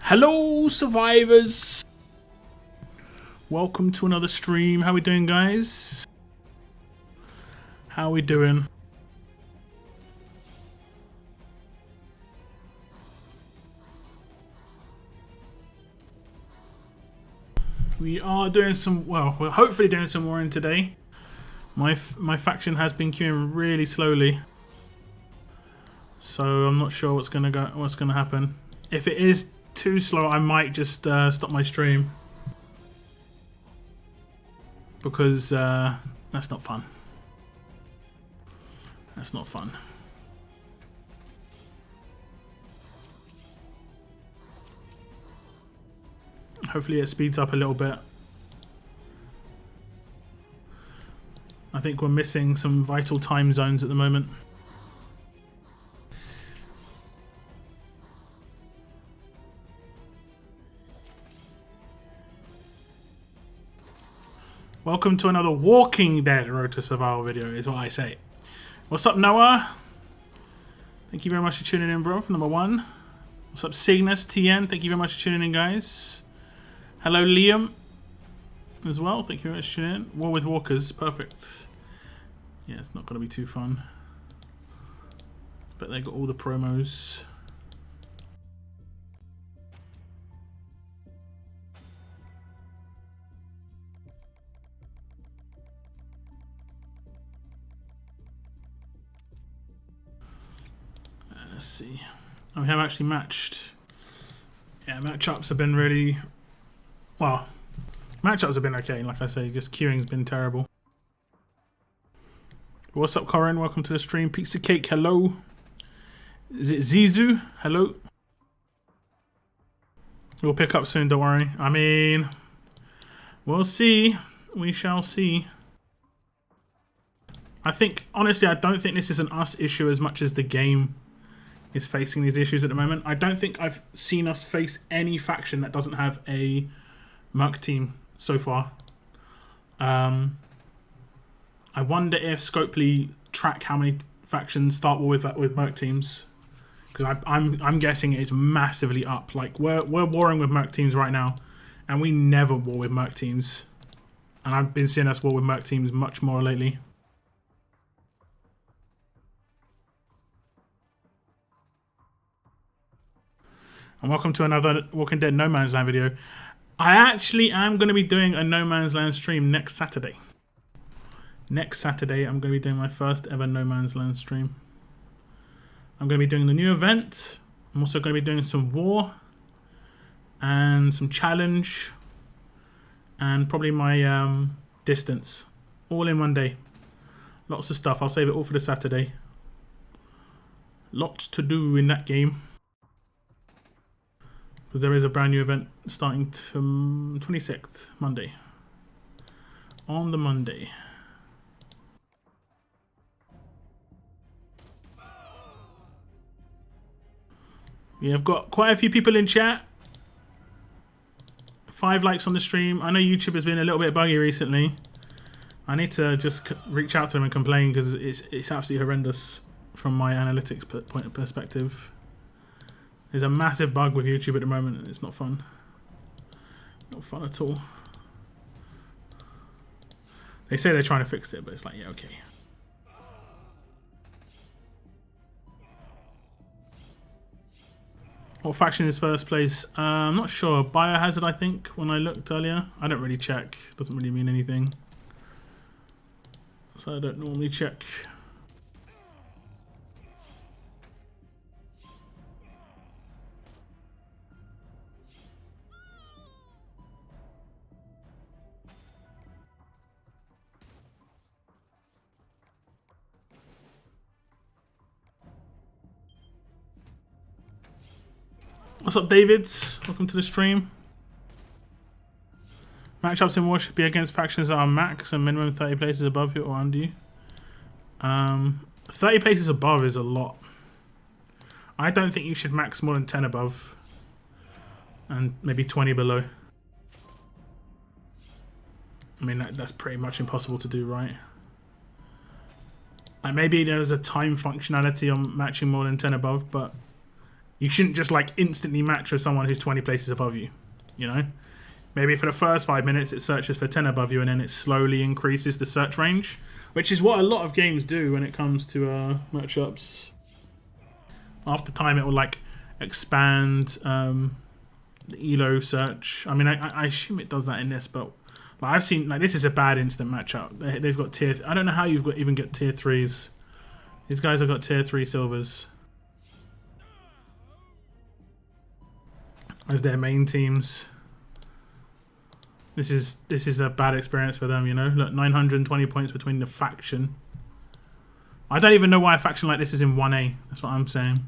Hello survivors, welcome to another stream. How we doing, guys? How we doing? We are doing some, well, we're hopefully doing some more in today. My faction has been queuing really slowly, so I'm not sure what's gonna happen. If it is too slow, I might just stop my stream, because that's not fun. That's not fun. Hopefully it speeds up a little bit. I think we're missing some vital time zones at the moment. Welcome to another Walking Dead Road to Survival video, is what I say. What's up, Noah? Thank you very much for tuning in, bro, for number one. What's up, Cygnus TN? Thank you very much for tuning in, guys. Hello, Liam, as well. Thank you very much for tuning in. War with Walkers, perfect. Yeah, it's not going to be too fun. But they got all the promos. Let's see. Oh, we have actually matched. Yeah, matchups have been really... Well, matchups have been okay. Like I say, just queuing's been terrible. What's up, Corin? Welcome to the stream. Pizza Cake, hello. Is it Zizu? Hello. We'll pick up soon, don't worry. I mean, we'll see. We shall see. I think, honestly, I don't think this is an us issue as much as the game is facing these issues at the moment. I don't think I've seen us face any faction that doesn't have a Merc team so far. I wonder if Scopely track how many factions start war with Merc teams, because I'm guessing it's massively up. Like we're warring with Merc teams right now, and we never war with Merc teams, and I've been seeing us war with Merc teams much more lately. And welcome to another Walking Dead No Man's Land video. I actually am going to be doing a No Man's Land stream next Saturday. Next Saturday, I'm going to be doing my first ever No Man's Land stream. I'm going to be doing the new event. I'm also going to be doing some war and some challenge and probably my distance, all in one day. Lots of stuff. I'll save it all for the Saturday. Lots to do in that game, because there is a brand new event starting to 26th, Monday. On the Monday. We have got quite a few people in chat. 5 likes on the stream. I know YouTube has been a little bit buggy recently. I need to just reach out to them and complain, because it's absolutely horrendous from my analytics point of perspective. There's a massive bug with YouTube at the moment, and it's not fun. Not fun at all. They say they're trying to fix it, but it's like, yeah, okay. What faction is first place? I'm not sure. Biohazard, I think, when I looked earlier. I don't really check. Doesn't really mean anything. So I don't normally check. What's up, Davids? Welcome to the stream. Matchups in war should be against factions that are max and minimum 30 places above you or under you. 30 places above is a lot. I don't think you should max more than 10 above. And maybe 20 below. I mean, that's pretty much impossible to do, right? Like maybe there's a time functionality on matching more than 10 above, but You shouldn't just like instantly match with someone who's 20 places above you, you know? Maybe for the first 5 minutes it searches for 10 above you and then it slowly increases the search range, which is what a lot of games do when it comes to matchups. After time it will like expand the ELO search. I mean, I assume it does that in this, but like, I've seen, like, this is a bad instant matchup. They've got tier, I don't know how you've got even get tier 3s. These guys have got tier 3 silvers as their main teams. This is a bad experience for them, you know. Look, 920 points between the faction. I don't even know why a faction like this is in 1A. That's what I'm saying.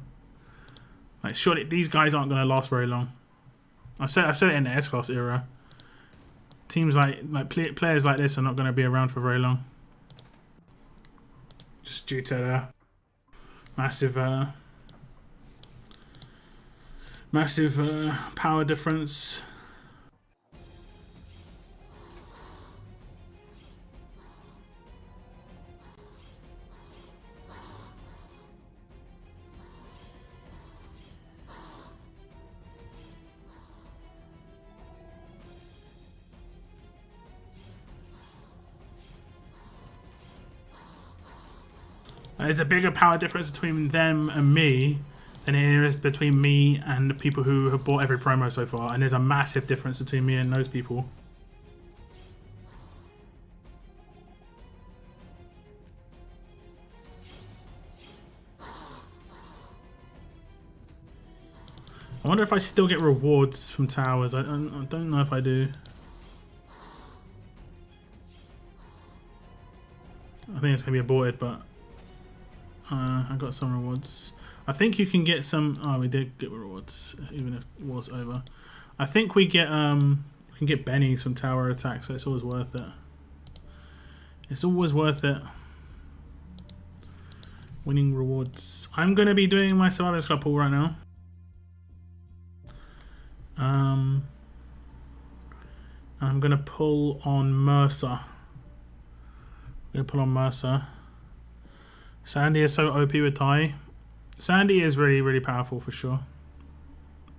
Like, surely these guys aren't going to last very long. I said it in the S-Class era. Teams like players like this are not going to be around for very long. Just due to the massive power difference. There's a bigger power difference between them and me than there is between me and the people who have bought every promo so far, and there's a massive difference between me and those people. I wonder if I still get rewards from towers. I don't know if I do. I think it's going to be aborted, but I got some rewards. I think you can get some. Oh, we did get rewards, even if it was over. I think we get you can get bennies from tower attacks, so it's always worth it. It's always worth it. Winning rewards. I'm going to be doing my Survivors Club pool right now. I'm going to pull on Mercer. Sandy is so OP with Ty. Sandy is really, really powerful for sure.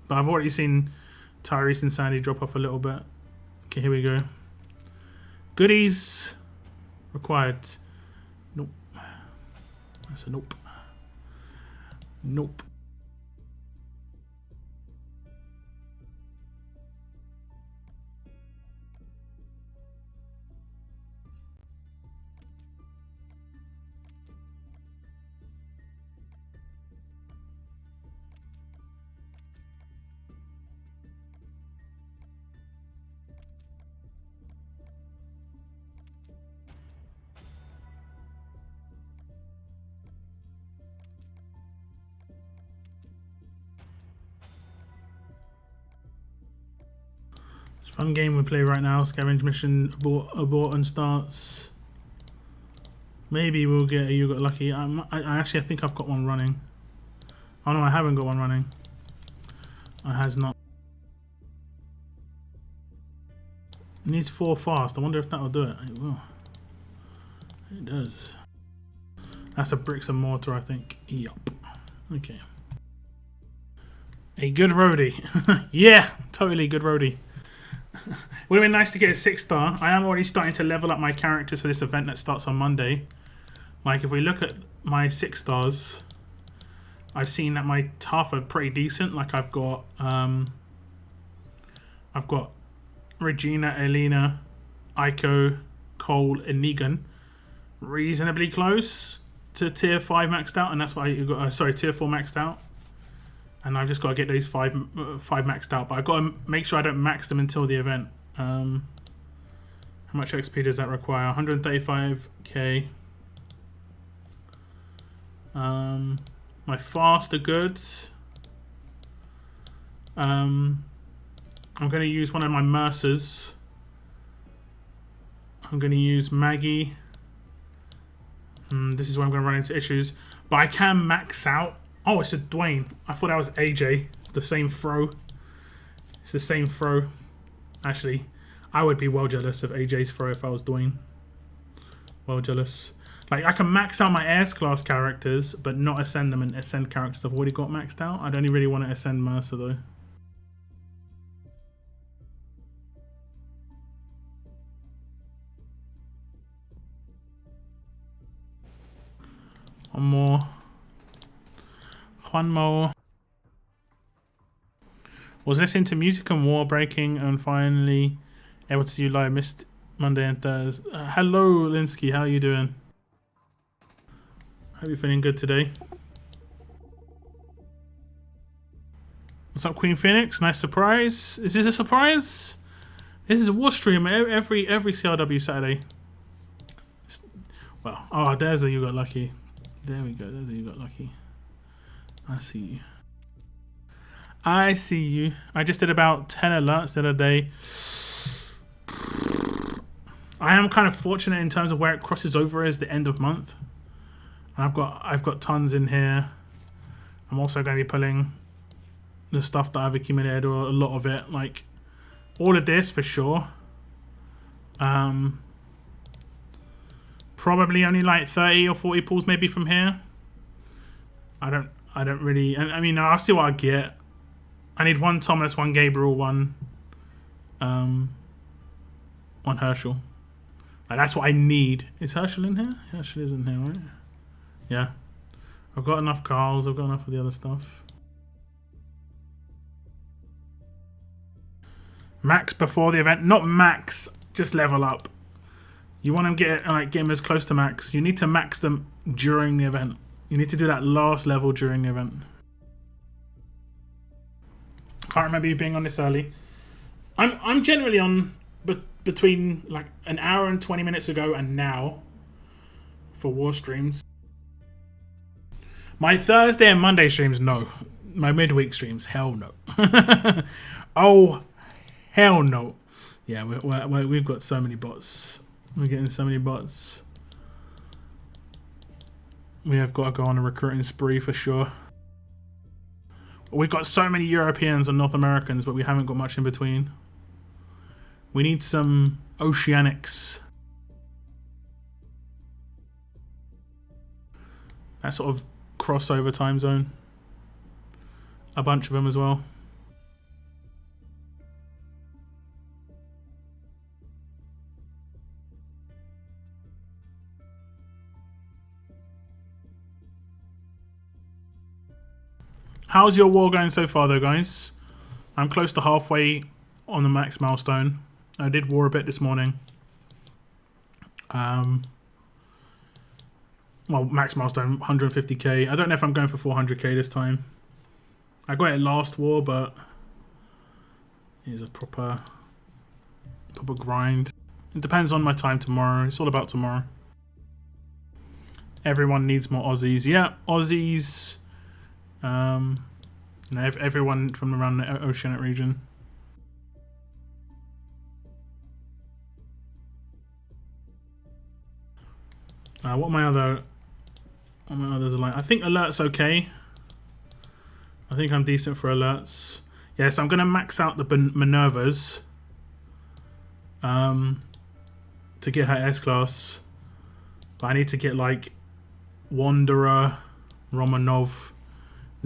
But I've already seen Tyrese and Sandy drop off a little bit. Okay, here we go. Goodies required. Nope. That's a nope. Nope. Fun game we play right now. Scavenge mission abort and starts. Maybe we'll get a you got lucky. I actually think I've got one running. Oh no, I haven't got one running. It has not. It needs 4 fast. I wonder if that'll do it. It will. It does. That's a bricks and mortar, I think. Yup. Okay. A good roadie. Yeah, totally good roadie. It would have been nice to get a 6-star. I am already starting to level up my characters for this event that starts on Monday. Like, if we look at my 6 stars, I've seen that my tough are pretty decent. Like, I've got Regina, Elena, Aiko, Cole, and Negan. Reasonably close to tier 5 maxed out, and that's why you got tier 4 maxed out. And I've just got to get these 5 maxed out, but I've got to make sure I don't max them until the event. How much XP does that require? 135k. My fast are good. I'm going to use one of my Mercers. I'm going to use Maggie. This is where I'm going to run into issues. But I can max out. Oh, it's a Dwayne. I thought that was AJ. It's the same throw. It's the same throw. Actually, I would be well jealous of AJ's throw if I was Dwayne. Well jealous. Like, I can max out my S class characters, but not ascend them, and ascend characters I've already got maxed out. I don't really want to ascend Mercer, though. One more. One more. Was listening to music and war breaking, and finally able to see you live. Missed Monday and Thursday. Hello, Linsky. How are you doing? Hope you're feeling good today. What's up, Queen Phoenix? Nice surprise. Is this a surprise? This is a war stream every CRW Saturday. Well, oh, there's a you got lucky. There we go. There's a you got lucky. I see you. I see you. I just did about 10 alerts the other day. I am kind of fortunate in terms of where it crosses over as the end of month. And I've got tons in here. I'm also going to be pulling the stuff that I've accumulated, or a lot of it, like all of this for sure. Probably only like 30 or 40 pulls maybe from here. I don't really. I mean, I'll see what I get. I need one Thomas, one Gabriel, one Herschel. Like, that's what I need. Is Herschel in here? Herschel is in here, right? Yeah. I've got enough Carls. I've got enough of the other stuff. Max before the event. Not max. Just level up. You want to get them as close to max. You need to max them during the event. You need to do that last level during the event. Can't remember you being on this early. I'm generally on between like an hour and 20 minutes ago and now for war streams. My Thursday and Monday streams, no. My midweek streams, hell no. Oh, hell no. Yeah, we've got so many bots. We're getting so many bots. We have got to go on a recruiting spree for sure. We've got so many Europeans and North Americans, but we haven't got much in between. We need some Oceanics. That sort of crossover time zone. A bunch of them as well. How's your war going so far though, guys? I'm close to halfway on the max milestone. I did war a bit this morning. Well, max milestone 150k. I don't know if I'm going for 400k this time. I got it last war, but it's a proper grind. It depends on my time tomorrow. It's all about tomorrow. Everyone needs more Aussies. Yeah, Aussies. You know, everyone from around the Oceanic region. What my others are like? I think alerts okay. I think I'm decent for alerts. Yeah, so I'm gonna max out the Minervas to get her S class. But I need to get like Wanderer, Romanov,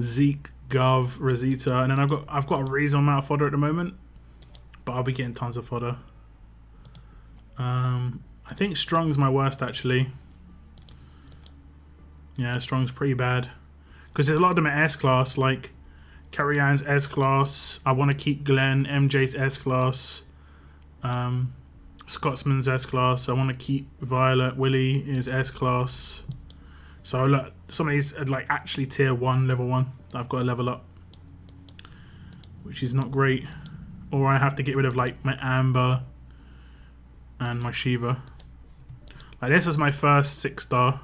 Zeke, Gov, Rosita, and then I've got a reasonable amount of fodder at the moment, but I'll be getting tons of fodder. I think Strong's my worst actually. Yeah, Strong's pretty bad because there's a lot of them at S class, like Carrie Ann's S class. I want to keep Glenn, MJ's S class, Scotsman's S class. I want to keep Violet. Willie is S class. So look, some of these are like actually tier 1, level 1 that I've got to level up, which is not great. Or I have to get rid of like my Amber and my Shiva. Like this was my first 6-star,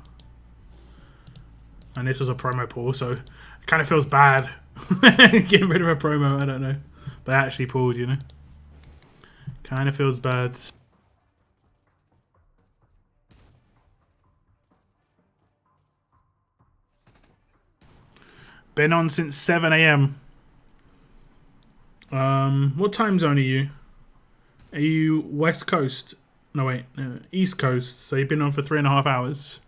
and this was a promo pull, so it kind of feels bad getting rid of a promo. I don't know, they actually pulled, you know. Kind of feels bad. Been on since 7 AM. What time zone are you? Are you West Coast? No, wait, no, East Coast. So you've been on for 3.5 hours.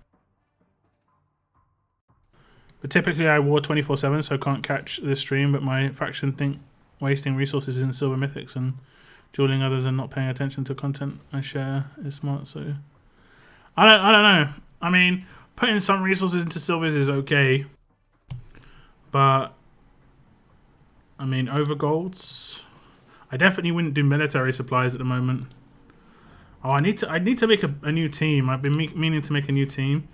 But typically I war 24/7, so I can't catch this stream. But my faction think wasting resources in silver mythics and dueling others and not paying attention to content I share is smart. So I don't know. I mean, putting some resources into silvers is okay, but I mean, over golds, I definitely wouldn't do military supplies at the moment. Oh, I need to make a new team. I've been meaning to make a new team.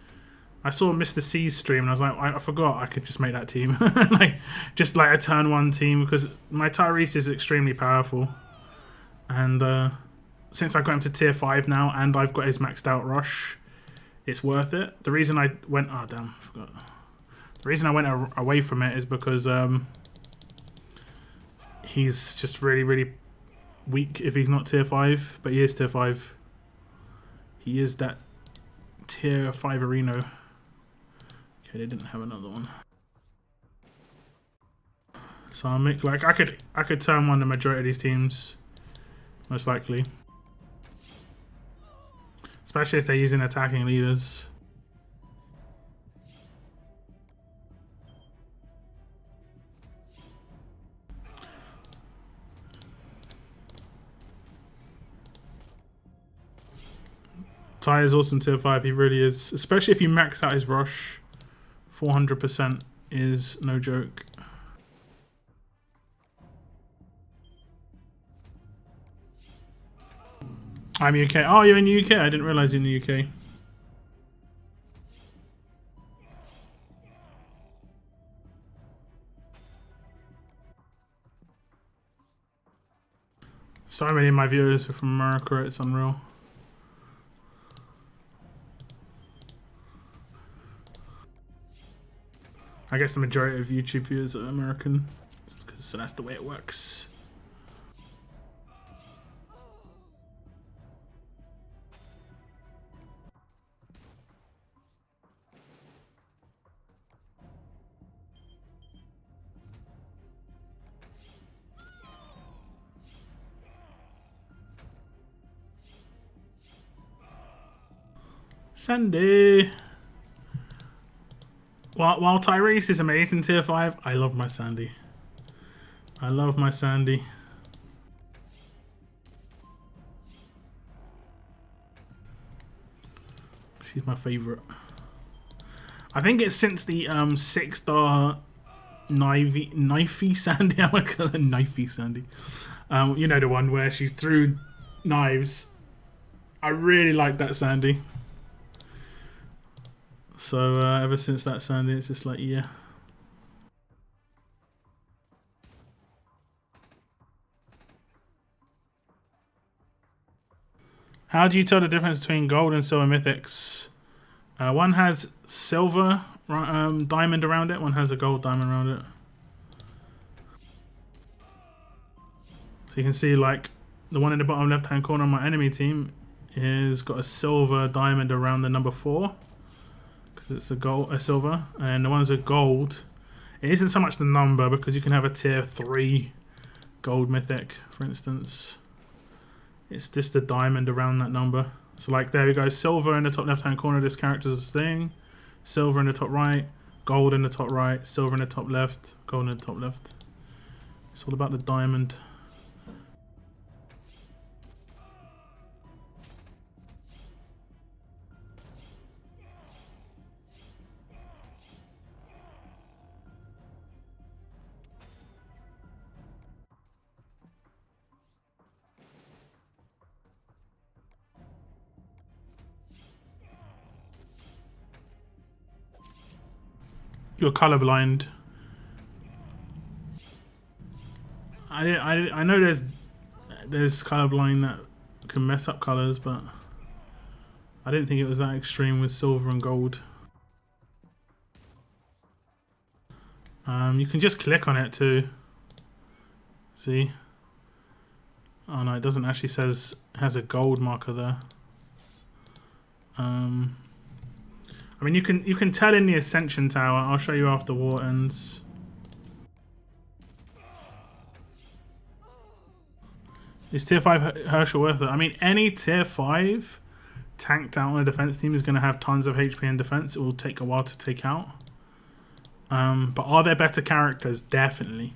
I saw Mr. C's stream and I was like, I forgot I could just make that team. just like a turn 1 team, because my Tyrese is extremely powerful. And since I got him to tier 5 now and I've got his maxed out rush, it's worth it. The reason I went, oh damn, I forgot. The reason I went away from it is because he's just really weak if he's not tier 5, but he is tier 5. He is that tier 5 Areno. Okay, they didn't have another one. So I'll make, like, I could turn 1 the majority of these teams, most likely. Especially if they're using attacking leaders. Ty is awesome tier 5, he really is. Especially if you max out his rush. 400% is no joke. I'm UK. Oh, you're in the UK? I didn't realise you're in the UK. So many of my viewers are from America, it's unreal. I guess the majority of YouTube viewers are American, so that's the way it works. Sandy. While Tyrese is amazing tier 5, I love my Sandy. I love my Sandy. She's my favorite. I think it's since the 6-star knifey Sandy. I want to call her knifey Sandy. You know, the one where she threw knives. I really like that Sandy. So ever since that Sandy, it's just like, yeah. How do you tell the difference between gold and silver mythics? One has silver diamond around it, one has a gold diamond around it. So you can see, like, the one in the bottom left hand corner of my enemy team is got a silver diamond around the number 4. It's a silver, and the ones with gold, it isn't so much the number, because you can have a tier 3 gold mythic, for instance. It's just the diamond around that number. So like, there we go, silver in the top left hand corner of this character's thing, silver in the top right, gold in the top right, silver in the top left, gold in the top left. It's all about the diamond. You're colorblind. I know there's colorblind that can mess up colors, but I didn't think it was that extreme with silver and gold. You can just click on it too. See? Oh no, it doesn't actually says it has a gold marker there. I mean, you can tell in the Ascension Tower. I'll show you after war ends. Is tier 5 Herschel worth it? I mean, any tier 5 tanked out on a defense team is going to have tons of HP and defense. It will take a while to take out. But are there better characters? Definitely.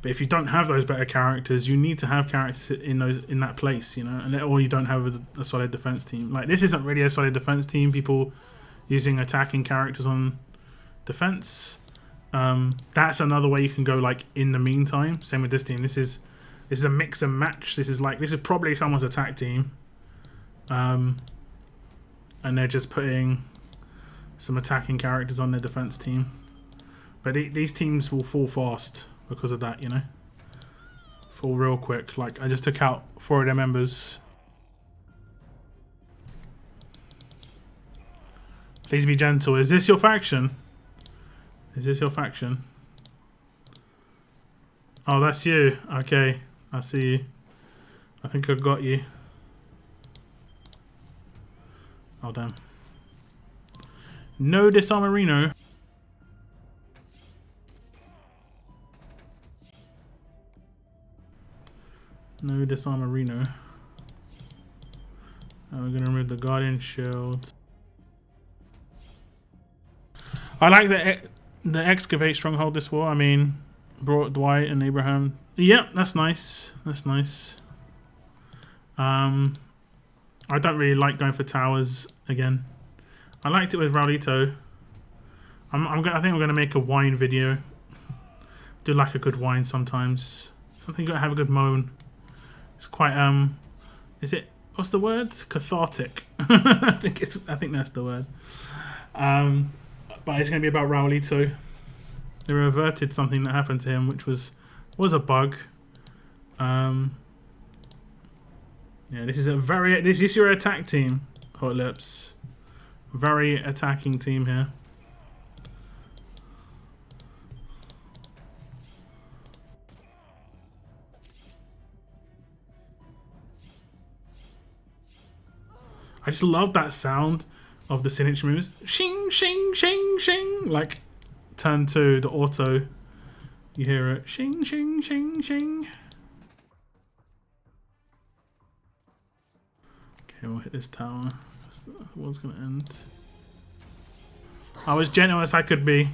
But if you don't have those better characters, you need to have characters in that place, you know, or you don't have a solid defense team. Like, this isn't really a solid defense team. People using attacking characters on defense. That's another way you can go, like, in the meantime. Same with this team. This is a mix and match. This is probably someone's attack team. And they're just putting some attacking characters on their defense team. But these teams will fall fast because of that, you know. Fall real quick. Like, I just took out 4 of their members. Please be gentle. Is this your faction? Is this your faction? Oh, that's you. Okay, I see you. I think I got you. Oh, damn. No disarmorino. No disarmorino. And we're gonna remove the guardian shield. I like the excavate stronghold this war. I mean, brought Dwight and Abraham. Yep, that's nice. That's nice. I don't really like going for towers again. I liked it with Raulito. I think I'm gonna make a wine video. Do like a good wine sometimes. Something gotta have a good moan. It's quite is it, what's the word? Cathartic. I think that's the word. But it's gonna be about Raulito. They reverted something that happened to him, which was a bug. Yeah, this is your attack team, Hot Lips. Very attacking team here. I just love that sound of the signature moves. Shing, shing, shing, shing. Like, turn 2, the auto. You hear it. Shing, shing, shing, shing. Okay, we'll hit this tower. The war's gonna end. I was gentle as I could be.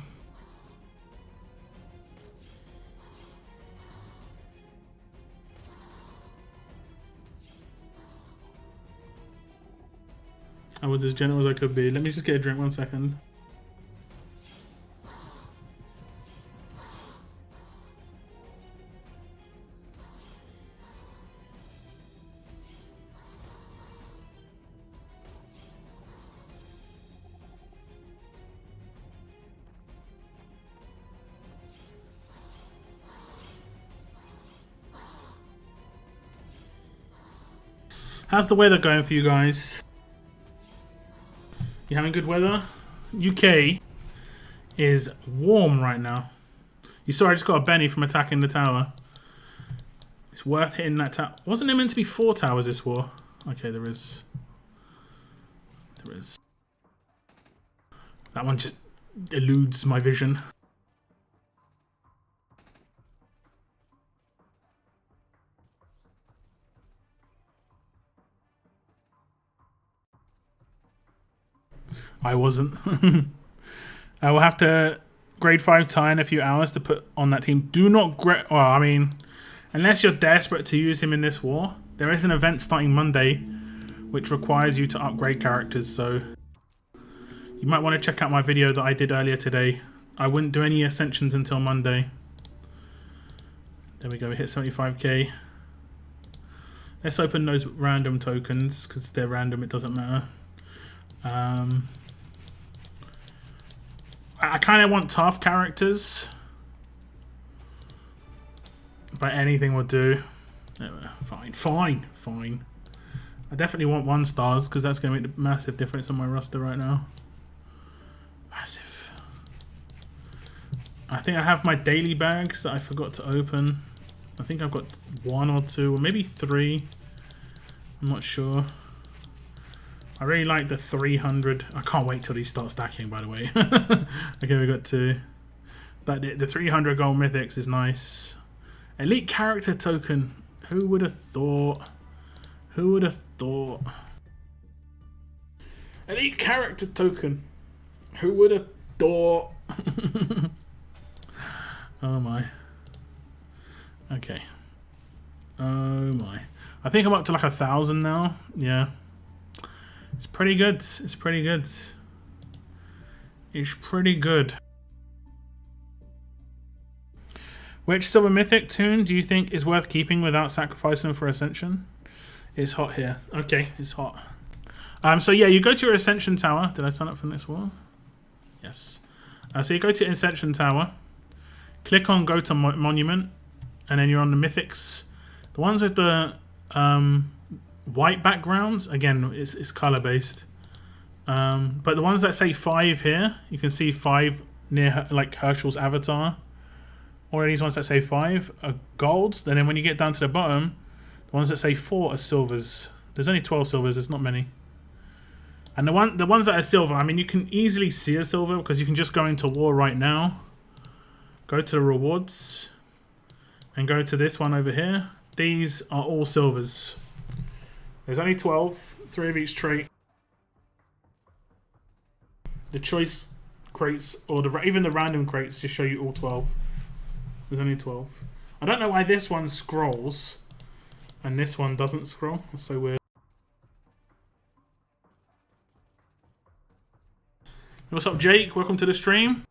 I was as gentle as I could be. Let me just get a drink 1 second. How's the weather going for you guys? You having good weather? UK is warm right now. You saw I just got a Benny from attacking the tower. It's worth hitting that tower. Wasn't there meant to be 4 towers this war? Okay, there is. There is. That one just eludes my vision. I wasn't. I will have to grade 5 tie in a few hours to put on that team. Do not well, I mean, unless you're desperate to use him in this war, there is an event starting Monday which requires you to upgrade characters, so you might want to check out my video that I did earlier today. I wouldn't do any ascensions until Monday. There we go, we hit 75k. Let's open those random tokens, because they're random, it doesn't matter. I kind of want tough characters, but anything will do. Fine. I definitely want 1 stars because that's going to make a massive difference on my roster right now. Massive. I think I have my daily bags that I forgot to open. I think I've got 1 or 2 or maybe 3. I'm not sure. I really like the 300. I can't wait till these start stacking, by the way. Okay, we got 2. But the 300 gold mythics is nice. Elite character token. Who would have thought? Who would have thought? Elite character token. Who would have thought? Oh my. Okay. Oh my. I think I'm up to like 1,000 now. Yeah. It's pretty good. It's pretty good. It's pretty good. Which Silver Mythic tune do you think is worth keeping without sacrificing for Ascension? It's hot here. Okay, it's hot. So yeah, you go to your Ascension Tower. Did I sign up for this war? Yes. So you go to Ascension Tower. Click on Go to Monument. And then you're on the Mythics. The ones with the white backgrounds, again, it's color based. But the ones that say 5 here, you can see 5 near like Herschel's avatar. Or these ones that say 5 are golds. And then when you get down to the bottom, the ones that say 4 are silvers. There's only 12 silvers. There's not many. And the ones that are silver, I mean, you can easily see a silver because you can just go into war right now. Go to the rewards. And go to this one over here. These are all silvers. There's only 12. 3 of each trait. The choice crates, or even the random crates, just show you all 12. There's only 12. I don't know why this one scrolls and this one doesn't scroll. That's so weird. What's up, Jake? Welcome to the stream.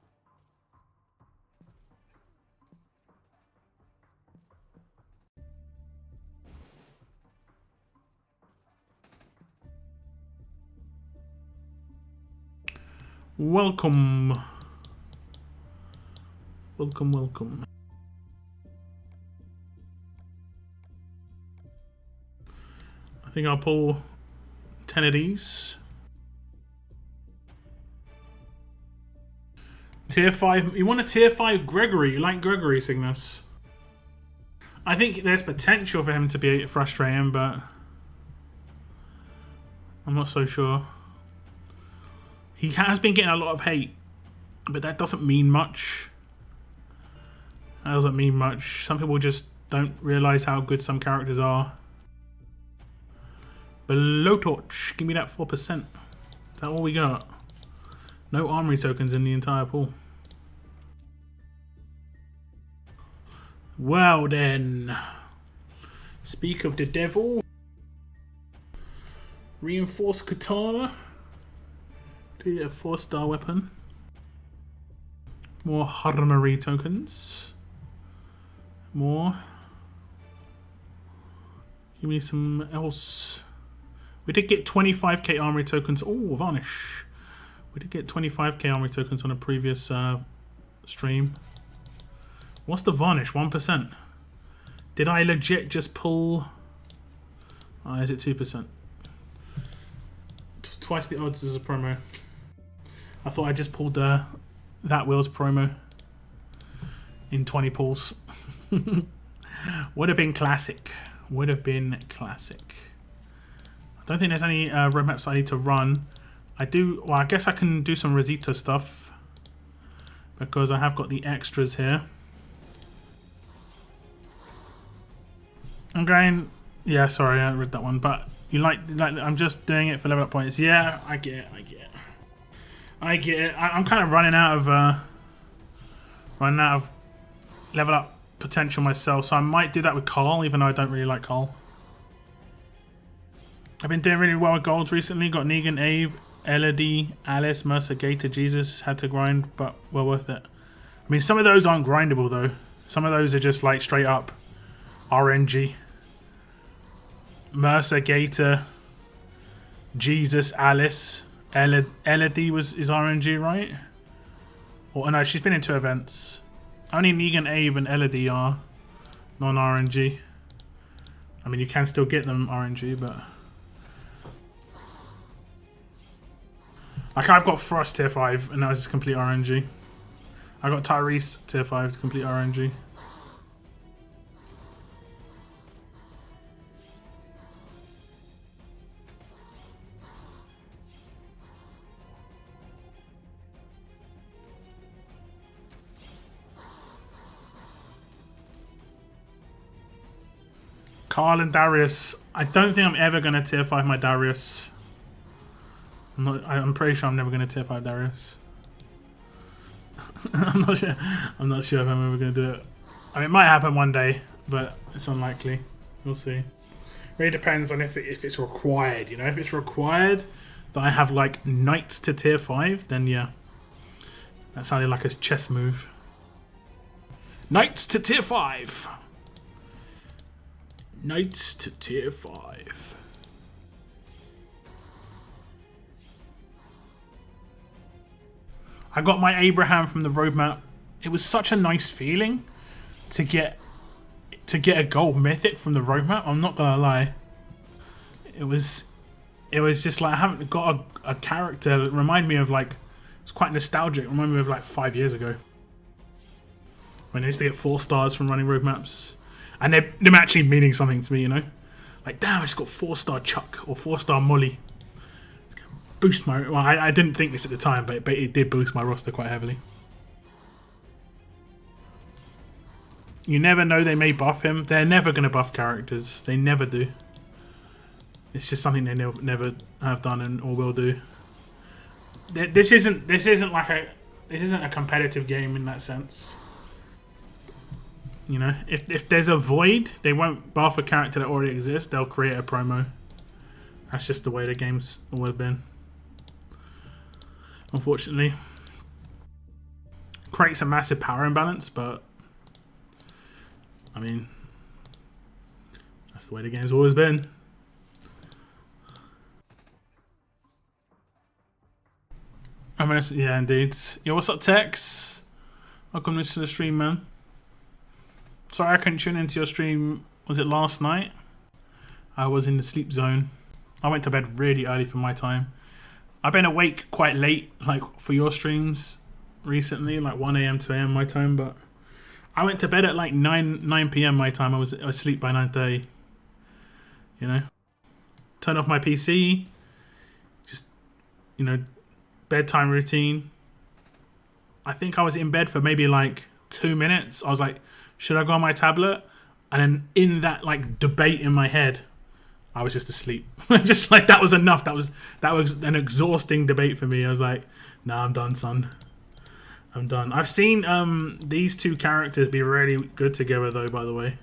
Welcome. Welcome, welcome. I think I'll pull 10 of these. Tier 5. You want a tier 5 Gregory. You like Gregory, Cygnus? I think there's potential for him to be frustrating, but I'm not so sure. He has been getting a lot of hate, but that doesn't mean much. That doesn't mean much. Some people just don't realise how good some characters are. Blowtorch, give me that 4%. Is that all we got? No armory tokens in the entire pool. Well then. Speak of the devil. Reinforced katana. Do a 4-star weapon. More armory tokens. More. Give me some else. We did get 25k armory tokens. Oh, varnish. We did get 25k armory tokens on a previous stream. What's the varnish? 1%. Did I legit just pull... is it 2%? Twice the odds as a promo. I thought I just pulled that Will's promo in 20 pulls. Would have been classic. Would have been classic. I don't think there's any roadmaps I need to run. I do. Well, I guess I can do some Rosita stuff because I have got the extras here. I'm going. Yeah, sorry, I read that one. But you like I'm just doing it for level up points. Yeah, I get it. I get it. I'm kind of running out of level up potential myself, so I might do that with Carl, even though I don't really like Carl. I've been doing really well with golds recently. Got Negan, Abe, Elodie, Alice, Mercer, Gator, Jesus. Had to grind, but well worth it. I mean, some of those aren't grindable though. Some of those are just like straight up RNG. Mercer, Gator, Jesus, Alice, Elodie is RNG, right? Or no, she's been in 2 events. Only Negan, Abe, and Elodie are non-RNG. I mean, you can still get them RNG, but like I've got Frost tier 5, and that was just complete RNG. I got Tyrese tier 5 to complete RNG. Carl and Darius. I don't think I'm ever going to tier 5 my Darius. I'm pretty sure I'm never going to tier 5 Darius. I'm not sure. I'm not sure if I'm ever going to do it. I mean, it might happen one day, but it's unlikely. We'll see. Really depends on if it's required. You know, if it's required that I have like knights to tier 5, then yeah, that sounded like a chess move. Knights to tier 5. Knights to tier 5. I got my Abraham from the roadmap. It was such a nice feeling to get a gold mythic from the roadmap. I'm not gonna lie. It was just like I haven't got a character that reminded me of like, it's quite nostalgic. It reminded me of like 5 years ago when I used to get 4 stars from running roadmaps, and them actually meaning something to me. You know, like damn, I just got 4-star Chuck or 4-star Molly. Boost my. Well, I didn't think this at the time, but it did boost my roster quite heavily. You never know, they may buff him. They're never going to buff characters. They never do. It's just something they never have done and or will do. This isn't a competitive game in that sense. You know, if there's a void, they won't buff a character that already exists. They'll create a promo. That's just the way the game's always been. Unfortunately, creates a massive power imbalance, but I mean, that's the way the game's always been. I mean, yeah, indeed. Yo, what's up, Tex? Welcome to the stream, man. Sorry I couldn't tune into your stream. Was it last night? I was in the sleep zone. I went to bed really early for my time. I've been awake quite late, like for your streams recently, like 1 AM, 2 AM my time, but I went to bed at like 9 PM my time. I was asleep by 9:30. You know, turn off my PC, just, you know, bedtime routine. I think I was in bed for maybe like 2 minutes. I was like, should I go on my tablet? And then in that like debate in my head, I was just asleep. Just like that was enough. That was an exhausting debate for me. I was like, nah, I'm done, son. I'm done. I've seen these two characters be really good together though, by the way.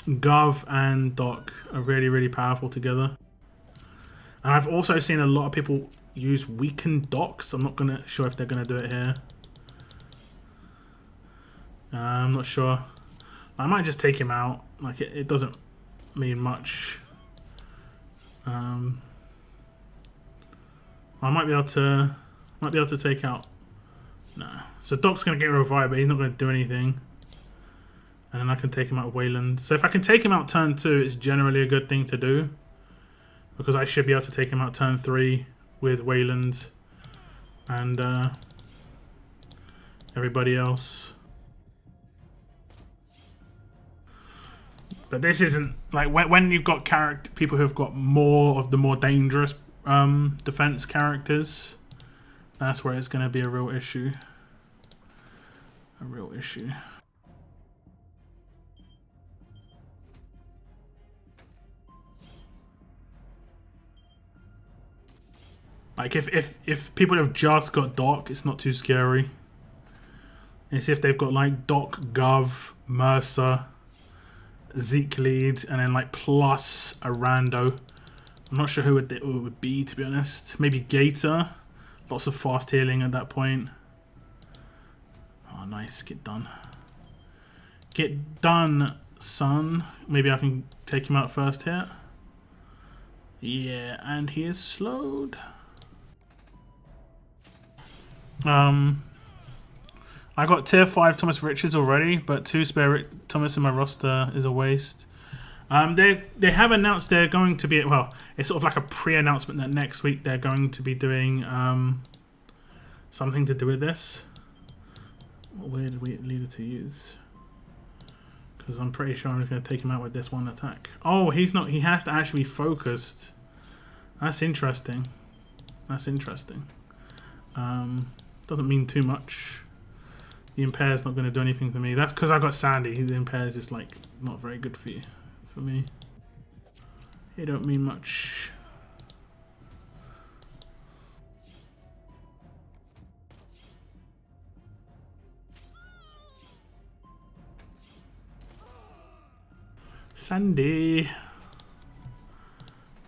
Gov and Doc are really, really powerful together. And I've also seen a lot of people use weakened Docs. I'm not sure if they're gonna do it here. I'm not sure. I might just take him out. Like it doesn't mean much. I might be able to take out. Nah. So Doc's gonna get revived, but he's not gonna do anything. And then I can take him out of Wayland. So if I can take him out turn 2, it's generally a good thing to do, because I should be able to take him out turn 3 with Wayland and everybody else. But this isn't like when you've got people who've got more of the more dangerous defense characters. That's where it's going to be a real issue. A real issue. Like if people have just got Doc, it's not too scary. It's if they've got like Doc, Gov, Mercer, Zeke lead, and then like plus a rando. I'm not sure who it would be, to be honest. Maybe Gator. Lots of fast healing at that point. Oh, nice. Get done. Get done, son. Maybe I can take him out first here. Yeah, and he is slowed. I got tier 5 Thomas Richards already, but 2 spare Thomas in my roster is a waste. They have announced they're going to be, well, it's sort of like a pre-announcement that next week they're going to be doing something to do with this. What weird leader to use? Because I'm pretty sure I'm just going to take him out with this one attack. Oh, he's not. He has to actually be focused. That's interesting. That's interesting. Doesn't mean too much. The Impair's not going to do anything for me. That's because I got Sandy. The Impair is just like not very good for you, for me. It don't mean much. Sandy.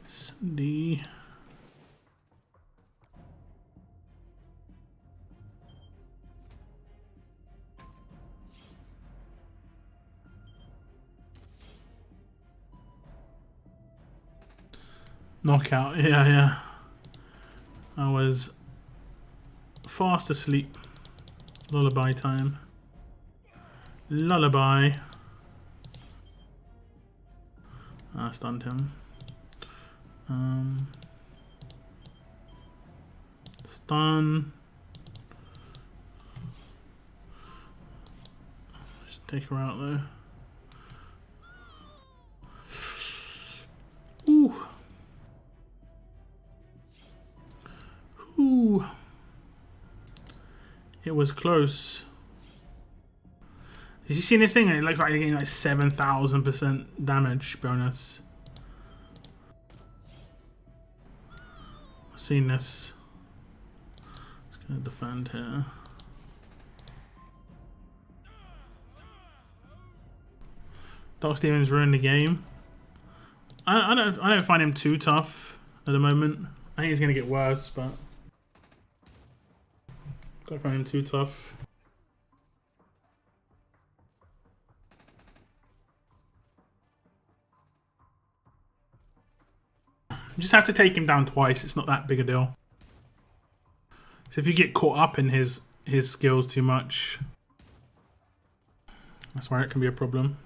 Sandy. Knockout, yeah. I was fast asleep. Lullaby time. Lullaby. I stunned him. Stun. Just take her out there. Ooh. Ooh. It was close. Did you see this thing? It looks like you're getting like 7,000% damage bonus. I've seen this. Just gonna defend here. Doc Stevens ruined the game. I don't find him too tough at the moment. I think he's gonna get worse, but don't find him too tough. You just have to take him down twice. It's not that big a deal. So if you get caught up in his skills too much, that's where it can be a problem.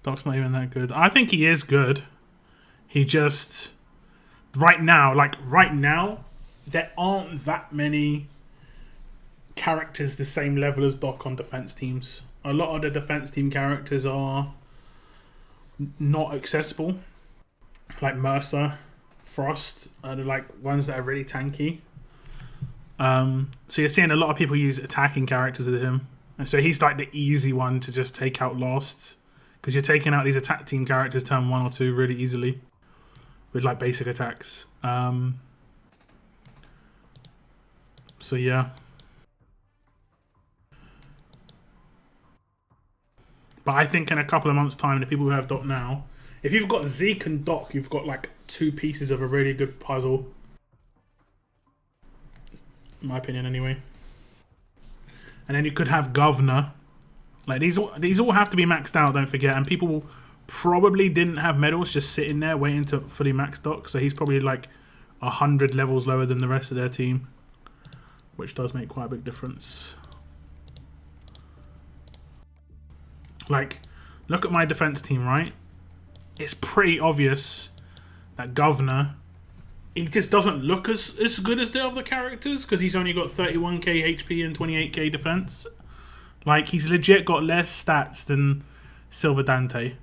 Doc's not even that good. I think he is good. He just right now, there aren't that many characters the same level as Doc on defense teams. A lot of the defense team characters are not accessible. Like Mercer, Frost are the ones that are really tanky. So you're seeing a lot of people use attacking characters with him. And so he's like the easy one to just take out last. Because you're taking out these attack team characters turn 1 or 2 really easily. With like basic attacks. So yeah. But I think in a couple of months' time, the people who have Doc now, if you've got Zeke and Doc, you've got like 2 pieces of a really good puzzle. In my opinion, anyway. And then you could have Governor. Like these all have to be maxed out, don't forget. And people probably didn't have medals just sitting there waiting to fully max Doc. So he's probably like 100 levels lower than the rest of their team. Which does make quite a big difference. Like, look at my defense team, right? It's pretty obvious that Governor, he just doesn't look as good as the other characters because he's only got 31k HP and 28k defense. Like, he's legit got less stats than Silver Dante.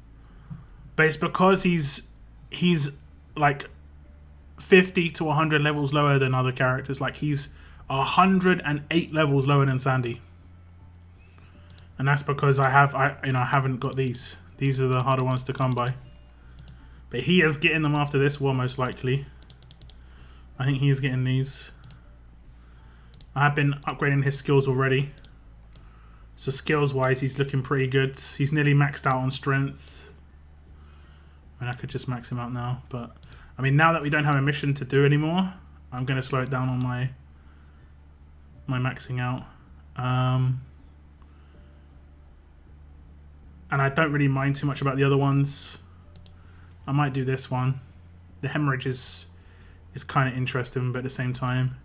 But it's because he's like 50 to 100 levels lower than other characters. Like, he's 108 levels lower than Sandy. And that's because I haven't got these. These are the harder ones to come by. But he is getting them after this war, most likely. I think he is getting these. I have been upgrading his skills already. So skills-wise, he's looking pretty good. He's nearly maxed out on strength. I mean, I could just max him out now. But, I mean, now that we don't have a mission to do anymore, I'm going to slow it down on my maxing out. And I don't really mind too much about the other ones. I might do this one. The hemorrhage is kind of interesting, but at the same time,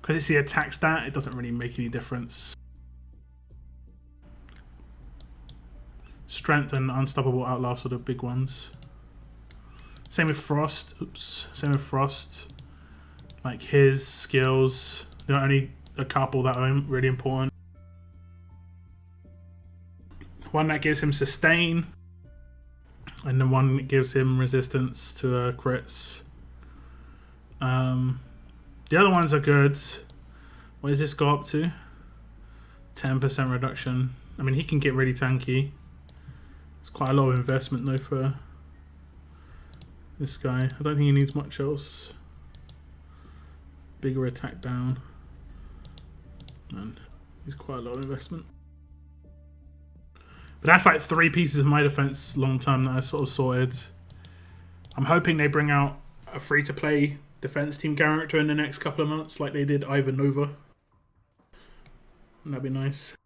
because it's the attack stat, it doesn't really make any difference. Strength and Unstoppable Outlast are the big ones. Same with Frost. Oops. Same with Frost. Like his skills, there are only a couple that are really important. One that gives him sustain, and then one that gives him resistance to crits. The other ones are good. What does this go up to? 10% reduction. I mean, he can get really tanky. It's quite a lot of investment though for this guy. I don't think he needs much else. Bigger attack down. And He's quite a lot of investment. But that's like 3 pieces of my defense long term that I sort of sorted. I'm hoping they bring out a free-to-play defense team character in the next couple of months, like they did Ivan Nova. That'd be nice.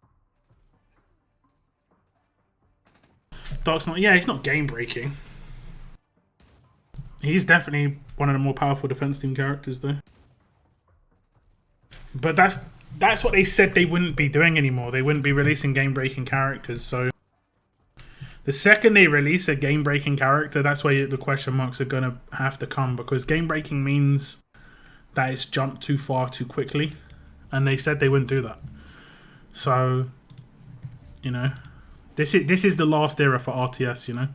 Dark's not... Yeah, he's not game-breaking. He's definitely one of the more powerful defense team characters, though. But that's what they said they wouldn't be doing anymore. They wouldn't be releasing game-breaking characters, so... The second they release a game-breaking character, that's where the question marks are going to have to come, because game-breaking means that it's jumped too far too quickly, and they said they wouldn't do that. So, you know, this is the last era for RTS, you know.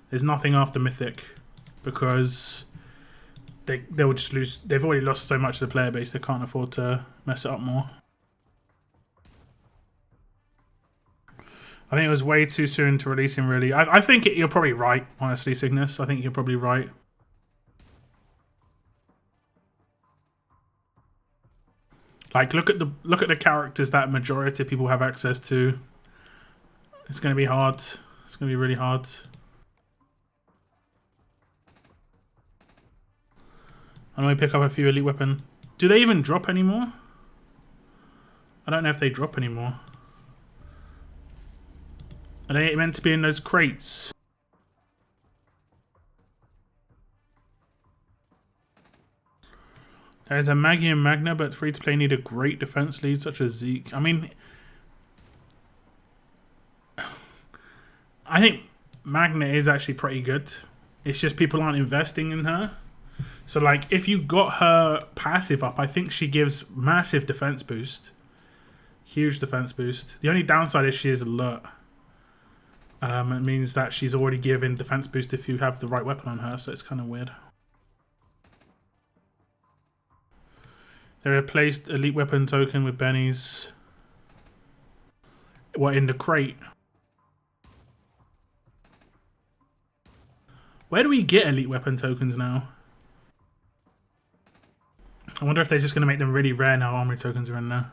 There's nothing after Mythic, because they will just lose. They've already lost so much of the player base, they can't afford to mess it up more. I think it was way too soon to release him, really. I think you're probably right, honestly, Cygnus. I think you're probably right. Like, look at the characters that majority of people have access to. It's going to be hard. It's going to be really hard. I'm going to pick up a few elite weapon. Do they even drop anymore? I don't know if they drop anymore. Are they meant to be in those crates? There's a Maggie and Magna, but free-to-play need a great defense lead such as Zeke. I mean, I think Magna is actually pretty good. It's just people aren't investing in her. So, like, if you got her passive up, I think she gives massive defense boost. Huge defense boost. The only downside is she is alert. It means that she's already given defense boost if you have the right weapon on her, so it's kind of weird. They replaced elite weapon token with Benny's. What, in the crate? Where do we get elite weapon tokens now? I wonder if they're just going to make them really rare now armory tokens are in there.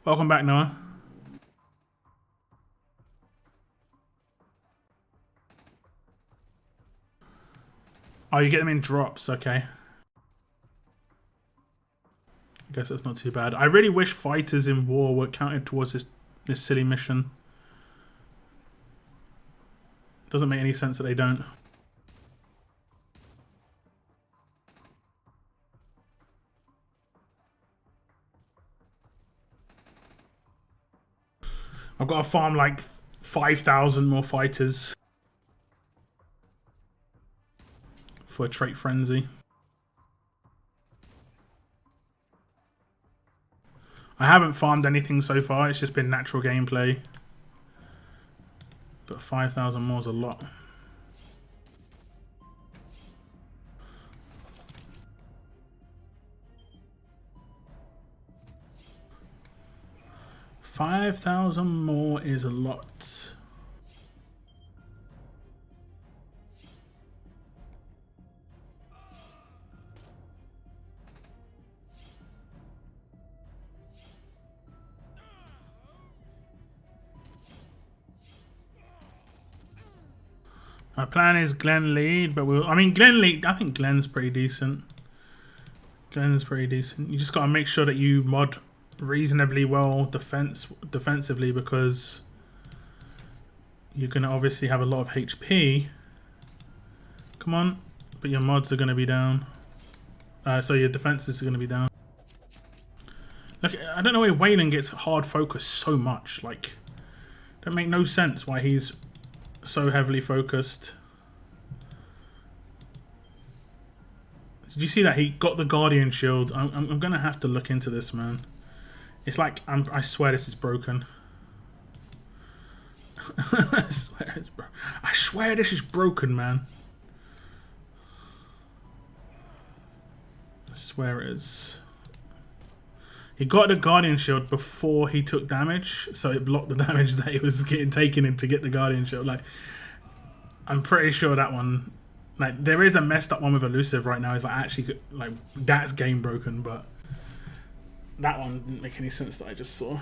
Welcome back, Noah. Oh, you get them in drops, okay. I guess that's not too bad. I really wish fighters in war were counted towards this silly mission. Doesn't make any sense that they don't. I've got to farm like 5,000 more fighters for a trait frenzy. I haven't farmed anything so far, it's just been natural gameplay. But 5,000 more is a lot. $5,000 more is a lot. My plan is Glen lead, but I mean Glen lead. I think Glen's pretty decent. Glen's pretty decent. You just got to make sure that you mod reasonably well defensively, because you're going to obviously have a lot of HP. Come on, but your mods are going to be down. So your defenses are going to be down. Look, I don't know why Waylon gets hard focus so much. Like, don't make no sense why he's so heavily focused. Did you see that he got the Guardian shield? I'm gonna have to look into this, man. It's like I swear this is broken. I swear this is broken, man. I swear it is. He got the Guardian shield before he took damage, so it blocked the damage that he was getting taken in to get the Guardian shield. Like, I'm pretty sure that one, like, there is a messed up one with elusive right now. It's like actually, like, that's game broken, but that one didn't make any sense that I just saw.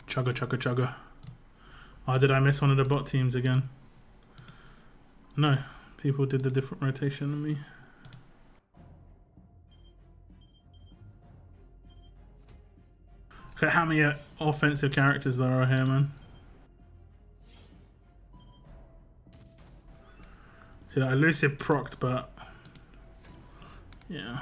Chugga, chugga, chugga. Oh, did I miss one of the bot teams again? No. People did the different rotation than me. Look at how many offensive characters there are here, man. See, that elusive procced, but yeah.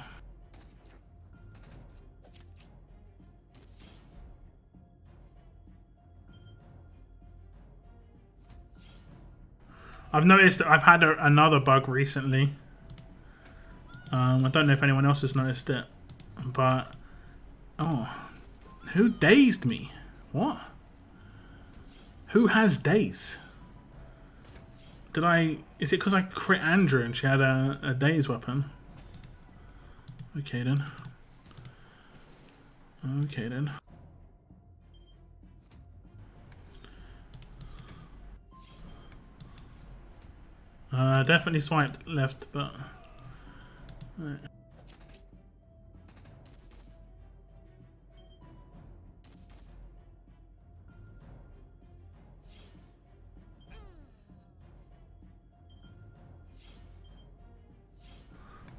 I've noticed that I've had another bug recently. I don't know if anyone else has noticed it, but oh, who dazed me? What? Who has daze? Did I? Is it because I crit Andrew and she had a daze weapon? Okay then. Okay then. Definitely swiped left, but right.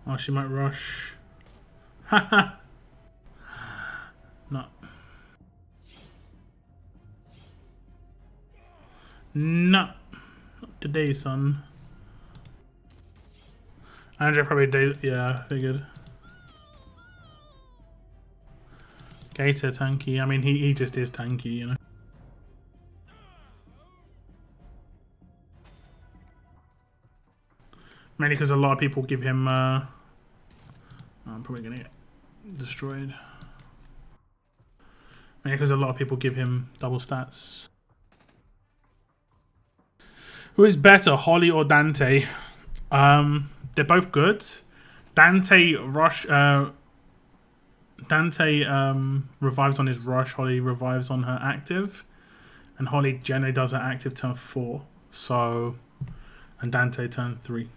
Oh, she might rush. Haha. No. No. Not today, son. Andrew probably did. Yeah, I figured. Gator tanky. I mean, he just is tanky, you know. Mainly because a lot of people give him. I'm probably gonna get destroyed. Mainly because a lot of people give him double stats. Who is better, Holly or Dante? They're both good. Dante revives on his rush. Holly revives on her active, and Holly generally does her active turn 4. So, and Dante turn 3.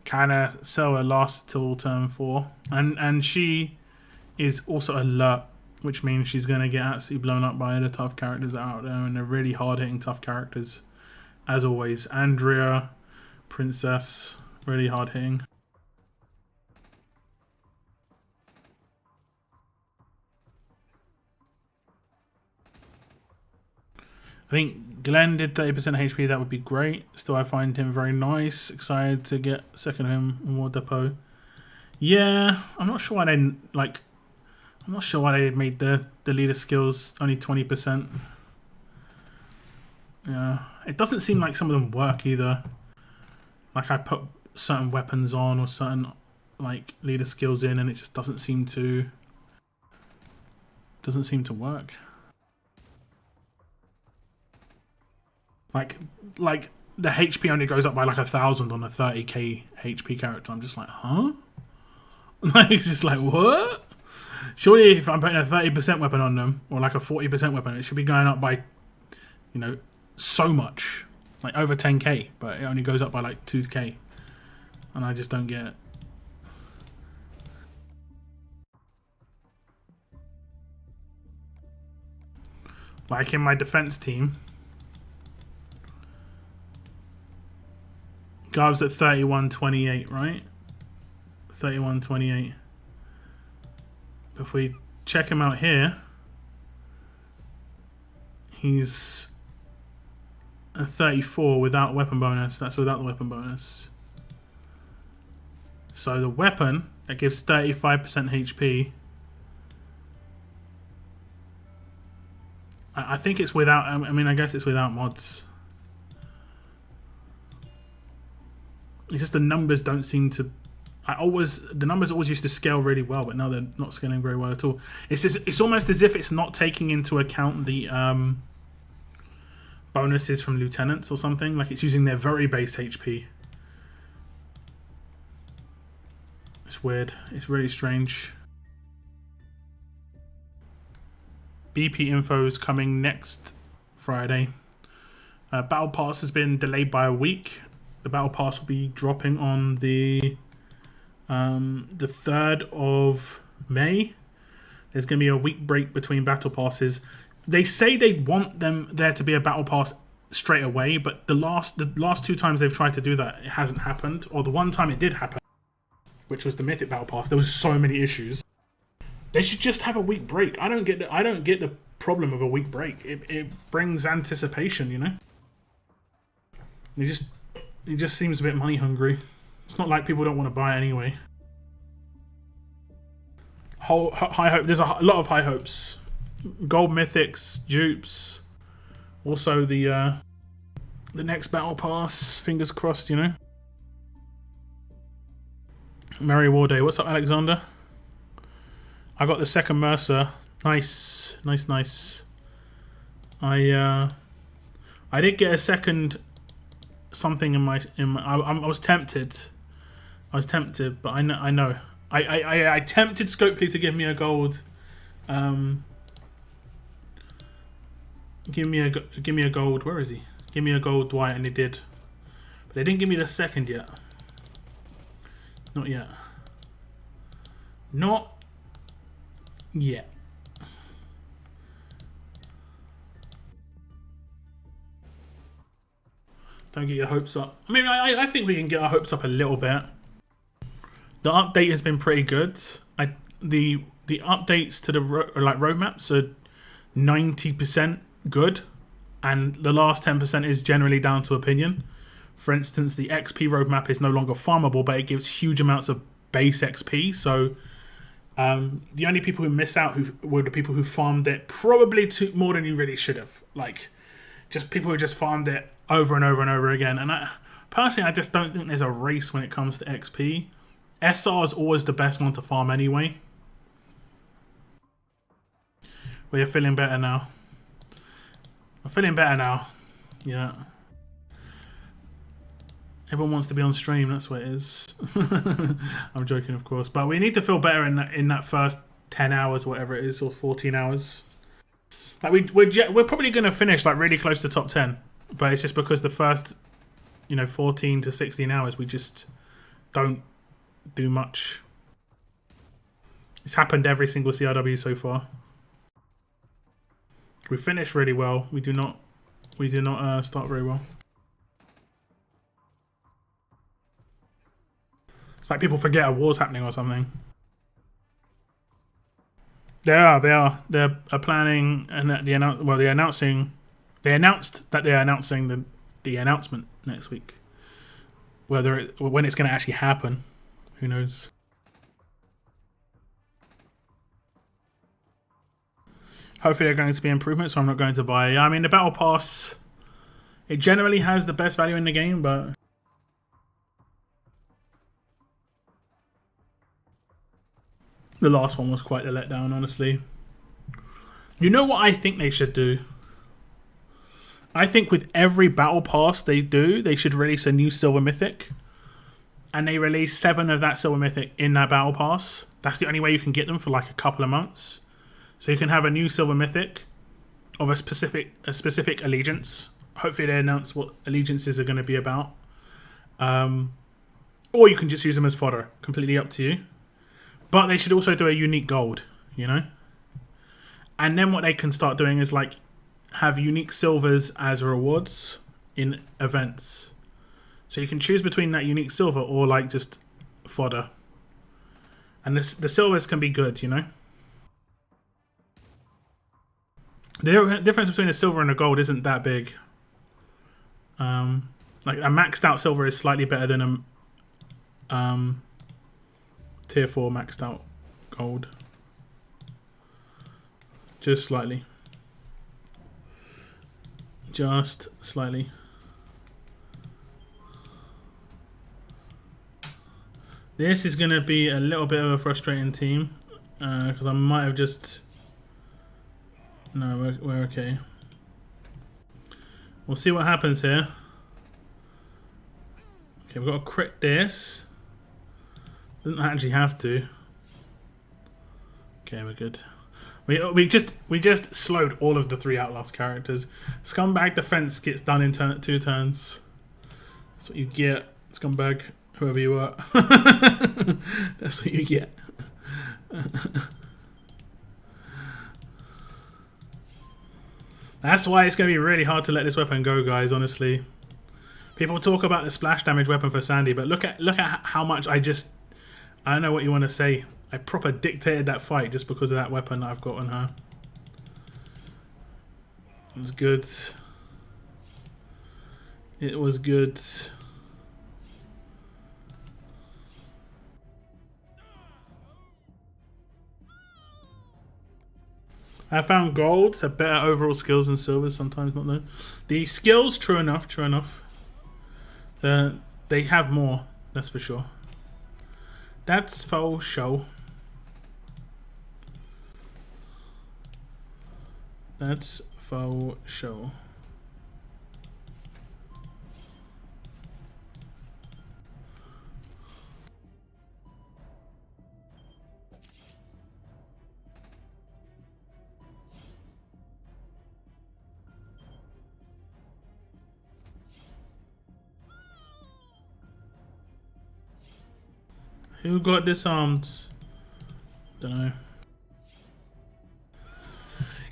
Kinda sell her last till turn 4, and she is also alert, which means she's gonna get absolutely blown up by the tough characters that are out there, and they're really hard hitting tough characters, as always. Andrea, Princess, really hard hitting. I think Glenn did 30% HP, that would be great. Still, I find him very nice. Excited to get second of him in War Depot. Yeah, I'm not sure why they made the leader skills only 20%. Yeah, it doesn't seem like some of them work either. Like I put certain weapons on or certain like leader skills in, and it just doesn't seem to work. Like the HP only goes up by like 1,000 on a 30k HP character. I'm just like, huh? Like it's just like, what? Surely if I'm putting a 30% weapon on them or like a 40% weapon, it should be going up by, you know, so much, like over 10k, but it only goes up by like 2k, and I just don't get it. Like in my defense team, Gav's at 31.28, right? 31.28. If we check him out here, he's a 34 without weapon bonus. That's without the weapon bonus. So the weapon that gives 35% HP. I think it's without. I mean, I guess it's without mods. It's just the numbers don't seem to. The numbers always used to scale really well, but now they're not scaling very well at all. It's almost as if it's not taking into account the bonuses from lieutenants or something. Like it's using their very base HP. It's weird. It's really strange. BP info is coming next Friday. Battle Pass has been delayed by a week. The Battle Pass will be dropping on the 3rd of May. There's going to be a week break between Battle Passes. They say they want there to be a Battle Pass straight away, but the last 2 times they've tried to do that, it hasn't happened. Or the one time it did happen, which was the Mythic Battle Pass, there was so many issues. They should just have a week break. I don't get the problem of a week break. It brings anticipation, you know. It just seems a bit money hungry. It's not like people don't want to buy it anyway. High hope. There's a lot of high hopes. Gold mythics, dupes. Also the next battle pass. Fingers crossed, you know. Merry War Day. What's up, Alexander? I got the second Mercer. Nice, nice, nice. I did get a second something in my. I was tempted. But I know. I tempted Scopely to give me a gold. Give me a gold. Where is he? Give me a gold Dwight, and he did. But they didn't give me the second yet. Not yet. Not yet. Don't get your hopes up. I mean, I think we can get our hopes up a little bit. The update has been pretty good. The updates to the roadmaps are 90% good, and the last 10% is generally down to opinion. For instance, the XP roadmap is no longer farmable, but it gives huge amounts of base XP. So the only people who miss out were the people who farmed it probably more than you really should have. Like, just people who just farmed it over and over and over again. And personally, I just don't think there's a race when it comes to XP. SR is always the best one to farm anyway. Well, you're feeling better now. I'm feeling better now. Yeah. Everyone wants to be on stream, that's what it is. I'm joking, of course. But we need to feel better in that first 10 hours, whatever it is, or 14 hours. Like we're probably going to finish like really close to top 10. But it's just because the first, 14 to 16 hours, we just don't do much. It's happened every single CRW so far. We finish really well. We do not start very well. It's like people forget a war's happening or something. They are. They're planning, and they announced that they're announcing the announcement next week. When it's going to actually happen, who knows? Hopefully there are going to be improvements, so I'm not going to buy. I mean, the Battle Pass, it generally has the best value in the game, but the last one was quite a letdown, honestly. You know what I think they should do? I think with every Battle Pass they do, they should release a new Silver Mythic. And they release 7 of that Silver Mythic in that Battle Pass. That's the only way you can get them for like a couple of months. So you can have a new Silver Mythic of a specific allegiance. Hopefully they announce what allegiances are going to be about. Or you can just use them as fodder. Completely up to you. But they should also do a unique gold, And then what they can start doing is like have unique silvers as rewards in events. So you can choose between that unique silver or like just fodder. And the silvers can be good, The difference between a silver and a gold isn't that big. Like a maxed out silver is slightly better than a tier 4 maxed out gold. Just slightly. Just slightly. This is going to be a little bit of a frustrating team. Because I might have just... No, we're okay. We'll see what happens here. Okay, we've got to crit this. Doesn't actually have to. Okay, we're good. We just slowed all of the 3 Outlast characters. Scumbag defense gets done in 2 turns. That's what you get, scumbag, whoever you are. That's what you get. That's why it's going to be really hard to let this weapon go, guys, honestly. People talk about the splash damage weapon for Sandy, but look at how much I don't know what you want to say. I proper dictated that fight just because of that weapon that I've got on her. It was good. It was good. I found golds have better overall skills than silvers, sometimes not though. The skills, true enough, true enough. They have more, that's for sure. That's for sure. That's for sure. Who got disarmed? Don't know.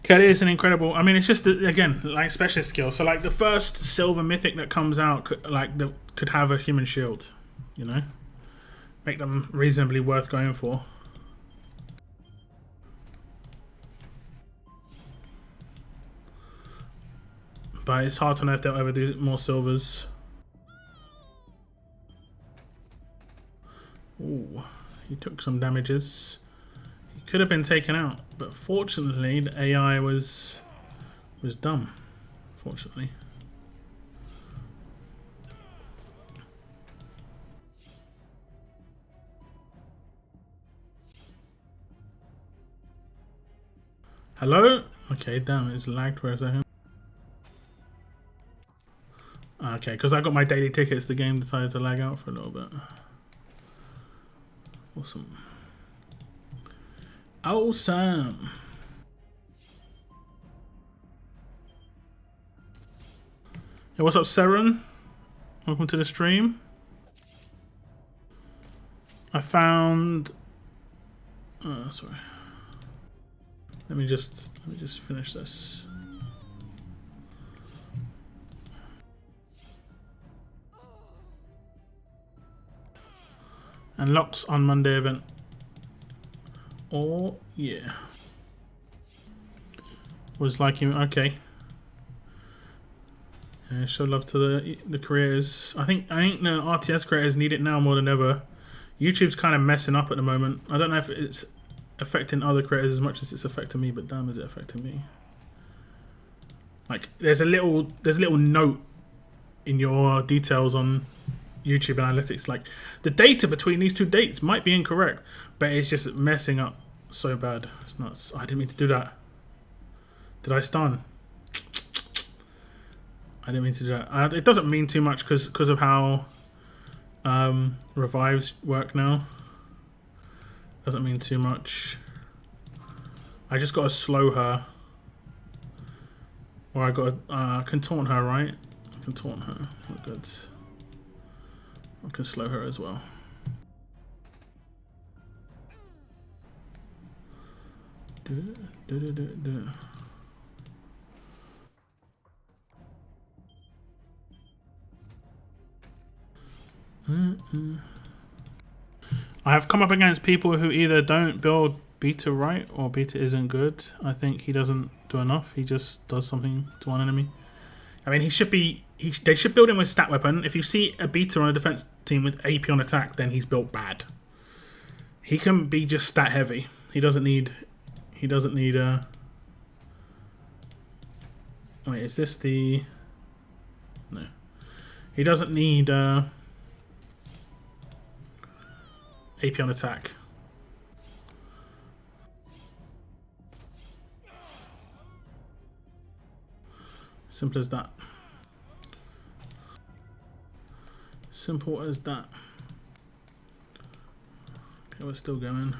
Kelly is an incredible. I mean, it's just again like specialist skill. So like the first silver mythic that comes out, could have a human shield, you know, make them reasonably worth going for. But it's hard to know if they'll ever do more silvers. Ooh, he took some damages. He could have been taken out, but fortunately the AI was dumb. Fortunately. Hello? Okay, damn, it's lagged for a second. Okay, because I got my daily tickets, the game decided to lag out for a little bit. Awesome. Awesome. Hey, what's up, Seren? Welcome to the stream. I found. Sorry. Let me just finish this. And locks on Monday event. Oh yeah. Was like him. Okay. Yeah, show love to the creators. I think the RTS creators need it now more than ever. YouTube's kind of messing up at the moment. I don't know if it's affecting other creators as much as it's affecting me, but damn, is it affecting me? Like there's a little note in your details on YouTube analytics, like the data between these 2 dates might be incorrect, but it's just messing up so bad. It's nuts. I didn't mean to do that. Did I stun? I didn't mean to do that. It doesn't mean too much because of how revives work now. Doesn't mean too much. I just got to slow her, or I got to can taunt her, right? I can taunt her. Oh, good. I can slow her as well. I have come up against people who either don't build beta right or beta isn't good. I think he doesn't do enough. He just does something to one enemy. I mean, he should be. They should build him with stat weapon. If you see a beta on a defense team with AP on attack, then he's built bad. He can be just stat heavy. He doesn't need. He doesn't need a. Wait, is this the? No. He doesn't need AP on attack. Simple as that. Simple as that. Okay, we're still going.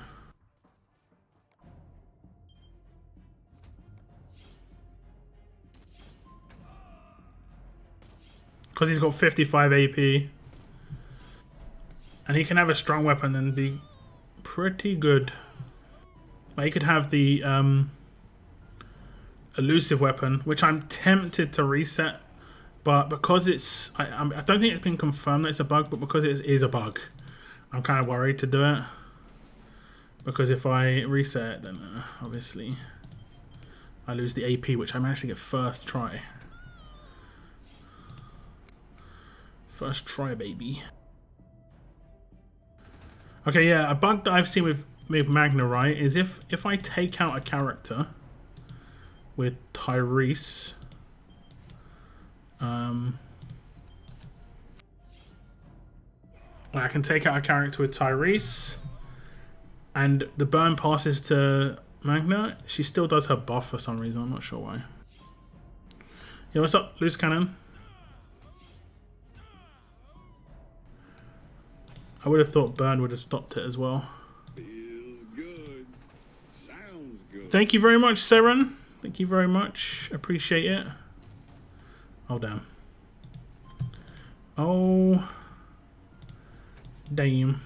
because he's got 55 AP. And he can have a strong weapon and be pretty good. Like he could have the elusive weapon, which I'm tempted to reset. But because it's... I don't think it's been confirmed that it's a bug, but because it is a bug, I'm kind of worried to do it. Because if I reset it, then obviously I lose the AP, which I managed to get first try. First try, baby. Okay, yeah, a bug that I've seen with Magna, right, is if I take out a character with Tyrese, I can take out a character with Tyrese, and the burn passes to Magna. She still does her buff for some reason. I'm not sure why. Yeah, what's up, loose cannon? I would have thought burn would have stopped it as well. Feels good. Sounds good. Thank you very much, Seren. Thank you very much. Appreciate it. Oh, damn. Oh. Damn.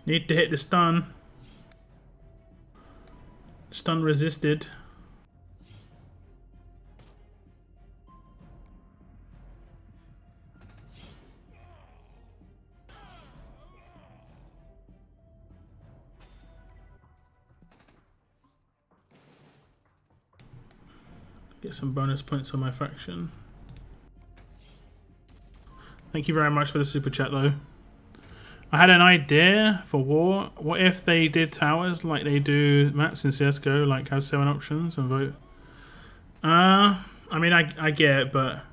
Need to hit the stun. Stun resisted. Get some bonus points on my faction. Thank you very much for the super chat though. I had an idea for war. What if they did towers like they do maps in CSGO, like have 7 options and vote? I mean, I get it, but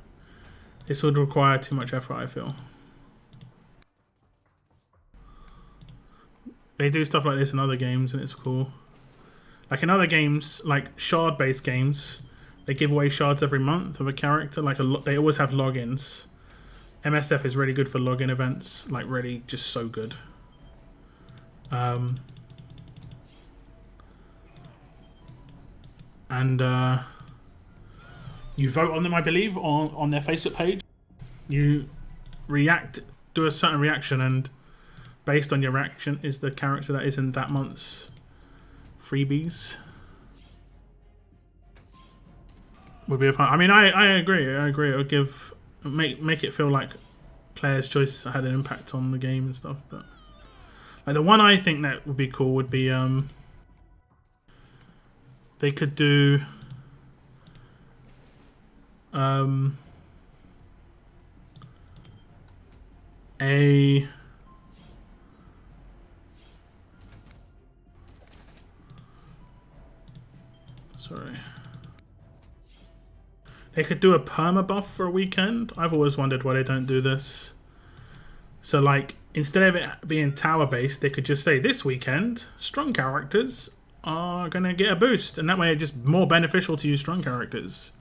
this would require too much effort, I feel. They do stuff like this in other games and it's cool. Like in other games, like shard-based games, they give away shards every month of a character. Like they always have logins. MSF is really good for login events, like really just so good. You vote on them, I believe, on their Facebook page. You react, do a certain reaction, and based on your reaction is the character that is in that month's freebies. Would be a fun. I mean, I agree. I agree. It would give make it feel like players' choice had an impact on the game and stuff. But like the one I think that would be cool would be they could do they could do a perma buff for a weekend. I've always wondered why they don't do this. So like, instead of it being tower based, they could just say this weekend, strong characters are gonna get a boost. And that way it's just more beneficial to use strong characters.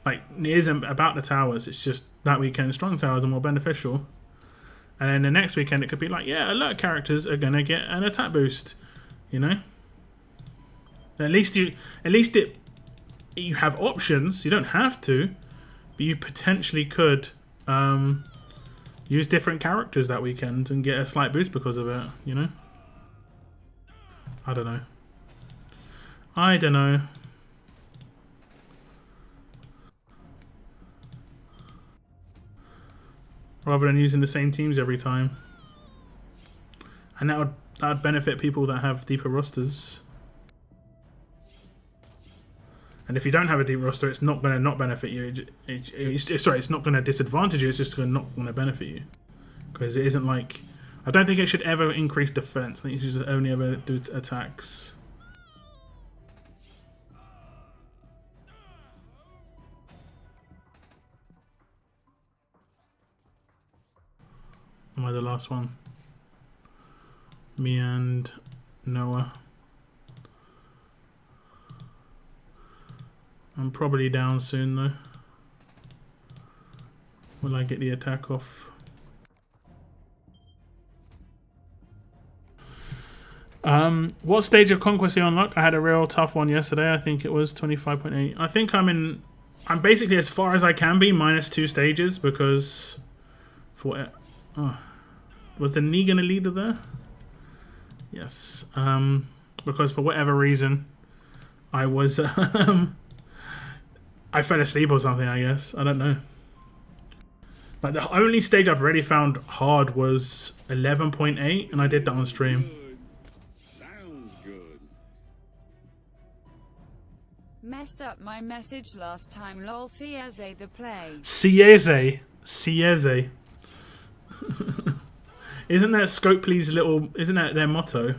Like, it isn't about the towers, it's just that weekend strong towers are more beneficial. And then the next weekend it could be like, yeah, alert characters are gonna get an attack boost. You know? At least you have options. You don't have to, but you potentially could use different characters that weekend and get a slight boost because of it, you know? I don't know. I don't know. Rather than using the same teams every time. And that would benefit people that have deeper rosters. And if you don't have a deep roster, it's not going to not benefit you. Sorry, it's not going to disadvantage you. It's just not going to benefit you. Because it isn't like... I don't think it should ever increase defense. I think it should only ever do attacks. Am I the last one? Me and Noah. I'm probably down soon though. Will I get the attack off? What stage of Conquest are you on luck? I had a real tough one yesterday. I think it was 25.8. I think I'm basically as far as I can be, minus 2 stages, because was the knee gonna leader there? Yes. Because for whatever reason, I was I fell asleep or something. I guess I don't know. Like the only stage I've already found hard was 11.8, and I did that on stream. Sounds good. Messed up my message last time. Lol. Sieze the play. Sieze. Isn't that Scopely's little? Isn't that their motto?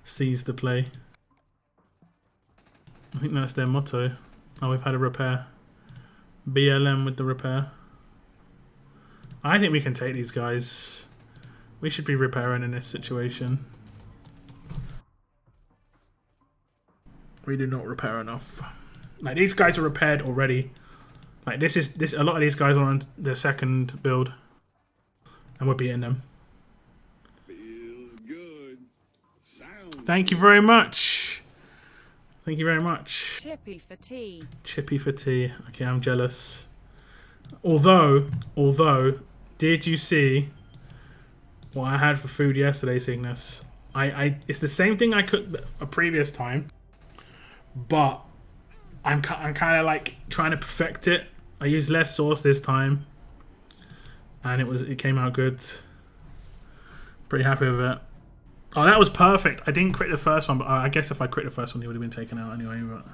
Seize the play. I think that's their motto. Oh, we've had a repair. BLM with the repair. I think we can take these guys. We should be repairing in this situation. We do not repair enough. Like these guys are repaired already. Like this. A lot of these guys are on their second build, and we're beating them. Feels good. Sounds Thank you very much. Thank you very much. Chippy for tea. Chippy for tea. Okay, I'm jealous. Although, did you see what I had for food yesterday, Cygnus? It's the same thing I cooked a previous time, but I'm kind of like trying to perfect it. I used less sauce this time, and it came out good. Pretty happy with it. Oh, that was perfect. I didn't crit the first one, but I guess if I crit the first one, he would have been taken out anyway. But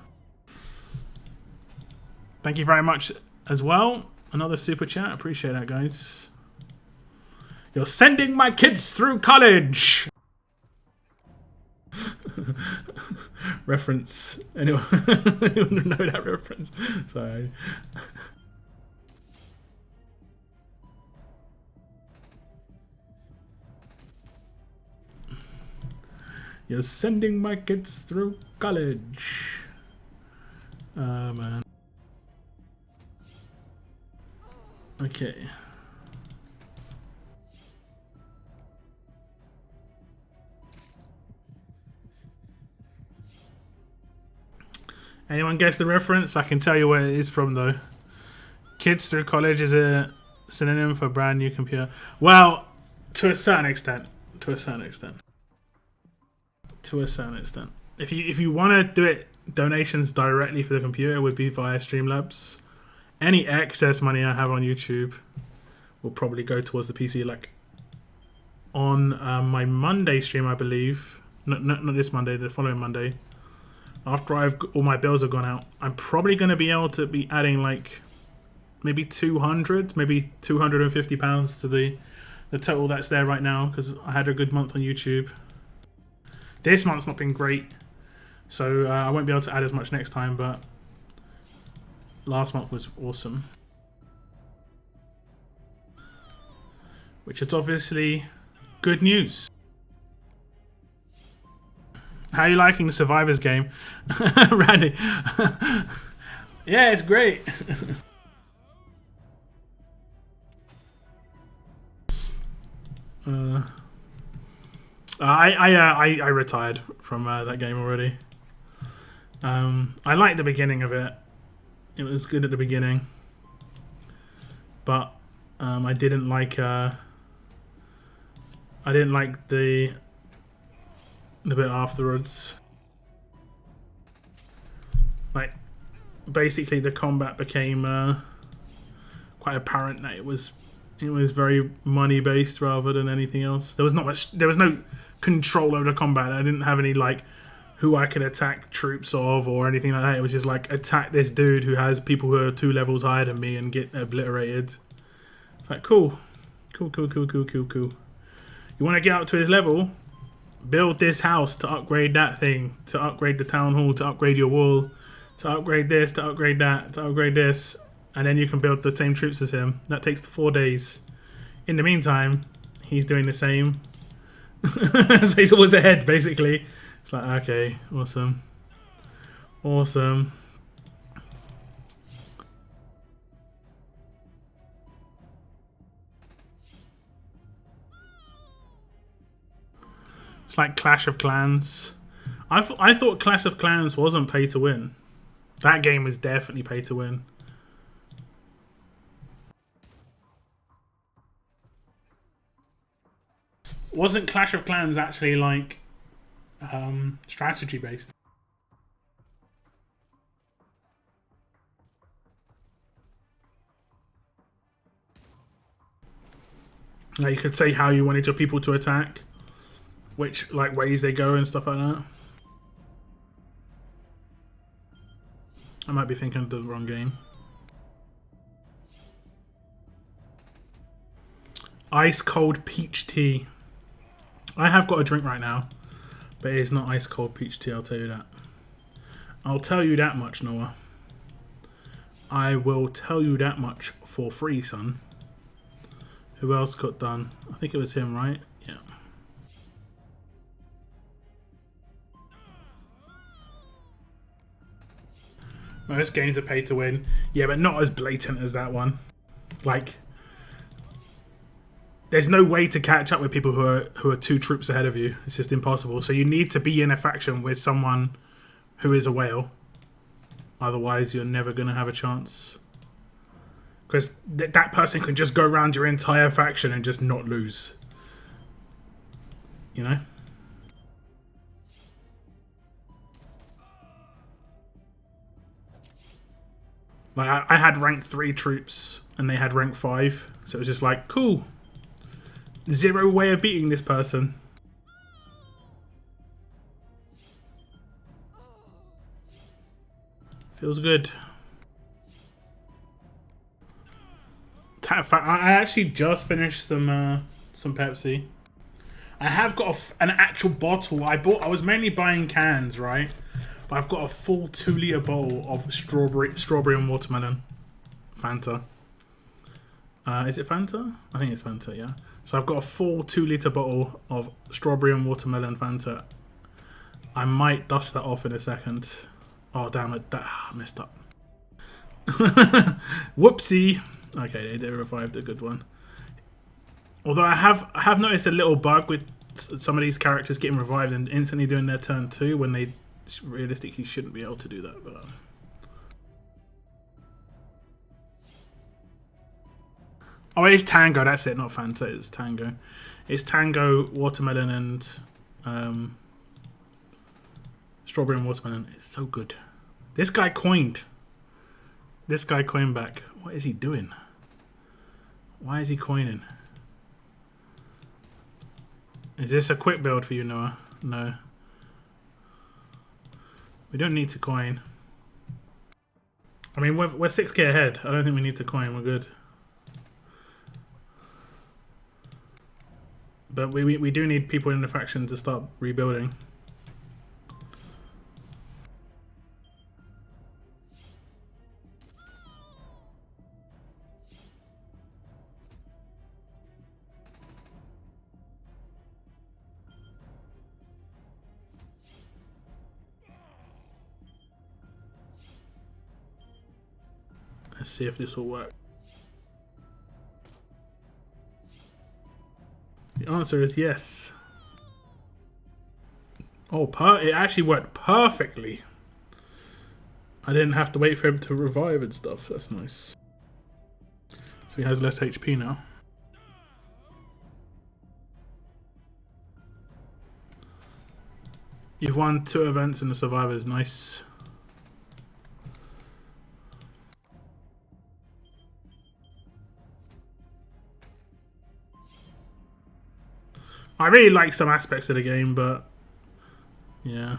thank you very much as well. Another super chat. Appreciate that, guys. You're sending my kids through college. Reference. Anyone know that reference? Sorry. You're sending my kids through college. Man. Okay. Anyone guess the reference? I can tell you where it is from though. Kids through college is a synonym for brand new computer. Well, to a certain extent. If you want to do it, donations directly for the computer would be via Streamlabs. Any excess money I have on YouTube will probably go towards the PC. Like on my Monday stream, I believe. Not this Monday, the following Monday. After all my bills have gone out, I'm probably going to be able to be adding like maybe 200, maybe £250 to the total that's there right now, because I had a good month on YouTube. This month's not been great, so I won't be able to add as much next time, but last month was awesome. Which is obviously good news. How are you liking the Survivors game? Randy? Yeah, it's great. I retired from that game already. I liked the beginning of it. It was good at the beginning, but I didn't like the bit afterwards. Like basically the combat became quite apparent that it was very money based rather than anything else. There was no control over the combat. I didn't have any like who I could attack troops of or anything like that. It was just like attack this dude who has people who are 2 levels higher than me and get obliterated. It's like cool. You want to get up to his level? Build this house to upgrade that thing, to upgrade the town hall, to upgrade your wall, to upgrade this, to upgrade that, to upgrade this, and then you can build the same troops as him. That takes 4 days. In the meantime, he's doing the same. So he's always ahead, basically. It's like, okay, awesome. It's like Clash of Clans. I thought Clash of Clans wasn't pay to win. That game is definitely pay to win. Wasn't Clash of Clans actually like strategy based? Like you could say how you wanted your people to attack, which like ways they go and stuff like that. I might be thinking of the wrong game. Ice cold peach tea. I have got a drink right now, but it is not ice cold peach tea, I'll tell you that. I'll tell you that much, Noah. I will tell you that much for free, son. Who else got done? I think it was him, right? Yeah. Most games are pay to win. Yeah, but not as blatant as that one. Like, there's no way to catch up with people who are 2 troops ahead of you. It's just impossible. So you need to be in a faction with someone who is a whale. Otherwise, you're never going to have a chance. Because that person can just go around your entire faction and just not lose. You know? Like, I had rank 3 troops and they had rank 5. So it was just like, cool. Zero way of beating this person. Feels good. I actually just finished some Pepsi. I have got an actual bottle. I was mainly buying cans, right? But I've got a full 2-litre bowl of strawberry and watermelon Fanta. Is it Fanta? I think it's Fanta, yeah. So I've got a full 2-litre bottle of strawberry and watermelon Fanta. I might dust that off in a second. Oh damn it! I messed up. Whoopsie. Okay, they revived a good one. Although I have noticed a little bug with some of these characters getting revived and instantly doing their turn 2 when they realistically shouldn't be able to do that. But oh, it's Tango. That's it, not Fanta. It's Tango. It's Tango, watermelon, and strawberry and watermelon. It's so good. This guy coined. This guy coined back. What is he doing? Why is he coining? Is this a quick build for you, Noah? No. We don't need to coin. I mean, we're 6k ahead. I don't think we need to coin. We're good. But we do need people in the faction to start rebuilding. Let's see if this will work. The answer is yes. Oh, it actually worked perfectly. I didn't have to wait for him to revive and stuff. That's nice. So he has less HP now. You've won 2 events in the Survivors. Nice. I really like some aspects of the game, but yeah,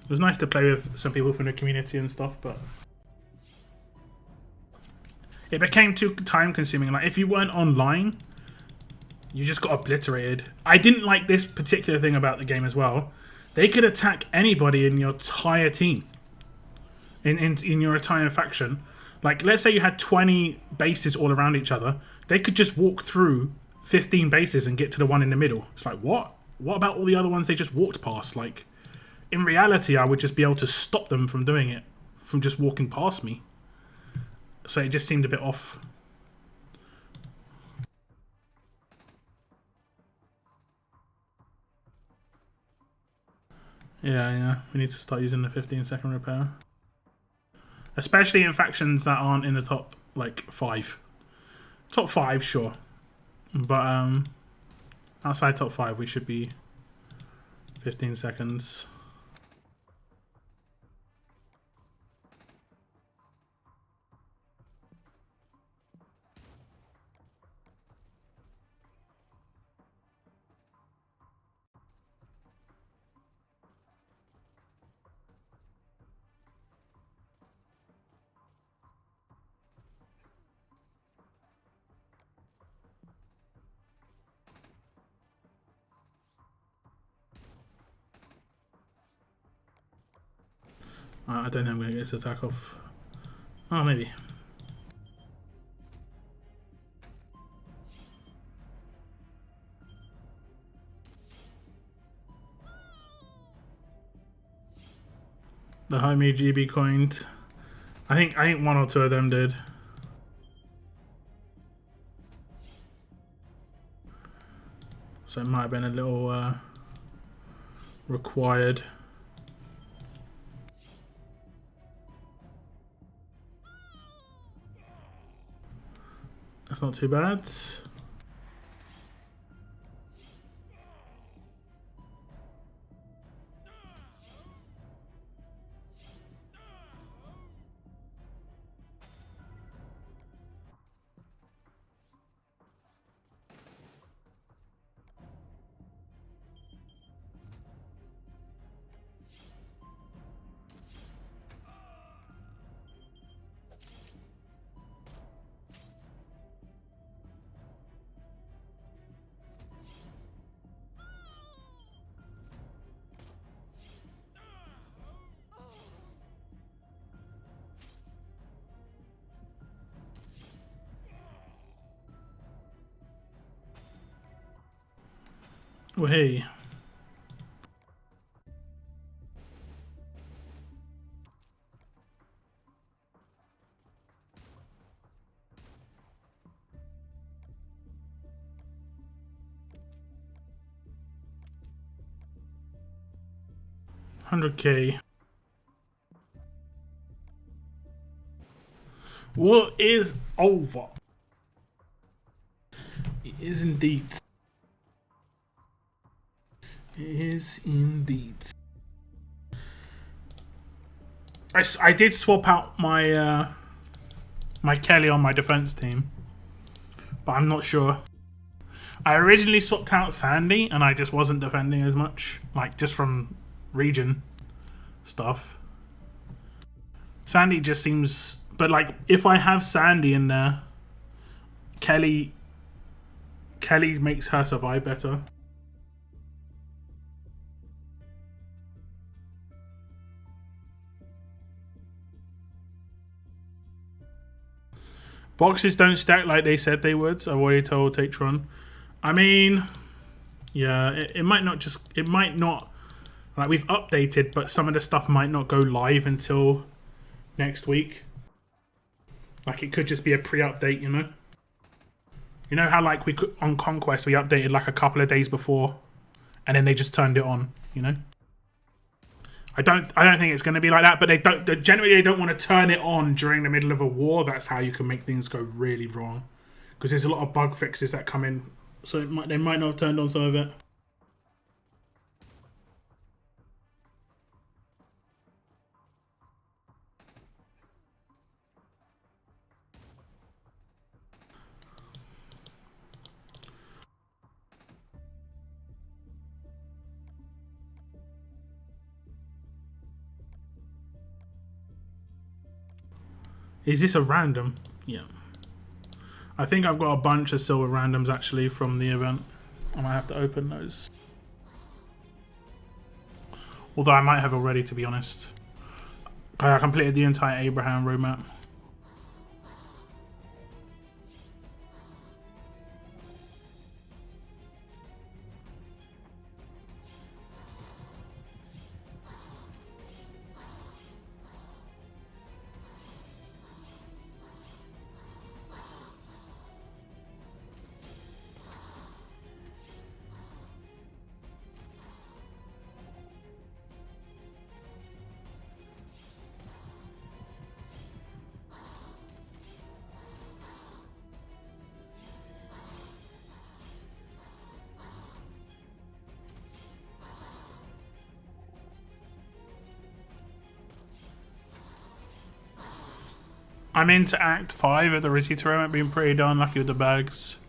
it was nice to play with some people from the community and stuff, but it became too time consuming. Like if you weren't online, you just got obliterated. I didn't like this particular thing about the game as well. They could attack anybody in your entire team, in your entire faction. Like let's say you had 20 bases all around each other, they could just walk through 15 bases and get to the one in the middle. It's like, what? What about all the other ones they just walked past? Like, in reality, I would just be able to stop them from doing it, from just walking past me. So it just seemed a bit off. Yeah. We need to start using the 15-second repair. Especially in factions that aren't in the top, like, 5. Top 5, sure. But, outside top 5, we should be 15 seconds. I don't think I'm going to get this attack off. Oh, maybe. The homie GB coined. I think one or two of them did. So it might have been a little required. That's not too bad. Well, hey. $100K. What is over? It is indeed. It is indeed. I did swap out my my Kelly on my defense team, but I'm not sure. I originally swapped out Sandy, and I just wasn't defending as much, like just from region stuff. Sandy just seems, but like if I have Sandy in there, Kelly makes her survive better. Boxes don't stack like they said they would. I've already told Tatron. I mean, yeah, it might not just... It might not... Like, we've updated, but some of the stuff might not go live until next week. Like, it could just be a pre-update, you know? You know how, like, we could... On Conquest, we updated, like, a couple of days before, and then they just turned it on, you know? I don't think it's going to be like that, but generally they don't want to turn it on during the middle of a war. That's how you can make things go really wrong, because there's a lot of bug fixes that come in, so they might not have turned on some of it. Is this a random? Yeah. I think I've got a bunch of silver randoms actually from the event. I might have to open those. Although I might have already, to be honest. I completed the entire Abraham roadmap. I'm into Act 5 of the Rosita Romance, being pretty darn lucky with the bags.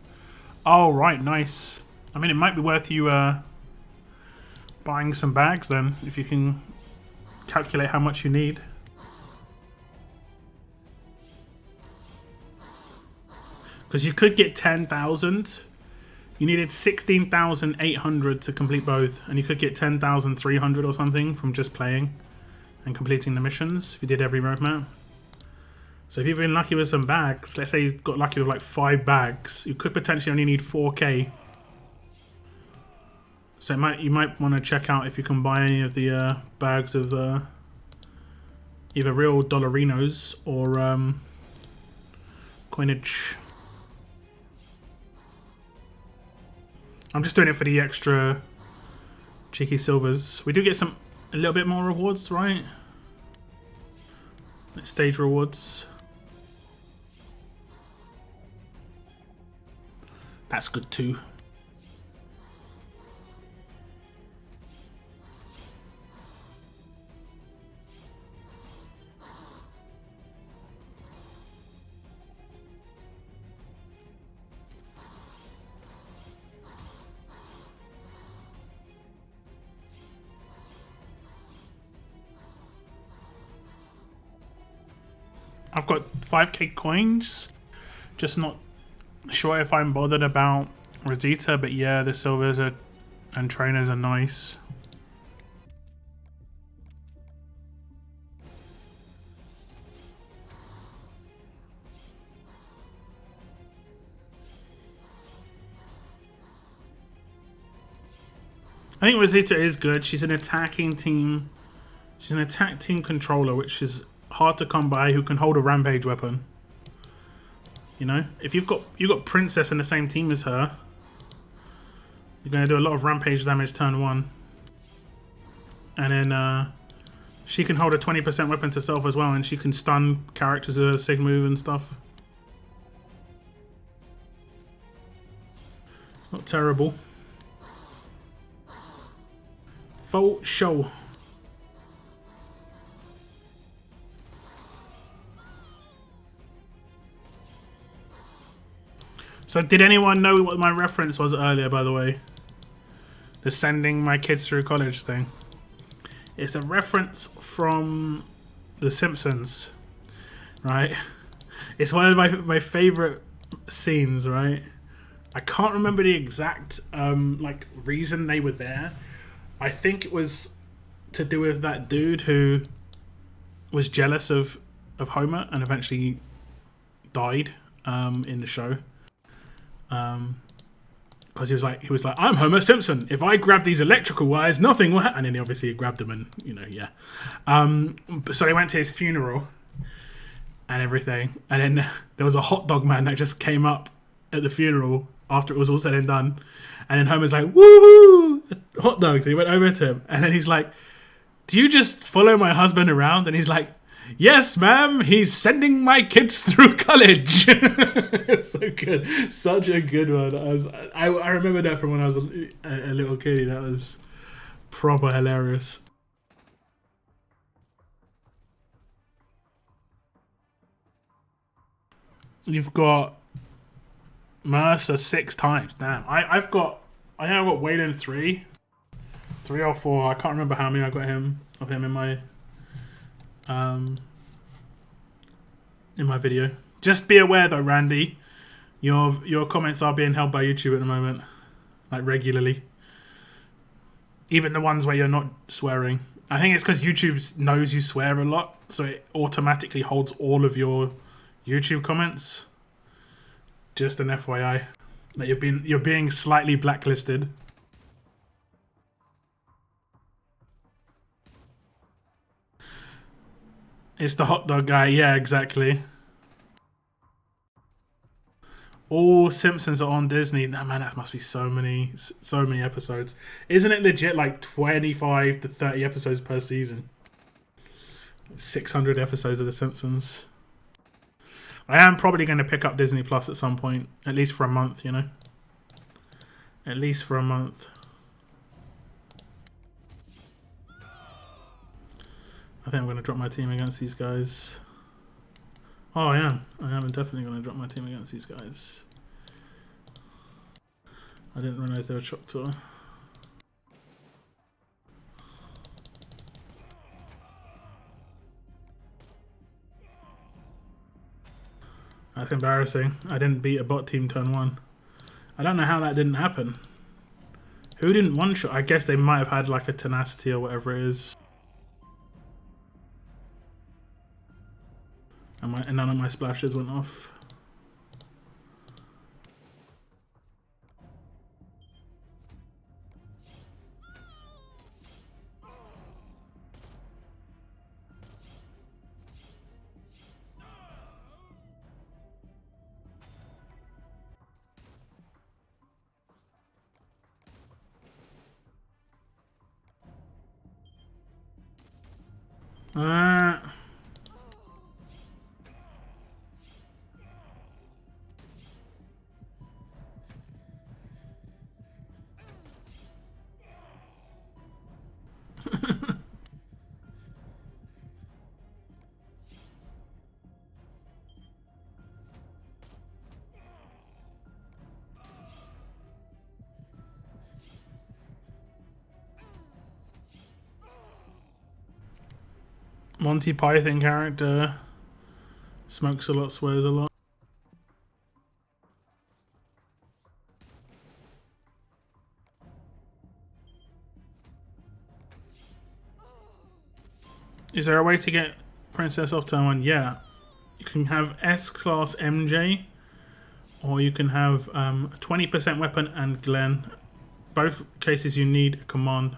Oh, right, nice. I mean, it might be worth you buying some bags then, if you can calculate how much you need. Because you could get 10,000. You needed 16,800 to complete both, and you could get 10,300 or something from just playing and completing the missions if you did every roadmap. So if you've been lucky with some bags, let's say you got lucky with like 5 bags, you could potentially only need 4k. So you might want to check out if you can buy any of the bags of either real dollarinos or coinage. I'm just doing it for the extra cheeky silvers. We do get a little bit more rewards, right? Stage rewards. That's good too. I've got 5k coins, just not sure if I'm bothered about Rosita, but yeah, the silvers and trainers are nice. I think Rosita is good. She's an attacking team. She's an attack team controller, which is hard to come by, who can hold a rampage weapon. You know, if you've got Princess in the same team as her, you're gonna do a lot of rampage damage turn 1, and then she can hold a 20% weapon to self as well, and she can stun characters with a sig move and stuff. It's not terrible. Full show. So did anyone know what my reference was earlier, by the way? The sending my kids through college thing. It's a reference from The Simpsons, right? It's one of my favorite scenes, right? I can't remember the exact like reason they were there. I think it was to do with that dude who was jealous of Homer and eventually died in the show. Because he was like, I'm Homer Simpson. If I grab these electrical wires, nothing will happen. And then he obviously grabbed them, and yeah. So they went to his funeral and everything, and then there was a hot dog man that just came up at the funeral after it was all said and done, and then Homer's like, woohoo, hot dogs. And he went over to him, and then he's like, do you just follow my husband around? And he's like, yes, ma'am, he's sending my kids through college. It's so good. Such a good one. I remember that from when I was a little kid. That was proper hilarious. You've got Mercer 6 times. Damn. I think I've got Waylon 3 or 4. I can't remember how many I got of him in my video. Just be aware though, Randy, your comments are being held by YouTube at the moment, like regularly. Even the ones where you're not swearing. I think it's because YouTube knows you swear a lot, so it automatically holds all of your YouTube comments. Just an FYI, that you're being slightly blacklisted. It's the hot dog guy. Yeah, exactly. All Simpsons are on Disney. Nah, man, that must be so many episodes. Isn't it legit like 25 to 30 episodes per season? 600 episodes of The Simpsons. I am probably going to pick up Disney Plus at some point, at least for a month, At least for a month. I think I'm going to drop my team against these guys. Oh, I am. I am definitely going to drop my team against these guys. I didn't realise they were Choctaw. That's embarrassing. I didn't beat a bot team turn 1. I don't know how that didn't happen. Who didn't one-shot? I guess they might have had like a tenacity or whatever it is. And none of my splashes went off. Monty Python character. Smokes a lot, swears a lot. Is there a way to get Princess off turn 1? Yeah. You can have S-Class MJ, or you can have 20% weapon and Glenn. Both cases you need a command.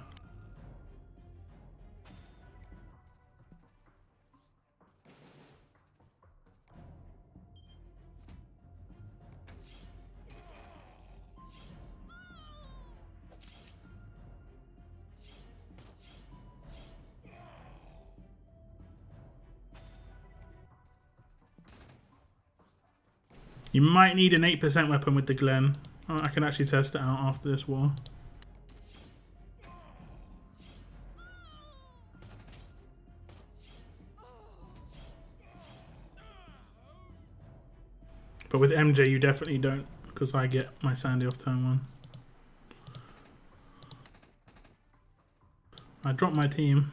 You might need an 8% weapon with the Glen. Oh, I can actually test it out after this war. But with MJ you definitely don't, because I get my Sandy off turn 1. I dropped my team.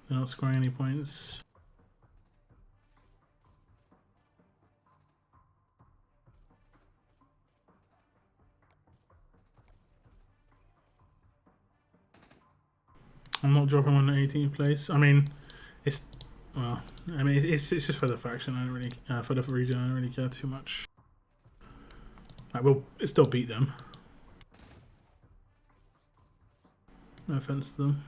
They're not scoring any points. I'm not dropping on the 18th place. I mean, it's well. I mean, it's just for the faction. I don't really for the region. I don't really care too much. I will still beat them. No offense to them.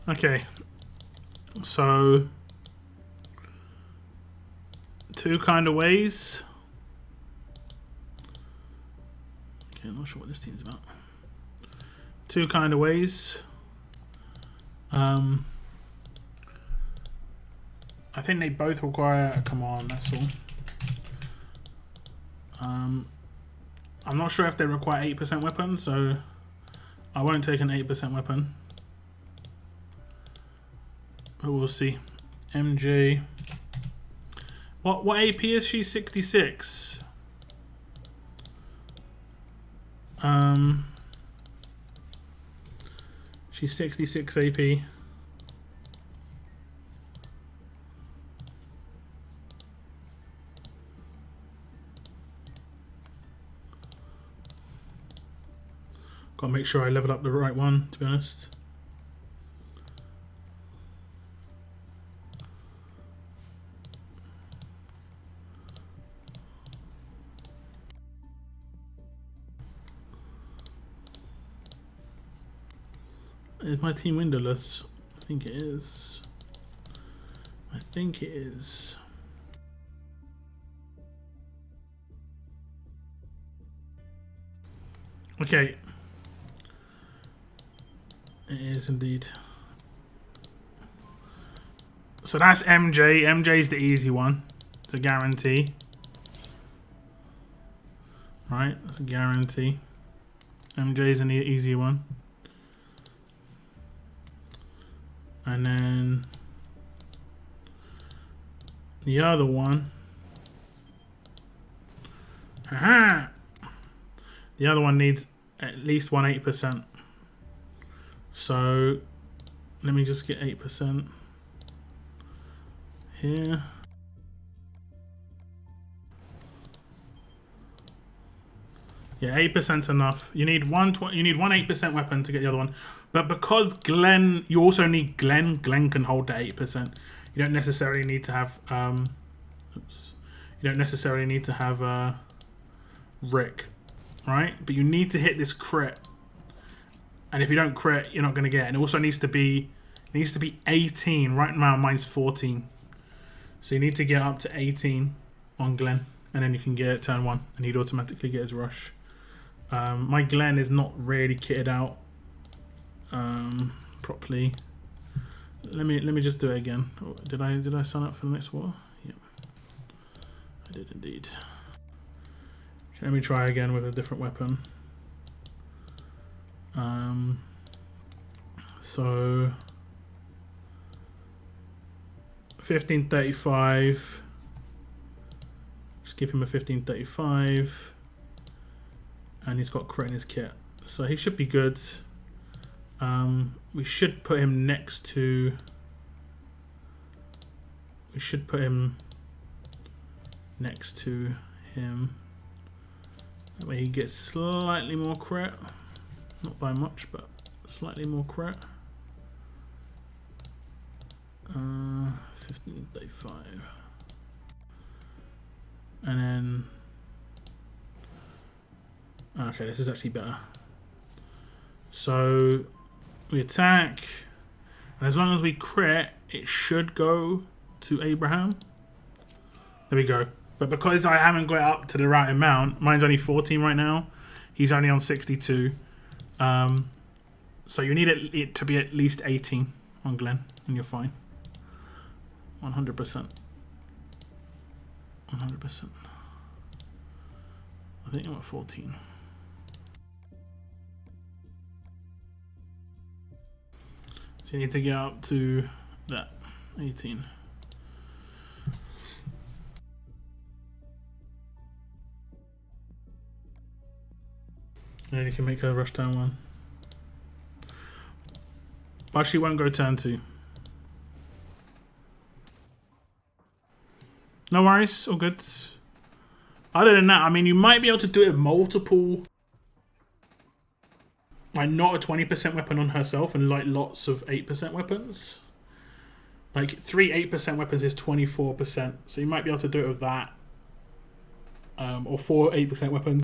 Okay, so two kind of ways. Okay, I'm not sure what this team's about. Two kind of ways. I think they both require a command, that's all. I'm not sure if they require 8% weapon, so I won't take an 8% weapon. But we'll see. MJ. What AP is she? 66. She's 66 AP. Gotta make sure I level up the right one, to be honest. Is my team windowless? I think it is. think it is. Okay. It is indeed. So that's MJ. MJ's the easy one. It's a guarantee. Right, that's a guarantee. MJ's an easy one. And then the other one. Aha! The other one needs at least 8%. So let me just get 8% here. Yeah, 8% enough. You need one 8% weapon to get the other one. But because Glenn, you also need Glenn. Glenn can hold the 8%. You don't necessarily need to have oops. You don't necessarily need to have Rick, right? But you need to hit this crit. And if you don't crit, you're not going to get it. And it also needs to be 18. Right now mine's 14. So you need to get up to 18 on Glenn. And then you can get it turn 1. And he'd automatically get his rush. My Glenn is not really kitted out properly. Let me just do it again. Oh, did I sign up for the next war? Yep. I did indeed. Okay, let me try again with a different weapon. So 1535. Just give him a 1535. And he's got crit in his kit. So he should be good. We should put him next to... We should put him next to him. That way he gets slightly more crit. Not by much, but slightly more crit. 1535. And then... Okay, this is actually better. So we attack, and as long as we crit, it should go to Abraham. There we go. But because I haven't got it up to the right amount, mine's only 14 right now. He's only on 62. So you need it to be at least 18 on Glenn, and you're fine. 100%. 100%. I think I'm at 14. So you need to get up to that 18. And then you can make her rush turn 1. But she won't go turn 2. No worries, all good. Other than that, I mean, you might be able to do it with multiple... Like, not a 20% weapon on herself and, like, lots of 8% weapons. Like, 3 8% weapons is 24%. So you might be able to do it with that. Or 4 8% weapons.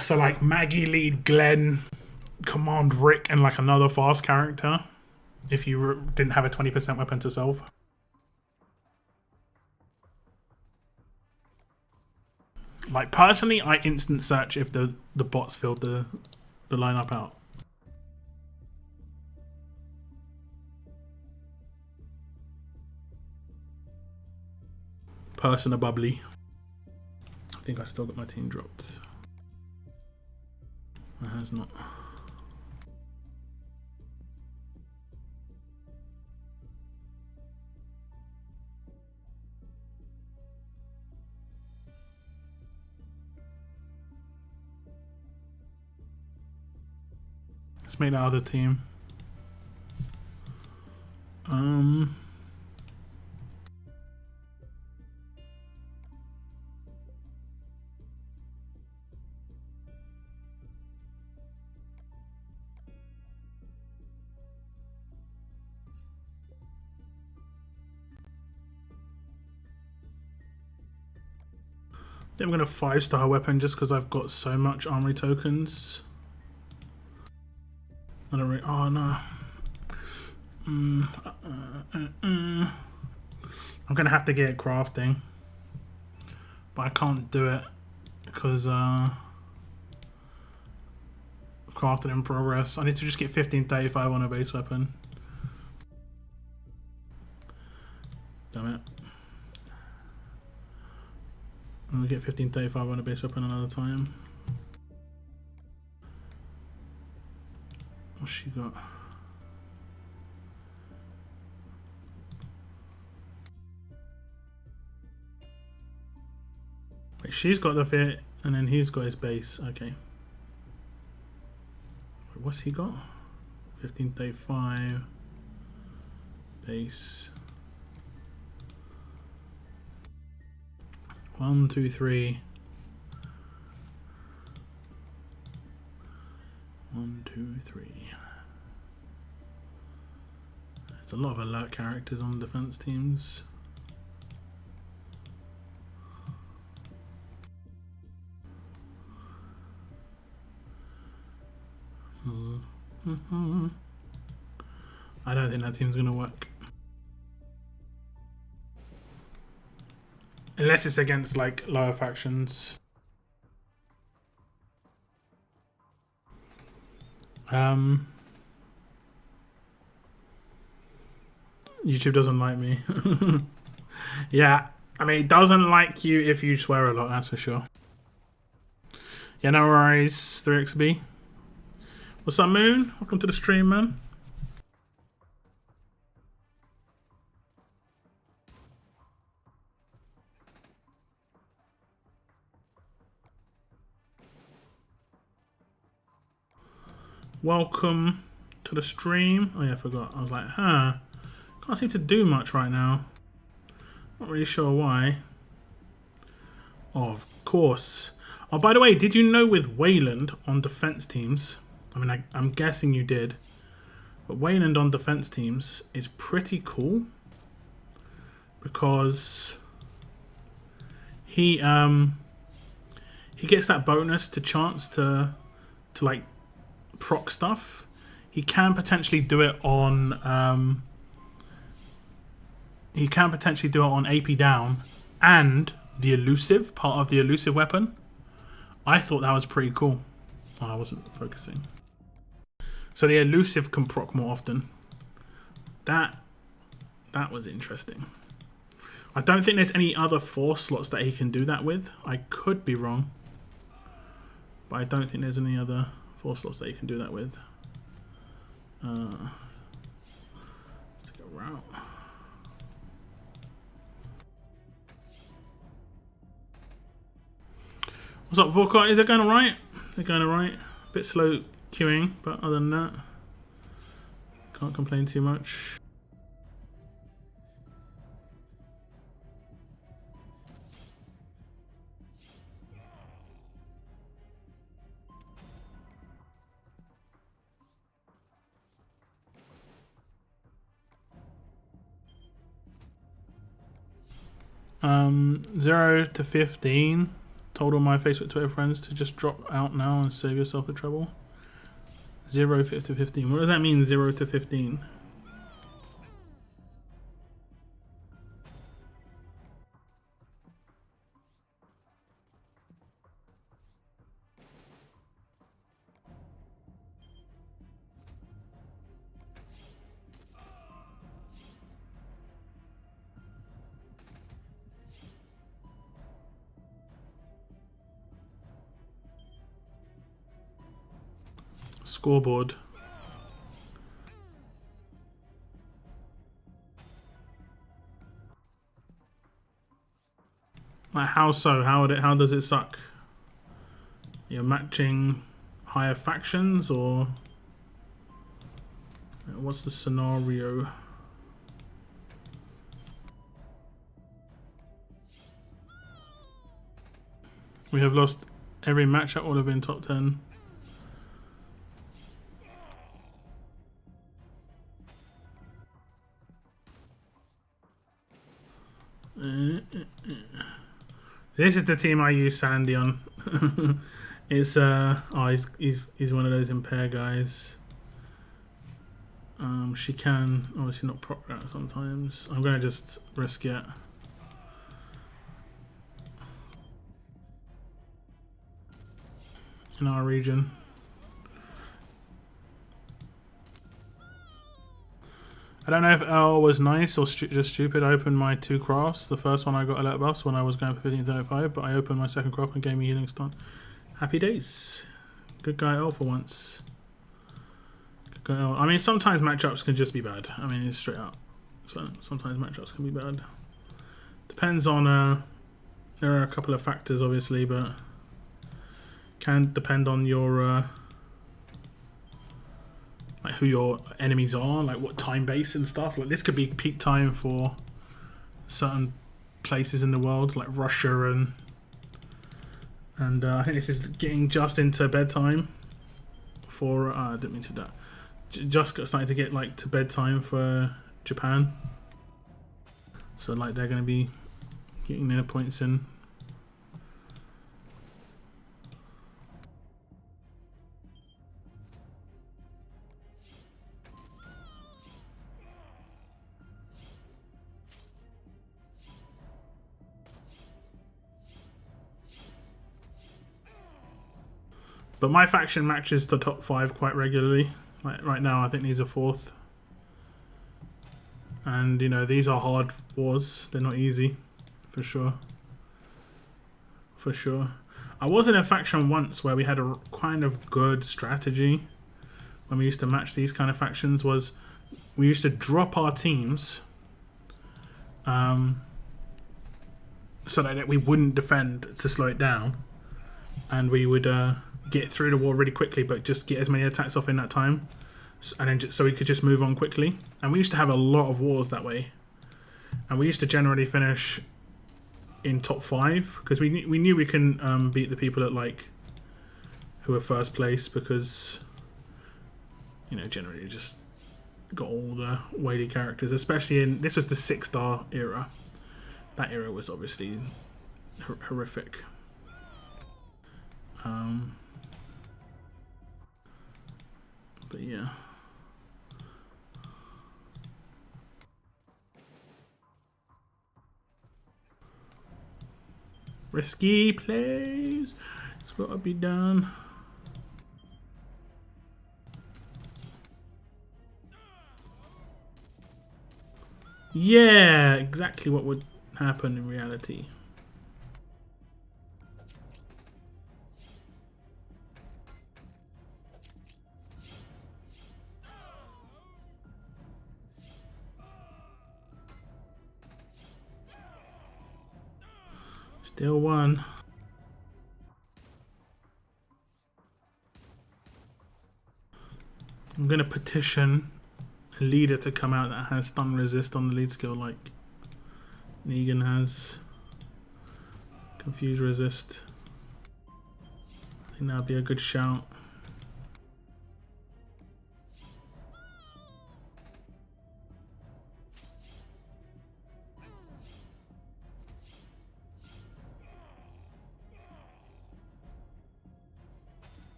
So, like, Maggie lead Glenn, command Rick, and, like, another fast character. If you didn't have a 20% weapon to solve. Like, personally, I instant search if the bots filled the lineup out. Person a bubbly. I think I still got my team dropped. It has not. Let's make that other team. I think I'm going to 5-star weapon just because I've got so much armory tokens. I don't really... Oh, no. I'm gonna have to get crafting, but I can't do it because crafted in progress. I need to just get 1535 on a base weapon. Damn it. I'm gonna get 1535 on a base weapon another time. What's she got? Wait, she's got the fit, and then he's got his base. Okay. Wait, what's he got? 1535 base. 1, 2, 3. 1, 2, 3. There's a lot of alert characters on defense teams. I don't think that team's gonna work. Unless it's against like lower factions. YouTube doesn't like me. Yeah, I mean, it doesn't like you if you swear a lot, that's for sure. Yeah, no worries, 3XB. What's up, Moon? Welcome to the stream, man. Welcome to the stream. Oh yeah, I forgot. I was like, can't seem to do much right now. Not really sure why. Oh, of course. Oh, by the way, did you know with Wayland on defense teams, I mean, I'm guessing you did, but Wayland on defense teams is pretty cool because he gets that bonus to chance to like proc stuff. He can potentially do it on AP down and the elusive part of the elusive weapon. I thought that was pretty cool. Oh, I wasn't focusing. So the elusive can proc more often. That was interesting. I don't think there's any other 4 slots that he can do that with. I could be wrong, but I don't think there's any other 4 slots that he can do that with. Let's take a route. What's up, Volkart? Is it going alright? They're going alright. A bit slow queuing, but other than that, can't complain too much. Um, 0 to 15. Told all my Facebook, Twitter friends to just drop out now and save yourself the trouble. 0 to 15. What does that mean, 0 to 15? Scoreboard. Like how so? How does it suck? You're matching higher factions, or what's the scenario? We have lost every match that would have been top 10. This is the team I use Sandy on. It's he's one of those impair guys. She can obviously not proc that sometimes. I'm gonna just risk it. In our region. I don't know if L was nice or just stupid. I opened my 2 crafts. The first one I got alert buffs when I was going for 1535, but I opened my second craft and gave me healing stun. Happy days. Good guy L for once. Good guy L. I mean, sometimes matchups can just be bad. I mean, it's straight up. So sometimes matchups can be bad. Depends on. There are a couple of factors, obviously, but can depend on your. Like who your enemies are, like what time base and stuff. Like this could be peak time for certain places in the world, like Russia and I think this is getting just into bedtime for. I didn't mean to do that. Just starting to get like to bedtime for Japan. So like they're going to be getting their points in. But my faction matches the top 5 quite regularly. Like right now, I think these are 4th. And, you know, these are hard wars. They're not easy, for sure. For sure. I was in a faction once where we had a kind of good strategy when we used to match these kind of factions. Was we used to drop our teams so that we wouldn't defend to slow it down. And we would... get through the war really quickly, but just get as many attacks off in that time, and then so we could just move on quickly. And we used to have a lot of wars that way, and we used to generally finish in top 5 because we knew we can beat the people at like who are first place, because you know generally just got all the whaley characters, especially in this was the 6-star era. That era was obviously horrific. But yeah. Risky plays. It's got to be done. Yeah, exactly what would happen in reality. Still one. I'm going to petition a leader to come out that has stun resist on the lead skill like Negan has. Confuse resist. I think that would be a good shout.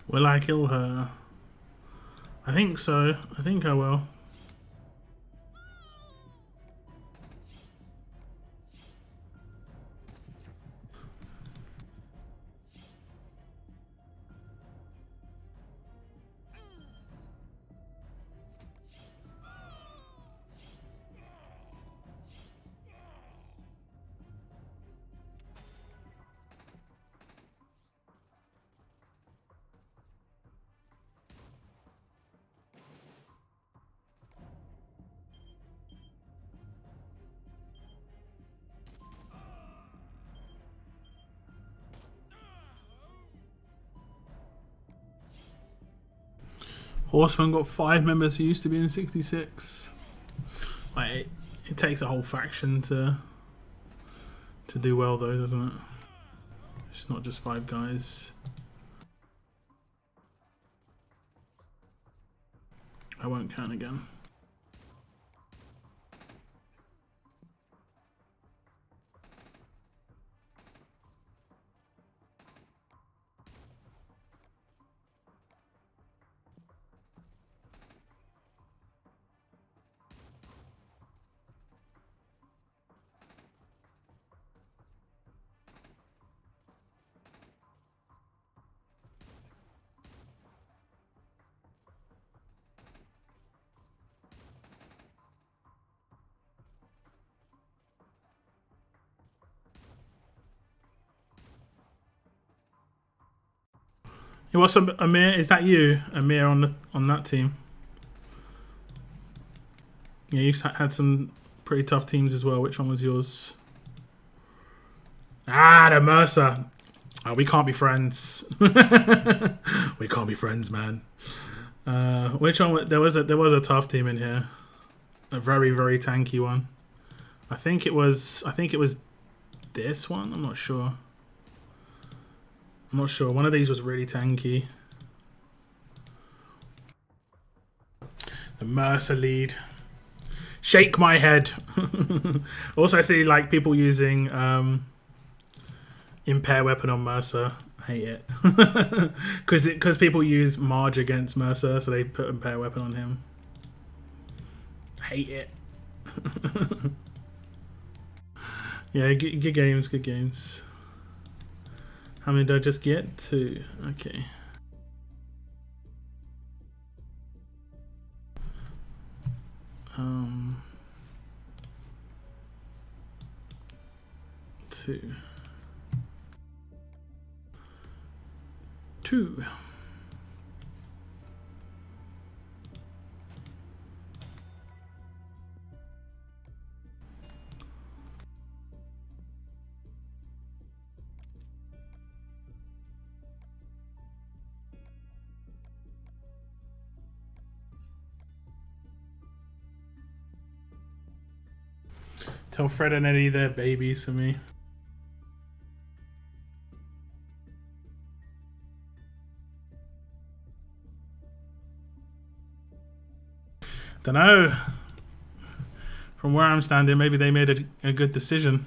Will I kill her? I think so. I think I will. Horseman got 5 members who used to be in 66. Like, it takes a whole faction to do well though, doesn't it? It's not just 5 guys. I won't count again. Hey, what's up, Amir? Is that you, Amir, on that team? Yeah, you've had some pretty tough teams as well. Which one was yours? Ah, the Mercer. Oh, we can't be friends. We can't be friends, man. Which one? There was a tough team in here. A very, very tanky one. I think it was this one. I'm not sure. I'm not sure. One of these was really tanky. The Mercer lead. Shake my head. Also, I see like people using impair weapon on Mercer. Hate it. Because people use Marge against Mercer, so they put impair weapon on him. Hate it. Yeah, good games, good games. How many did I just get? 2. Okay. Two. Tell Fred and Eddie they're babies for me. Dunno. From where I'm standing, maybe they made a good decision.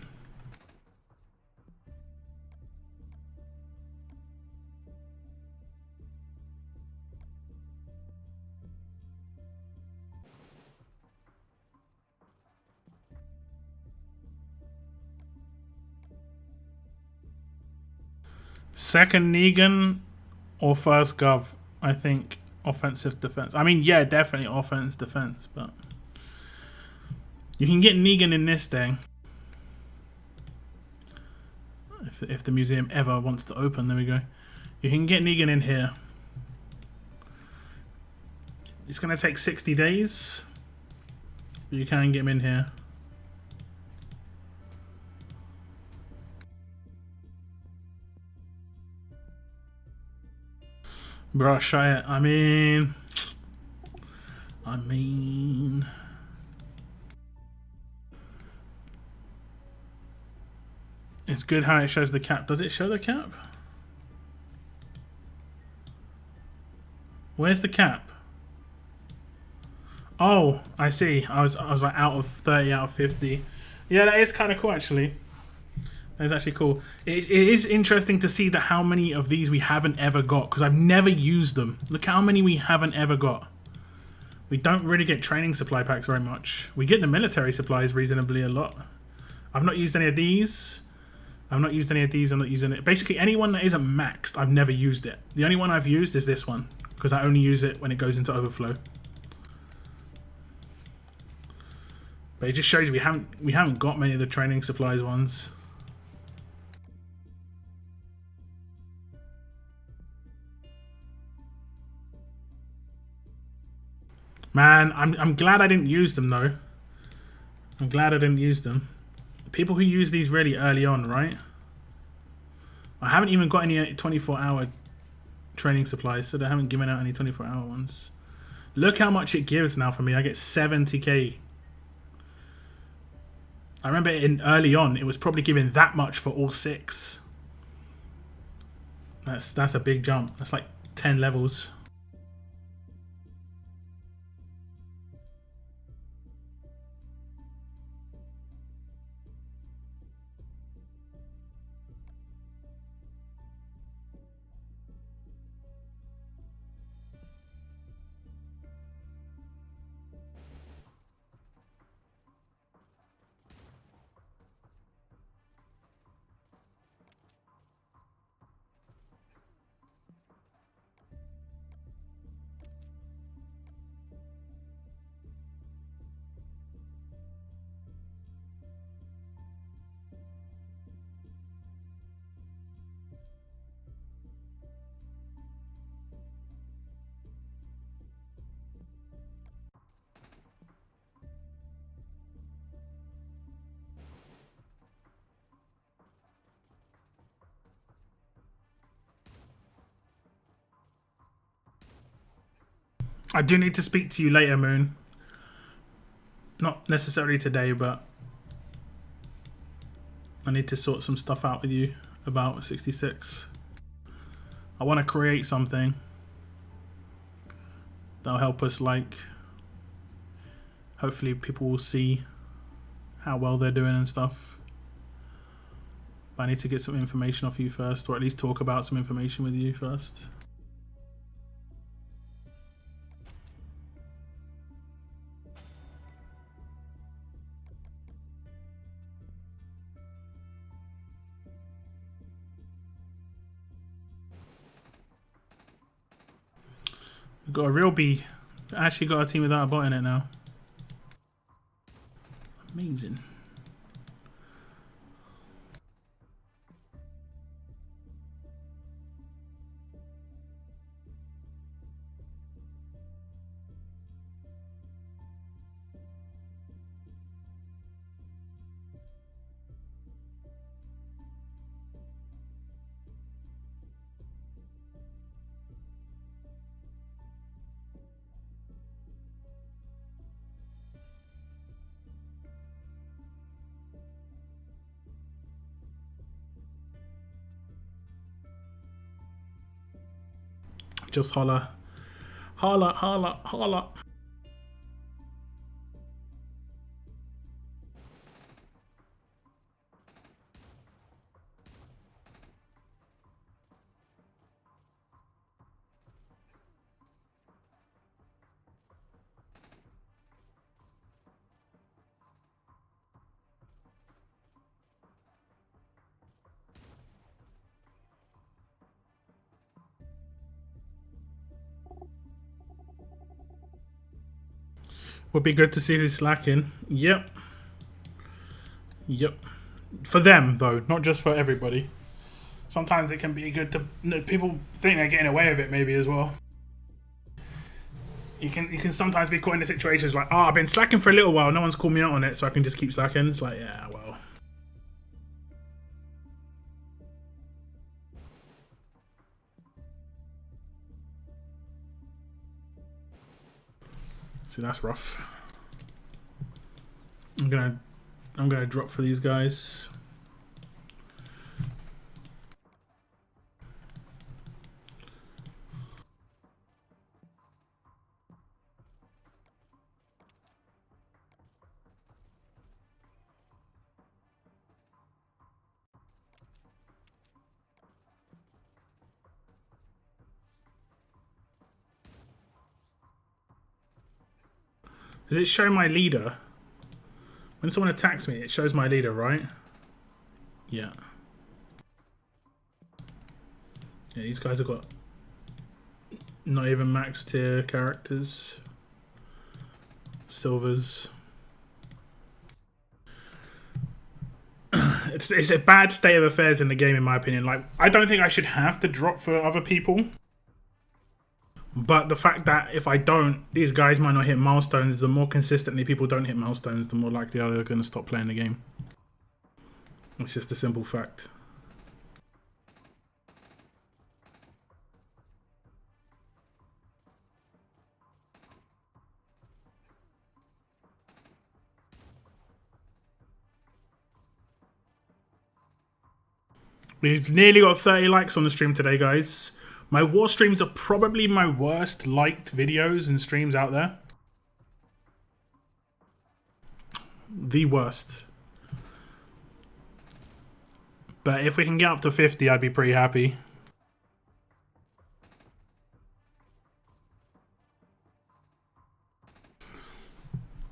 Second Negan or first Gov? I think offensive defense. I mean, yeah, definitely offense defense, but you can get Negan in this thing if the museum ever wants to open. There we go. You can get Negan in here. It's gonna take 60 days, but you can get him in here. Bro, try it. I mean, it's good how it shows the cap. Does it show the cap? Where's the cap? Oh, I see. I was like out of 30 out of 50. Yeah, that is kind of cool actually. That's actually cool. It is interesting to see that how many of these we haven't ever got, because I've never used them. Look how many we haven't ever got. We don't really get training supply packs very much. We get the military supplies reasonably a lot. I've not used any of these. I'm not using it. Basically, anyone that isn't maxed, I've never used it. The only one I've used is this one, because I only use it when it goes into overflow. But it just shows we haven't got many of the training supplies ones. Man, I'm glad I didn't use them though. I'm glad I didn't use them. People who use these really early on, right? I haven't even got any 24-hour training supplies, so they haven't given out any 24-hour ones. Look how much it gives now for me. I get 70k. I remember early on, it was probably giving that much for all 6. That's a big jump. That's like 10 levels. I do need to speak to you later, Moon. Not necessarily today, but I need to sort some stuff out with you about 66. I want to create something that'll help us, like, hopefully people will see how well they're doing and stuff. But I need to get some information off you first, or at least talk about some information with you first. We've got a real B. Actually got a team without a bot in it now. Amazing. Just holla. Holla, holla, holla. Would be good to see who's slacking. Yep. Yep. For them, though, not just for everybody. Sometimes it can be good to... people think they're getting away with it, maybe, as well. You can sometimes be caught in the situations like, oh, I've been slacking for a little while, no one's called me out on it, so I can just keep slacking. It's like, yeah, well. See, that's rough. I'm gonna drop for these guys. Does it show my leader? When someone attacks me, it shows my leader, right? Yeah. Yeah, these guys have got not even max tier characters. Silvers. It's a bad state of affairs in the game, in my opinion. Like, I don't think I should have to drop for other people. But the fact that if I don't, these guys might not hit milestones. The more consistently people don't hit milestones, the more likely they're going to stop playing the game. It's just a simple fact. We've nearly got 30 likes on the stream today, guys. My war streams are probably my worst liked videos and streams out there. The worst. But if we can get up to 50, I'd be pretty happy.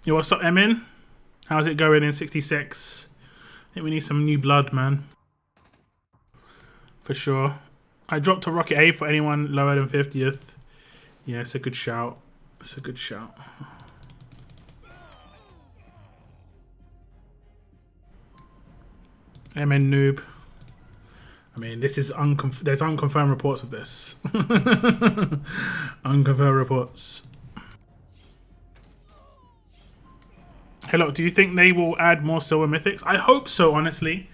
Yo, what's up, Emin? How's it going in 66? I think we need some new blood, man. For sure. I dropped to Rocket A for anyone lower than 50th. Yeah, it's a good shout. It's a good shout. MN noob. I mean, this is there's unconfirmed reports of this. Unconfirmed reports. Hello, do you think they will add more silver mythics? I hope so, honestly.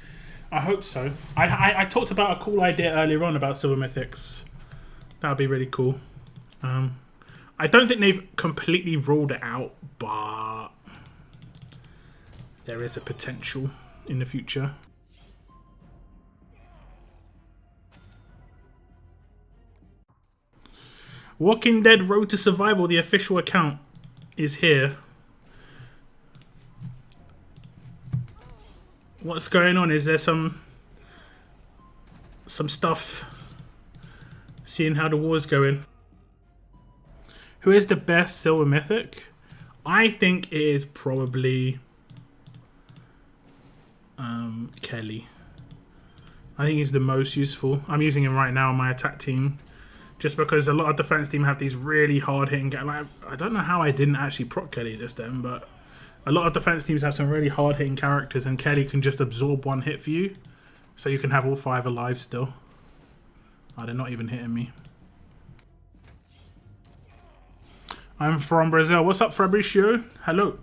I hope so. I talked about a cool idea earlier on about silver mythics. That would be really cool. I don't think they've completely ruled it out, but there is a potential in the future. Walking Dead Road to Survival, the official account, is here. What's going on? Is there some stuff? Seeing how the war's going. Who is the best silver mythic? I think it is probably Kelly. I think he's the most useful. I'm using him right now on my attack team. Just because a lot of defense team have these really hard hitting guys. Like, I don't know how I didn't actually proc Kelly this time, but a lot of defense teams have some really hard hitting characters, and Kelly can just absorb one hit for you, so you can have all 5 alive still. Oh, they're not even hitting me. I'm from Brazil. What's up, Fabricio? Hello.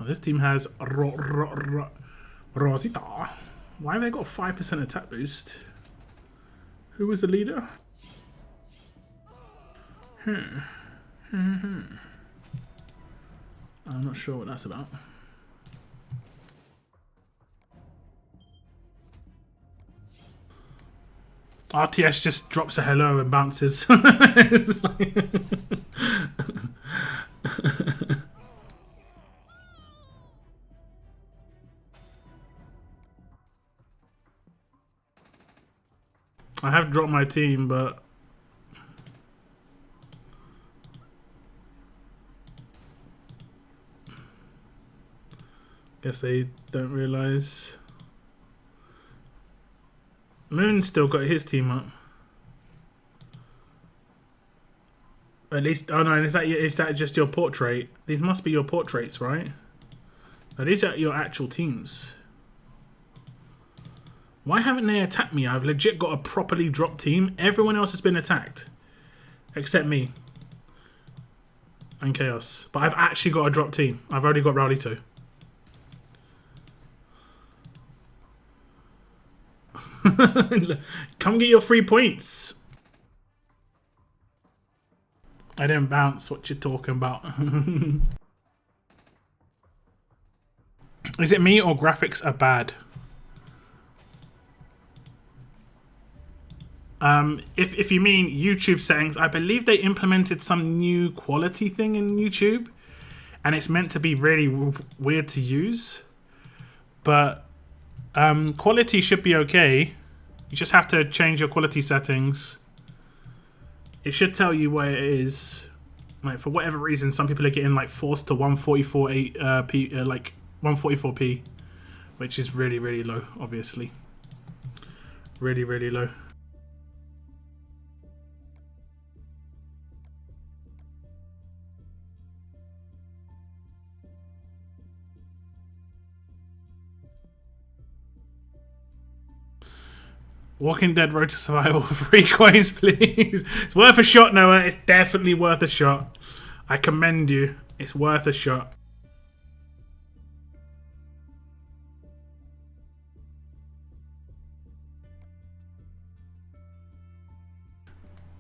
Oh, this team has Rosita. Why have they got 5% attack boost? Who was the leader? I'm not sure what that's about. RTS just drops a hello and bounces. It's like I have dropped my team, but guess they don't realize. Moon's still got his team up. At least, oh no, is that just your portrait? These must be your portraits, right? No, these are your actual teams. Why haven't they attacked me? I've legit got a properly dropped team. Everyone else has been attacked. Except me. And Chaos. But I've actually got a drop team. I've already got Rowdy 2. Come get your 3 points. I didn't bounce. What you talking about? Is it me or graphics are bad? If you mean YouTube settings, I believe they implemented some new quality thing in YouTube, and it's meant to be really weird to use. But quality should be okay. You just have to change your quality settings. It should tell you where it is. Like, for whatever reason, some people are getting like forced to 144p, like 144p, which is really, really low. Obviously, really, really low. Walking Dead Road to Survival for 3 coins, please. It's worth a shot, Noah. It's definitely worth a shot. I commend you. It's worth a shot.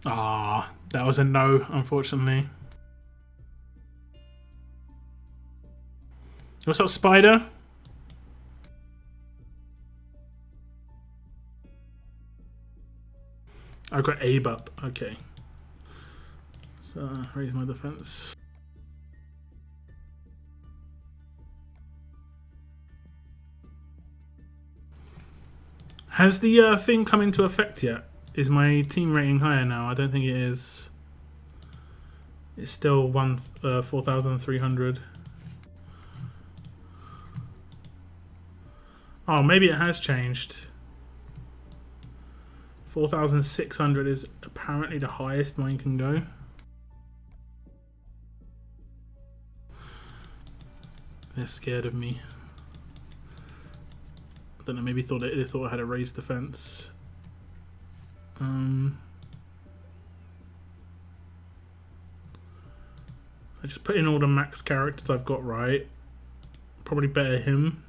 Ah, that was a no, unfortunately. What's up, Spider? I got Abe up. Okay. So raise my defense. Has the thing come into effect yet? Is my team rating higher now? I don't think it is. It's still 4,300. Oh, maybe it has changed. 4,600 is apparently the highest mine can go. They're scared of me. I don't know, maybe they thought I had a raised defense. I just put in all the max characters I've got right. Probably better him.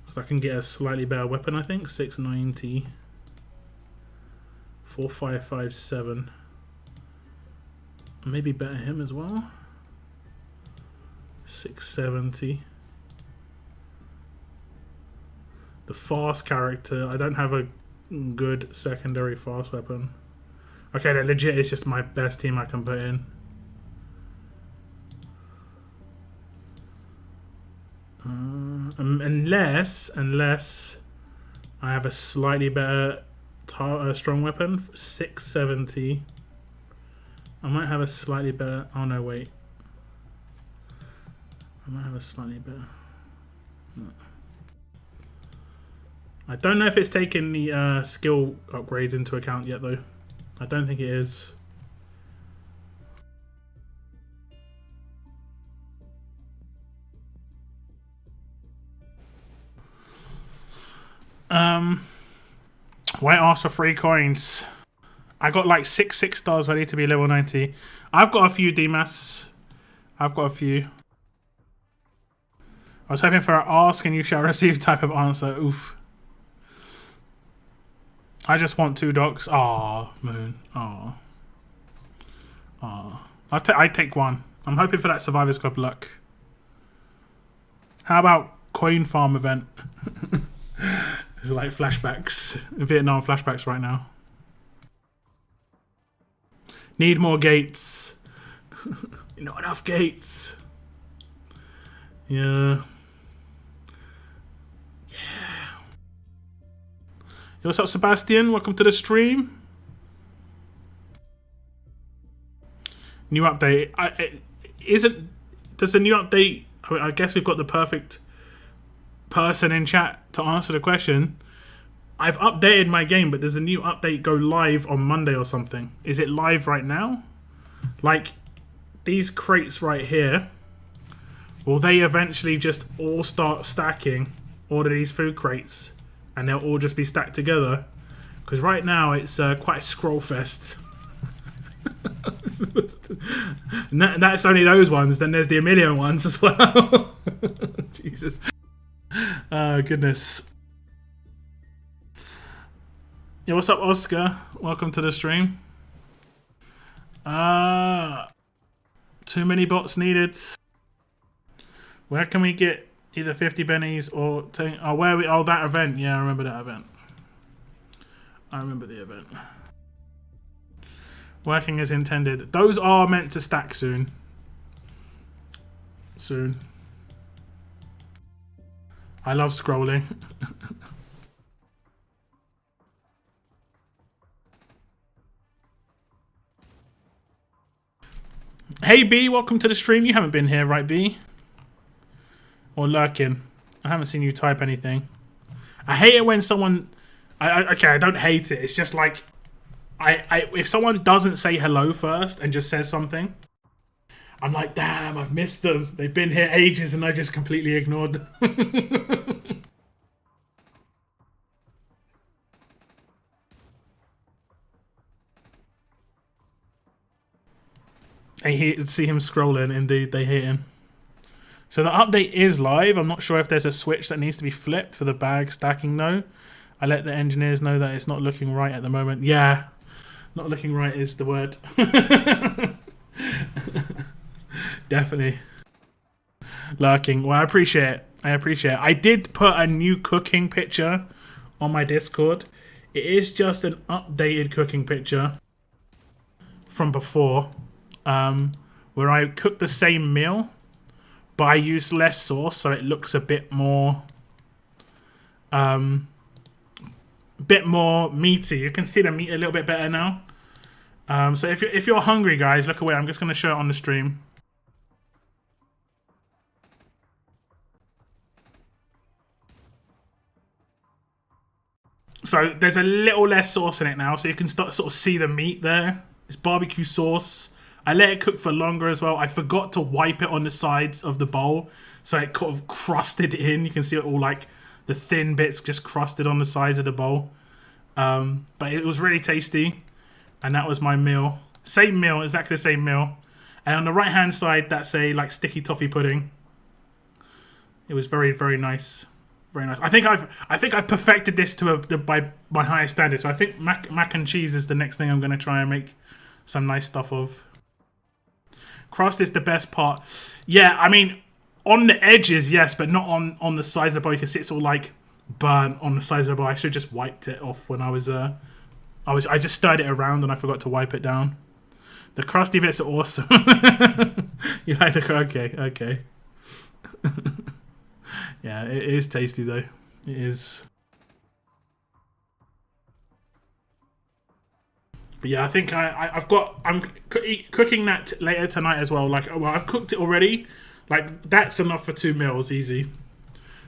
Because I can get a slightly better weapon, I think. 690. 4557. Maybe better him as well. 670. The fast character, I don't have a good secondary fast weapon. Okay, that legit is just my best team I can put in. Unless I have a slightly better strong weapon, 670. I might have a slightly better. Oh no, wait. I might have a slightly better. No. I don't know if it's taken the skill upgrades into account yet, though. I don't think it is. Why ask for 3 coins? I got like 6 stars ready to be level 90. I've got a few DMAS. I've got a few. I was hoping for an ask and you shall receive type of answer. Oof. I just want 2 docs. Aw, Moon. Aw. Aw. I take 1. I'm hoping for that Survivors Club luck. How about coin farm event? It's like flashbacks. Vietnam flashbacks right now. Need more gates. Not enough gates. Yeah. Yo, what's up, Sebastian? Welcome to the stream. New update. Does the new update... I guess we've got the perfect person in chat to answer the question. I've updated my game, but does the new update go live on Monday or something? Is it live right now? Like, these crates right here, will they eventually just all start stacking all of these food crates and they'll all just be stacked together? Because right now it's quite a scroll fest. And that's only those ones. Then there's the 1,000,000 ones as well. Jesus. Oh, goodness. Yo, what's up, Oscar? Welcome to the stream. Too many bots needed. Where can we get either 50 bennies or... Oh, that event. Yeah, I remember that event. I remember the event. Working as intended. Those are meant to stack soon. Soon. I love scrolling. Hey B, welcome to the stream. You haven't been here, right B? Or lurking. I haven't seen you type anything. I hate it when someone... okay, I don't hate it. It's just like... if someone doesn't say hello first and just says something, I'm like, damn, I've missed them. They've been here ages and I just completely ignored them. I see him scrolling, indeed, they hate him. So the update is live. I'm not sure if there's a switch that needs to be flipped for the bag stacking though. I let the engineers know that it's not looking right at the moment. Yeah, Not looking right is the word. Definitely. Lurking. Well, I appreciate it. I appreciate it. I did put a new cooking picture on my Discord. It is just an updated cooking picture from before, where I cooked the same meal, but I used less sauce, so it looks a bit more meaty. You can see the meat a little bit better now. So if you're hungry, guys, look away. I'm just going to show it on the stream. So there's a little less sauce in it now, so you can start sort of see the meat there. It's barbecue sauce. I let it cook for longer as well. I forgot to wipe it on the sides of the bowl, so it kind of crusted in. You can see it all like the thin bits just crusted on the sides of the bowl. But it was really tasty, and that was my meal. Same meal, exactly the same meal. And on the right hand side, that's a like sticky toffee pudding. It was very, very nice. Very nice. I think I've perfected this to by my highest standard. So I think mac and cheese is the next thing I'm going to try and make some nice stuff of. Crust is the best part. Yeah, I mean, on the edges, yes, but not on the sides of the bowl. You can see it's all like burnt on the sides of the bowl. I should have just wiped it off when I just stirred it around and I forgot to wipe it down. The crusty bits are awesome. You like the okay. Yeah, it is tasty though. It is. But yeah, I think I'm cooking that later tonight as well. Like, well, I've cooked it already. Like, that's enough for 2 meals, easy.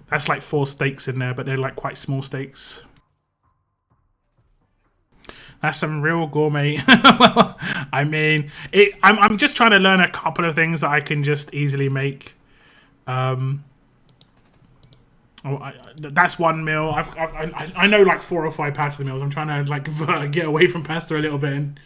That's like 4 steaks in there, but they're like quite small steaks. That's some real gourmet. I mean, I'm just trying to learn a couple of things that I can just easily make. That's one meal. I know like 4 or 5 pasta meals. I'm trying to like get away from pasta a little bit and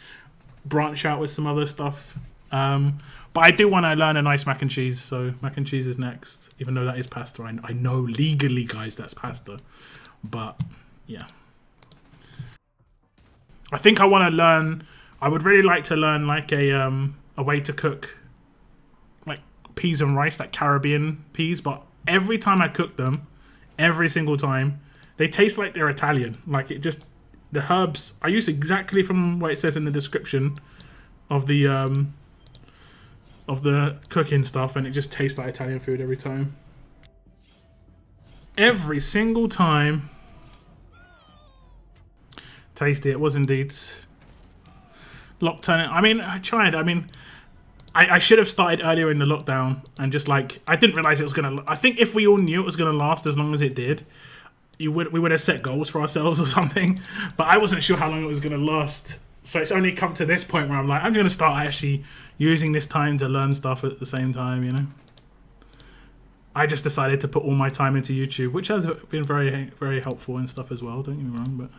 branch out with some other stuff. But I do want to learn a nice mac and cheese. So mac and cheese is next, even though that is pasta. I know legally, guys, that's pasta. But yeah, I think I want to learn. I would really like to learn like a way to cook like peas and rice, like Caribbean peas. But every time I cook them, every single time, they taste like they're Italian. Like it just, the herbs I use exactly from what it says in the description of the cooking stuff, and it just tastes like Italian food every time. Every single time. Tasty, it was indeed. Lock turning. I mean, I tried. I mean, I should have started earlier in the lockdown and just like, I didn't realize it was gonna. I think if we all knew it was gonna last as long as it did, we would have set goals for ourselves or something. But I wasn't sure how long it was gonna last. So it's only come to this point where I'm like, I'm gonna start actually using this time to learn stuff at the same time. You know, I just decided to put all my time into YouTube, which has been very, very helpful and stuff as well. Don't get me wrong, but.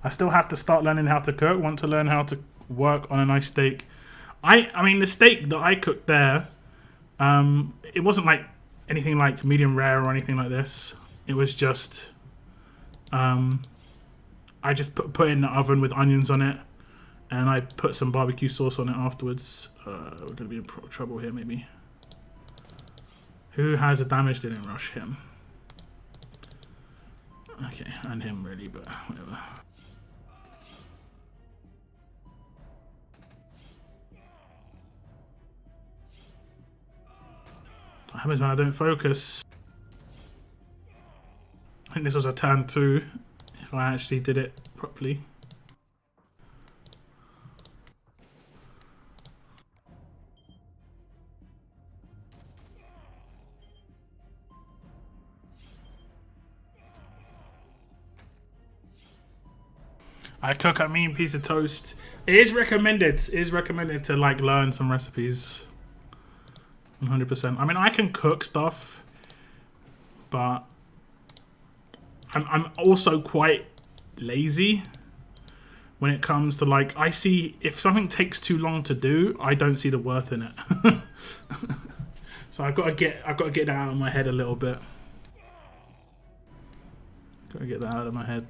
I still have to start learning how to cook. Want to learn how to work on a nice steak. I mean, the steak that I cooked there, it wasn't like anything like medium rare or anything like this. It was just, I just put it in the oven with onions on it, and I put some barbecue sauce on it afterwards. We're gonna be in trouble here, maybe. Who has a damage? Didn't rush him. Okay, and him really, but whatever. What happens when I don't focus? I think this was a turn 2, if I actually did it properly. I cook a mean piece of toast. It is recommended. It is recommended to like learn some recipes. 100%. I mean, I can cook stuff, but I'm also quite lazy when it comes to like, I see if something takes too long to do, I don't see the worth in it. So I've got to get that out of my head a little bit. Gotta get that out of my head.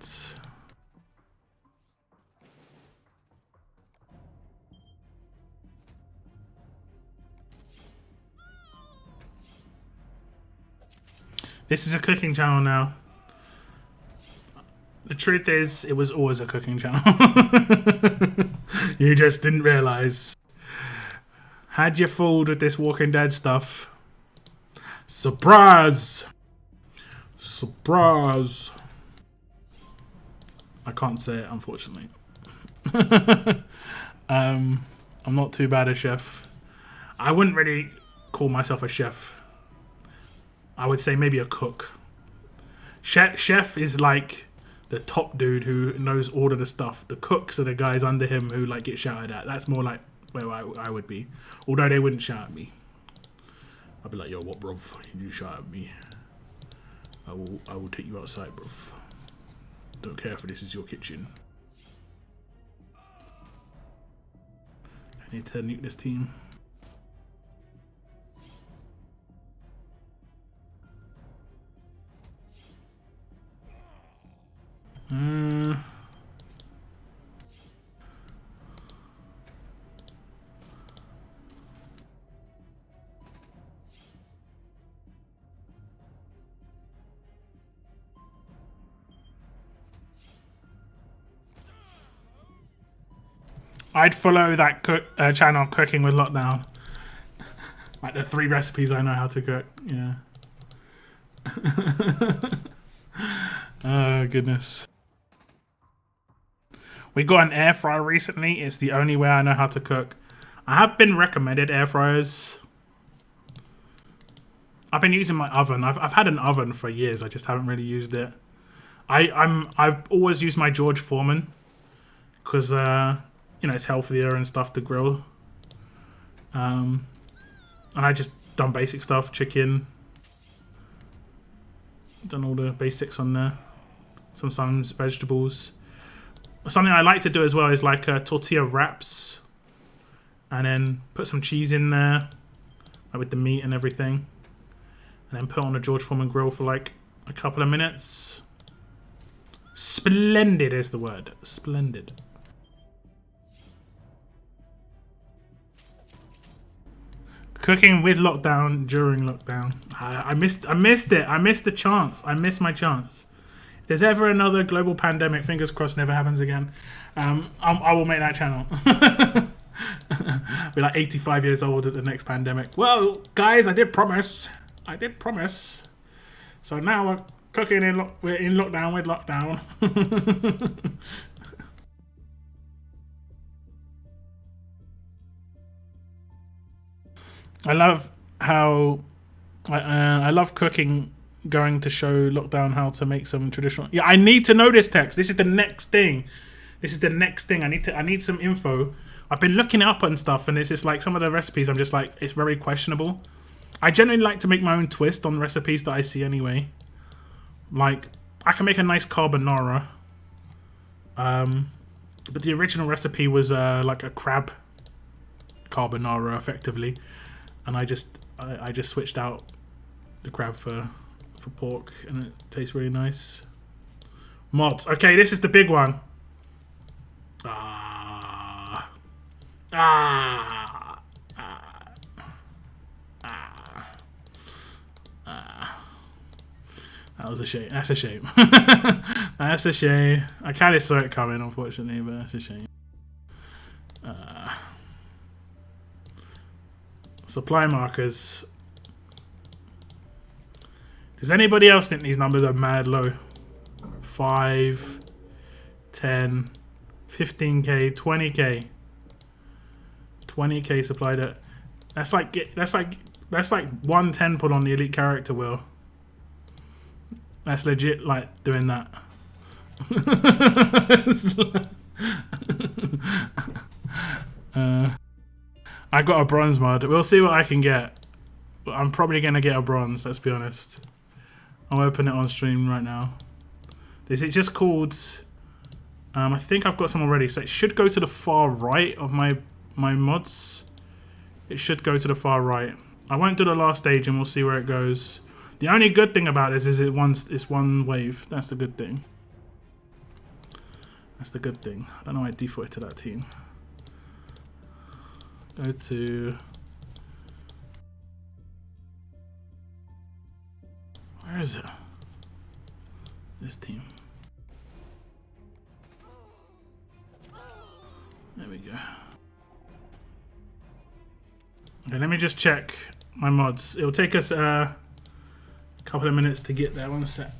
This is a cooking channel now. The truth is, it was always a cooking channel. You just didn't realise. Had you fooled with this Walking Dead stuff? Surprise! Surprise! I can't say it, unfortunately. I'm not too bad a chef. I wouldn't really call myself a chef. I would say maybe a cook. Chef is like the top dude who knows all of the stuff. The cooks are the guys under him who like get shouted at. That's more like where I would be. Although they wouldn't shout at me. I'd be like, yo, what, bruv? You shout at me. I will take you outside, bruv. Don't care if this is your kitchen. I need to nuke this team. I'd follow that channel, Cooking with Lockdown. Like the 3 recipes I know how to cook. Yeah. Oh, goodness. We got an air fryer recently. It's the only way I know how to cook. I have been recommended air fryers. I've been using my oven. I've had an oven for years. I just haven't really used it. I've always used my George Foreman because you know, it's healthier and stuff to grill. And I just done basic stuff, chicken. Done all the basics on there. Sometimes vegetables. Something I like to do as well is like tortilla wraps. And then put some cheese in there. Like with the meat and everything. And then put on a George Foreman grill for like a couple of minutes. Splendid is the word. Splendid. Cooking with lockdown, during lockdown. I missed it. I missed the chance. I missed my chance. If there's ever another global pandemic, fingers crossed never happens again, I will make that channel. Be like 85 years old at the next pandemic. Well, guys, I did promise. I did promise. So now we're cooking we're in lockdown with lockdown. I love how I love cooking, going to show lockdown how to make some traditional. Yeah, I need to know this text. This is the next thing. This is the next thing. I need some info. I've been looking it up and stuff, and it's just like some of the recipes. I'm just like, it's very questionable. I generally like to make my own twist on recipes that I see anyway. Like, I can make a nice carbonara. But the original recipe was like a crab carbonara, effectively. And I just switched out the crab for pork, and it tastes really nice. Mods. Okay, this is the big one. That was a shame. That's a shame. That's a shame. I kind of saw it coming, unfortunately, but that's a shame. Supply markers. Does anybody else think these numbers are mad low? 5, 10, 15k, 20k. 20k supplied at. That's like 110 put on the elite character wheel. That's legit like doing that. I got a bronze mod. We'll see what I can get. I'm probably going to get a bronze, let's be honest. I'll open it on stream right now. This is just called... I think I've got some already, so it should go to the far right of my mods. It should go to the far right. I won't do the last stage and we'll see where it goes. The only good thing about this is it's one wave. That's the good thing. That's the good thing. I don't know why I defaulted to that team. Go to... Where is it? This team. There we go. Okay, let me just check my mods. It'll take us a couple of minutes to get there. One sec.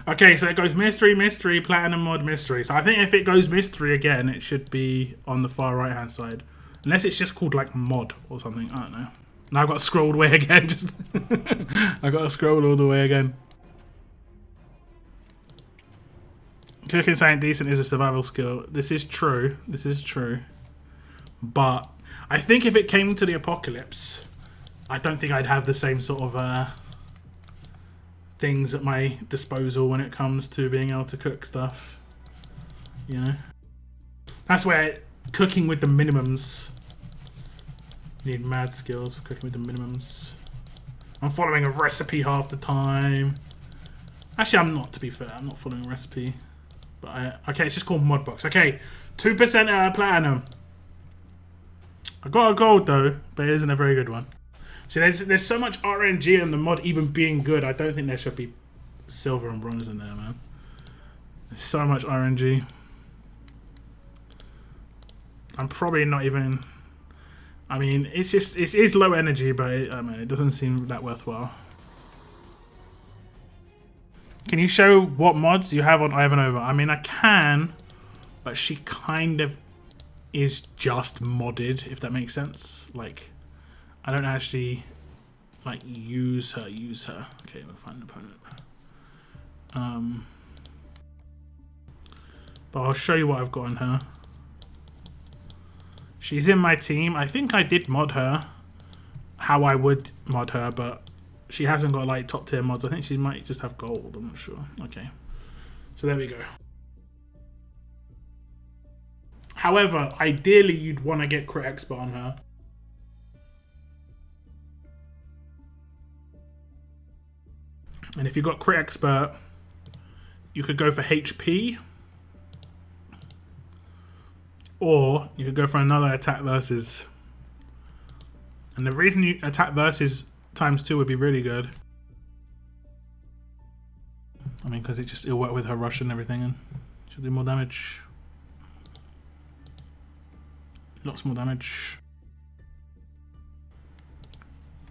Okay, so it goes mystery, mystery, platinum mod, mystery. So I think if it goes mystery again, it should be on the far right hand side. Unless it's just called like mod or something. I don't know. Now I've got to scroll all the way again. Just I've got to scroll all the way again. Cooking something decent is a survival skill. This is true. This is true. But I think if it came to the apocalypse, I don't think I'd have the same sort of things at my disposal when it comes to being able to cook stuff. You know? That's where cooking with the minimums. You need mad skills for cooking with the minimums. I'm following a recipe half the time. Actually, I'm not, to be fair. I'm not following a recipe. But okay, it's just called Modbox. Okay, 2% platinum. I got a gold though, but it isn't a very good one. See, there's so much RNG in the mod even being good. I don't think there should be silver and bronze in there, man. There's so much RNG. I'm probably not even... I mean, it's just it is low energy, but I mean, it doesn't seem that worthwhile. Can you show what mods you have on Ivanova? I mean, I can, but she kind of is just modded, if that makes sense. Like, I don't actually like use her. Okay, we'll find an opponent. But I'll show you what I've got on her. She's in my team. I think I did mod her how I would mod her, but she hasn't got like top tier mods. I think she might just have gold. I'm not sure. Okay, so there we go. However, ideally you'd want to get crit expert on her. And if you've got crit expert, you could go for HP. Or you could go for another attack versus. And the reason you attack versus ×2 would be really good. I mean, because it'll work with her rush and everything, and she'll do more damage. Lots more damage.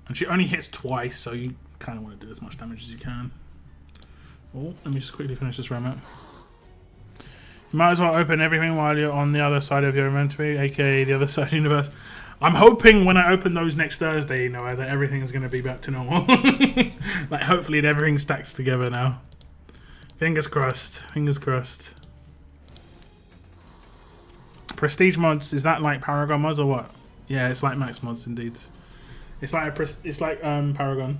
And she only hits twice, so you kind of want to do as much damage as you can. Oh, let me just quickly finish this round out. You might as well open everything while you're on the other side of your inventory, aka the other side of the universe. I'm hoping when I open those next Thursday, you know, that everything is going to be back to normal. Like, hopefully everything stacks together now. Fingers crossed. Fingers crossed. Prestige mods, is that like Paragon mods or what? Yeah, it's like max mods indeed. It's like Paragon.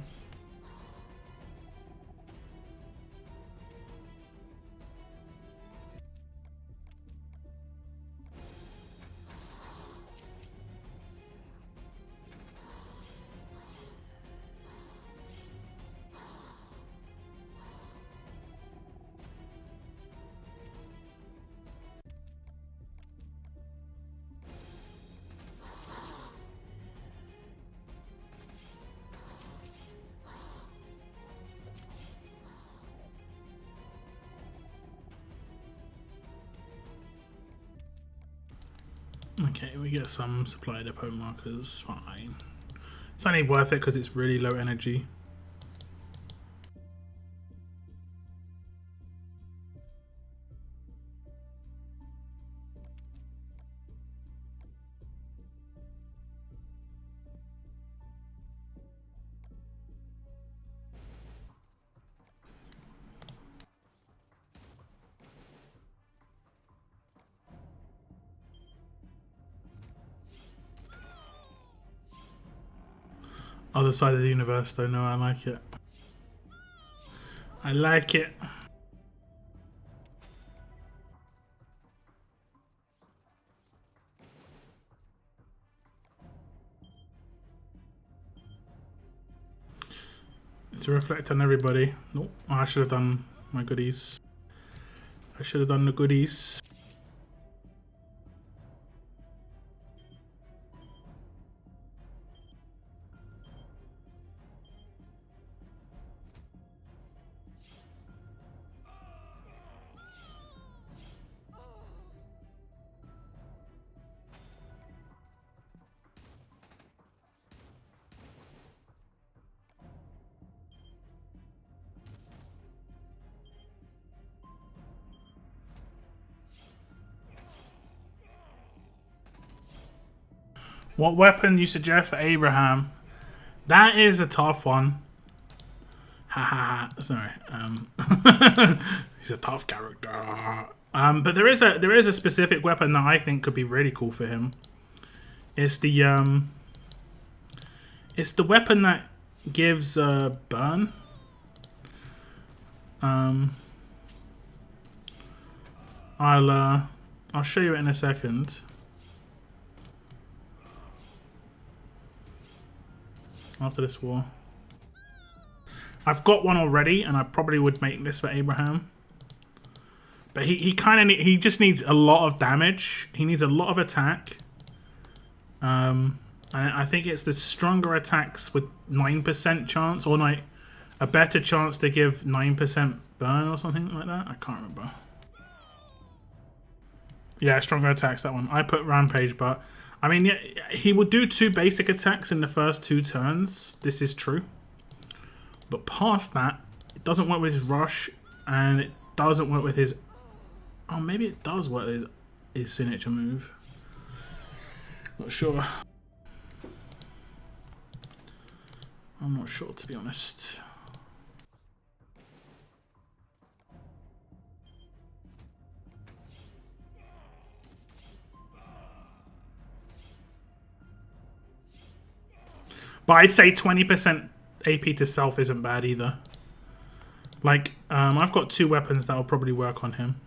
Okay, we get some supply depot markers, fine. It's only worth it because it's really low energy. Other side of the universe, though, no, I like it. I like it. To reflect on everybody. Nope. Oh, I should have done my goodies. I should have done the goodies. What weapon you suggest for Abraham? That is a tough one. Ha ha ha. Sorry. He's a tough character. But there is a specific weapon that I think could be really cool for him. It's the weapon that gives burn. I'll show you it in a second. After this war. I've got one already, and I probably would make this for Abraham. But he just needs a lot of damage. He needs a lot of attack. And I think it's the stronger attacks with 9% chance, or like a better chance to give 9% burn or something like that. I can't remember. Yeah, stronger attacks, that one. I put Rampage, but I mean, yeah, he will do 2 basic attacks in the first 2 turns. This is true. But past that, it doesn't work with his rush, and it doesn't work with his... Oh, maybe it does work with his signature move. Not sure. I'm not sure, to be honest. But I'd say 20% AP to self isn't bad either. Like, I've got 2 weapons that will probably work on him.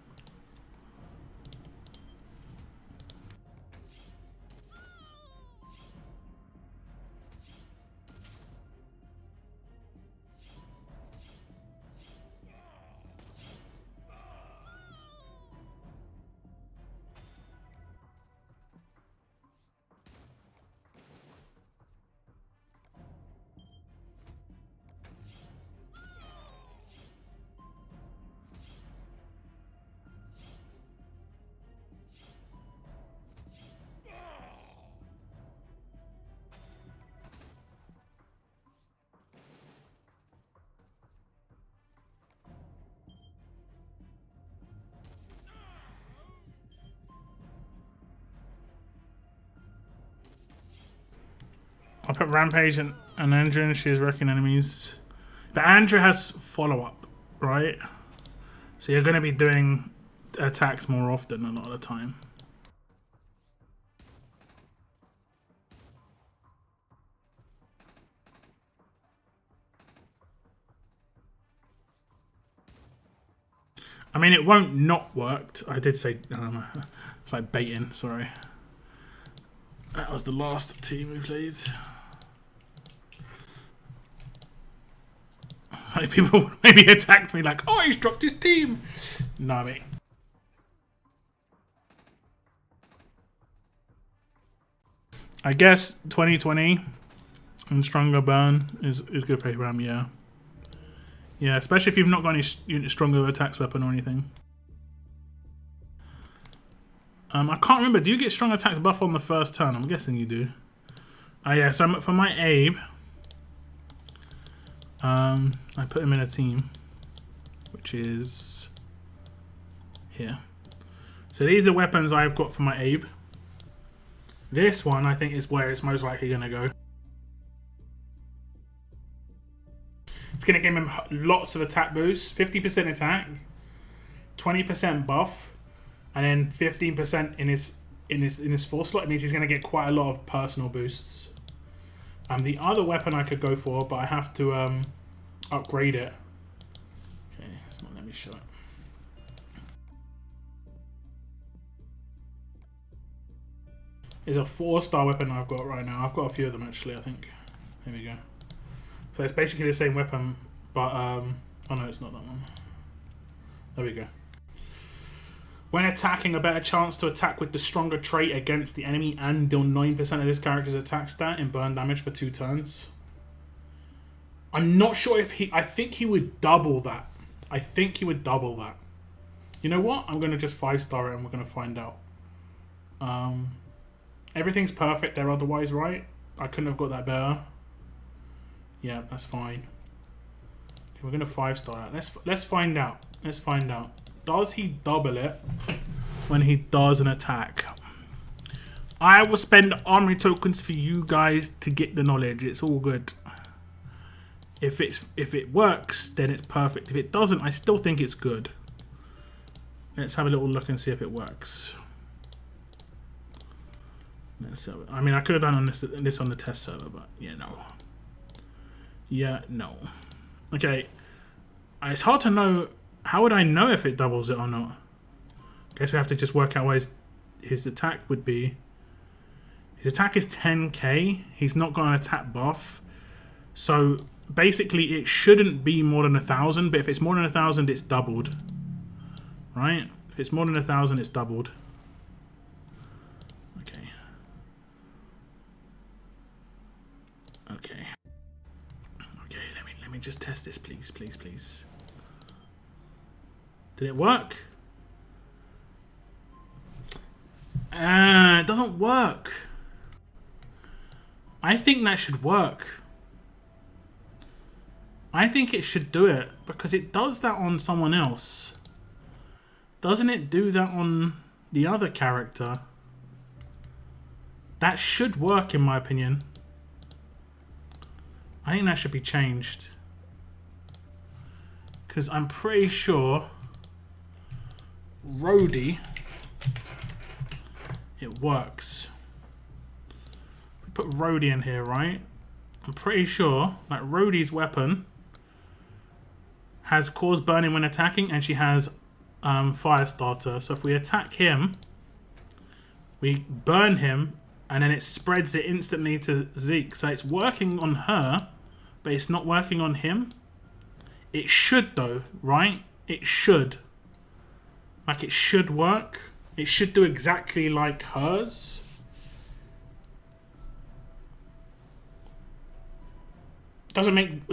I'll put Rampage and Andrew, and she is wrecking enemies. But Andrew has follow-up, right? So you're going to be doing attacks more often a lot of the time. I mean, it won't not work. I did say... it's like baiting, sorry. That was the last team we played. Like, people maybe attacked me like, oh, he's dropped his team. No, mate. I guess 2020 and stronger burn is good for Abraham, yeah. Yeah, especially if you've not got any stronger attacks weapon or anything. I can't remember. Do you get strong attacks buff on the first turn? I'm guessing you do. Yeah, so for my Abe, I put him in a team, which is here. So these are weapons I've got for my Abe. This one, I think, is where it's most likely going to go. It's going to give him lots of attack boosts, 50% attack, 20% buff, and then 15% in his force slot. It means he's going to get quite a lot of personal boosts. The other weapon I could go for, but I have to upgrade it me show it. It's a 4-star weapon I've got right now. I've got a few of them actually, I think. Here we go. So it's basically the same weapon, but oh no, it's not that one. There we go. When attacking, a better chance to attack with the stronger trait against the enemy and deal 9% of this character's attack stat in burn damage for 2 turns. I'm not sure if he... I think he would double that. I think he would double that. You know what? I'm going to just 5-star it and we're going to find out. Everything's perfect there otherwise, right? I couldn't have got that better. Yeah, that's fine. Okay, we're going to 5-star it. Let's find out. Let's find out. Does he double it when he does an attack? I will spend armory tokens for you guys to get the knowledge. It's all good. If it works, then it's perfect. If it doesn't, I still think it's good. Let's have a little look and see if it works. Let's have it. I mean, I could have done this on the test server, but yeah, no. Yeah, no. Okay. It's hard to know. How would I know if it doubles it or not? Guess we have to just work out what his attack would be. His attack is 10k. He's not got an attack buff. So basically it shouldn't be more than 1,000, but if it's more than 1,000, it's doubled. Right? If it's more than 1,000, it's doubled. Okay. Okay. Okay, let me just test this, please, please, please. Did it work? It doesn't work. I think that should work. I think it should do it because it does that on someone else. Doesn't it do that on the other character? That should work in my opinion. I think that should be changed. Because I'm pretty sure Rhodey, it works. We put Rhodey in here, right? I'm pretty sure that Rhodey's weapon has cause burning when attacking, and she has fire starter. So if we attack him, we burn him, and then it spreads it instantly to Zeke. So it's working on her, but it's not working on him. It should though, right? It should. Like it should work. It should do exactly like hers. It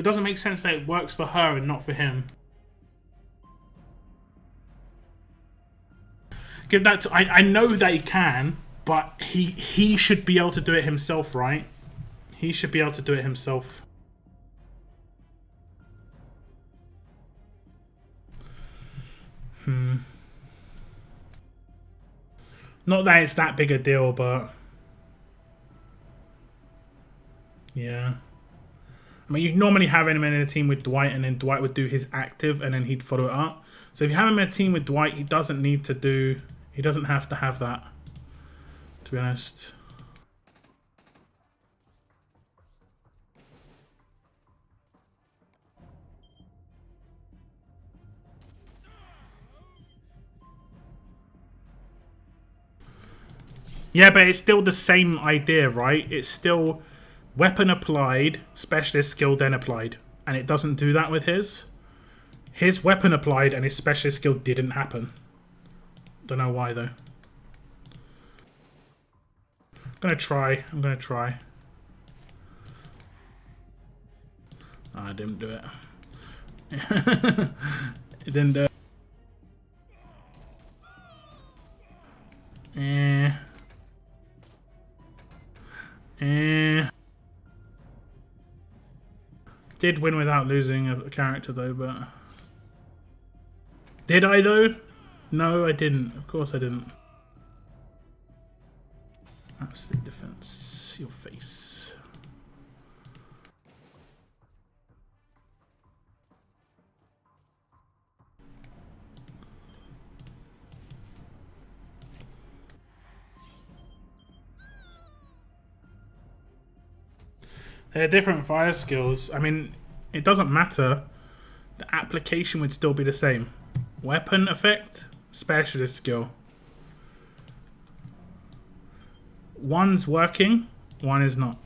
doesn't make sense that it works for her and not for him. Give that to, I know that he can, but he should be able to do it himself, right? He should be able to do it himself. Not that it's that big a deal, but yeah. I mean, you normally have him in a team with Dwight, and then Dwight would do his active, and then he'd follow it up. So if you have him in a team with Dwight, he doesn't need to do... He doesn't have to have that, to be honest. Yeah, but it's still the same idea, right? It's still weapon applied, specialist skill then applied. And it doesn't do that with his. His weapon applied and his specialist skill didn't happen. Don't know why though. I'm gonna try. Oh, I didn't do it. It didn't do it. Did win without losing a character though, but... Did I though? No, I didn't. Of course I didn't. Absolute defense. Your face. They're different fire skills. I mean, it doesn't matter. The application would still be the same. Weapon effect, specialist skill. One's working, one is not.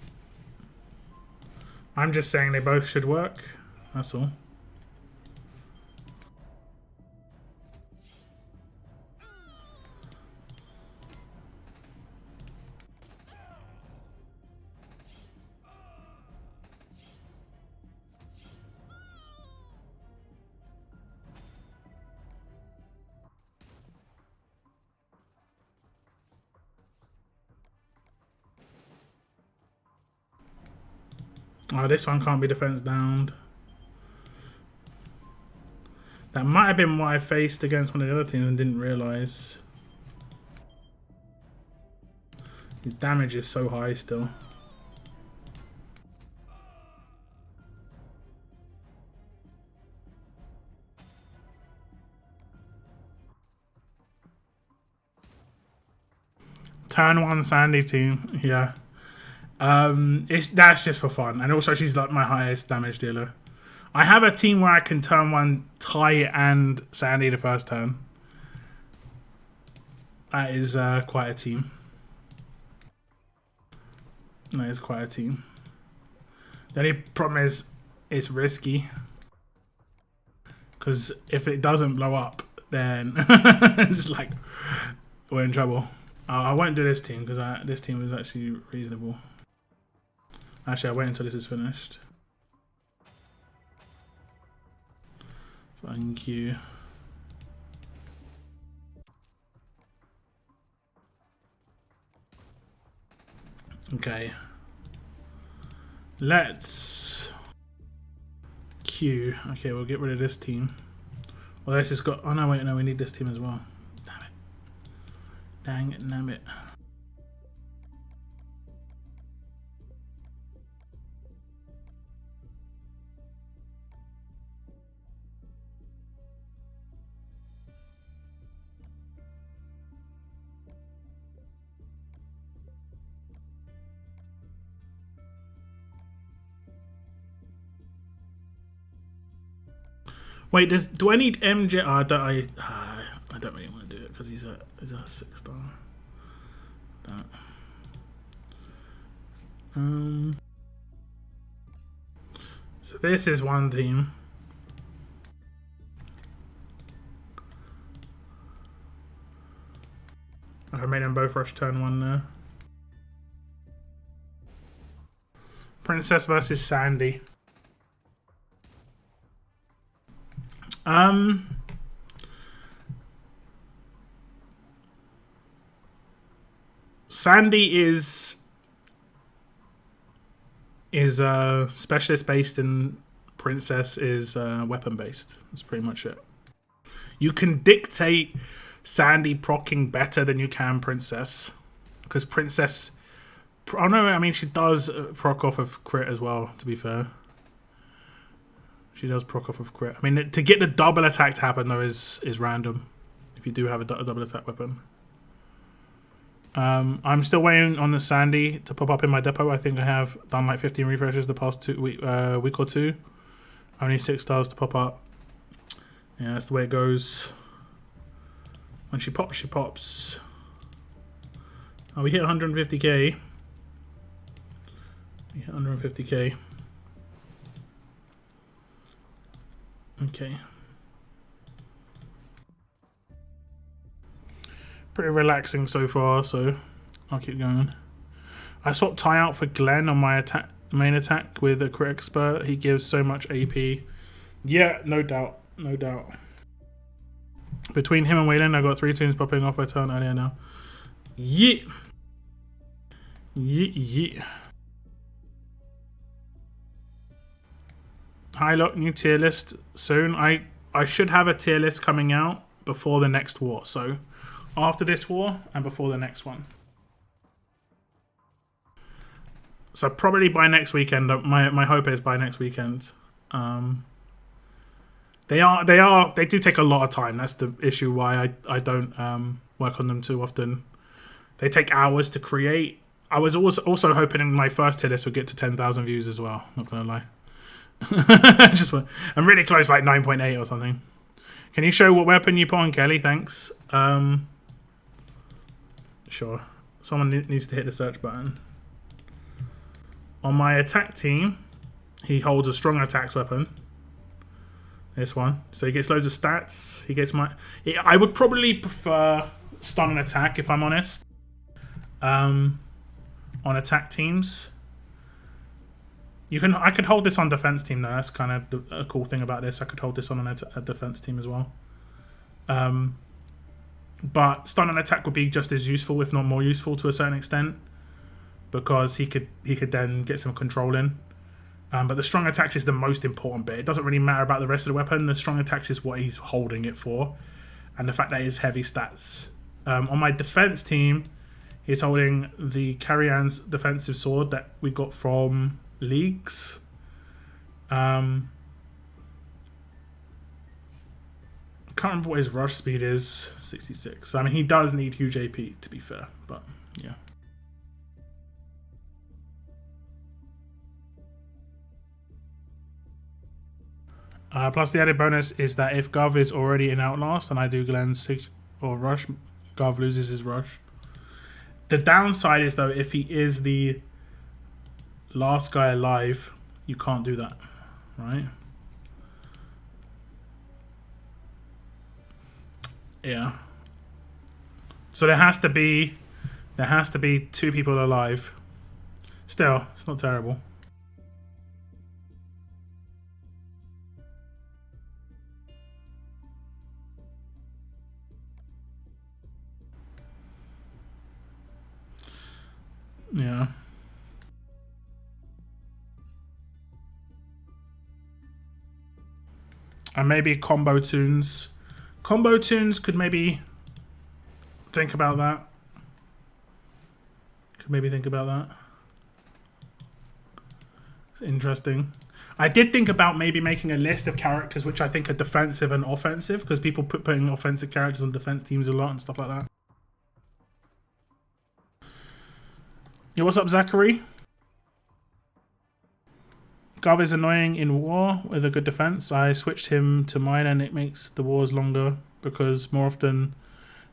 I'm just saying they both should work. That's all. Oh, this one can't be defense downed. That might have been what I faced against one of the other teams and didn't realise. His damage is so high still. Turn 1 Sandy team, yeah. That's just for fun, and also she's like my highest damage dealer. I have a team where I can turn 1 Ty and Sandy the first turn. That is quite a team. That is quite a team. The only problem is it's risky, because if it doesn't blow up, then it's like we're in trouble. I won't do this team because this team is actually reasonable. Actually, I'll wait until this is finished. So I can queue. Okay. Let's queue. Okay, we'll get rid of this team. Well, this has got... Oh, no, wait, no, we need this team as well. Damn it. Dang it, damn it. Wait, do I need MJ? I don't really want to do it because he's a 6-star. So this is one team. I made them both rush turn 1 there. Princess versus Sandy. Sandy is specialist based and Princess is weapon based. That's pretty much it. You can dictate Sandy proccing better than you can Princess, because Princess, oh no, I mean she does proc off of crit as well, to be fair. She does proc off of crit. I mean, to get the double attack to happen though is random if you do have a double attack weapon. I'm still waiting on the Sandy to pop up in my depot. I think I have done like 15 refreshes the past week or two. Only 6 stars to pop up. Yeah, that's the way it goes. When she pops, she pops. Oh, we hit 150k. We hit 150k. Okay. Pretty relaxing so far, so I'll keep going. I swapped Ty out for Glenn on my main attack with a crit expert. He gives so much AP. Yeah, no doubt. No doubt. Between him and Waylon, I got 3 tunes popping off a turn earlier now. Yeah. Yeah. Hi, look, new tier list soon. I should have a tier list coming out before the next war. So after this war and before the next one. So probably by next weekend. My hope is by next weekend. They do take a lot of time. That's the issue why I don't work on them too often. They take hours to create. I was also hoping my first tier list would get to 10,000 views as well. Not gonna lie. I'm really close, like 9.8 or something. Can you show what weapon you put on Kelly? Thanks. Sure. Someone needs to hit the search button. On my attack team, he holds a strong attacks weapon. This one. So he gets loads of stats. He gets my... I would probably prefer stun and attack, if I'm honest. On attack teams. I could hold this on defense team though. That's kind of a cool thing about this. I could hold this on a defense team as well. But stun and attack would be just as useful, if not more useful to a certain extent, because he could then get some control in. But the strong attacks is the most important bit. It doesn't really matter about the rest of the weapon. The strong attacks is what he's holding it for, and the fact that it's heavy stats. On my defense team, he's holding the Carrian's defensive sword that we got from Leagues. Can't remember what his rush speed is. 66. I mean, he does need huge AP, to be fair, but yeah. Plus the added bonus is that if Gov is already in Outlast and I do Glenn's or Rush, Gov loses his Rush. The downside is though, if he is the last guy alive, you can't do that, right? Yeah. So there has to be 2 people alive. Still, it's not terrible. Yeah. And maybe combo tunes. Combo tunes could maybe think about that. It's interesting. I did think about maybe making a list of characters which I think are defensive and offensive, because people putting offensive characters on defense teams a lot and stuff like that. Yo, what's up, Zachary? Gov is annoying in war with a good defense. I switched him to mine and it makes the wars longer because more often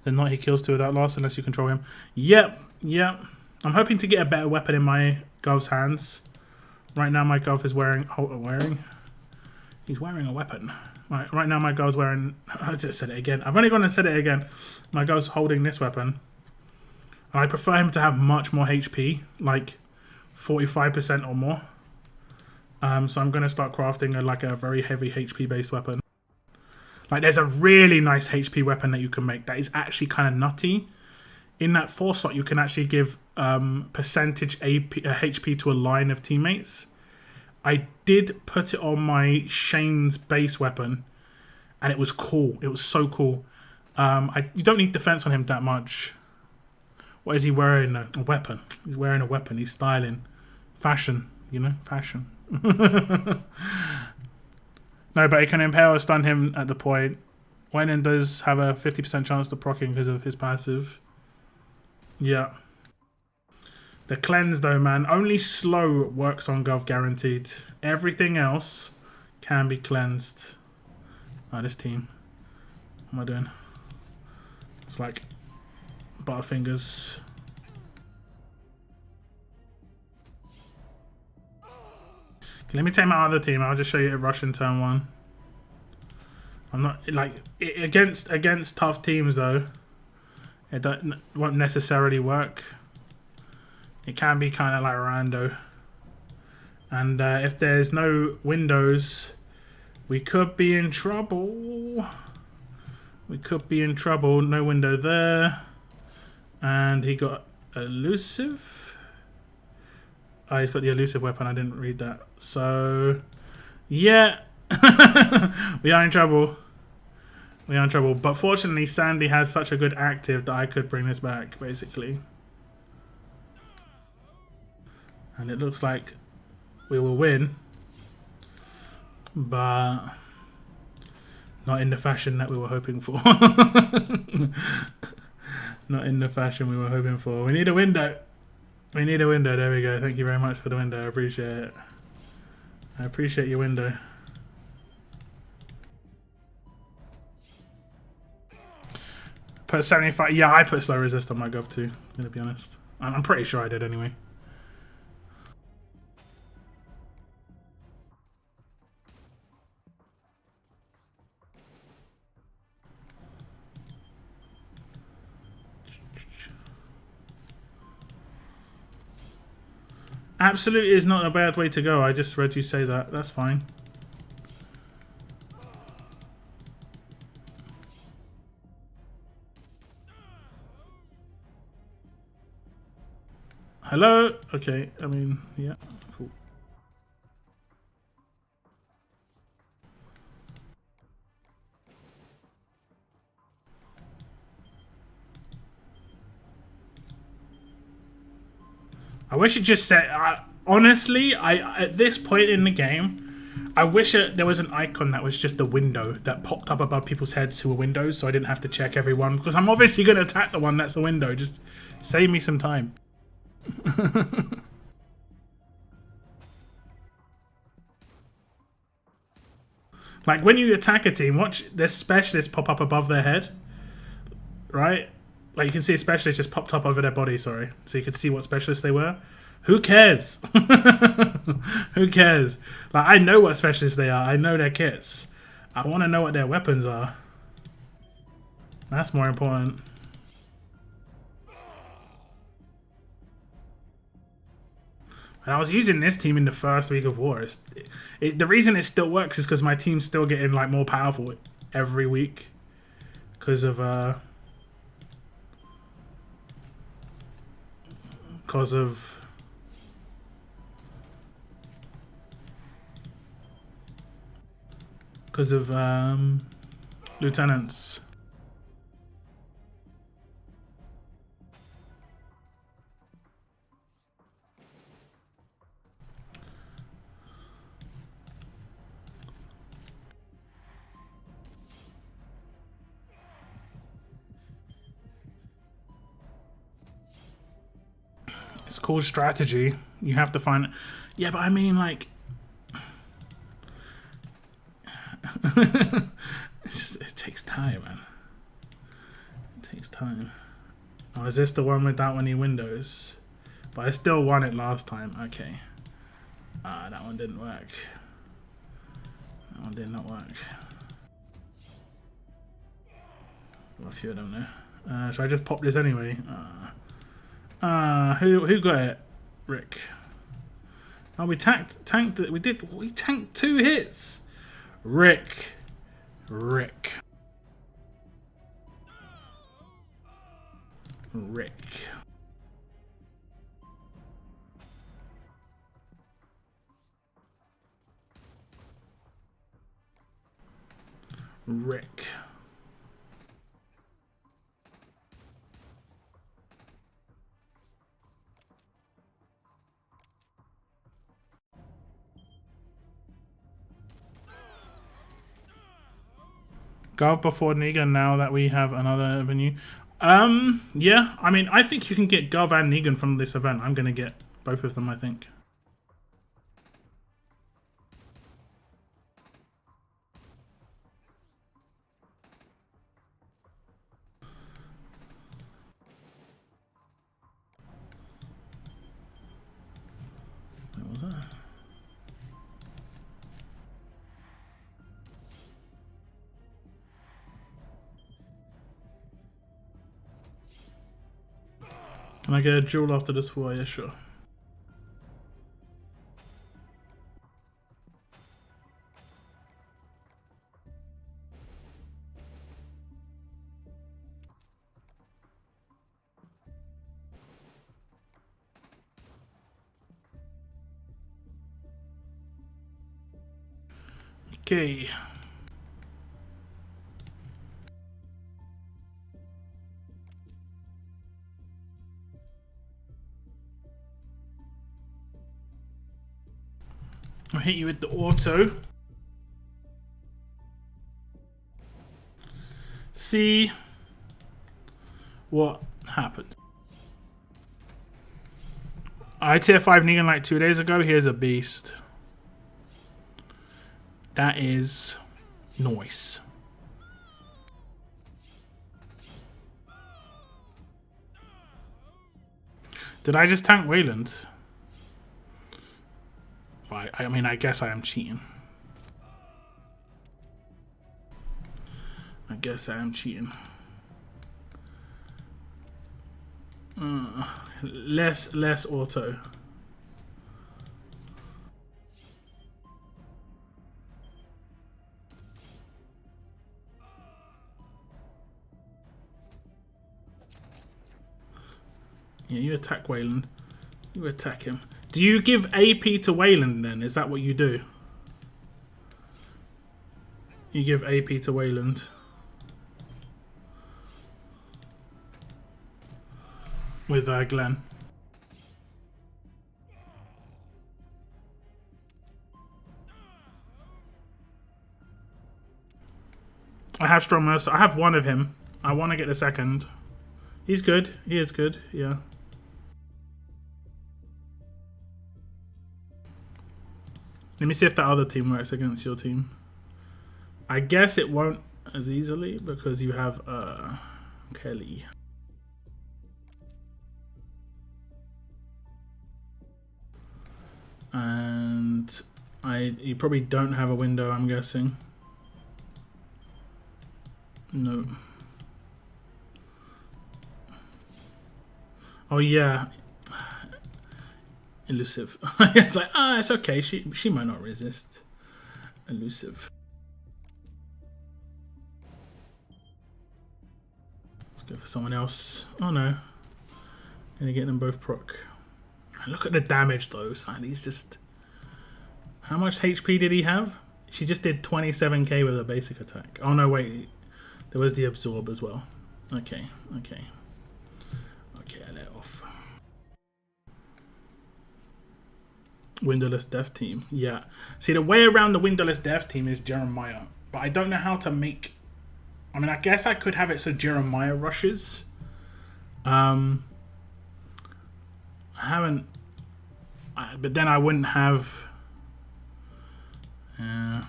than not he kills 2 without loss unless you control him. Yep. I'm hoping to get a better weapon in my Gov's hands. Right now my Gov is he's wearing a weapon. Right now my Gov's wearing... I just said it again. I've only gone and said it again. My Gov's holding this weapon. I prefer him to have much more HP, like 45% or more. So I'm going to start crafting a very heavy HP based weapon. Like there's a really nice HP weapon that you can make that is actually kind of nutty. In that 4 slot you can actually give percentage HP to a line of teammates. I did put it on my Shane's base weapon and it was cool. It was so cool. You don't need defense on him that much. What is he wearing? A weapon. He's wearing a weapon. He's styling. Fashion. You know? Fashion. No, but it can impale or stun him at the point. Wayne does have a 50% chance to proc him because of his passive. Yeah. The cleanse though, man. Only slow works on Gov guaranteed. Everything else can be cleansed. This team. What am I doing? It's like... Butterfingers. Let me take my other team. I'll just show you a rush in turn 1. I'm not like against tough teams though. It won't necessarily work. It can be kind of like rando. And if there's no windows, we could be in trouble. No window there. And he got elusive. He's got the elusive weapon. I didn't read that. So, yeah. We are in trouble. But fortunately, Sandy has such a good active that I could bring this back, basically. And it looks like we will win. But not in the fashion that we were hoping for. Not in the fashion we were hoping for. We need a window. There we go. Thank you very much for the window. I appreciate it. I appreciate your window. Put 75. Yeah, I put slow resist on my Gov too, I'm gonna be honest. I'm pretty sure I did anyway. Absolutely is not a bad way to go. I just read you say that. That's fine. Hello? Okay, I mean, yeah, cool. I wish it just said, honestly, at this point in the game, I wish there was an icon that was just a window that popped up above people's heads who were windows, so I didn't have to check everyone, because I'm obviously going to attack the one that's a window. Just save me some time. Like, when you attack a team, watch their specialists pop up above their head, right? Like, you can see a specialist just popped up over their body, sorry. So you can see what specialist they were. Who cares? Who cares? Like, I know what specialists they are. I know their kits. I want to know what their weapons are. That's more important. And I was using this team in the first week of war. The reason it still works is because my team's still getting like more powerful every week. Because of lieutenants. It's called strategy. You have to find it. Yeah, but I mean, like, it takes time, man. It takes time. Oh, is this the one without any windows? But I still won it last time. Okay. That one didn't work. That one did not work. Got a few of them there. Should I just pop this anyway? Who got it? Rick. Oh, we tanked. We tanked 2 hits. Rick. Rick. Gov before Negan now that we have another avenue. Yeah, I mean, I think you can get Gov and Negan from this event. I'm going to get both of them, I think. What was that? Can I get a duel after this war? Yeah, sure. Okay. I'll hit you with the auto. See what happens. I tier 5 Negan like 2 days ago. Here's a beast. That is nice. Did I just tank Wayland? Well, I mean, I guess I am cheating. I guess I am cheating. Less auto. Yeah, you attack Wayland. You attack him. Do you give AP to Wayland then? Is that what you do? You give AP to Wayland. With Glenn. I have strong mercy. I have one of him. I want to get the second. He's good. He is good. Yeah. Let me see if that other team works against your team. I guess it won't as easily because you have Kelly. And you probably don't have a window, I'm guessing. No. Oh yeah. Elusive. It's like, it's okay. She might not resist. Elusive. Let's go for someone else. Oh no. Gonna get them both proc. Look at the damage though. It's like he's just. How much HP did he have? She just did 27k with a basic attack. Oh no, wait. There was the absorb as well. Okay, okay. Okay, I let it off. Windowless death team. Yeah. See, the way around the windowless death team is Jeremiah. But I don't know how to make... I mean, I guess I could have it so Jeremiah rushes. I haven't... but then I wouldn't have... I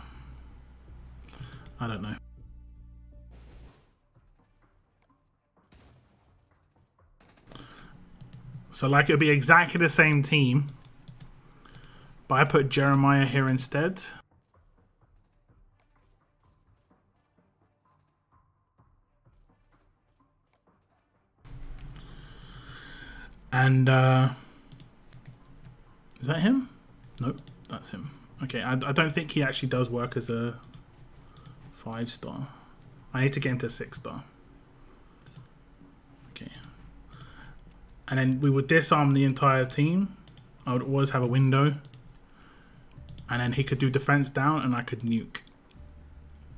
don't know. So like it would be exactly the same team, but I put Jeremiah here instead. And is that him? Nope, that's him. Okay, I don't think he actually does work as a 5-star. I need to get him to 6-star. Okay. And then we would disarm the entire team. I would always have a window. And then he could do defense down and I could nuke.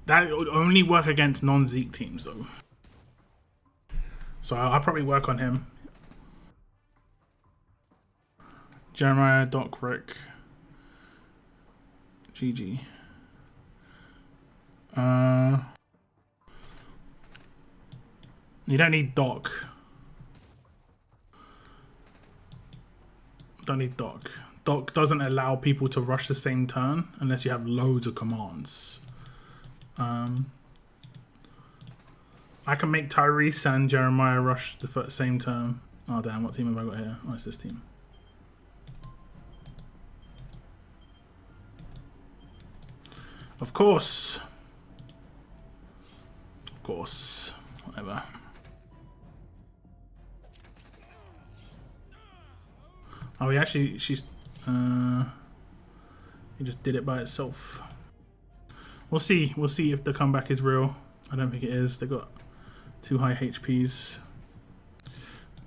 That would only work against non-Zeke teams though. So I'll probably work on him. Jeremiah, Doc, Rick. GG. You don't need Doc. Don't need Doc. Doc doesn't allow people to rush the same turn unless you have loads of commands. I can make Tyrese and Jeremiah rush the same turn. Oh damn, what team have I got here? Oh, it's this team. Of course. Of course. Whatever. Oh, he actually, he just did it by itself. We'll see. We'll see if the comeback is real. I don't think it is. They got too high HPs.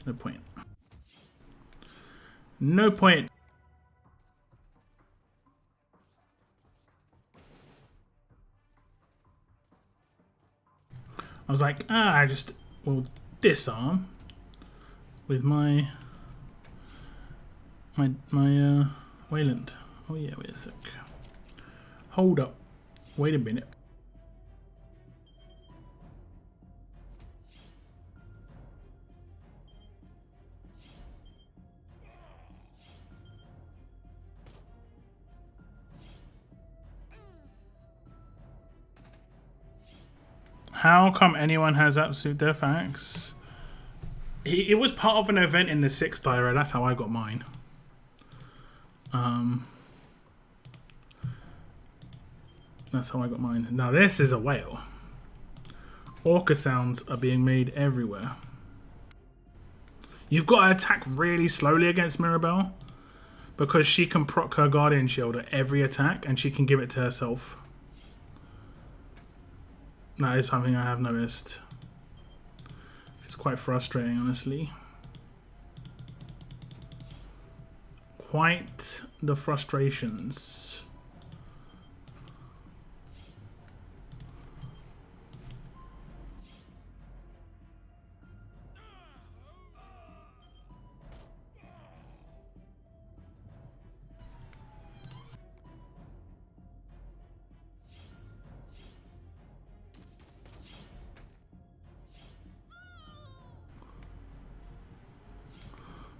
No point. No point. I was like, I just will disarm with my Wayland. Oh yeah, wait a sec. Hold up. Wait a minute. How come anyone has absolute death axe? It was part of an event in the 6th era. That's how I got mine. That's how I got mine. Now this is a whale. Orca sounds are being made everywhere. You've got to attack really slowly against Mirabelle, because she can proc her Guardian Shield at every attack, and she can give it to herself. That is something I have noticed. It's quite frustrating, honestly. Quite the frustrations.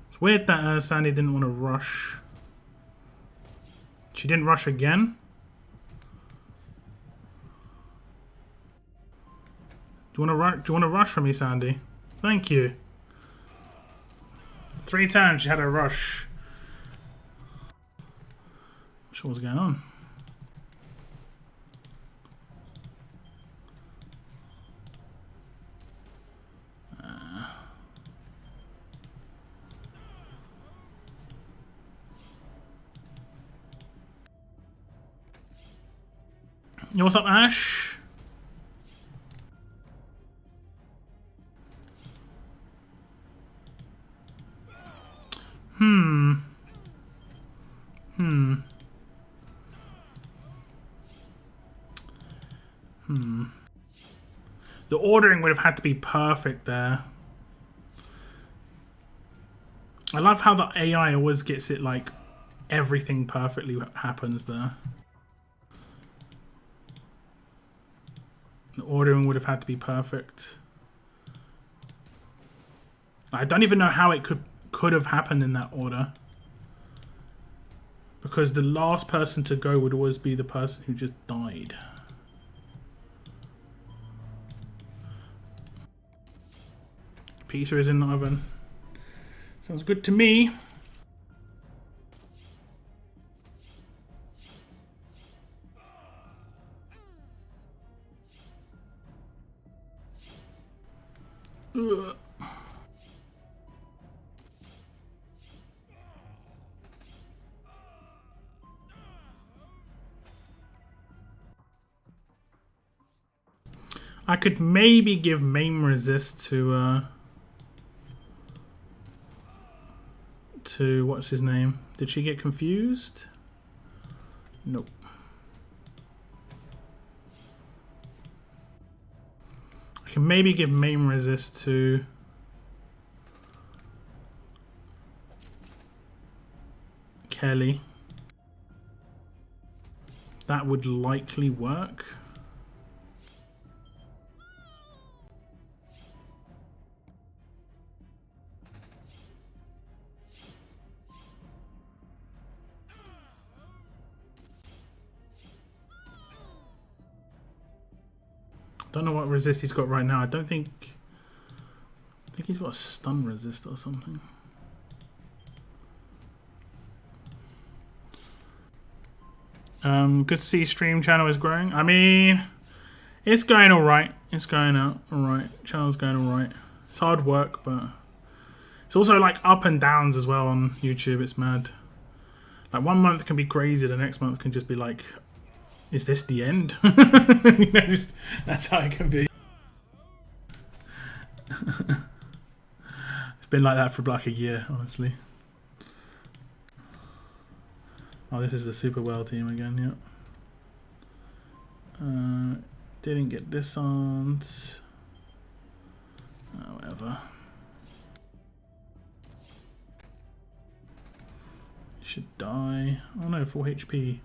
It's weird that Sandy didn't want to rush. She didn't rush again? Do you want to rush for me, Sandy? Thank you. 3 turns she had a rush. Not sure what's going on. Yo, what's up, Ash? The ordering would have had to be perfect there. I love how the AI always gets it like everything perfectly happens there. The ordering would have had to be perfect. I don't even know how it could have happened in that order. Because the last person to go would always be the person who just died. Pizza is in the oven. Sounds good to me. Ugh. I could maybe give main resist to what's his name? Did she get confused? Nope. I can maybe give main resist to Kelly. That would likely work. Don't know what resist he's got right now. I think he's got a stun resist or something. Good to see stream channel is growing. I mean, it's going alright. It's going out alright. Channel's going alright. It's hard work, but it's also like up and downs as well on YouTube. It's mad. Like 1 month can be crazy, the next month can just be like, is this the end? You know, just, that's how it can be. It's been like that for like a year, honestly. Oh, this is the super well team again, yep. Didn't get disarmed. Oh, whatever. Should die. Oh no, 4 HP.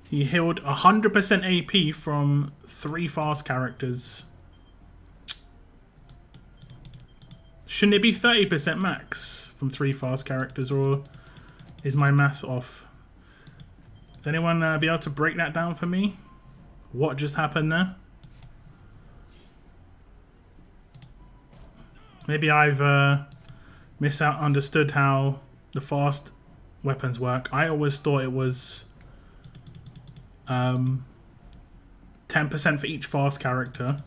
He healed 100% AP from 3 fast characters. Shouldn't it be 30% max from 3 fast characters, or is my maths off? Does anyone be able to break that down for me? What just happened there? Maybe I've misunderstood how the fast weapons work. I always thought it was 10% for each fast character.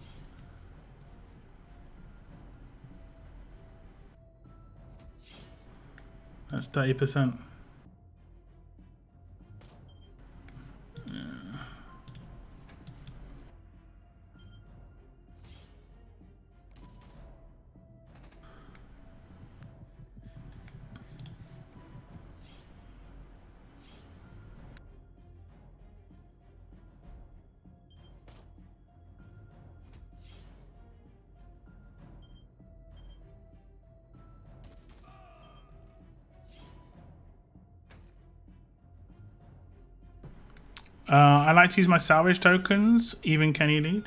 That's 30%. I like to use my salvage tokens, even Kenny lead.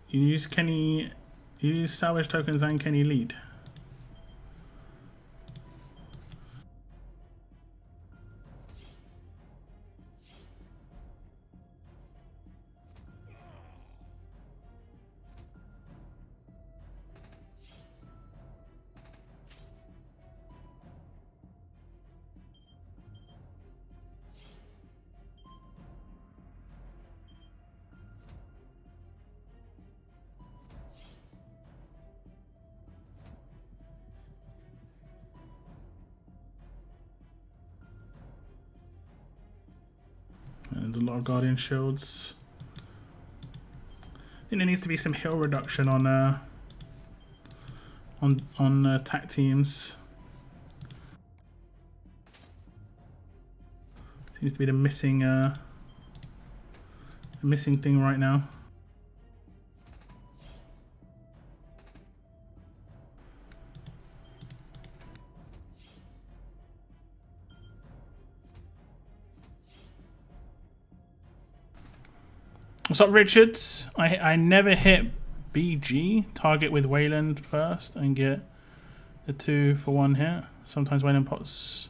You use salvage tokens and Kenny lead. There's a lot of guardian shields. I think there needs to be some heal reduction on attack teams. Seems to be the missing thing right now. What's up, Richards? I never hit BG. Target with Wayland first and get the 2 for 1 hit. Sometimes Wayland pots.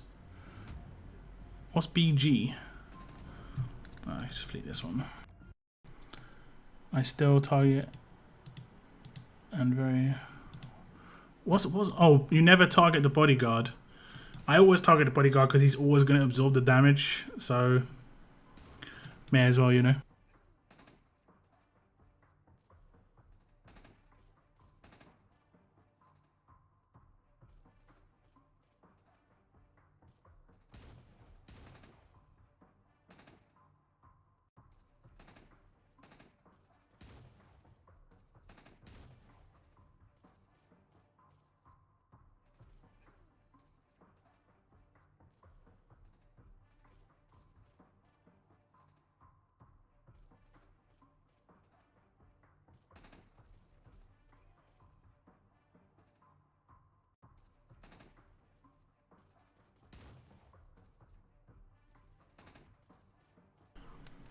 What's BG? Oh, I just fleet this one. I still target and very. What's oh, you never target the bodyguard. I always target the bodyguard because he's always going to absorb the damage. So may as well, you know.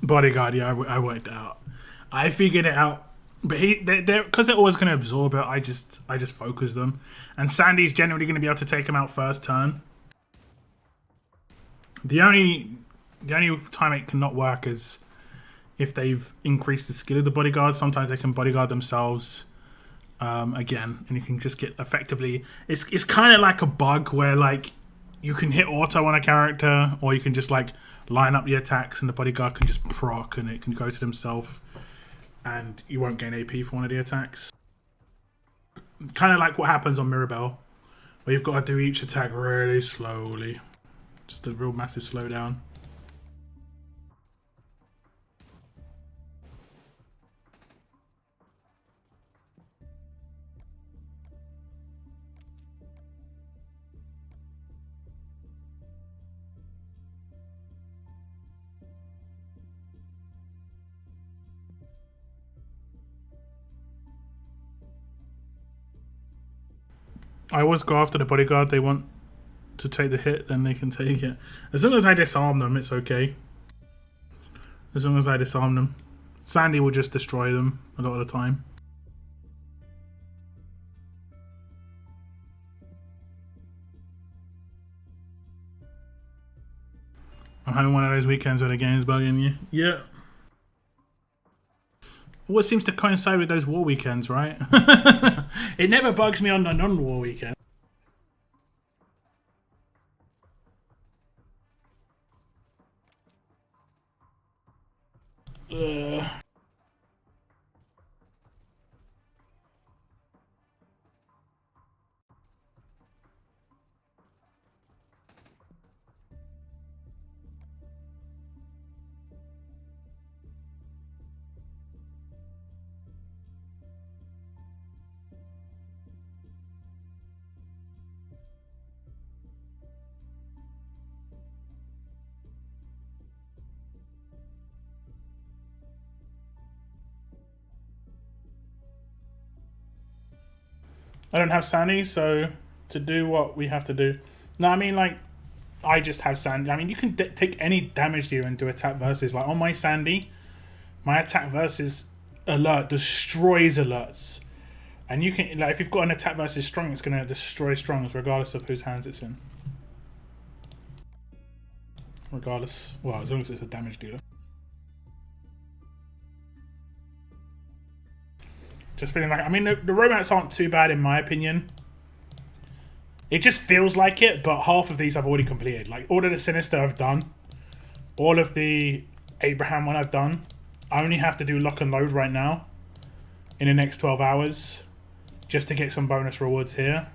Bodyguard, yeah, I worked it out. I figured it out, but because they're always going to absorb it. I just focus them, and Sandy's generally going to be able to take him out first turn. The only time it cannot work is if they've increased the skill of the bodyguard. Sometimes they can bodyguard themselves again, and you can just get effectively. It's kind of like a bug where like you can hit auto on a character, or you can just like line up the attacks and the bodyguard can just proc and it can go to themselves and you won't gain AP for one of the attacks. Kind of like what happens on Mirabelle, where you've got to do each attack really slowly. Just a real massive slowdown. I always go after the bodyguard. They want to take the hit, then they can take it. As long as I disarm them, it's okay. As long as I disarm them. Sandy will just destroy them a lot of the time. I'm having one of those weekends where the game's bugging you. Yeah. Always seems to coincide with those war weekends, right? It never bugs me on the non-war weekend. I don't have Sandy, so to do what we have to do. No, I mean, like, I just have Sandy. I mean, you can take any damage dealer and do attack versus. Like, on my Sandy, my attack versus alert destroys alerts. And you can, like, if you've got an attack versus strong, it's going to destroy strongs regardless of whose hands it's in. Regardless. Well, as long as it's a damage dealer. Just feeling like, I mean, the romance aren't too bad in my opinion. It just feels like it, but half of these I've already completed. Like, all of the Sinister I've done. All of the Abraham one I've done. I only have to do lock and load right now. In the next 12 hours. Just to get some bonus rewards here.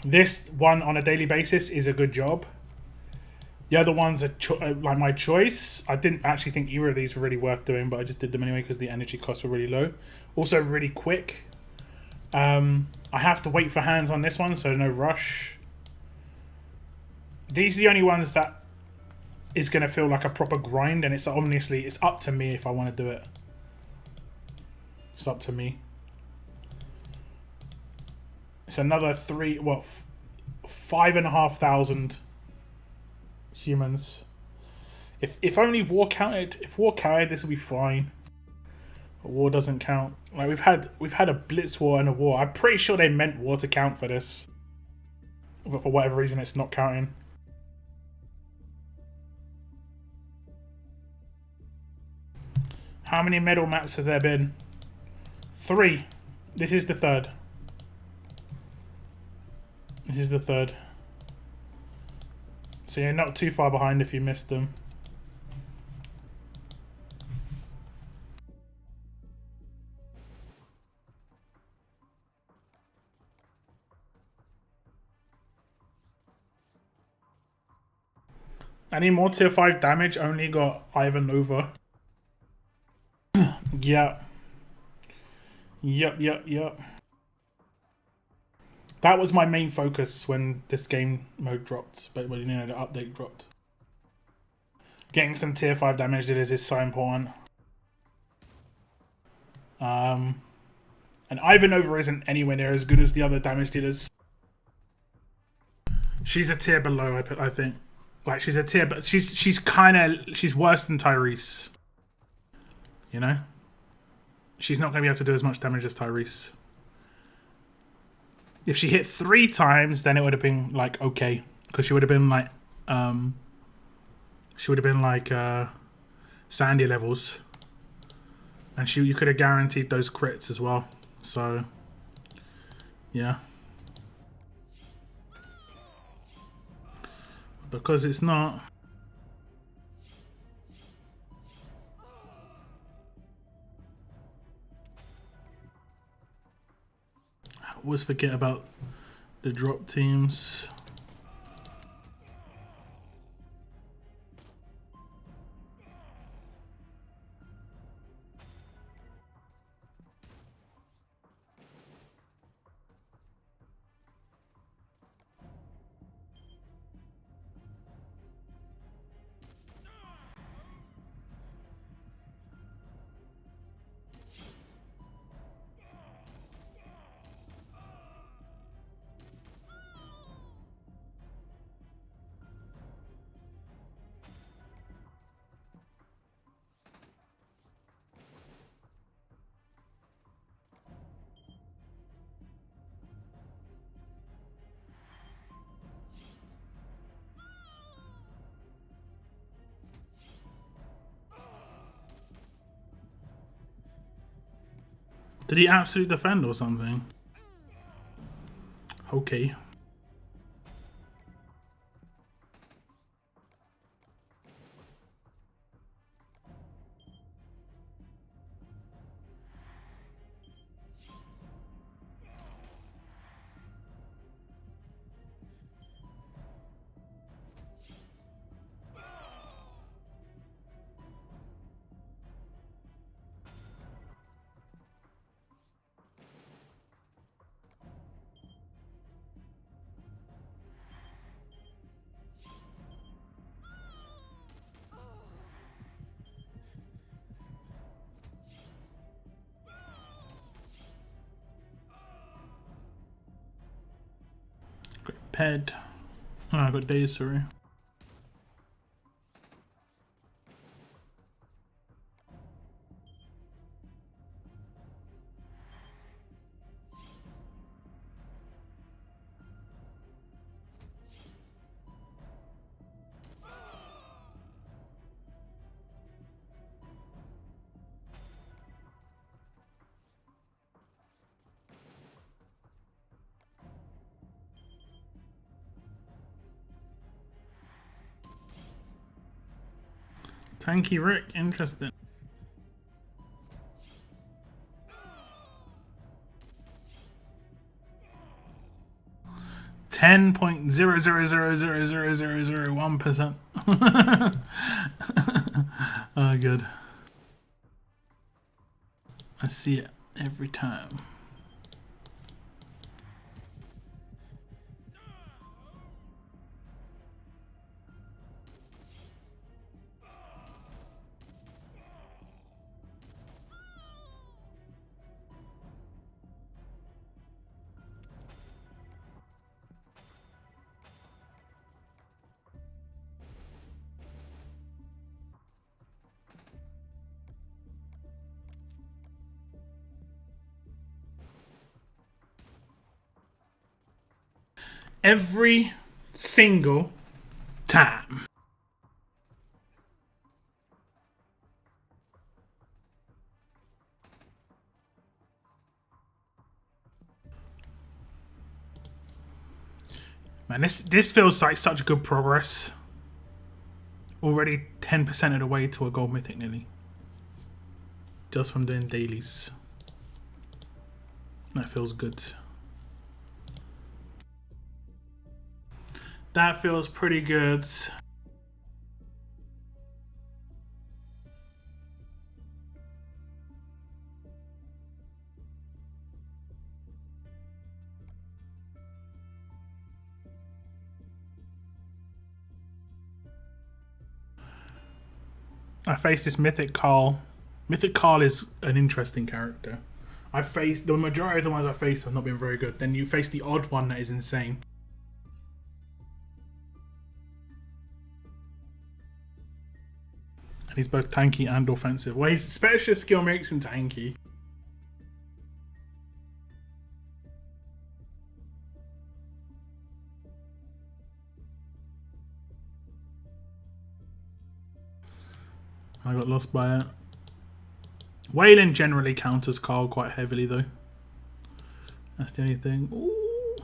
This one on a daily basis is a good job. The other ones are like my choice. I didn't actually think either of these were really worth doing, but I just did them anyway because the energy costs were really low. Also really quick. I have to wait for hands on this one, so no rush. These are the only ones that is going to feel like a proper grind, and it's obviously, it's up to me if I want to do it. It's up to me. It's another 5,500 humans. If only war counted. If war counted, this would be fine. But war doesn't count. Like, we've had a blitz war and a war. I'm pretty sure they meant war to count for this, but for whatever reason, it's not counting. How many medal maps have there been? 3. This is the 3rd. This is the 3rd. So you're not too far behind if you missed them. Any more tier 5 damage? Only got Ivan Nova. Yeah. Yep. That was my main focus when this game mode dropped, but when, you know, the update dropped. Getting some tier 5 damage dealers is so important. And Ivanova isn't anywhere near as good as the other damage dealers. She's a tier below, I think. Like, she's a tier, but she's worse than Tyrese. You know? She's not going to be able to do as much damage as Tyrese. If she hit 3 times, then it would have been, like, okay. Because she would have been, like, Sandy levels. And you could have guaranteed those crits as well. So, yeah. Because it's not. I always forget about the drop teams. Did he absolute defend or something? Okay. Ped. Oh, I got days, sorry. Tanky Rick, interesting. .0.0000001%. Oh, good. I see it every time. Every single time. Man, this feels like such good progress. Already 10% of the way to a gold mythic nearly. Just from doing dailies. That feels good. That feels pretty good. I faced this Mythic Carl. Mythic Carl is an interesting character. I faced the majority of the ones I faced have not been very good. Then you face the odd one that is insane. And he's both tanky and offensive. Well, his specialist skill makes him tanky. I got lost by it. Waylon generally counters Carl quite heavily though. That's the only thing. Ooh.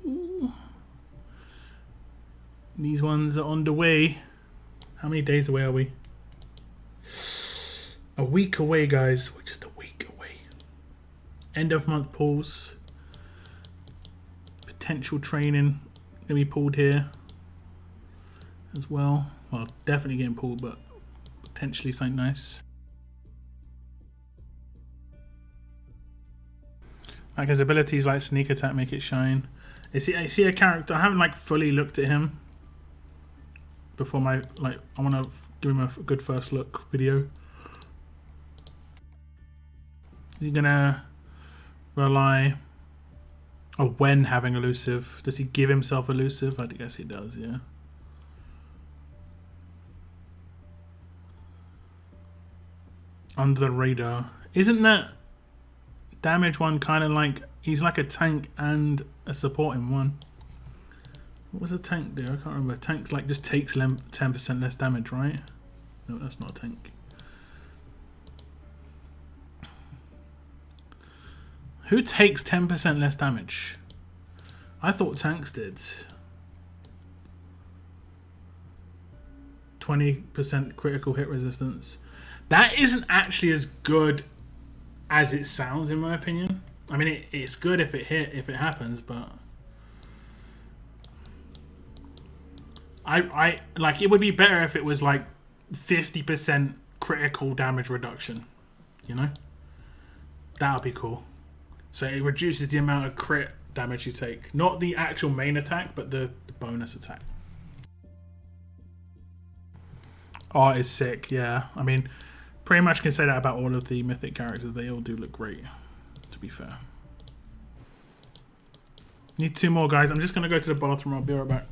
Ooh. These ones are on the way. How many days away are we? A week away, guys. We're just a week away. End of month pulls. Potential training gonna be pulled here as well. Well, definitely getting pulled, but potentially something nice. Like his abilities like sneak attack make it shine. I see a character. I haven't like fully looked at him before my I want to give him a good first look video. Is he gonna rely? Oh, when having elusive, does he give himself elusive? I guess he does. Yeah. Under the radar. Isn't that damage one kind of like he's like a tank and a supporting one? What was a tank do? I can't remember. Tanks like just takes 10% less damage, right? No, that's not a tank. Who takes 10% less damage? I thought tanks did. 20% critical hit resistance. That isn't actually as good as it sounds, in my opinion. I mean, it's good if it happens, but I like, it would be better if it was like 50% critical damage reduction. You know, that would be cool. So it reduces the amount of crit damage you take, not the actual main attack, but the bonus attack. Art is sick, yeah. I mean, pretty much can say that about all of the Mythic characters. They all do look great, to be fair. Need 2 more, guys. I'm just going to go to the bathroom. I'll be right back.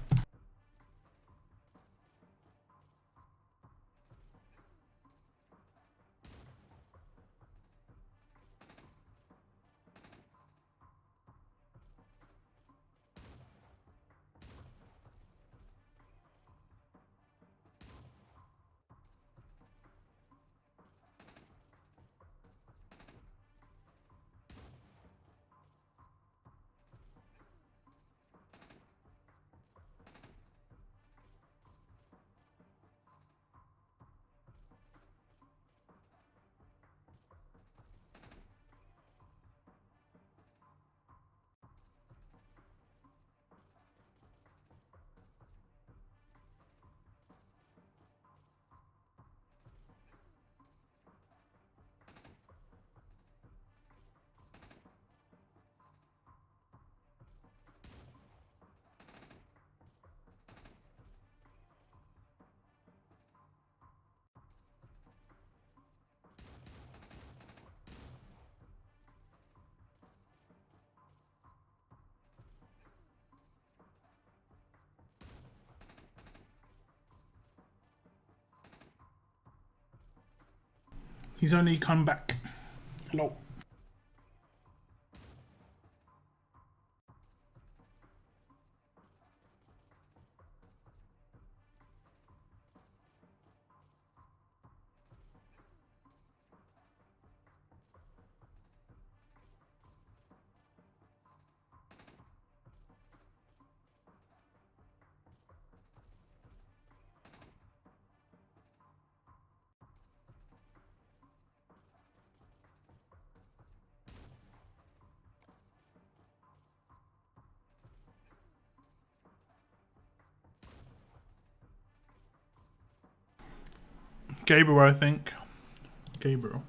He's only come back. Hello. Gabriel, I think. Gabriel.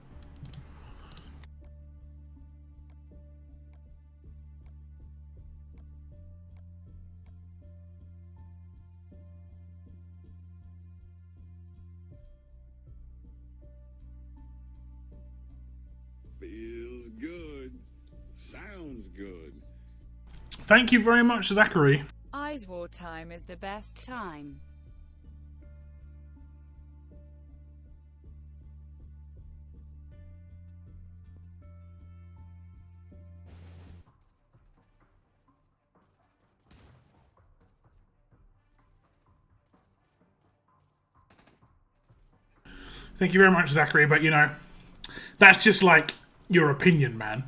Feels good. Sounds good. Thank you very much, Zachary. Eyes war time is the best time. Thank you very much, Zachary, but you know, that's just like your opinion, man.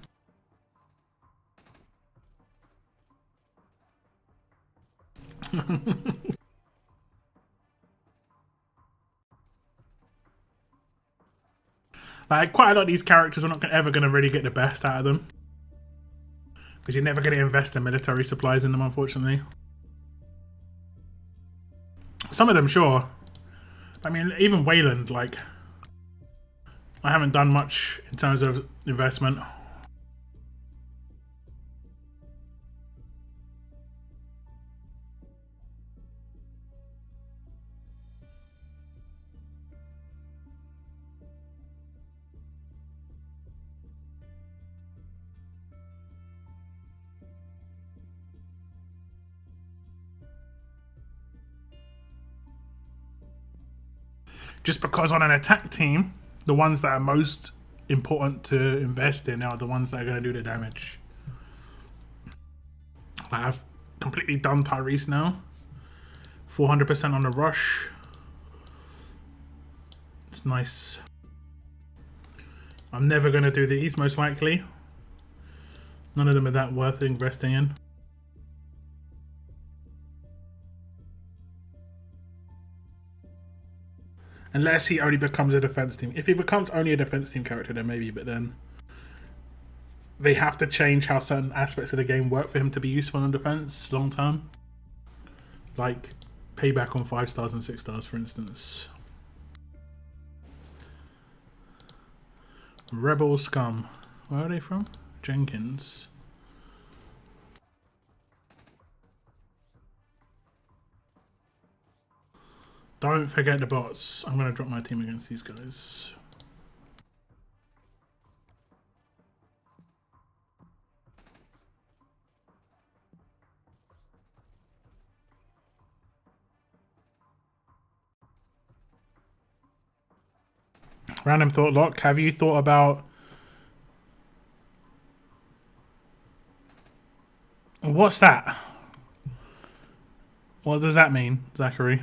Like, quite a lot of these characters, we're not ever going to really get the best out of them. Because you're never going to invest in military supplies in them, unfortunately. Some of them, sure. I mean, even Wayland, like, I haven't done much in terms of investment. Just because on an attack team, the ones that are most important to invest in are the ones that are going to do the damage. Like, I've completely done Tyrese now. 400% on the rush. It's nice. I'm never going to do these, most likely. None of them are that worth investing in. Unless he only becomes a defense team. If he becomes only a defense team character, then maybe, but then they have to change how certain aspects of the game work for him to be useful in defense long term. Like payback on 5 stars and 6 stars, for instance. Rebel Scum. Where are they from? Jenkins. Don't forget the bots. I'm going to drop my team against these guys. Random thought lock. Have you thought about... What's that? What does that mean, Zachary?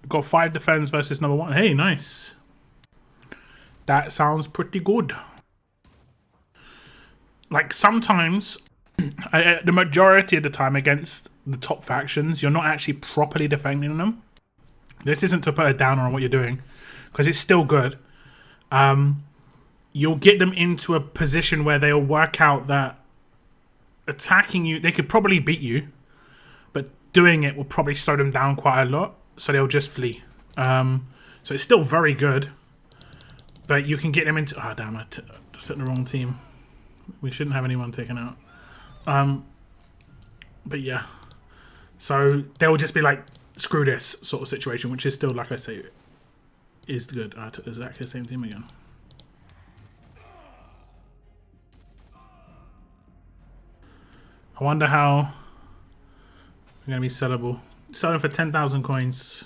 Got 5 defense versus number 1. Hey, nice. That sounds pretty good. Like, sometimes, the majority of the time against the top factions, you're not actually properly defending them. This isn't to put a downer on what you're doing, because it's still good. You'll get them into a position where they'll work out that attacking you, they could probably beat you, but doing it will probably slow them down quite a lot, so they'll just flee. So it's still very good, but you can get them into... Oh, damn, I set the wrong team. We shouldn't have anyone taken out. But yeah. So they'll just be like, screw this sort of situation, which is still, like I say, is good. I took exactly the same team again. I wonder how we're going to be sellable. Selling for 10,000 coins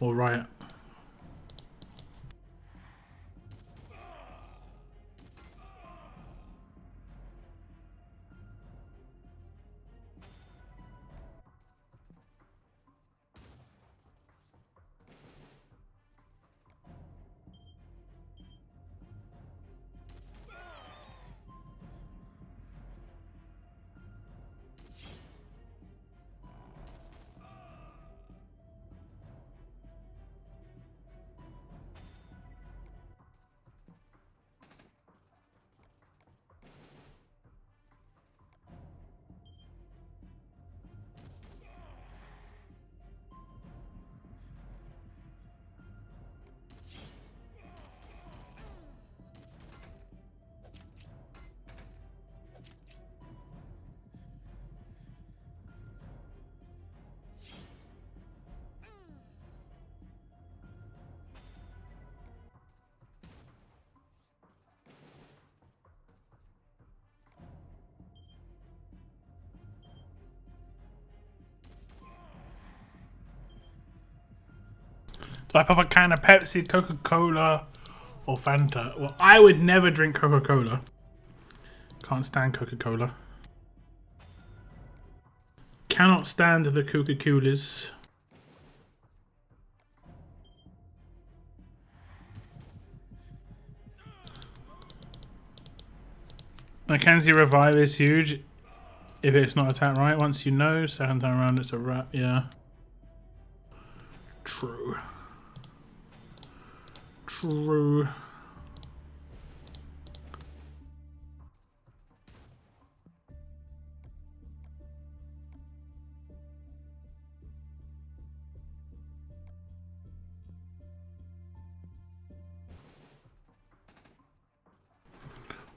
or Riot. Do I pop a can of Pepsi, Coca-Cola, or Fanta? Well, I would never drink Coca-Cola. Can't stand Coca-Cola. Cannot stand the Coca-Colas. Mackenzie revive is huge if it's not attacked right. Once you know, second time around it's a wrap. Yeah. True. True.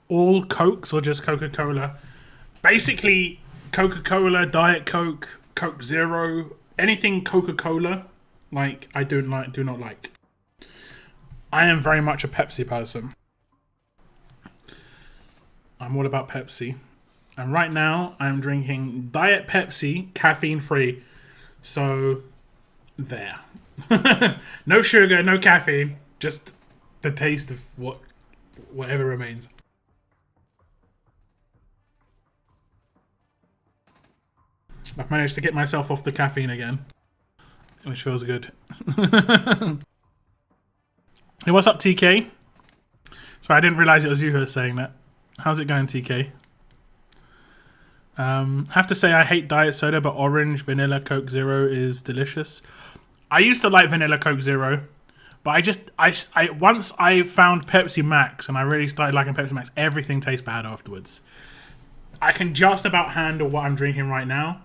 All Cokes or just Coca-Cola? Basically, Coca-Cola, Diet Coke, Coke Zero, anything Coca-Cola, like I do not like. I am very much a Pepsi person. I'm all about Pepsi. And right now, I'm drinking Diet Pepsi, caffeine-free. So, there. No sugar, no caffeine. Just the taste of whatever remains. I've managed to get myself off the caffeine again, which feels good. Hey, what's up, TK? So I didn't realize it was you who was saying that. How's it going, TK? Have to say I hate diet soda, but orange vanilla Coke Zero is delicious. I used to like vanilla Coke Zero, but once I found Pepsi Max and I really started liking Pepsi Max, everything tastes bad afterwards. I can just about handle what I'm drinking right now.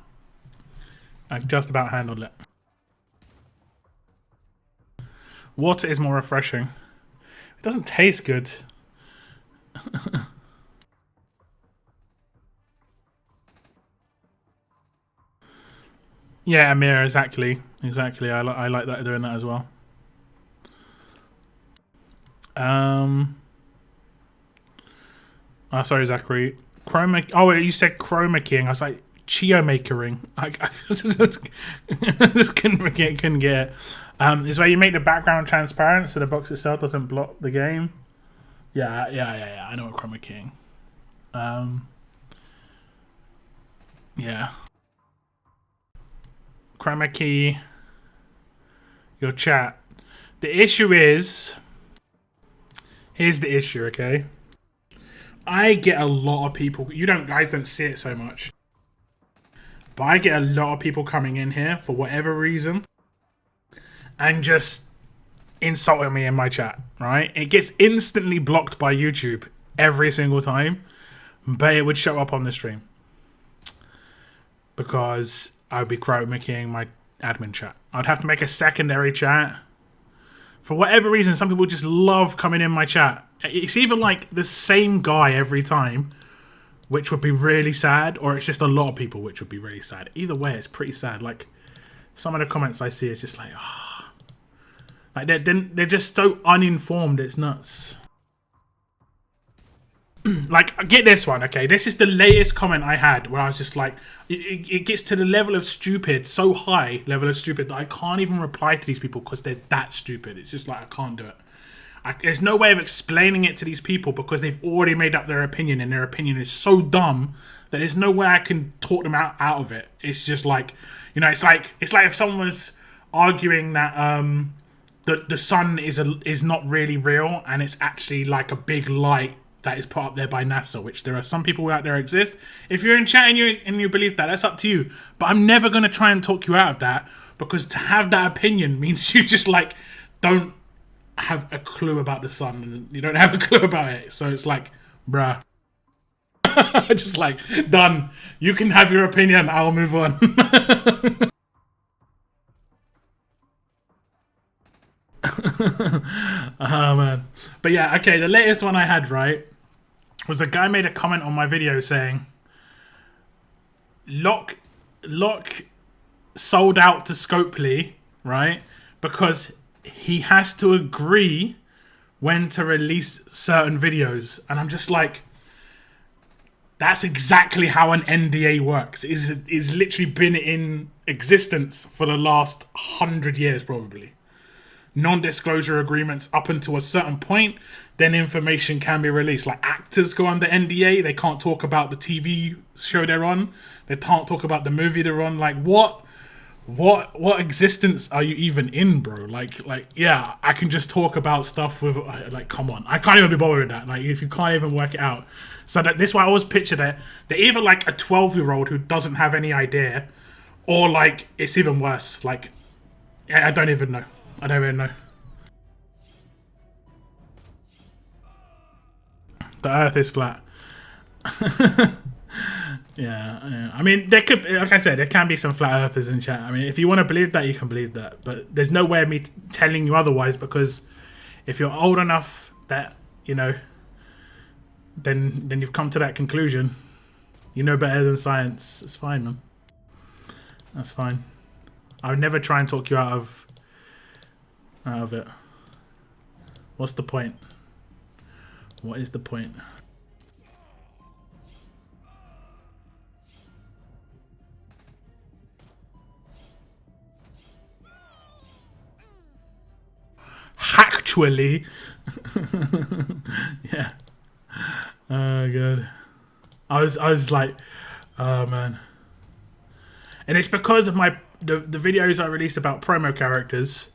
I just about handled it. Water is more refreshing. It doesn't taste good. Yeah, Amir, exactly. Exactly. I like that doing that as well. Oh, sorry, Zachary. Chroma. Oh, you said chroma keying. I was like Chio makering. I just couldn't get it. Is where you make the background transparent so the box itself doesn't block the game. Yeah. I know what chroma keying. Yeah. Chroma key your chat. The issue is, here's the issue, okay? I get a lot of people, guys don't see it so much, but I get a lot of people coming in here for whatever reason and just insulting me in my chat, right? It gets instantly blocked by YouTube every single time, but it would show up on the stream because I would be chroma keying my admin chat. I'd have to make a secondary chat. For whatever reason, some people just love coming in my chat. It's either like the same guy every time, which would be really sad, or it's just a lot of people, which would be really sad. Either way, it's pretty sad. Like, some of the comments I see is just like, oh. Like, they're just so uninformed, it's nuts. Like, get this one, okay? This is the latest comment I had where I was just like, it gets to the level of stupid, so high level of stupid that I can't even reply to these people because they're that stupid. It's just like, I can't do it. There's no way of explaining it to these people because they've already made up their opinion and their opinion is so dumb that there's no way I can talk them out of it. It's just like, you know, it's like if someone was arguing that the sun is not really real and it's actually like a big light that is put up there by NASA, which there are some people out there exist. If you're in chat and you believe that, that's up to you. But I'm never going to try and talk you out of that because to have that opinion means you just like don't have a clue about the sun and you don't have a clue about it. So it's like, bruh. Just like, done. You can have your opinion. I'll move on. Oh, man. But yeah, okay, the latest one I had, right, was a guy made a comment on my video saying, Lock sold out to Scopely, right, because he has to agree when to release certain videos. And I'm just like, that's exactly how an NDA works. It's literally been in existence for the last 100 years, probably. Non-disclosure agreements up until a certain point, then information can be released. Like actors go under NDA, they can't talk about the TV show they're on, they can't talk about the movie they're on. Like what existence are you even in, bro? Like yeah, I can just talk about stuff with, like, come on, I can't even be bothered with that. Like if you can't even work it out. So this is why I always picture that they're either like a 12-year-old who doesn't have any idea, or like it's even worse. Like I don't even know. I don't even know. The Earth is flat. Yeah. I mean, there could, like I said, there can be some flat earthers in chat. I mean, if you want to believe that, you can believe that. But there's no way of me telling you otherwise, because if you're old enough that, you know, then you've come to that conclusion. You know better than science. It's fine, man. That's fine. I would never try and talk you out of it. What's the point? What is the point? Actually. Yeah. Oh god. I was like, oh man. And it's because of the videos I released about promo characters.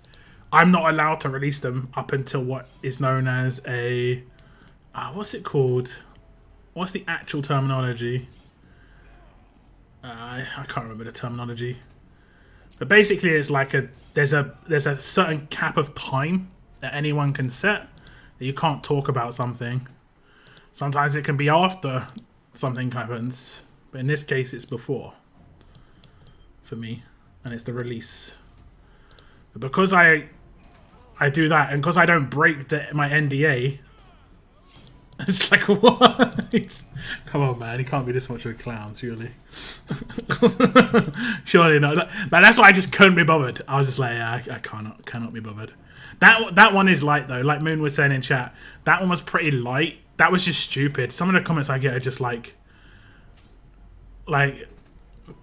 I'm not allowed to release them up until what is known as a what's it called? What's the actual terminology? I can't remember the terminology. But basically, it's like there's a certain cap of time that anyone can set that you can't talk about something. Sometimes it can be after something happens, but in this case, it's before. For me, and it's the release. But because I do that, and because I don't break my NDA, it's like, what? Come on, man, he can't be this much of a clown, surely. Surely not. That's why I just couldn't be bothered. I was just like, yeah, I cannot be bothered. That one is light though. Like Moon was saying in chat, that one was pretty light. That was just stupid. Some of the comments I get are just like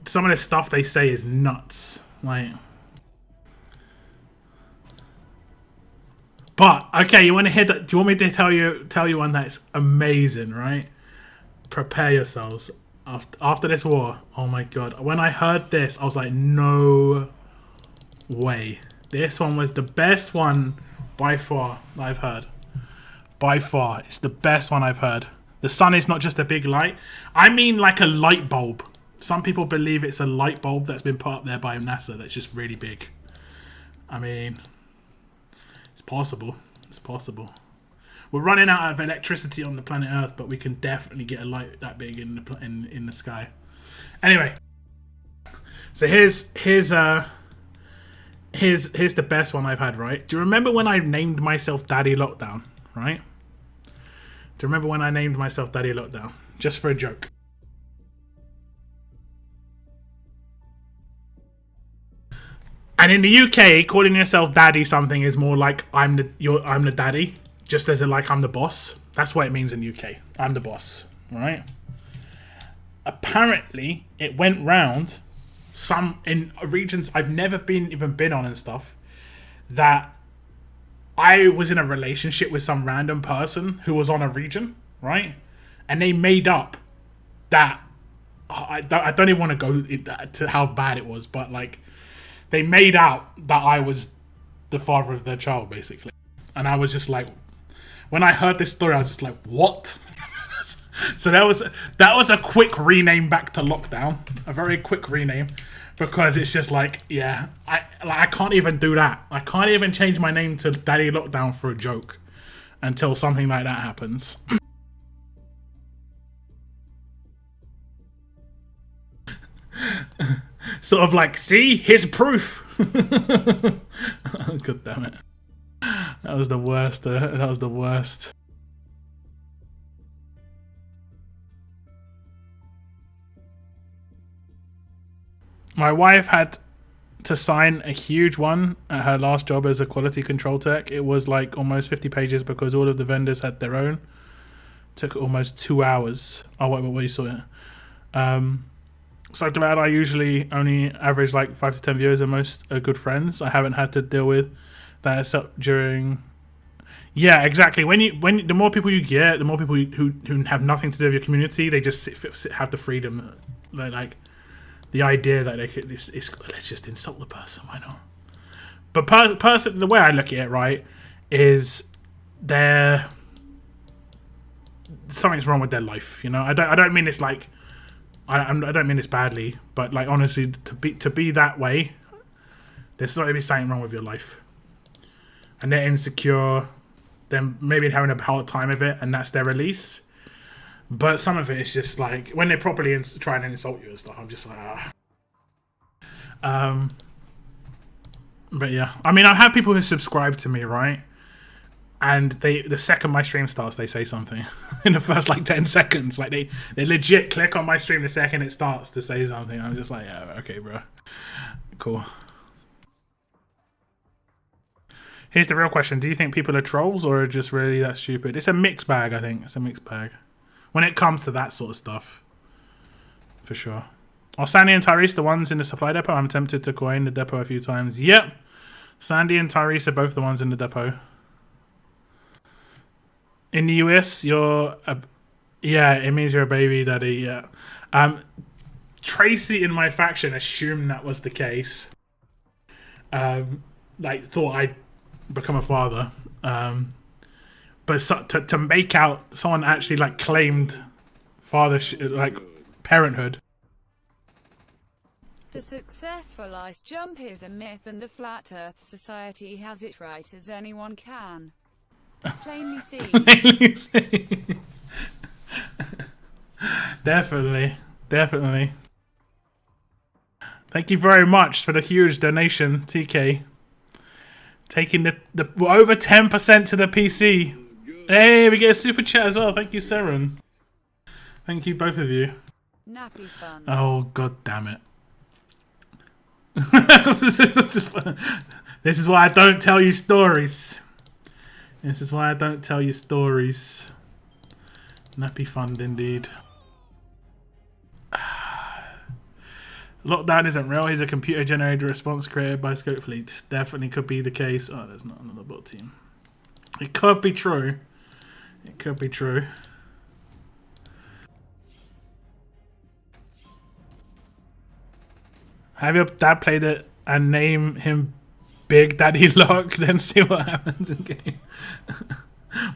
some of the stuff they say is nuts. Like, but okay, you want to hear that? Do you want me to tell you one that's amazing, right? Prepare yourselves. After this war, oh my god! When I heard this, I was like, no way. This one was the best one by far that I've heard. By far, it's the best one I've heard. The sun is not just a big light. I mean, like a light bulb. Some people believe it's a light bulb that's been put up there by NASA that's just really big. I mean, it's possible. It's possible. We're running out of electricity on the planet Earth, but we can definitely get a light that big in the sky. Anyway, so here's the best one I've had. Right? Do you remember when I named myself Daddy Lockdown? Right? Do you remember when I named myself Daddy Lockdown? Just for a joke. And in the UK, calling yourself daddy something is more like I'm the daddy, just as like I'm the boss. That's what it means in the UK. I'm the boss, right? Apparently, it went round some in regions I've never even been on and stuff, that I was in a relationship with some random person who was on a region, right? And they made up that I don't even want to go to how bad it was, but like, they made out that I was the father of their child, basically. And I was just like, when I heard this story, I was just like, what? So that was a quick rename back to Lockdown. A very quick rename. Because it's just like, yeah, I can't even do that. I can't even change my name to Daddy Lockdown for a joke until something like that happens. Sort of like, see, here's proof. God damn it. That was the worst. That was the worst. My wife had to sign a huge one at her last job as a quality control tech. It was like almost 50 pages because all of the vendors had their own. Took almost 2 hours. Oh, what you saw it. So glad I usually only average like 5 to 10 viewers and most are good friends. I haven't had to deal with that except during. Yeah, exactly. When the more people you get, the more people who have nothing to do with your community, they just have the freedom, like the idea that they could, let's just insult the person. Why not? But the way I look at it, right, is something's wrong with their life. You know, I don't mean it's like. I don't mean this badly, but like honestly, to be that way, there's not to be something wrong with your life, and they're insecure. Then maybe having a hard time of it, and that's their release. But some of it is just like when they're properly trying to insult you and stuff. I'm just like, But yeah, I mean, I've had people who subscribe to me, right? And the second my stream starts, they say something in the first like 10 seconds. Like they legit click on my stream the second it starts to say something. I'm just like, yeah, okay, bro, cool. Here's the real question: do you think people are trolls or are just really that stupid? It's a mixed bag. I think it's a mixed bag when it comes to that sort of stuff, for sure. Are Sandy and Tyrese the ones in the supply depot? I'm tempted to coin the depot a few times. Yep, Sandy and Tyrese are both the ones in the depot. In the US, yeah, it means you're a baby daddy, yeah. Tracy in my faction assumed that was the case. Like, thought I'd become a father. but to make out someone actually like claimed like parenthood. The successful ice jump is a myth and the Flat Earth Society has it right as anyone can. Plainly seen. Plainly seen. Definitely. Definitely. Thank you very much for the huge donation, TK. Taking the we're over 10% to the PC. Hey, we get a super chat as well. Thank you, Seren. Thank you, both of you. Nappy fun. Oh, god damn it. This is why I don't tell you stories. This is why I don't tell you stories. Nappy fund indeed. Lockdown isn't real. He's a computer-generated response created by Scope Fleet. Definitely could be the case. Oh, there's not another bot team. It could be true. It could be true. Have your dad played it and name him Big Daddy Lock, then see what happens in game.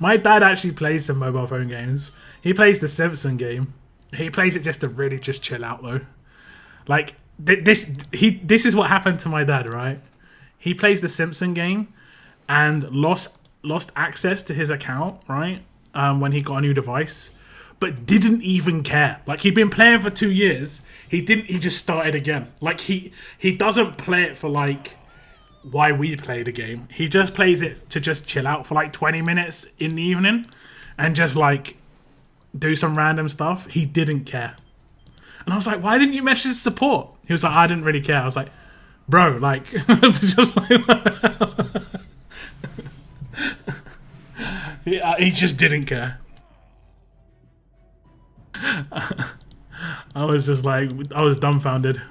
My dad actually plays some mobile phone games. He plays the Simpson game. He plays it just to really just chill out though. Like this is what happened to my dad, right? He plays the Simpson game and lost access to his account, right? When he got a new device, but didn't even care. Like he'd been playing for 2 years. He just started again. Like he doesn't play it for like why we play the game. He just plays it to just chill out for like 20 minutes in the evening and just like do some random stuff. He didn't care. And I was like, why didn't you message support? He was like, I didn't really care. I was like, bro, like, just like he just didn't care. I was just like, I was dumbfounded.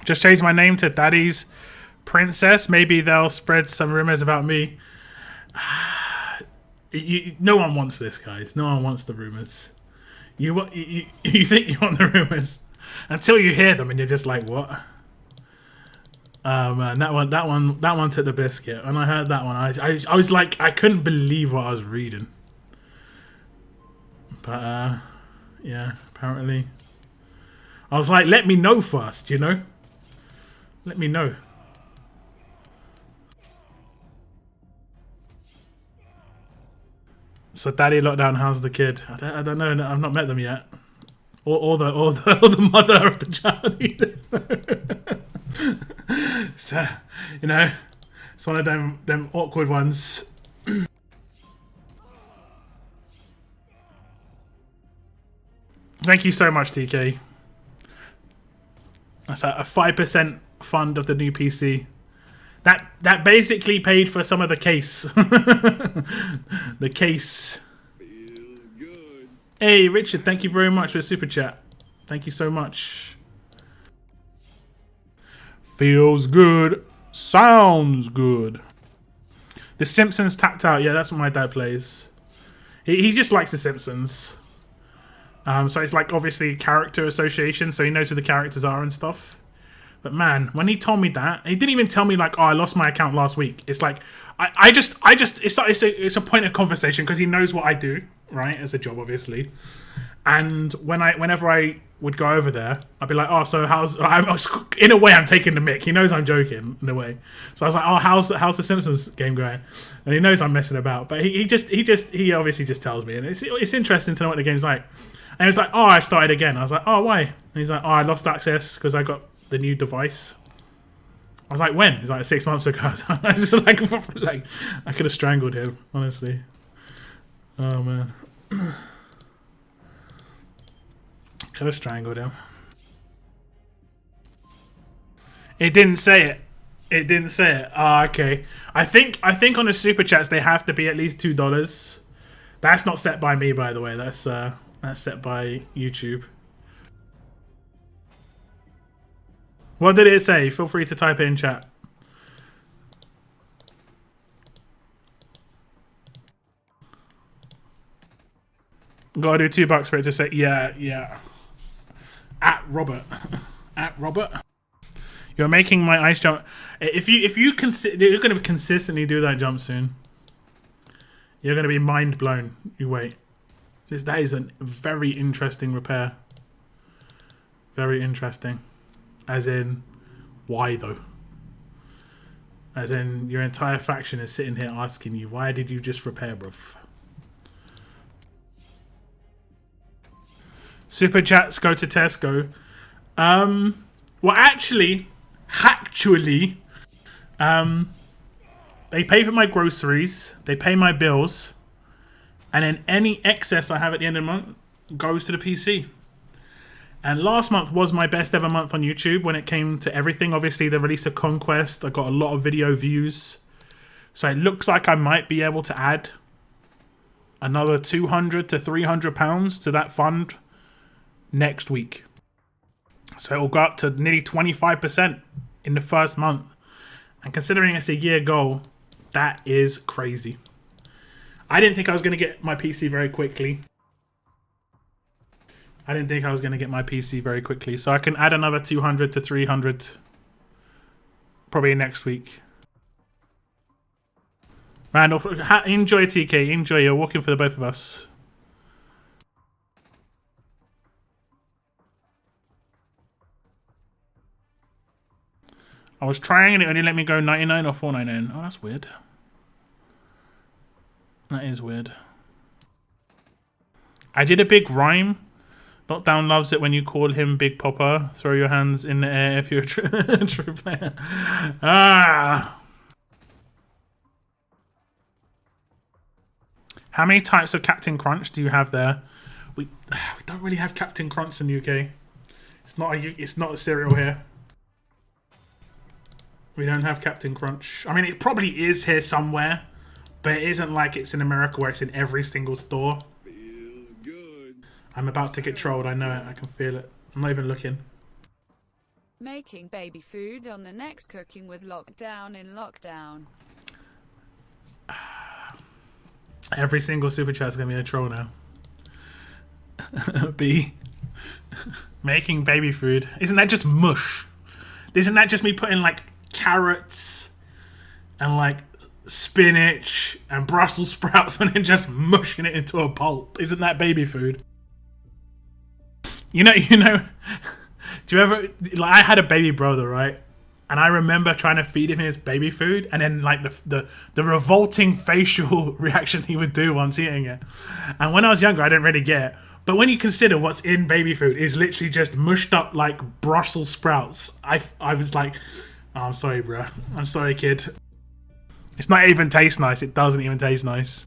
Just change my name to Daddy's Princess. Maybe they'll spread some rumors about me. No one wants this, guys. No one wants the rumors. You think you want the rumors until you hear them, and you're just like, what? Oh man, that one took the biscuit. When I heard that one, I was like, I couldn't believe what I was reading. But yeah, apparently, I was like, let me know first, you know. Let me know. So, Daddy Lockdown, how's the kid? I don't know. I've not met them yet. Or the mother of the child either. So, you know, it's one of them awkward ones. Thank you so much, TK. That's a 5% fund of the new PC. That basically paid for some of the case. The case. Feels good. Hey, Richard, thank you very much for the super chat. Thank you so much. Feels good. Sounds good. The Simpsons tapped out. Yeah, that's what my dad plays. He just likes The Simpsons. So it's like obviously character association, so he knows who the characters are and stuff. But man, when he told me that, he didn't even tell me like, oh, I lost my account last week. It's like, it's a point of conversation because he knows what I do, right, as a job, obviously. And whenever I would go over there, I'd be like, oh, so in a way, I'm taking the mick. He knows I'm joking in a way. So I was like, oh, how's the Simpsons game going? And he knows I'm messing about, but he obviously just tells me, and it's interesting to know what the game's like. And he was like, oh, I started again. I was like, oh, why? And he's like, oh, I lost access because I got the new device. I was like, when? He's like 6 months ago. I was just like I could have strangled him, honestly. Oh man. Could have strangled him. It didn't say it. It didn't say it. Ah, okay. I think on the super chats they have to be at least $2. That's not set by me, by the way. That's set by YouTube. What did it say? Feel free to type it in chat. Gotta do $2 for it to say, yeah. At Robert. At Robert. You're making my ice jump. If you're gonna consistently do that jump soon, you're gonna be mind blown. You wait. That is a very interesting repair. Very interesting. As in, why though? As in, your entire faction is sitting here asking you, why did you just repair, bruv? Super chats go to Tesco. Well, actually, they pay for my groceries, they pay my bills, and then any excess I have at the end of the month goes to the PC. And last month was my best ever month on YouTube when it came to everything. Obviously, the release of Conquest, I got a lot of video views. So it looks like I might be able to add another £200 to £300 to that fund next week. So it will go up to nearly 25% in the first month. And considering it's a year goal, that is crazy. I didn't think I was going to get my PC very quickly. So I can add another 200 to 300 probably next week. Randolph, enjoy TK. Enjoy. You're walking for the both of us. I was trying and it only let me go 99 or 499. Oh, that's weird. That is weird. I did a big rhyme. Lockdown loves it when you call him Big Popper. Throw your hands in the air if you're a true player. Ah! How many types of Captain Crunch do you have there? We don't really have Captain Crunch in the UK. It's not a cereal here. We don't have Captain Crunch. I mean, it probably is here somewhere, but it isn't like it's in America where it's in every single store. Feels good. I'm about to get trolled. I know it. I can feel it. I'm not even looking. Making baby food on the next Cooking with Lockdown in Lockdown. Every single super chat's gonna be a troll now. B. Making baby food. Isn't that just mush? Isn't that just me putting like carrots and like spinach and Brussels sprouts and then just mushing it into a pulp? Isn't that baby food? You know, do you ever, like, I had a baby brother, right? And I remember trying to feed him his baby food and then like the revolting facial reaction he would do once eating it. And when I was younger, I didn't really get it. But when you consider what's in baby food is literally just mushed up like Brussels sprouts, I was like, oh, I'm sorry, bro. I'm sorry, kid. It's not even taste nice. It doesn't even taste nice.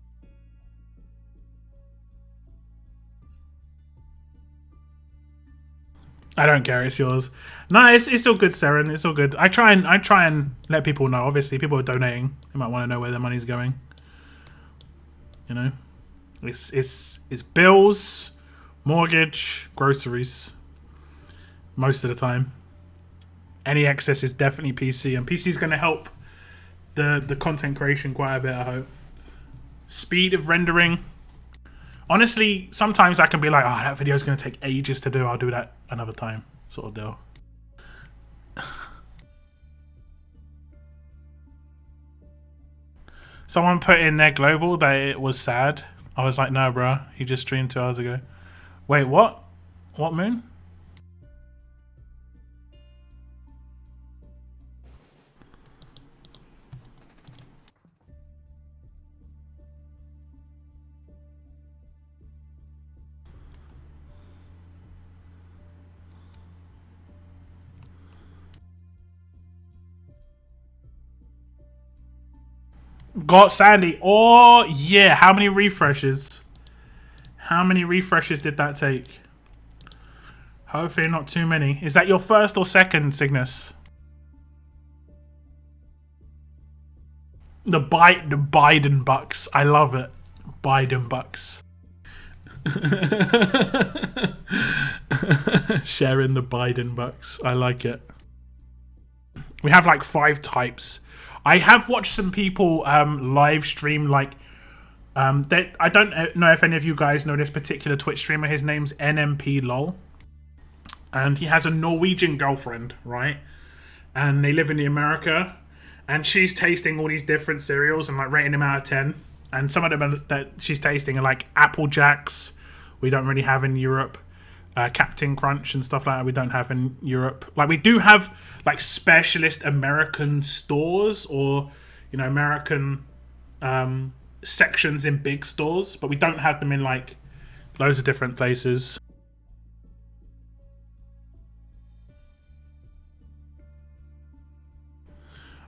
I don't care. It's yours. No, it's all good, Seren. It's all good. I try and let people know. Obviously, people are donating. They might want to know where their money's going. You know, it's bills, mortgage, groceries. Most of the time, any excess is definitely PC, and PC is going to help the content creation quite a bit. I hope. Speed of rendering. Honestly, sometimes I can be like, oh, that video is going to take ages to do. I'll do that another time, sort of deal. Someone put in their global that it was sad. I was like, no, bro. He just streamed 2 hours ago. Wait, what? What moon? Got Sandy. Oh, yeah. How many refreshes? How many refreshes did that take? Hopefully not too many. Is that your first or second, Cygnus? The Biden bucks. I love it. Biden bucks. Sharing the Biden bucks. I like it. We have like 5 types. I have watched some people live stream like I don't know if any of you guys know this particular Twitch streamer. His name's NMP LOL. And he has a Norwegian girlfriend, right? And they live in America. And she's tasting all these different cereals and like rating them out of 10. And some of them that she's tasting are like Apple Jacks. We don't really have in Europe. Captain Crunch and stuff like that we don't have in Europe. Like we do have like specialist American stores or, you know, American sections in big stores, but we don't have them in like loads of different places.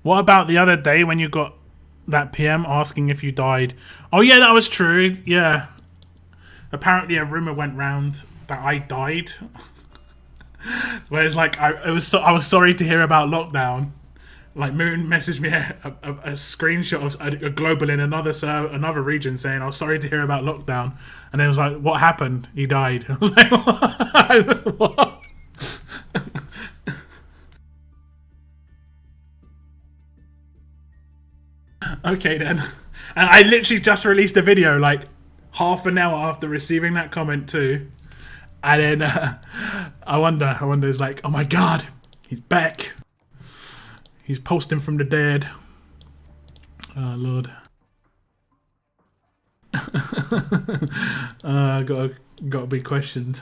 What about the other day when you got that PM asking if you died? Oh yeah, that was true. Yeah. Apparently a rumor went round that I died. Whereas like I was sorry to hear about lockdown. Like Moon messaged me a screenshot of a global in another region saying I was sorry to hear about lockdown, and then it was like, what happened? He died. I was like, what? Okay then. And I literally just released a video like half an hour after receiving that comment too. And then I wonder, it's like, oh my god, he's back. He's posting from the dead. Oh lord. Gotta be questioned.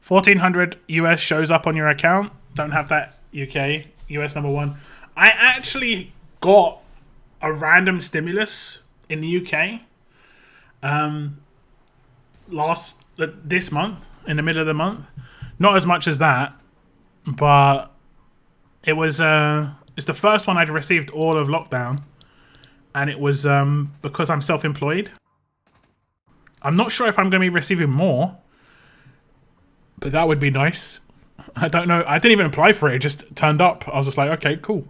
$1,400 US shows up on your account. Don't have that UK. US number 1. I actually got a random stimulus in the UK this month, in the middle of the month. Not as much as that, but it was it's the first one I'd received all of lockdown, and it was because I'm self-employed. I'm not sure if I'm going to be receiving more, but that would be nice. I don't know. I didn't even apply for it. It just turned up. I was just like, okay, cool.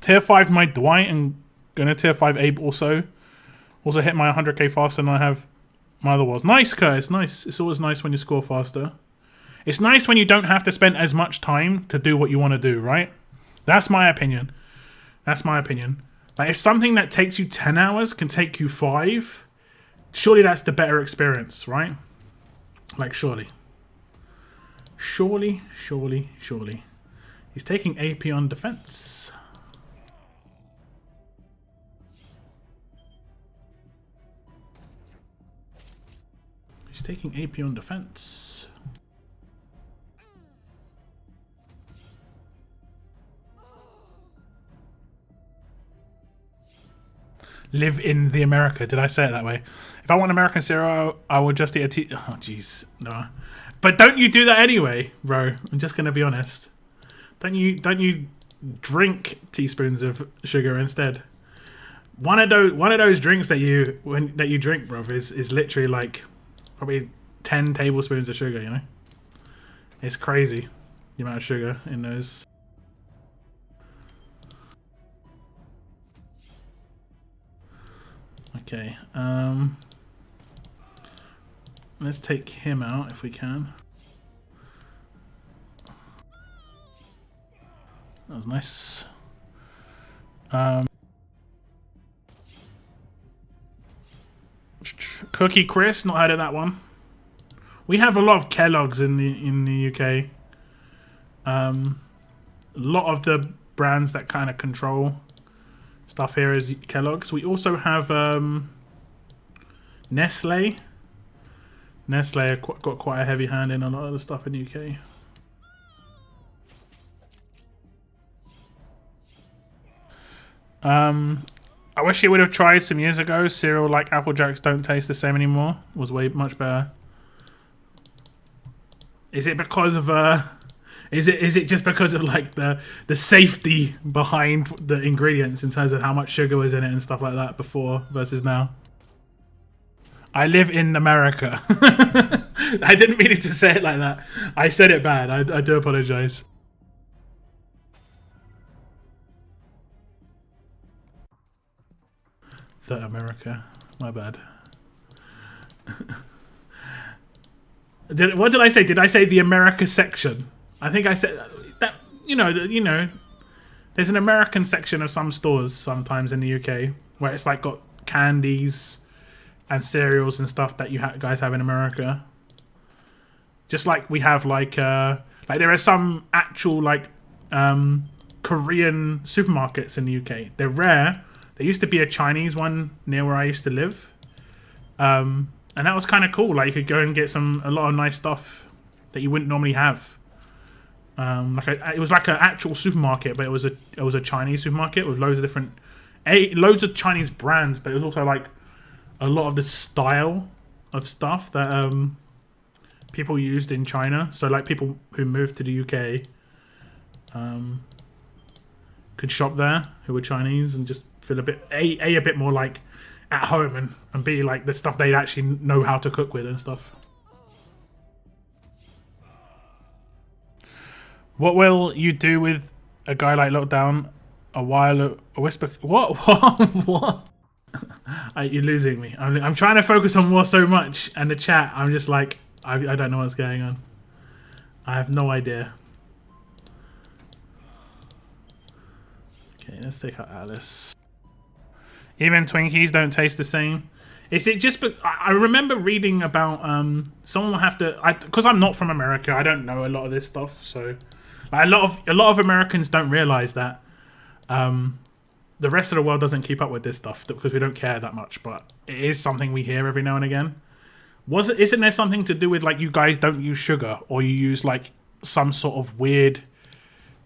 Tier 5 my Dwight and gonna Tier 5 Abe also hit my 100k faster than I have my other wars. Nice, Curtis. Nice. It's always nice when you score faster. It's nice when you don't have to spend as much time to do what you want to do, right? That's my opinion. That's my opinion. Like, if something that takes you 10 hours can take you 5, surely that's the better experience, right? Like, surely. Surely. He's taking AP on defense. He's taking AP on defense. Live in the America. Did I say it that way? If I want American cereal, I would just eat a tea. Oh, jeez. No. But don't you do that anyway, bro? I'm just going to be honest. Don't you drink teaspoons of sugar instead? One of those drinks that you drink, bro, is literally like probably 10 tablespoons of sugar, you know? It's crazy the amount of sugar in those. Okay, let's take him out if we can. That was nice. Cookie Chris, not heard of that one. We have a lot of Kellogg's in the UK. A lot of the brands that kind of control stuff here is Kellogg's. We also have Nestle. Nestle got quite a heavy hand in a lot of the stuff in the UK. I wish you would have tried some years ago. Cereal like Apple Jacks don't taste the same anymore. It was way much better. Is it because of is it just because of like the safety behind the ingredients in terms of how much sugar was in it and stuff like that before versus now? I live in America. I didn't mean to say it like that. I said it bad. I do apologize. The America. My bad. What did I say? Did I say the America section? I think I said that. You know. There's an American section of some stores sometimes in the UK where it's like got candies and cereals and stuff that you guys have in America. Just like we have like there are some actual like Korean supermarkets in the UK. They're rare. There used to be a Chinese one near where I used to live. And that was kind of cool. Like you could go and get a lot of nice stuff that you wouldn't normally have. It was like an actual supermarket, but it was a Chinese supermarket with loads of different, loads of Chinese brands. But it was also like a lot of the style of stuff that people used in China. So like people who moved to the UK could shop there who were Chinese and just feel a bit more like at home and be like the stuff they'd actually know how to cook with and stuff. What will you do with a guy like Lockdown? A whisper. What? What? You're losing me. I'm trying to focus on war so much, and the chat. I'm just like, I don't know what's going on. I have no idea. Okay, let's take out Alice. Even Twinkies don't taste the same. Is it just? I remember reading about someone will have to. Because I'm not from America, I don't know a lot of this stuff. So. A lot of Americans don't realize that the rest of the world doesn't keep up with this stuff because we don't care that much. But it is something we hear every now and again. Isn't there something to do with like you guys don't use sugar or you use like some sort of weird?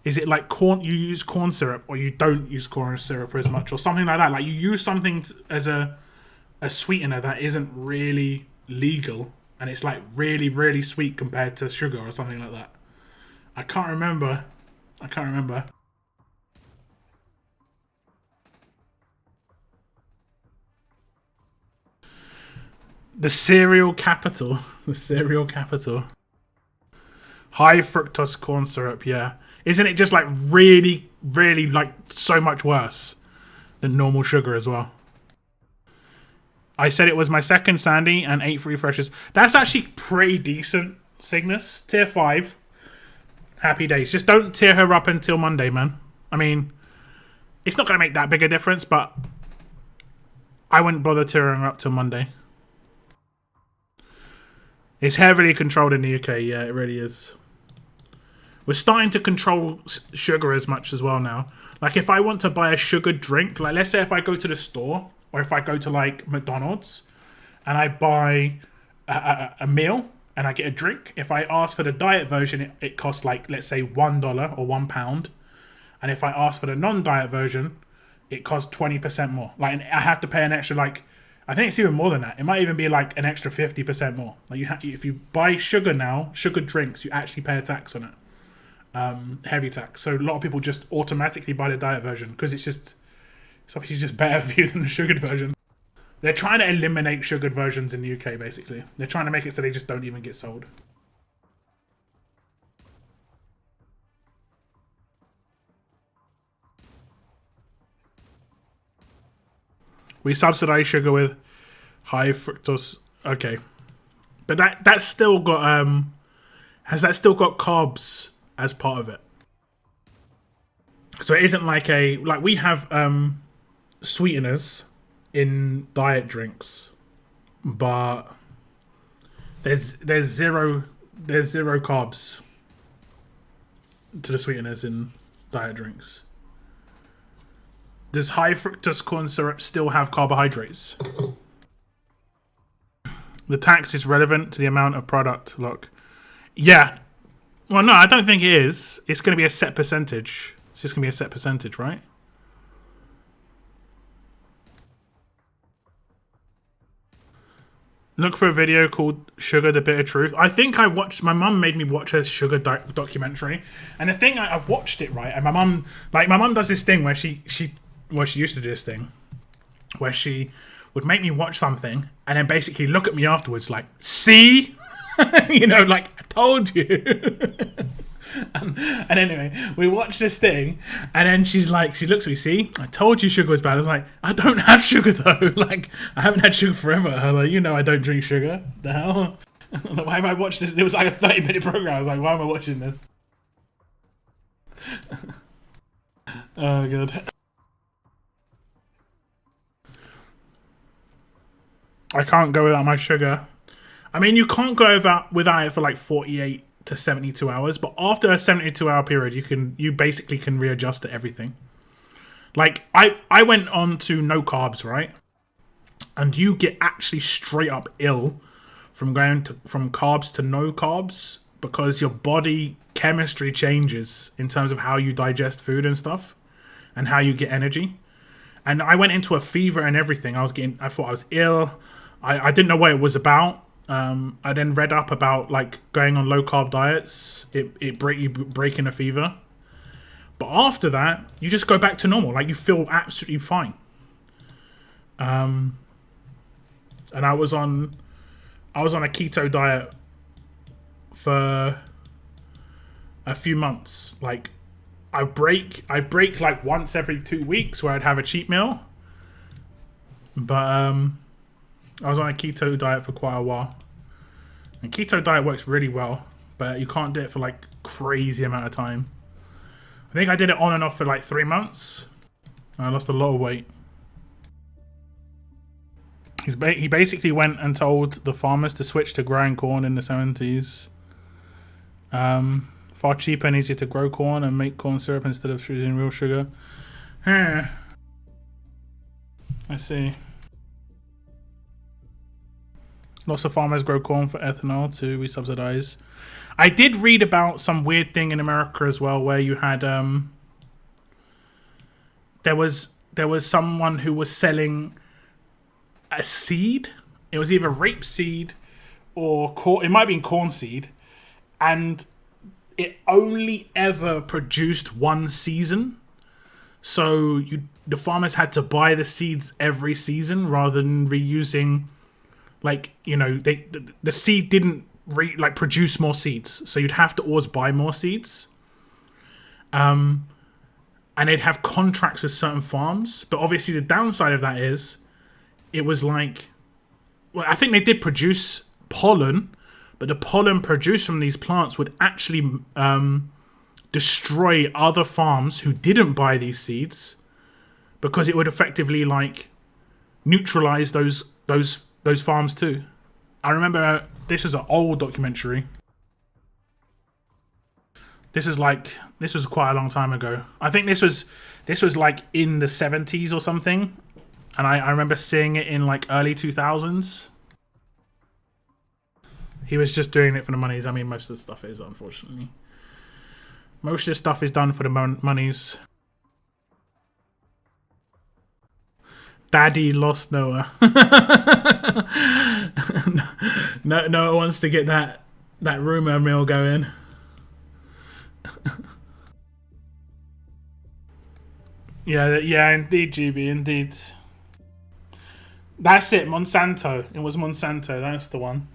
Is it like corn? You use corn syrup or you don't use corn syrup as much or something like that? Like you use something as a sweetener that isn't really legal and it's like really really sweet compared to sugar or something like that. I can't remember. The cereal capital. The cereal capital. High fructose corn syrup, yeah. Isn't it just like really, really like so much worse than normal sugar as well? I said it was my second Sandy and 8 free refreshes. That's actually pretty decent, Cygnus. Tier 5. Happy days. Just don't tear her up until Monday, man. I mean, it's not going to make that big a difference, but I wouldn't bother tearing her up till Monday. It's heavily controlled in the UK. Yeah, it really is. We're starting to control sugar as much as well now. Like, if I want to buy a sugared drink, like, let's say if I go to the store, or if I go to, like, McDonald's, and I buy a meal, and I get a drink. If I ask for the diet version, it costs like, let's say $1 or £1. And if I ask for the non-diet version, it costs 20% more. Like I have to pay an extra, like, I think it's even more than that. It might even be like an extra 50% more. Like if you buy sugar now, sugar drinks, you actually pay a tax on it. Heavy tax. So a lot of people just automatically buy the diet version because it's obviously just better for you than the sugared version. They're trying to eliminate sugared versions in the UK, basically. They're trying to make it so they just don't even get sold. We subsidize sugar with high fructose. Okay. But that's still got has that still got carbs as part of it? So it isn't like we have sweeteners in diet drinks, but there's zero carbs to the sweeteners in diet drinks. Does high fructose corn syrup still have carbohydrates? The tax is relevant to the amount of product. Look, yeah. Well, no, I don't think it is. It's going to be a set percentage. It's just going to be a set percentage, right? Look for a video called Sugar the Bitter Truth. I think I watched, my mum made me watch a sugar documentary. And the thing, I watched it, right? And my mum does this thing where she used to do this thing where she would make me watch something and then basically look at me afterwards like, see? You know, like, I told you. And anyway, we watched this thing, and then she looks at me, see, I told you sugar was bad. I was like, I don't have sugar though. Like, I haven't had sugar forever. I'm like, you know, I don't drink sugar. The hell? Why have I watched this? It was like a 30-minute program. I was like, why am I watching this? Oh, good. I can't go without my sugar. I mean, you can't go without it for like 48 to 72 hours, but after a 72-hour period, you basically can readjust to everything. Like, I went on to no carbs, right? And you get actually straight up ill from going from carbs to no carbs because your body chemistry changes in terms of how you digest food and stuff and how you get energy. And I went into a fever and everything. I thought I was ill. I didn't know what it was about. I then read up about like going on low carb diets. You break in a fever. But after that, you just go back to normal. Like, you feel absolutely fine. And I was on a keto diet for a few months. Like, I break like once every 2 weeks where I'd have a cheat meal. But I was on a keto diet for quite a while. And keto diet works really well, but you can't do it for like crazy amount of time. I think I did it on and off for like 3 months. And I lost a lot of weight. He basically went and told the farmers to switch to growing corn in the 70s. Far cheaper and easier to grow corn and make corn syrup instead of using real sugar. I see. Lots of farmers grow corn for ethanol too. We subsidize. I did read about some weird thing in America as well, where you had there was someone who was selling a seed. It was either rapeseed or corn. It might have been corn seed, and it only ever produced one season. So the farmers had to buy the seeds every season rather than reusing. Like, you know, the seed didn't produce more seeds, so you'd have to always buy more seeds. And they'd have contracts with certain farms, but obviously the downside of that is, it was like, well, I think they did produce pollen, but the pollen produced from these plants would actually destroy other farms who didn't buy these seeds, because it would effectively like neutralize those farms too. I remember this is an old documentary. This was quite a long time ago. I think this was like in the 70s or something. And I remember seeing it in like early 2000s. He was just doing it for the monies. I mean, most of the stuff is, unfortunately. Most of the stuff is done for the monies. Daddy lost Noah. Noah wants to get that rumor mill going. Yeah, indeed, GB, indeed. That's it, Monsanto. It was Monsanto. That's the one.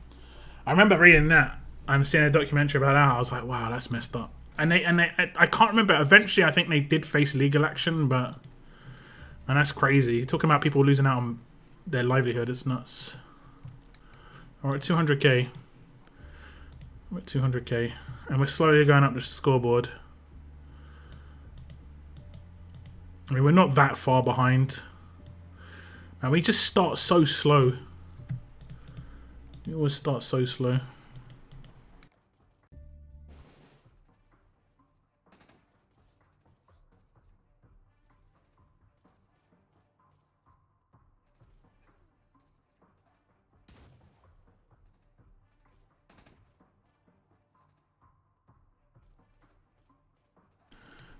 I remember reading that. I'm seeing a documentary about that. I was like, wow, that's messed up. And I can't remember. Eventually, I think they did face legal action, but and that's crazy. Talking about people losing out on their livelihood is nuts. We're at 200k. We're at 200k, and we're slowly going up the scoreboard. I mean, we're not that far behind. And we just start so slow. We always start so slow.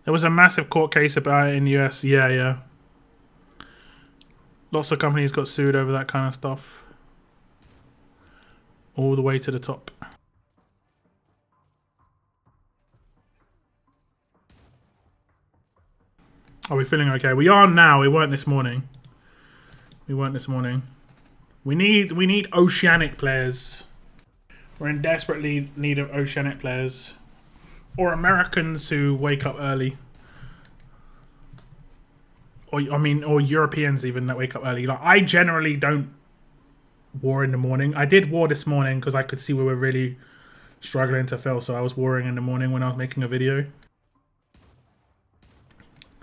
There was a massive court case about it in the US. Yeah. Lots of companies got sued over that kind of stuff. All the way to the top. Are we feeling okay? We are now. We weren't this morning. We need oceanic players. We're in desperate need of oceanic players. Or Americans who wake up early. Or Europeans even that wake up early. Like, I generally don't war in the morning. I did war this morning because I could see we were really struggling to fill, so I was warring in the morning when I was making a video.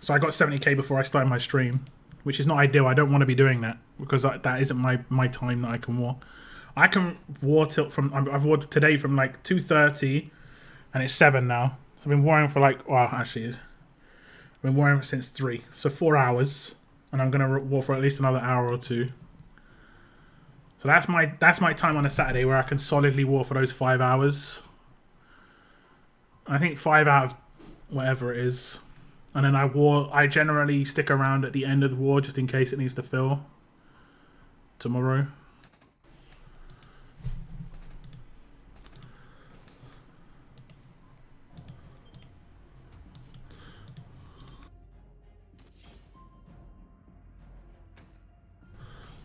So I got 70k before I started my stream, which is not ideal. I don't want to be doing that because that isn't my time that I can war. I can war till I've warred today from like 2:30 and it's 7 now. So I've been warring for like, well, actually, I've been warring since 3. So 4 hours, and I'm going to war for at least another hour or 2. So that's my time on a Saturday where I can solidly war for those 5 hours. I think 5 out of whatever it is. And then I generally stick around at the end of the war just in case it needs to fill tomorrow.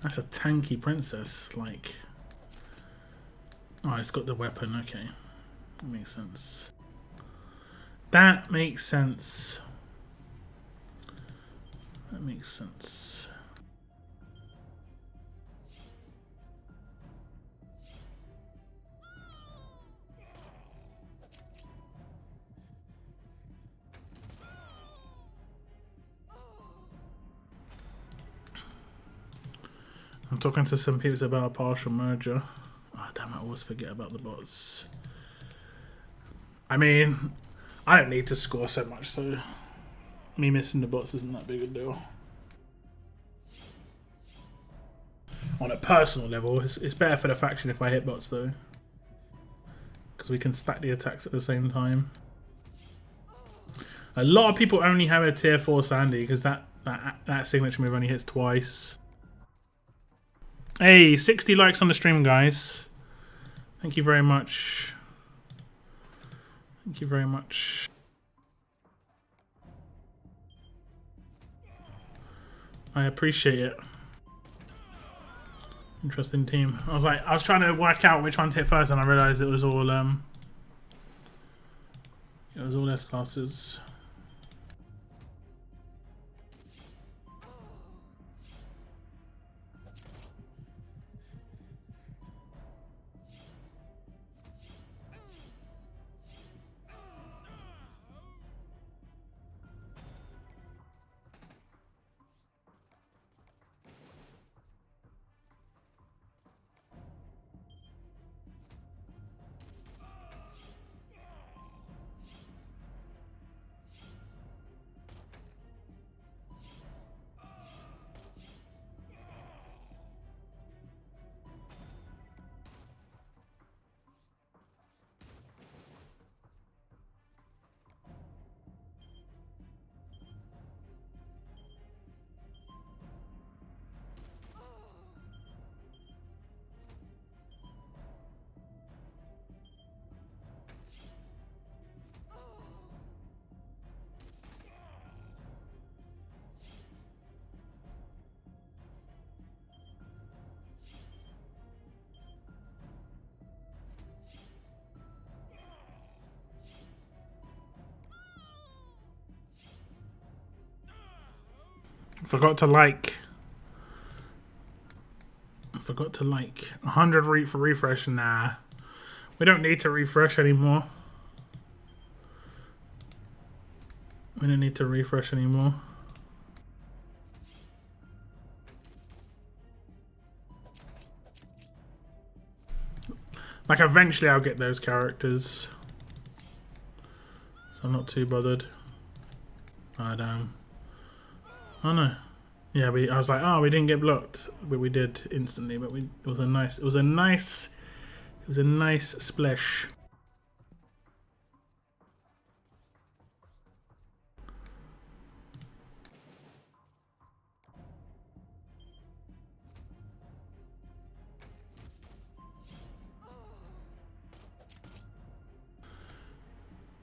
That's a tanky princess, like... Oh, it's got the weapon, okay. That makes sense. That makes sense. That makes sense. I'm talking to some people about a partial merger. Oh, damn, I always forget about the bots. I mean, I don't need to score so much, so me missing the bots isn't that big a deal. On a personal level, it's better for the faction if I hit bots, though. Because we can stack the attacks at the same time. A lot of people only have a tier 4 Sandy, because that signature move only hits twice. Hey, 60 likes on the stream, guys. Thank you very much. Thank you very much. I appreciate it. Interesting team. I was trying to work out which one to hit first, and I realized it was all S classes. Forgot to like 100 for refresh. Nah, we don't need to refresh anymore. We don't need to refresh anymore. Like, eventually I'll get those characters, so I'm not too bothered. Ah, damn. Oh no. Yeah, I was like, oh, we didn't get blocked, but we did instantly. But it was a nice splash.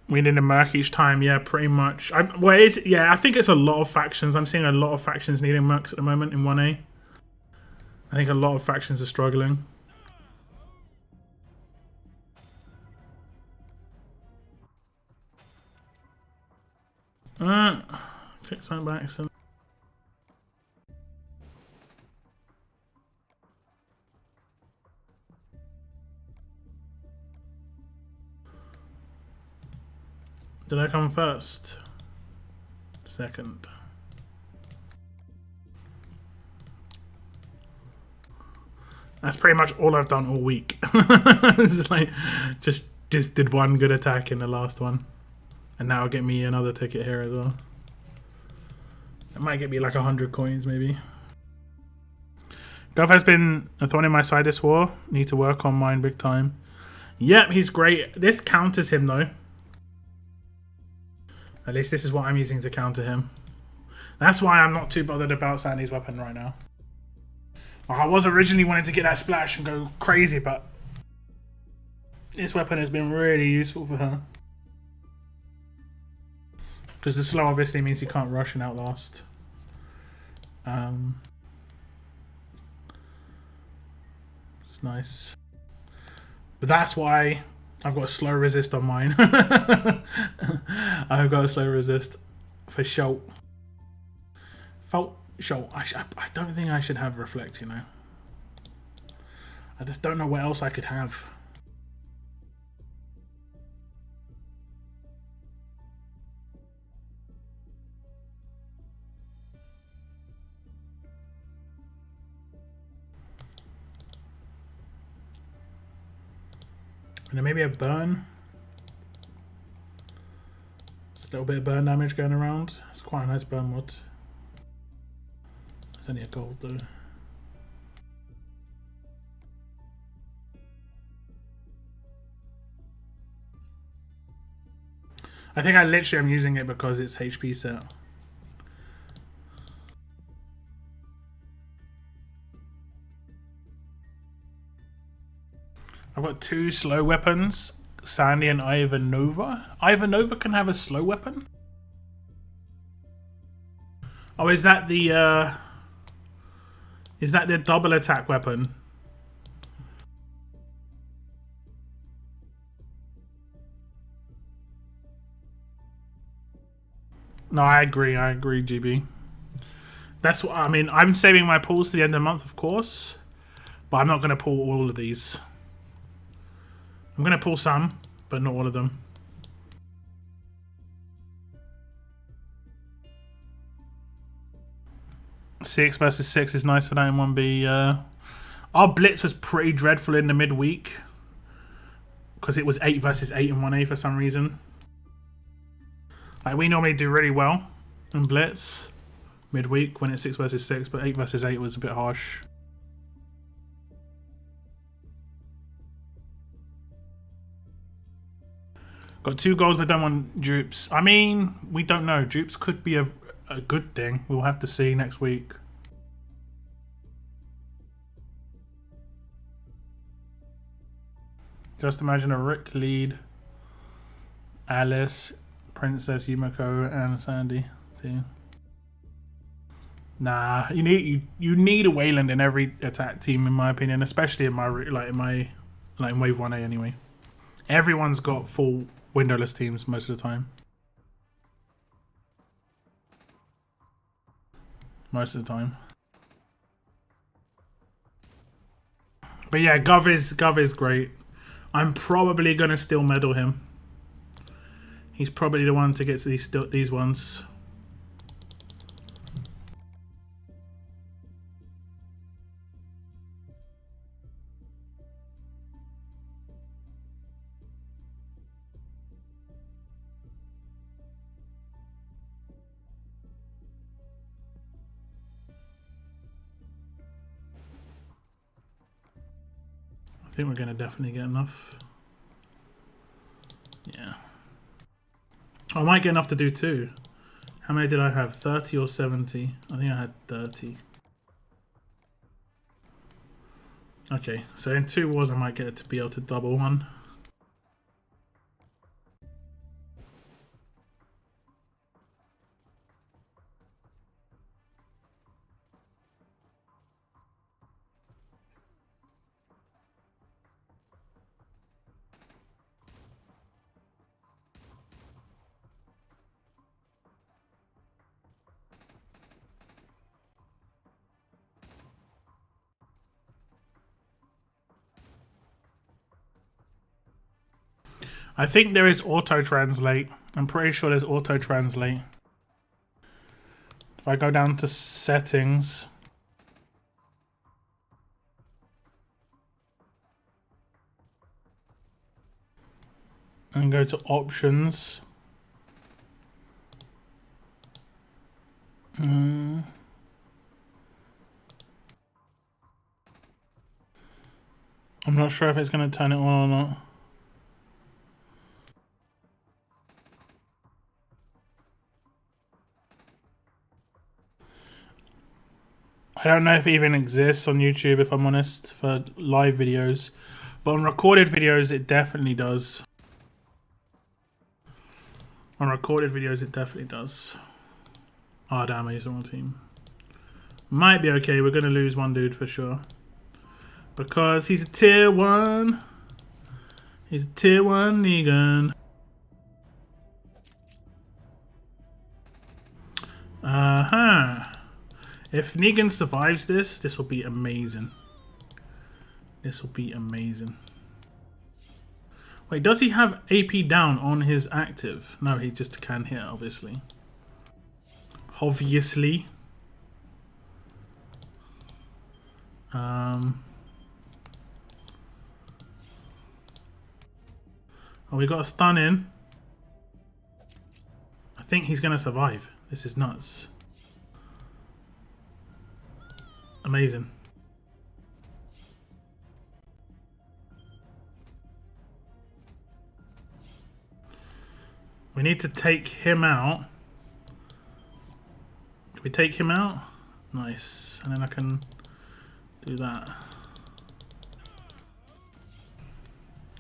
We need a merc each time, yeah, pretty much. I think it's a lot of factions. I'm seeing a lot of factions needing mercs at the moment in 1A. I think a lot of factions are struggling. Click something by accident. Did I come first? Second. That's pretty much all I've done all week. It's just like, just did one good attack in the last one. And now it'll get me another ticket here as well. It might get me like 100 coins maybe. Gov has been a thorn in my side this war. Need to work on mine big time. Yep, he's great. This counters him though. At least this is what I'm using to counter him. That's why I'm not too bothered about Sandy's weapon right now. I was originally wanting to get that splash and go crazy, but this weapon has been really useful for her. Because the slow obviously means he can't rush and outlast. It's nice. But that's why I've got a slow resist on mine. I've got a slow resist for sure. Sure, I don't think I should have reflect, you know. I just don't know what else I could have. And then maybe a burn. Just a little bit of burn damage going around. It's quite a nice burn mod. It's only a gold though. I think I literally am using it because it's HP set. I've got two slow weapons, Sandy and Ivanova. Ivanova can have a slow weapon? Oh, is that the double attack weapon? No, I agree, GB. That's what I mean. I'm saving my pulls to the end of the month, of course, but I'm not going to pull all of these. I'm going to pull some, but not all of them. Six versus 6 is nice for that in 1B. Our blitz was pretty dreadful in the midweek because it was 8 versus 8 in 1A for some reason. Like, we normally do really well in blitz midweek when it's 6 versus 6, but 8 versus 8 was a bit harsh. Got 2 goals, but don't want dupes. I mean, we don't know. Dupes could be a good thing. We'll have to see next week. Just imagine a Rick lead, Alice, Princess, Yumiko, and Sandy team. Nah, you need a Wayland in every attack team, in my opinion, especially in my in Wave 1A anyway. Everyone's got full windowless teams most of the time. Most of the time. But yeah, Gov is great. I'm probably gonna still medal him. He's probably the one to get to these ones. I think we're going to definitely get enough. Yeah. I might get enough to do 2. How many did I have? 30 or 70? I think I had 30. Okay, so in 2 wars I might get it to be able to double one. I think there is auto translate I'm pretty sure there's auto translate. If I go down to settings, and go to options. I'm not sure if it's going to turn it on or not. I don't know if it even exists on YouTube, if I'm honest, for live videos. But on recorded videos, it definitely does. On recorded videos, it definitely does. Oh, damn, I used the wrong team. Might be okay. We're going to lose one dude for sure. Because he's a tier 1. He's a tier 1 Negan. If Negan survives this, this will be amazing. This will be amazing. Wait, does he have AP down on his active? No, he just can hit, obviously. Obviously. Oh, we got a stun in. I think he's going to survive. This is nuts. Amazing. We need to take him out. Can we take him out? Nice. And then I can do that.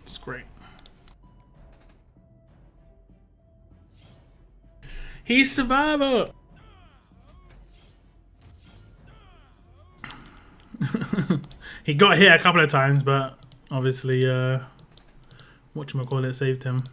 It's great. He's survivor! He got hit a couple of times, but obviously, whatchamacallit saved him.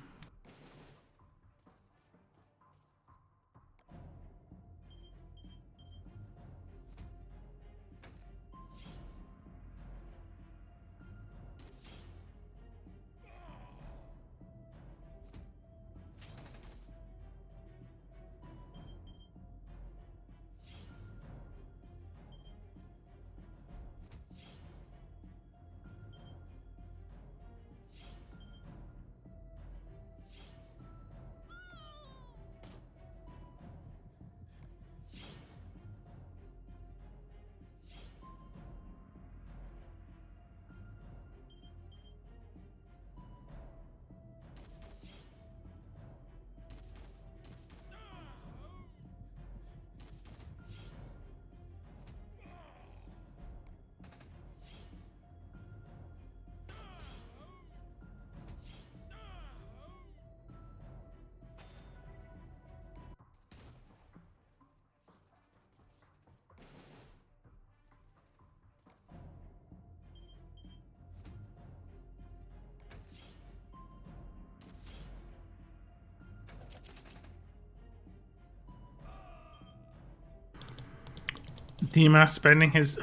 Demas spending his...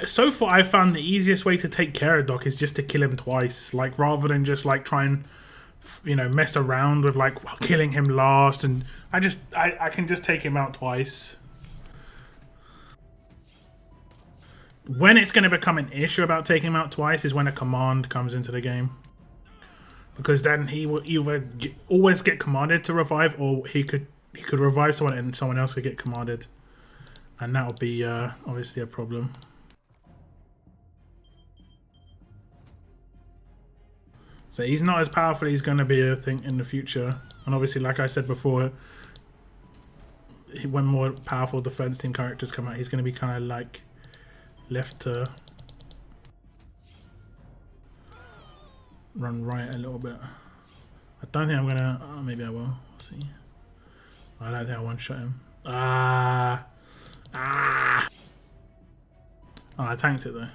so far I found the easiest way to take care of Doc is just to kill him twice, like rather than just like try and, you know, mess around with like killing him last. And I can just take him out twice. When it's going to become an issue about taking him out twice is when a command comes into the game, because then he will either always get commanded to revive, or he could revive someone and someone else could get commanded. And that would be obviously a problem. So he's not as powerful as he's going to be, I think, in the future. And obviously, like I said before, when more powerful defense team characters come out, he's going to be kind of like left to run riot a little bit. I don't think I'm going to... maybe I will. We'll see. I don't think I one-shot him. Oh, I tanked it though.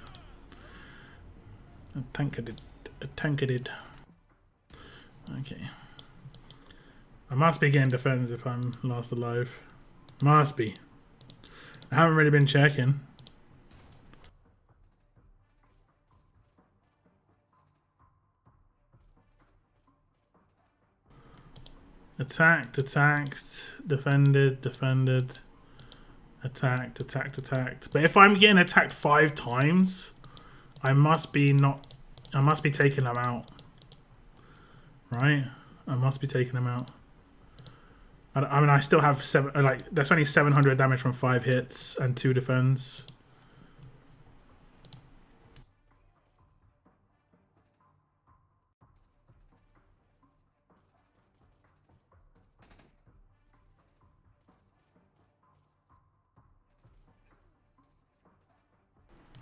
I tanked it. Okay. I must be getting defense if I'm last alive. Must be. I haven't really been checking. Attacked, attacked, defended, defended, attacked, attacked, attacked. But if I'm getting attacked 5 times, I must be taking them out. Right? I must be taking them out. I mean, I still have that's only 700 damage from 5 hits and 2 defense.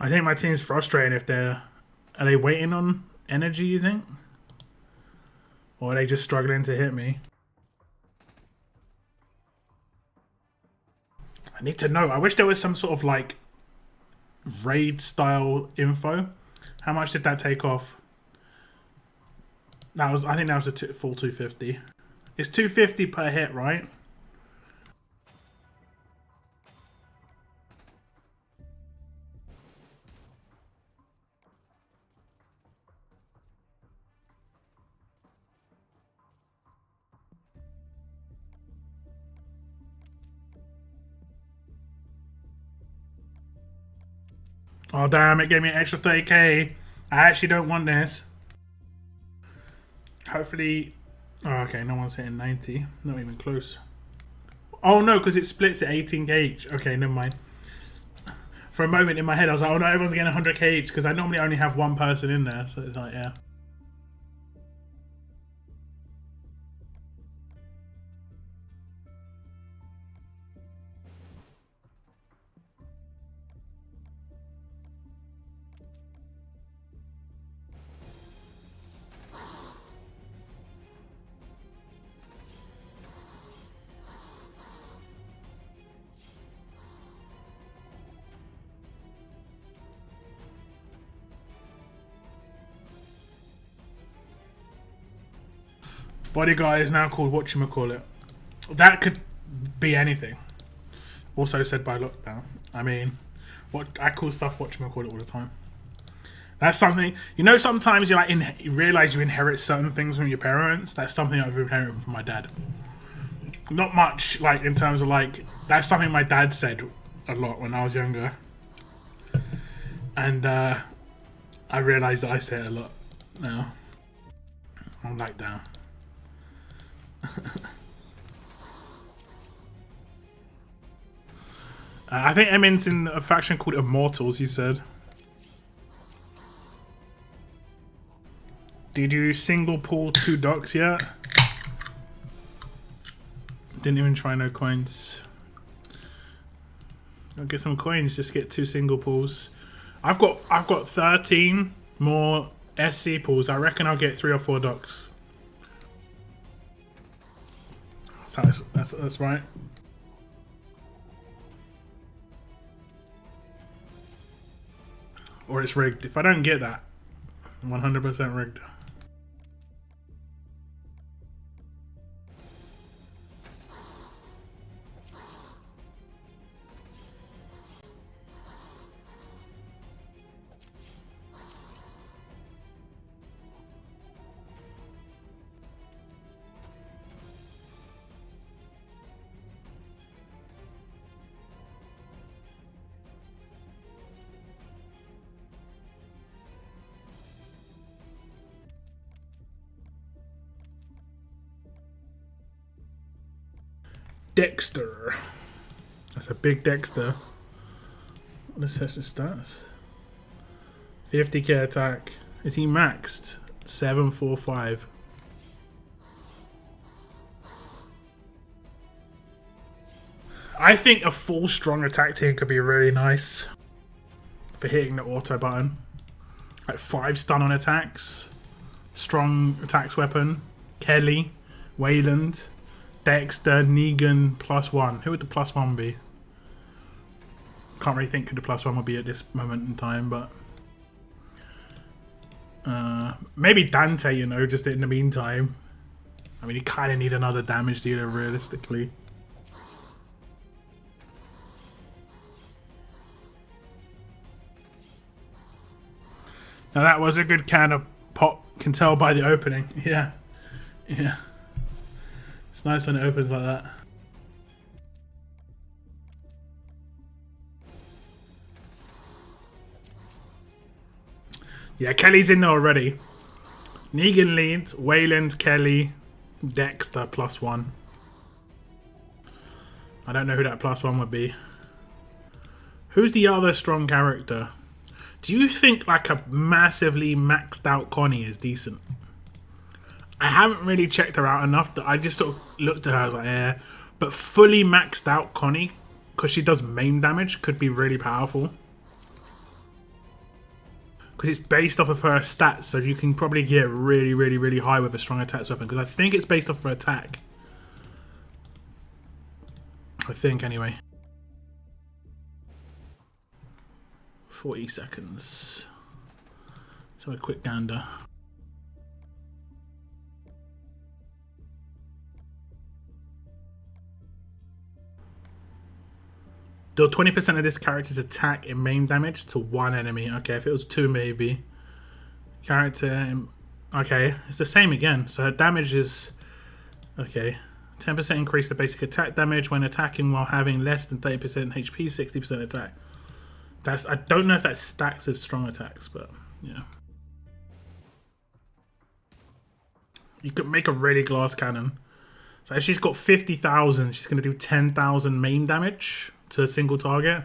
I think my team's frustrating if are they waiting on energy, you think? Or are they just struggling to hit me? I need to know. I wish there was some sort of like raid style info. How much did that take off? I think that was a full 250. It's 250 per hit, right? Oh damn, it gave me an extra 30k. I actually don't want this. Hopefully... Oh, okay, no one's hitting 90. Not even close. Oh no, because it splits at 18k each. Okay, never mind. For a moment in my head, I was like, oh no, everyone's getting 100k each, because I normally only have one person in there, so it's like, yeah. Bodyguard is now called whatchamacallit. That could be anything. Also said by Lockdown. I mean, I call stuff whatchamacallit all the time. That's something, you know, sometimes you realize you inherit certain things from your parents. That's something I've inherited from my dad. Not much, like, in terms of, like, that's something my dad said a lot when I was younger. And, I realize that I say it a lot now. I'm like, damn. I think Emin's in a faction called Immortals, you said. Did you single pull 2 docks yet? Didn't even try no coins. I'll get some coins, just get 2 single pulls. I've got 13 more SC pulls. I reckon I'll get 3 or 4 docks. That's right. Or it's rigged. If I don't get that, 100% rigged. Dexter. That's a big Dexter. What is his stats? 50k attack. Is he maxed? 745. I think a full strong attack team could be really nice for hitting the auto button. Like 5 stun on attacks. Strong attacks weapon. Kelly. Wayland. Dexter, Negan, +1. Who would the +1 be? Can't really think who the +1 would be at this moment in time, but maybe Dante, you know, just in the meantime. I mean, you kind of need another damage dealer, realistically. Now that was a good can of pop, can tell by the opening. Yeah. Yeah. It's nice when it opens like that. Yeah, Kelly's in there already. Negan leads, Wayland, Kelly, Dexter +1. I don't know who that +1 would be. Who's the other strong character? Do you think like a massively maxed out Connie is decent? I haven't really checked her out enough. That I just sort of looked at her, I was like, eh. But fully maxed out Connie, because she does main damage, could be really powerful. Because it's based off of her stats, so you can probably get really, really, really high with a strong attacks weapon. Because I think it's based off her attack. I think, anyway. 40 seconds. Let's have a quick gander. Deal 20% of this character's attack in main damage to one enemy. Okay, if it was 2 maybe. Character... Okay, it's the same again. So her damage is... Okay. 10% increase the basic attack damage when attacking while having less than 30% HP, 60% attack. That's... I don't know if that stacks with strong attacks, but... Yeah. You could make a really glass cannon. So if she's got 50,000, she's going to do 10,000 main damage to a single target.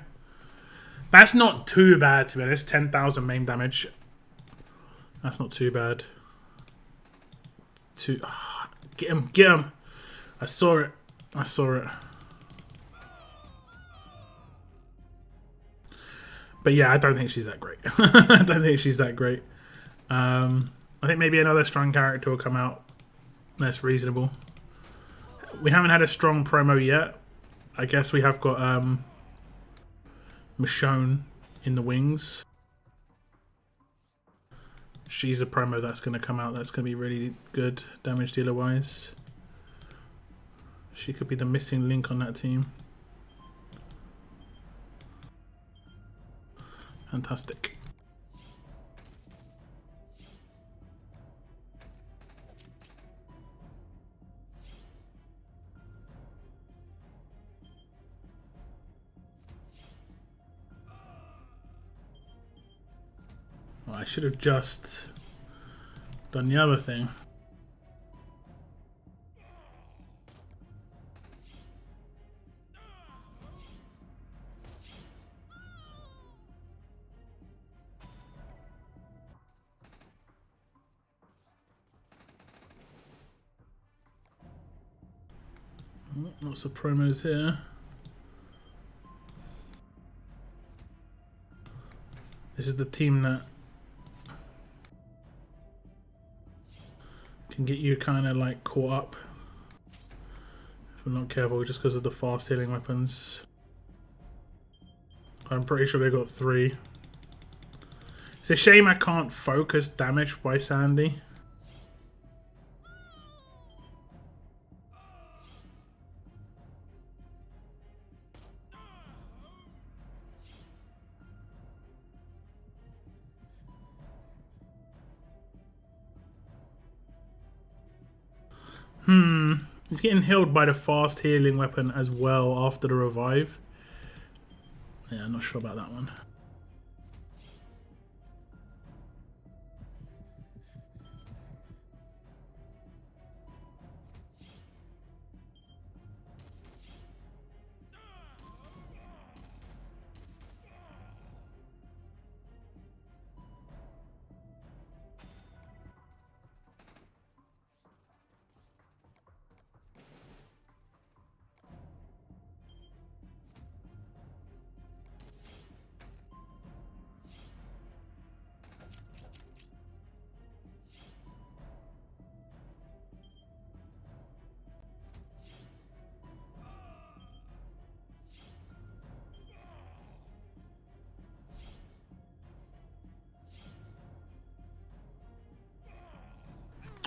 That's not too bad, to be honest. 10,000 main damage. That's not too bad. Get him, get him. I saw it. I saw it. But yeah, I don't think she's that great. I don't think she's that great. I think maybe another strong character will come out that's reasonable. We haven't had a strong promo yet. I guess we have got Michonne in the wings. She's a promo that's going to come out that's going to be really good damage dealer wise. She could be the missing link on that team. Fantastic. Well, I should have just done the other thing. Lots of promos here. This is the team that can get you kind of like caught up if we're not careful, just because of the fast healing weapons. I'm pretty sure they got 3. It's a shame I can't focus damage by Sandy. He's getting healed by the fast healing weapon as well after the revive. Yeah, I'm not sure about that one.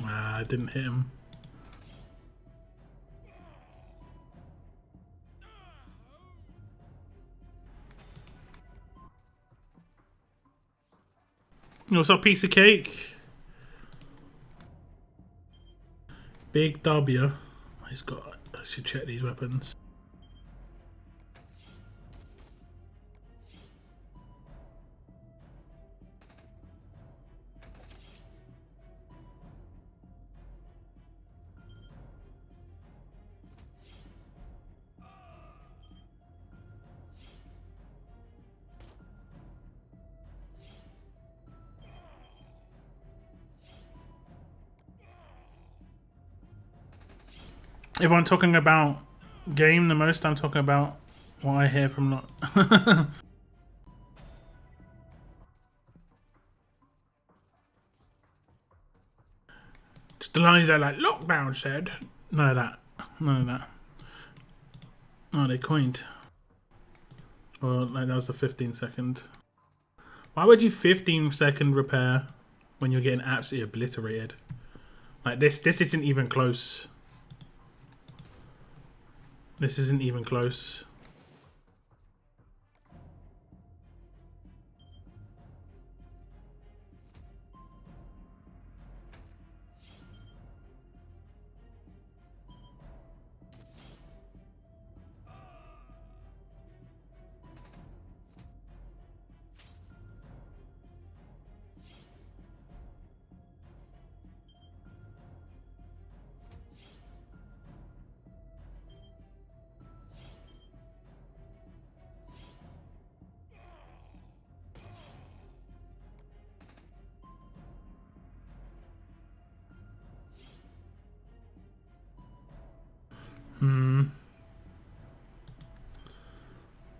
I didn't hit him. What's up, piece of cake? Big W. He's got. I should check these weapons. If I'm talking about game the most, I'm talking about what I hear from not. Just the lines that like lockdown said. None of that. None of that. Oh, they coined. Well, like that was a 15-second. Why would you 15-second repair when you're getting absolutely obliterated? Like this isn't even close. This isn't even close.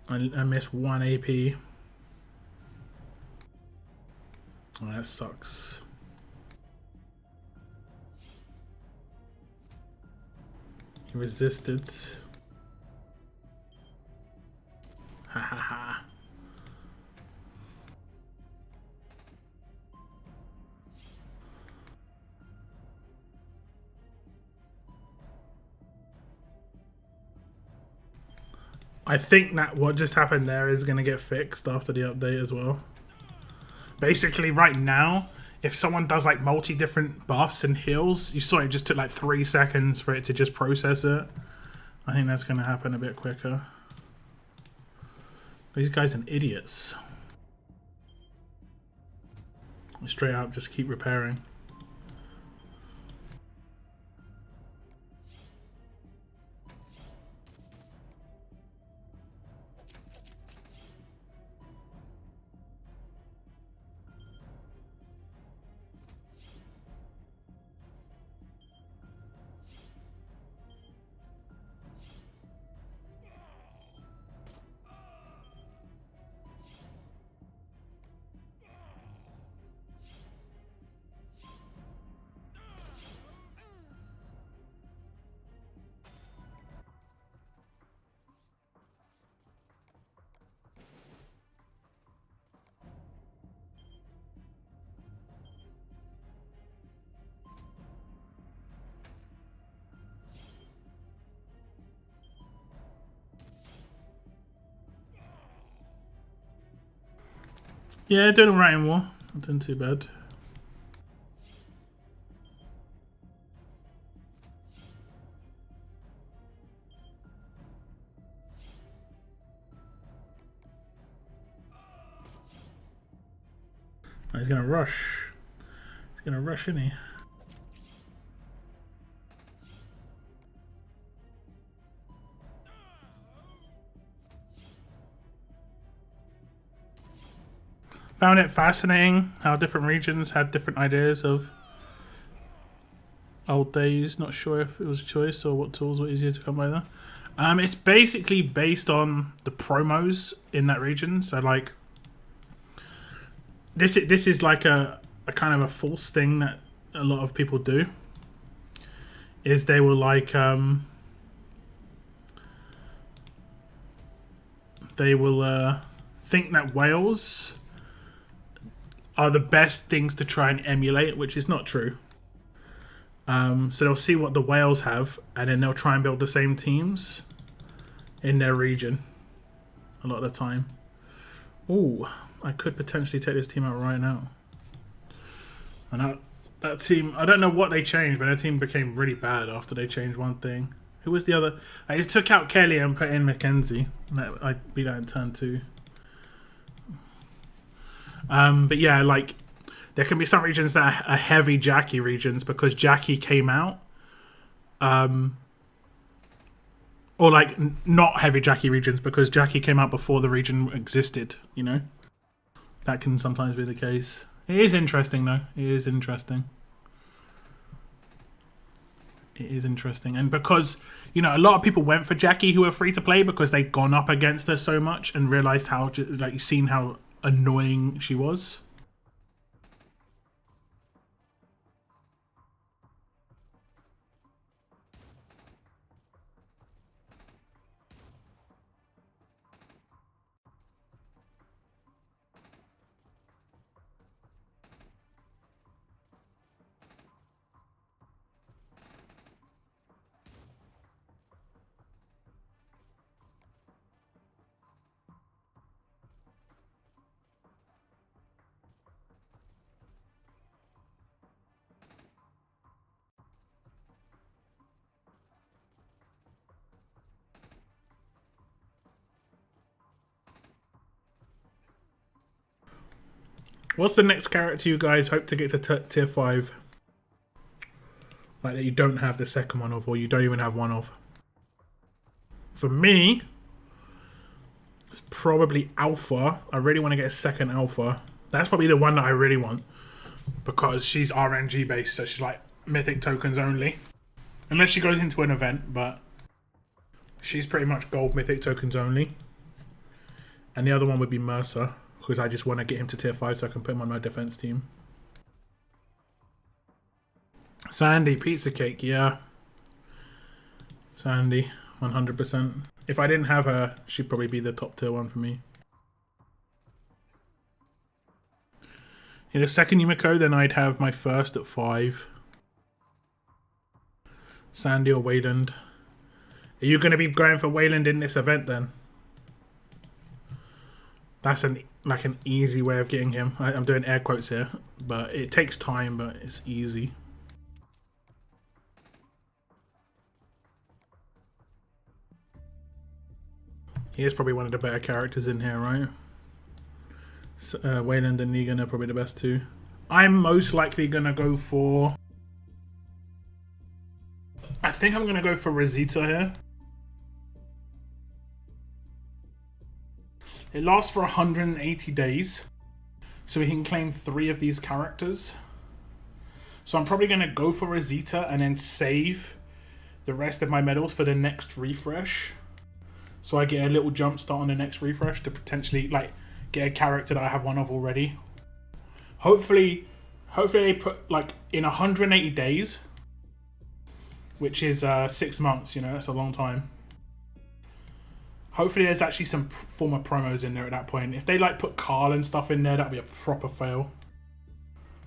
I missed 1 AP. Oh, that sucks. He resisted. Ha ha ha. I think that what just happened there is going to get fixed after the update as well. Basically, right now, if someone does like multi-different buffs and heals, you saw it just took like 3 seconds for it to just process it. I think that's going to happen a bit quicker. These guys are idiots. Straight up, just keep repairing. Yeah, doing alright in war. Not doing too bad. Oh, he's gonna rush. He's gonna rush, isn't he? Found it fascinating how different regions had different ideas of old days. Not sure if it was a choice or what tools were easier to come by there. It's basically based on the promos in that region. So like, this is like a kind of a false thing that a lot of people do. Is they will like they will think that whales are the best things to try and emulate, which is not true. So they'll see what the whales have, and then they'll try and build the same teams in their region a lot of the time. Ooh, I could potentially take this team out right now. And That team, I don't know what they changed, but their team became really bad after they changed one thing. Who was the other? I took out Kelly and put in Mackenzie. I beat that in turn 2. But yeah, like there can be some regions that are heavy Jackie regions because Jackie came out. Or like not heavy Jackie regions because Jackie came out before the region existed, you know? That can sometimes be the case. It is interesting though. It is interesting. It is interesting. And because, you know, a lot of people went for Jackie who were free to play because they'd gone up against her so much and realized how, like, you've seen how annoying she was. What's the next character you guys hope to get to tier 5? Like that you don't have the second one of, or you don't even have one of? For me, it's probably Alpha. I really want to get a second Alpha. That's probably the one that I really want. Because she's RNG based, so she's like Mythic tokens only. Unless she goes into an event, but she's pretty much gold Mythic tokens only. And the other one would be Mercer. Because I just want to get him to tier 5 so I can put him on my defense team. Sandy, pizza cake, yeah. Sandy, 100%. If I didn't have her, she'd probably be the top tier 1 for me. In the second Yumiko, then I'd have my first at 5. Sandy or Wayland. Are you going to be going for Wayland in this event then? That's like an easy way of getting him. I'm doing air quotes here, but it takes time, but it's easy. He is probably one of the better characters in here, right? So, Wayland and Negan are probably the best too. I'm most likely going to go for... I think I'm going to go for Rosita here. It lasts for 180 days, so we can claim 3 of these characters. So I'm probably going to go for Rosita and then save the rest of my medals for the next refresh. So I get a little jump start on the next refresh to potentially like get a character that I have one of already. Hopefully they put like in 180 days, which is 6 months, you know, that's a long time. Hopefully there's actually some former promos in there at that point. If they like put Carl and stuff in there, that'd be a proper fail.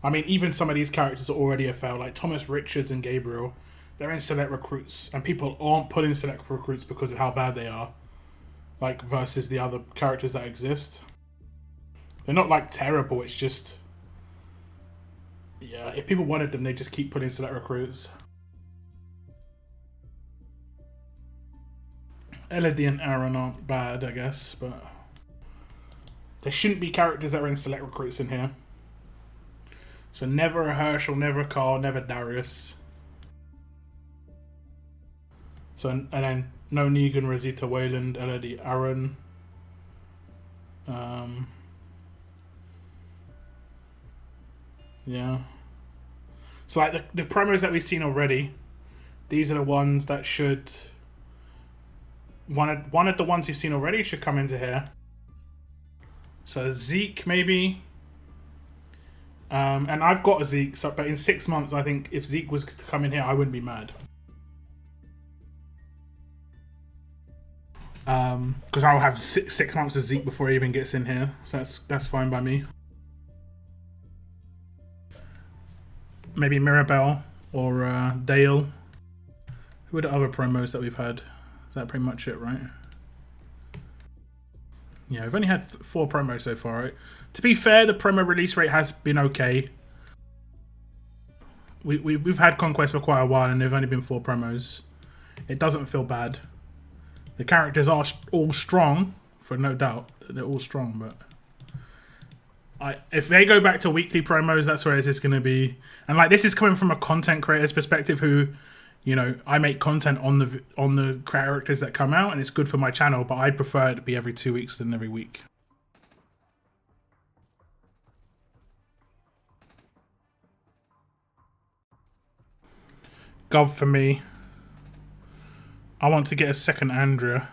I mean, even some of these characters are already a fail, like Thomas Richards and Gabriel. They're in select recruits, and people aren't putting select recruits because of how bad they are. Like, versus the other characters that exist. They're not like terrible, it's just... yeah, if people wanted them, they just keep putting select recruits. Elodie and Aaron aren't bad, I guess, but there shouldn't be characters that are in select recruits in here. So never a Herschel, never a Carl, never Darius. So and then no Negan, Rosita, Wayland, Elodie, Aaron. Yeah. So like the promos that we've seen already, these are the ones that should... One of the ones you've seen already should come into here. So Zeke, maybe. And I've got a Zeke, so, but in 6 months, I think if Zeke was to come in here, I wouldn't be mad. Because I'll have six months of Zeke before he even gets in here. So that's fine by me. Maybe Mirabelle or Dale. Who are the other promos that we've had? Is that pretty much it, right? Yeah, we've only had 4 promos so far, right? To be fair, the promo release rate has been okay. we've had Conquest for quite a while, and there've only been 4 promos. It doesn't feel bad. The characters are all strong, for no doubt. They're all strong, but if they go back to weekly promos, that's where it's just going to be. And like, this is coming from a content creator's perspective, who, you know, I make content on the characters that come out, and it's good for my channel. But I'd prefer it to be every 2 weeks than every week. Gov for me. I want to get a second Andrea.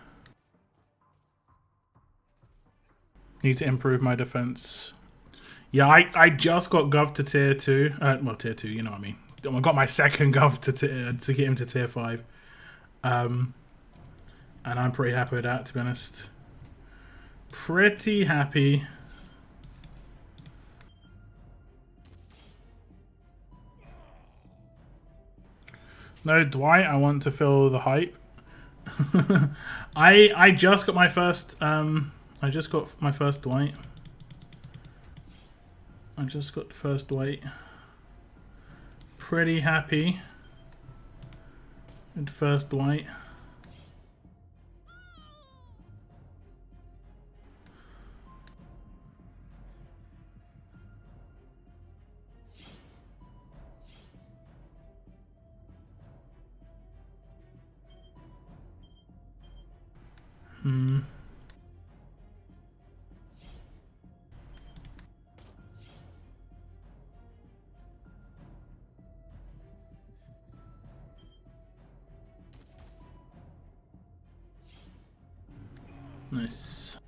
Need to improve my defense. Yeah, I just got Gov to tier 2. Well, tier 2, you know what I mean. I got my second Gov to get him to tier 5. And I'm pretty happy with that, to be honest. Pretty happy. No, Dwight, I want to feel the hype. I just got my first Dwight. I just got the first Dwight. Pretty happy with first Dwight. Nice.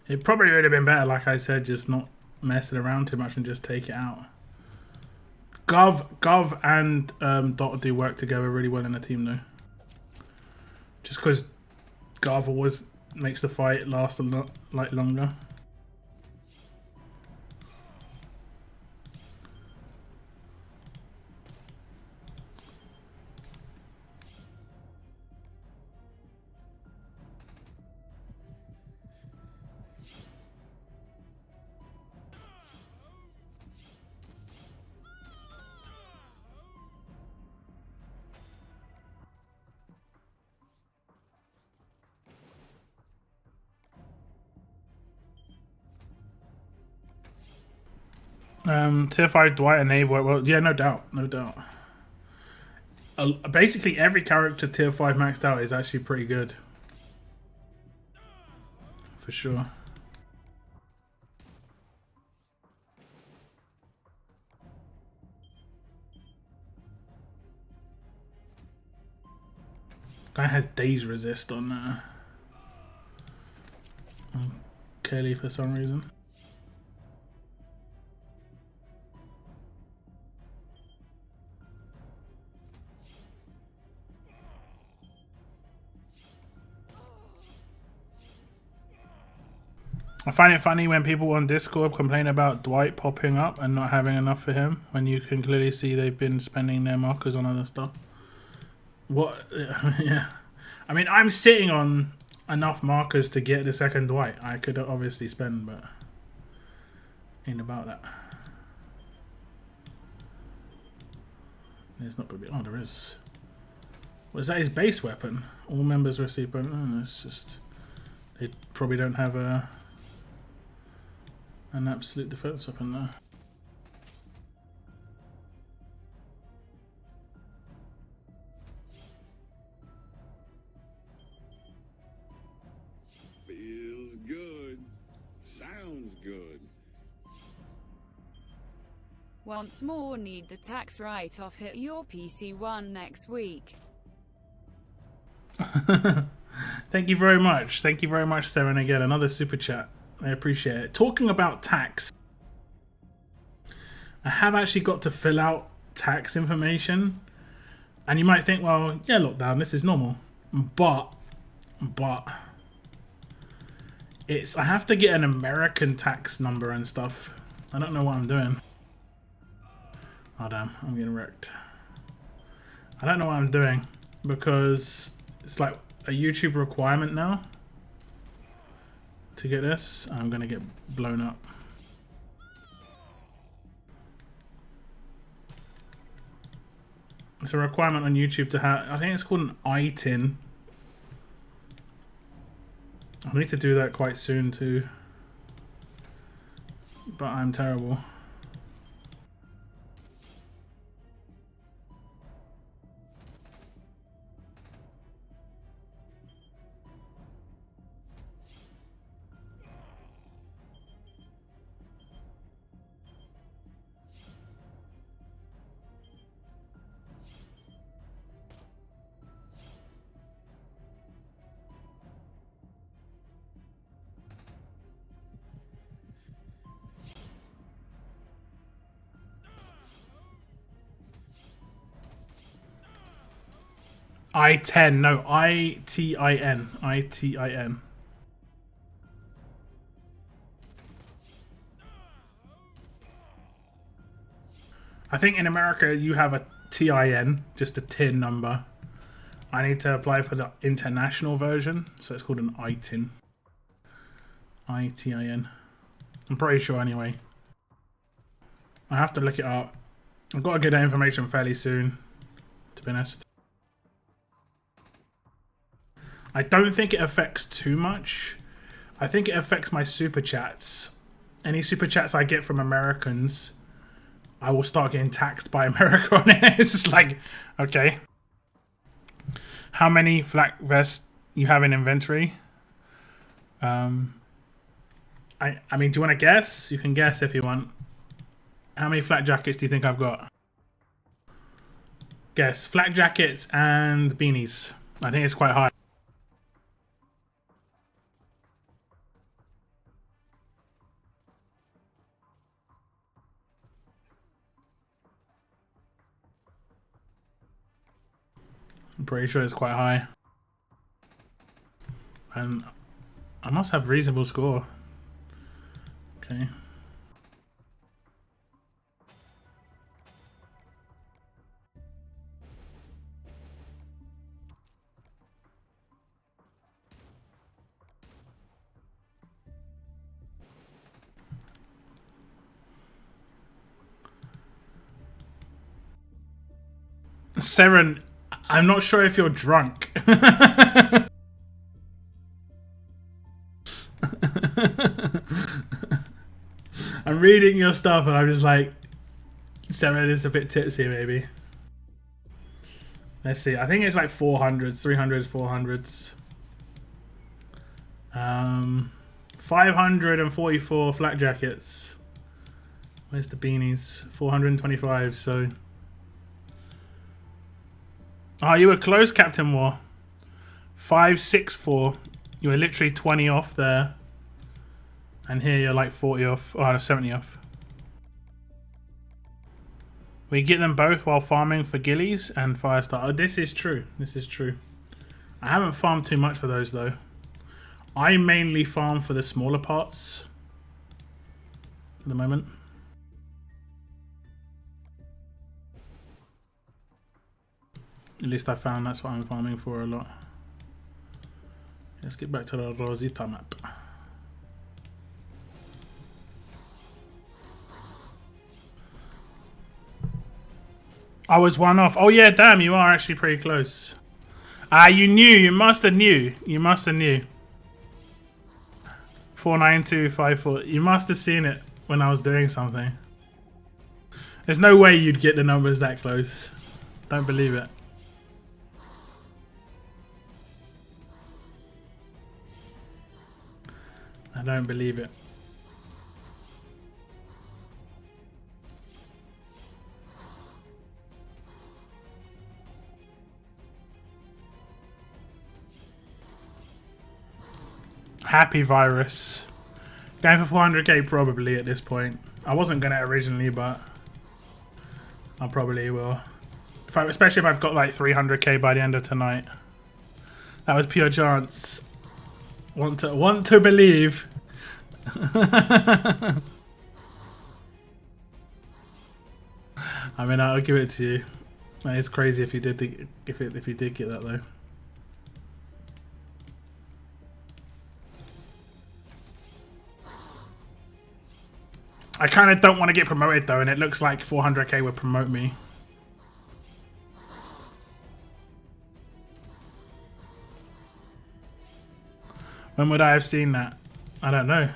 It probably would have been better, like I said, just not messing around too much and just take it out. Gov and Dot do work together really well in a team though. Just because Gov always makes the fight last a lot longer. Tier 5 Dwight and Abe work well. Yeah, no doubt. No doubt. Basically, every character tier 5 maxed out is actually pretty good. For sure. Guy has Daze Resist on Kelly for some reason. I find it funny when people on Discord complain about Dwight popping up and not having enough for him, when you can clearly see they've been spending their markers on other stuff. What? Yeah. I mean, I'm sitting on enough markers to get the second Dwight. I could obviously spend, but ain't about that. There's not going to be... Oh, there is. Was that his base weapon? All members receive... Oh, it's just... They probably don't have an absolute defense weapon there. Feels good. Sounds good. Once more, need the tax write-off hit your PC one next week. Thank you very much. Thank you very much, Seren. Again, another super chat. I appreciate it. Talking about tax, I have actually got to fill out tax information, and you might think, well, yeah, lockdown, this is normal, but it's, I have to get an American tax number and stuff. I don't know what I'm doing. Oh damn, I'm getting wrecked. I don't know what I'm doing because it's like a YouTube requirement now to get this. I'm gonna get blown up. It's a requirement on YouTube to have, I think it's called an iTin. I need to do that quite soon too. But I'm terrible. I-10, no, I-T-I-N. I-T-I-N. I think in America you have a T-I-N, just a tin number. I need to apply for the international version, so it's called an I-Tin. I-T-I-N. I'm pretty sure anyway. I have to look it up. I've got to get that information fairly soon, to be honest. I don't think it affects too much. I think it affects my super chats. Any super chats I get from Americans, I will start getting taxed by America on it. It's just like, okay. How many flak vests you have in inventory? I mean, do you want to guess? You can guess if you want. How many flak jackets do you think I've got? Guess. Flak jackets and beanies. I think it's quite high. I'm pretty sure it's quite high. And I must have reasonable score. Okay. Seren, I'm not sure if you're drunk. I'm reading your stuff and I'm just like, Seren is a bit tipsy maybe. Let's see, I think it's like 400s, 300s, 400s. 544 flak jackets. Where's the beanies? 425, so... Oh, you were close, Captain War. 564. You were literally 20 off there. And here you're like 40 off. Oh, 70 off. We get them both while farming for gillies and firestar. Oh, this is true. This is true. I haven't farmed too much for those though. I mainly farm for the smaller parts at the moment. At least I found that's what I'm farming for a lot. Let's get back to the Rosita map. I was one off. Oh yeah, damn, you are actually pretty close. Ah, you knew. You must have knew. You must have knew. 49254. You must have seen it when I was doing something. There's no way you'd get the numbers that close. Don't believe it. I don't believe it. Happy virus. Going for 400k probably at this point. I wasn't gonna originally, but I probably will. Especially if I've got like 300k by the end of tonight. That was pure chance. Want to believe. I mean, I'll give it to you. It's crazy if you did if you did get that though. I kind of don't want to get promoted though, and it looks like 400k would promote me. When would I have seen that? I don't know.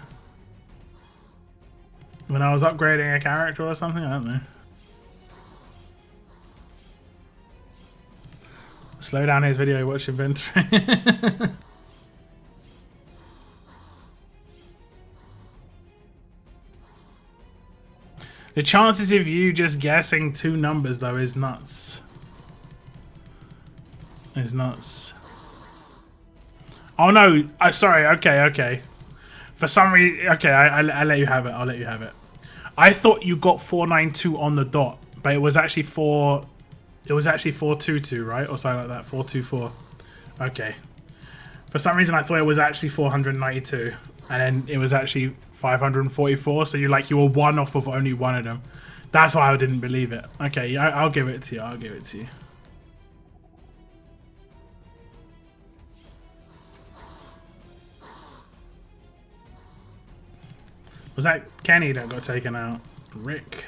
When I was upgrading a character or something? I don't know. Slow down his video, watch inventory. The chances of you just guessing two numbers though is nuts. Is nuts. Oh no! Sorry. Okay. For some reason, okay, I'll let you have it. I'll let you have it. I thought you got 492 on the dot, but it was actually 422, right, or something like that. 424. Okay. For some reason, I thought it was actually 492, and then it was actually 544. So you were one off of only one of them. That's why I didn't believe it. Okay, yeah, I'll give it to you. I'll give it to you. Was that Kenny that got taken out? Rick.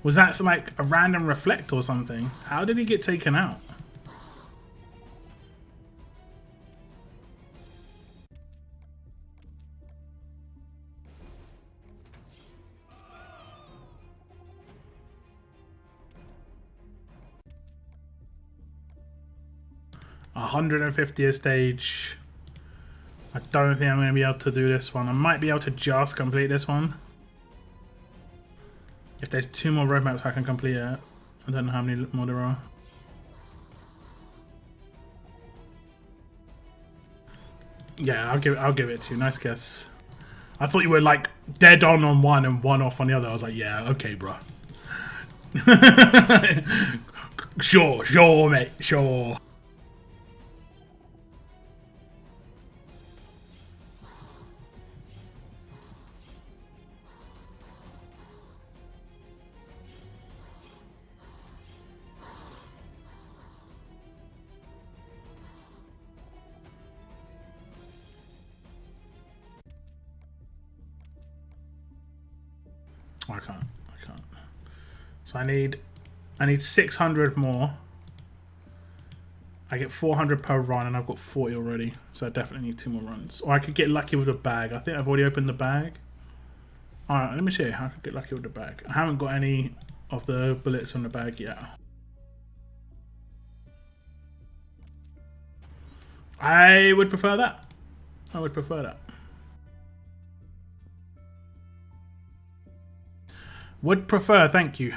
Was that like a random reflect or something? How did he get taken out? A 150th stage. I don't think I'm going to be able to do this one. I might be able to just complete this one. If there's 2 more roadmaps I can complete it. I don't know how many more there are. Yeah, I'll give it to you. Nice guess. I thought you were like dead on one and one off on the other. I was like, yeah, okay, bro. Sure, mate, sure. I can't. So I need 600 more. I get 400 per run, and I've got 40 already. So I definitely need 2 more runs. Or I could get lucky with a bag. I think I've already opened the bag. All right, let me show you how I could get lucky with the bag. I haven't got any of the bullets from the bag yet. I would prefer that. I would prefer that. Would prefer, thank you.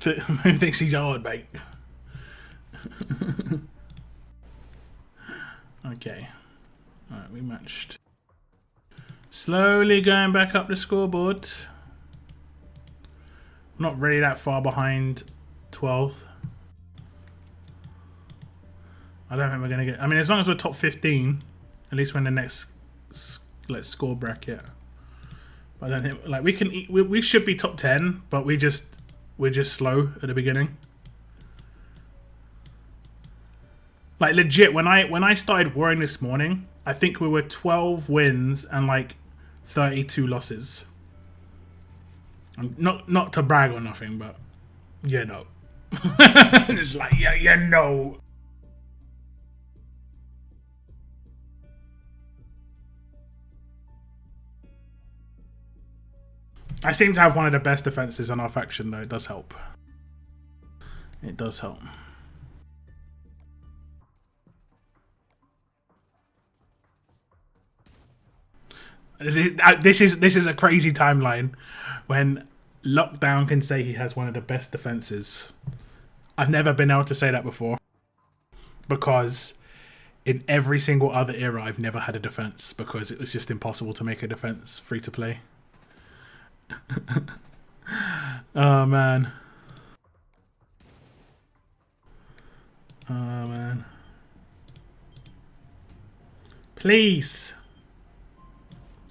Who thinks he's hard, mate? Okay. Alright, we matched. Slowly going back up the scoreboard. Not really that far behind 12th. I don't think we're going to get... I mean, as long as we're top 15, at least we're in the next... Let's score bracket. But I don't think like we should be top 10, but we're just slow at the beginning. Like legit, when I started worrying this morning, I think we were 12 wins and like 32 losses. Not to brag or nothing, but you know. It's like you know. I seem to have one of the best defenses on our faction, though. It does help. It does help. This is a crazy timeline when Lockdown can say he has one of the best defenses. I've never been able to say that before because in every single other era I've never had a defense because it was just impossible to make a defense free to play. Oh man. Oh man. Please.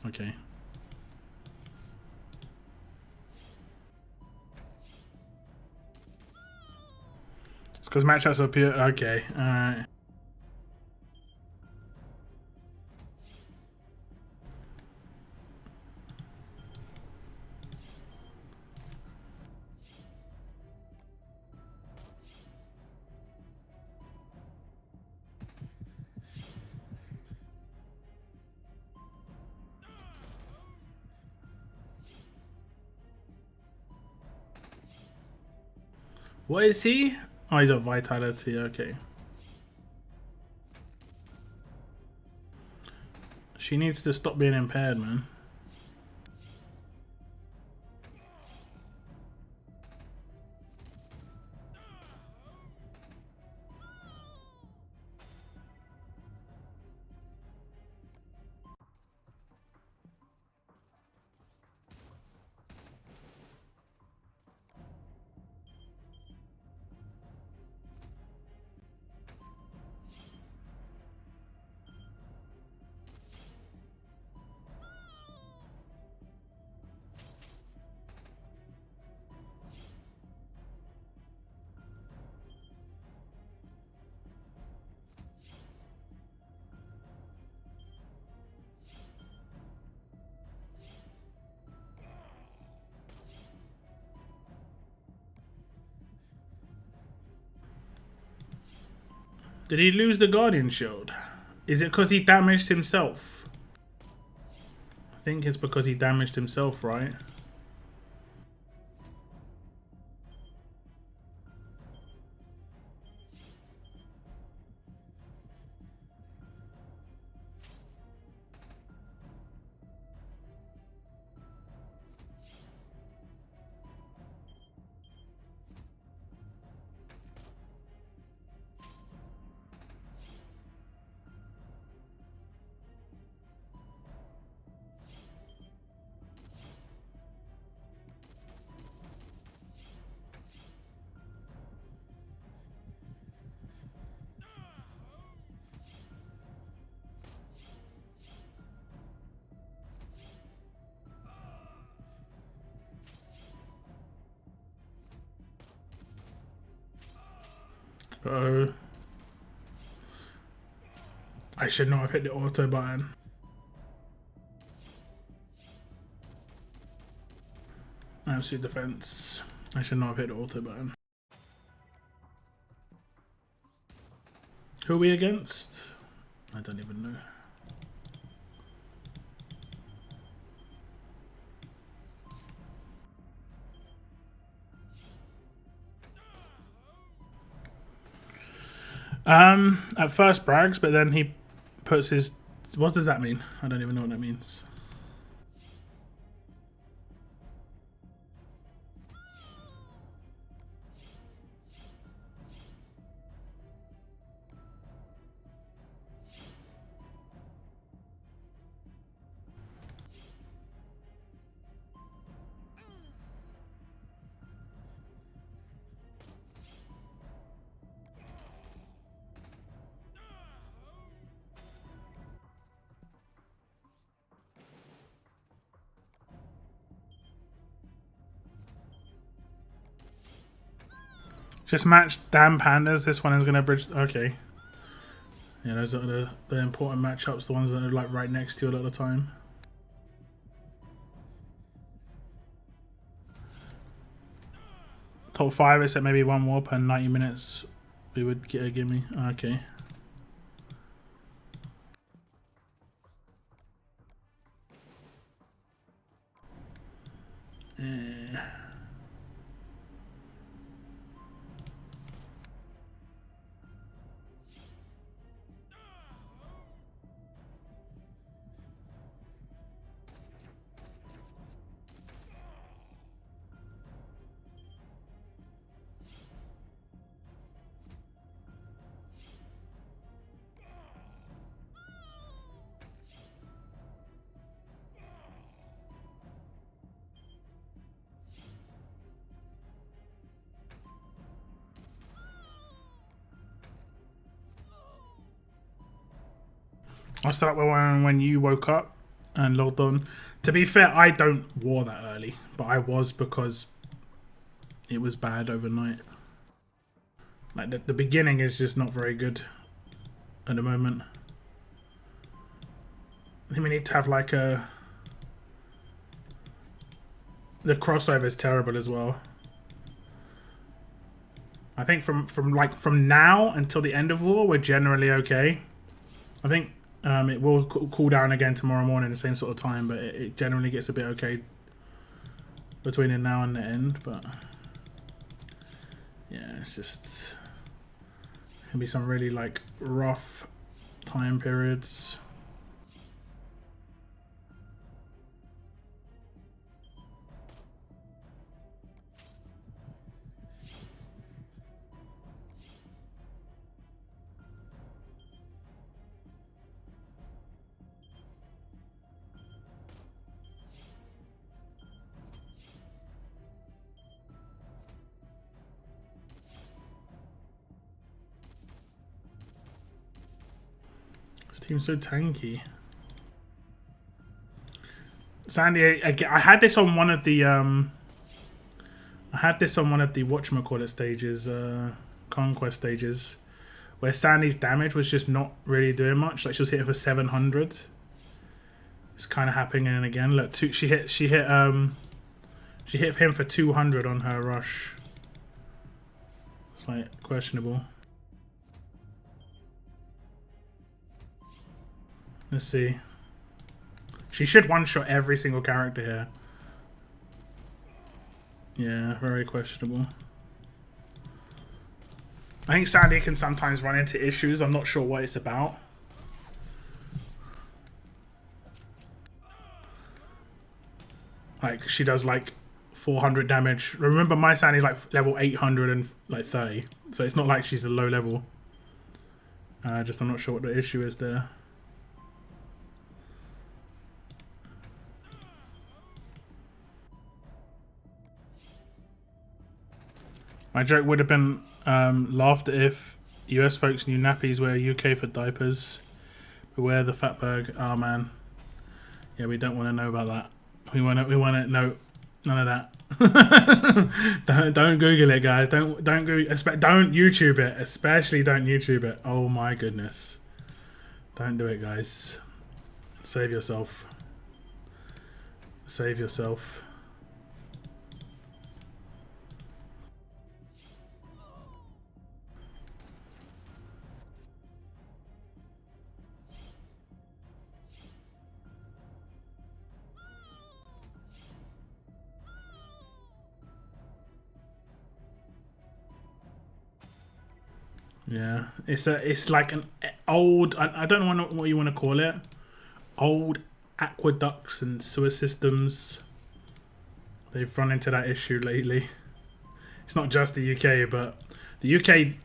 Okay. It's because matchups up here. Okay. Alright. What is he? Oh, he's got vitality. Okay. She needs to stop being impaired, man. Did he lose the Guardian Shield? Is it because he damaged himself? I think it's because he damaged himself, right? Uh-oh. I should not have hit the auto button. Absolute defense. I should not have hit the auto button. Who are we against? I don't even know. At first brags, but then he puts his... What does that mean? I don't even know what that means. Just match damn pandas. This one is going to bridge... Okay. Yeah, those are the important matchups. The ones that are like right next to you a lot of the time. Top 5, except maybe one more per 90 minutes. We would get a gimme. Okay. I started when you woke up and logged on. To be fair, I don't war that early, but I was because it was bad overnight. Like the beginning is just not very good at the moment. I think we need to have like a... The crossover is terrible as well. I think from now until the end of war, we're generally okay. I think it will cool down again tomorrow morning, the same sort of time, but it generally gets a bit okay between now and the end. But Yeah, it's just gonna be some really like rough time periods. This team's so tanky. Sandy, I had this on one of the whatchamacallit stages, Conquest stages, where Sandy's damage was just not really doing much. Like she was hitting for 700. It's kind of happening again. Look, she hit him for 200 on her rush. It's like questionable. Let's see. She should one-shot every single character here. Yeah, very questionable. I think Sandy can sometimes run into issues. I'm not sure what it's about. Like, she does like 400 damage. Remember, my Sandy's like level 830. So it's not like she's a low level. I'm not sure what the issue is there. My joke would have been laughed at if US folks knew nappies were UK for diapers. Beware the fatberg. Oh man. Yeah, we don't want to know about that. We want to know none of that. don't Google it, guys. Don't Google, don't YouTube it. Especially don't YouTube it. Oh my goodness. Don't do it, guys. Save yourself. Save yourself. Yeah, it's like an old, I don't know what you want to call it, old aqueducts and sewer systems. They've run into that issue lately. It's not just the UK, but the UK,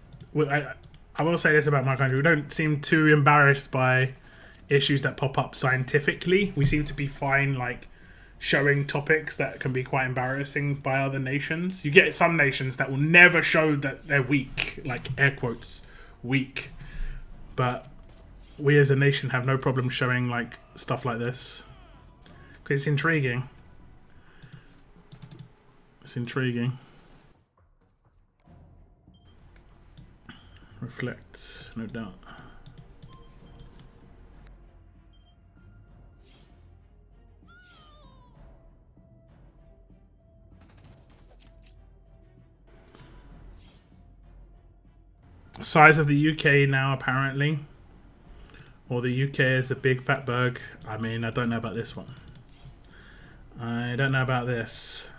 I will say this about my country, we don't seem too embarrassed by issues that pop up scientifically. We seem to be fine, like, showing topics that can be quite embarrassing by other nations. You get some nations that will never show that they're weak, like air quotes, weak. But we as a nation have no problem showing like stuff like this. Because it's intriguing. It's intriguing. Reflect, no doubt. Size of the UK now, apparently. Or the UK is a big fatberg. I mean, I don't know about this one. I don't know about this.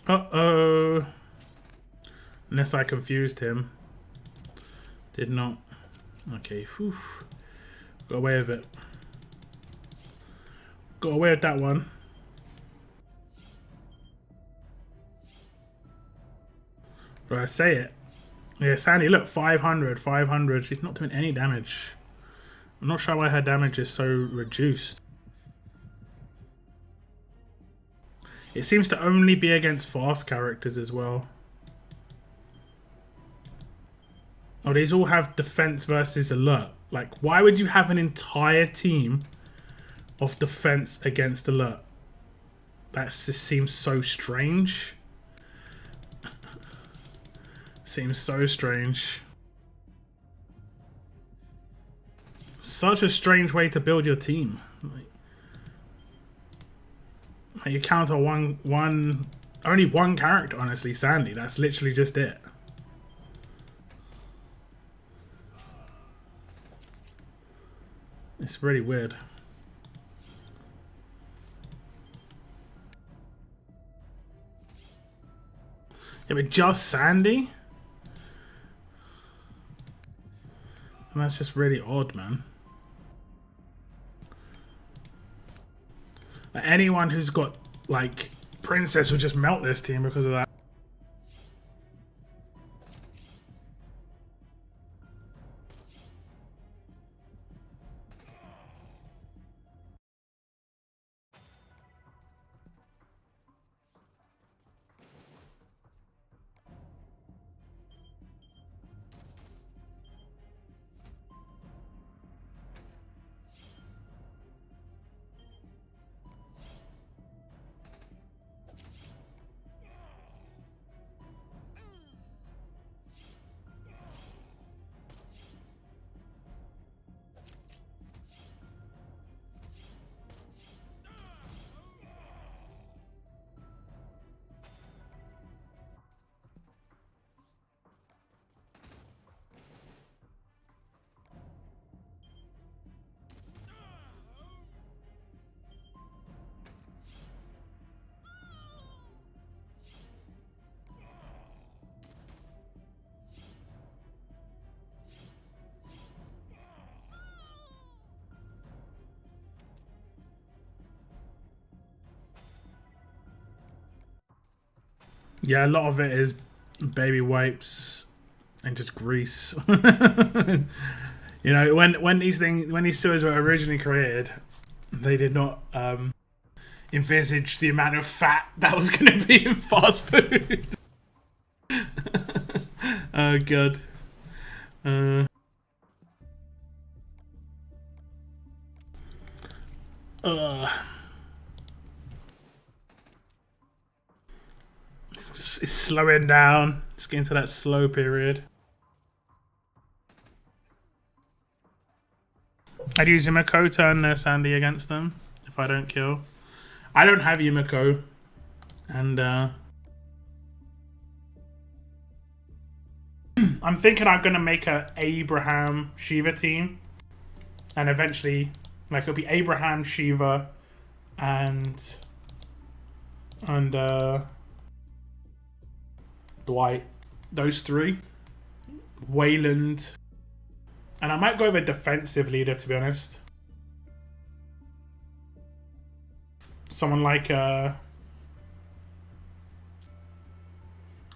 Uh-oh. Unless I confused him. Did not. Okay, whew. Got away with it. Got away with that one. Did I say it? Yeah, Sandy, look, 500, 500. She's not doing any damage. I'm not sure why her damage is so reduced. It seems to only be against fast characters as well. Oh, these all have defense versus alert. Like, why would you have an entire team of defense against alert? That just seems so strange. Seems so strange. Such a strange way to build your team. Like you counter only one character, honestly, Sandy. That's literally just it. It's really weird. Yeah, but just Sandy? And that's just really odd, man. Like, anyone who's got, like, Princess will just melt this team because of that. Yeah, a lot of it is baby wipes and just grease. You know, when these sewers were originally created, they did not envisage the amount of fat that was going to be in fast food. Oh god. It's slowing down. It's getting to that slow period. I'd use Yumiko, turn Sandy against them if I don't kill. I don't have Yumiko, and I'm thinking I'm gonna make a Abraham Shiva team, and eventually, like, it'll be Abraham, Shiva, and Dwight. Those three. Wayland. And I might go with a defensive leader, to be honest. Someone like I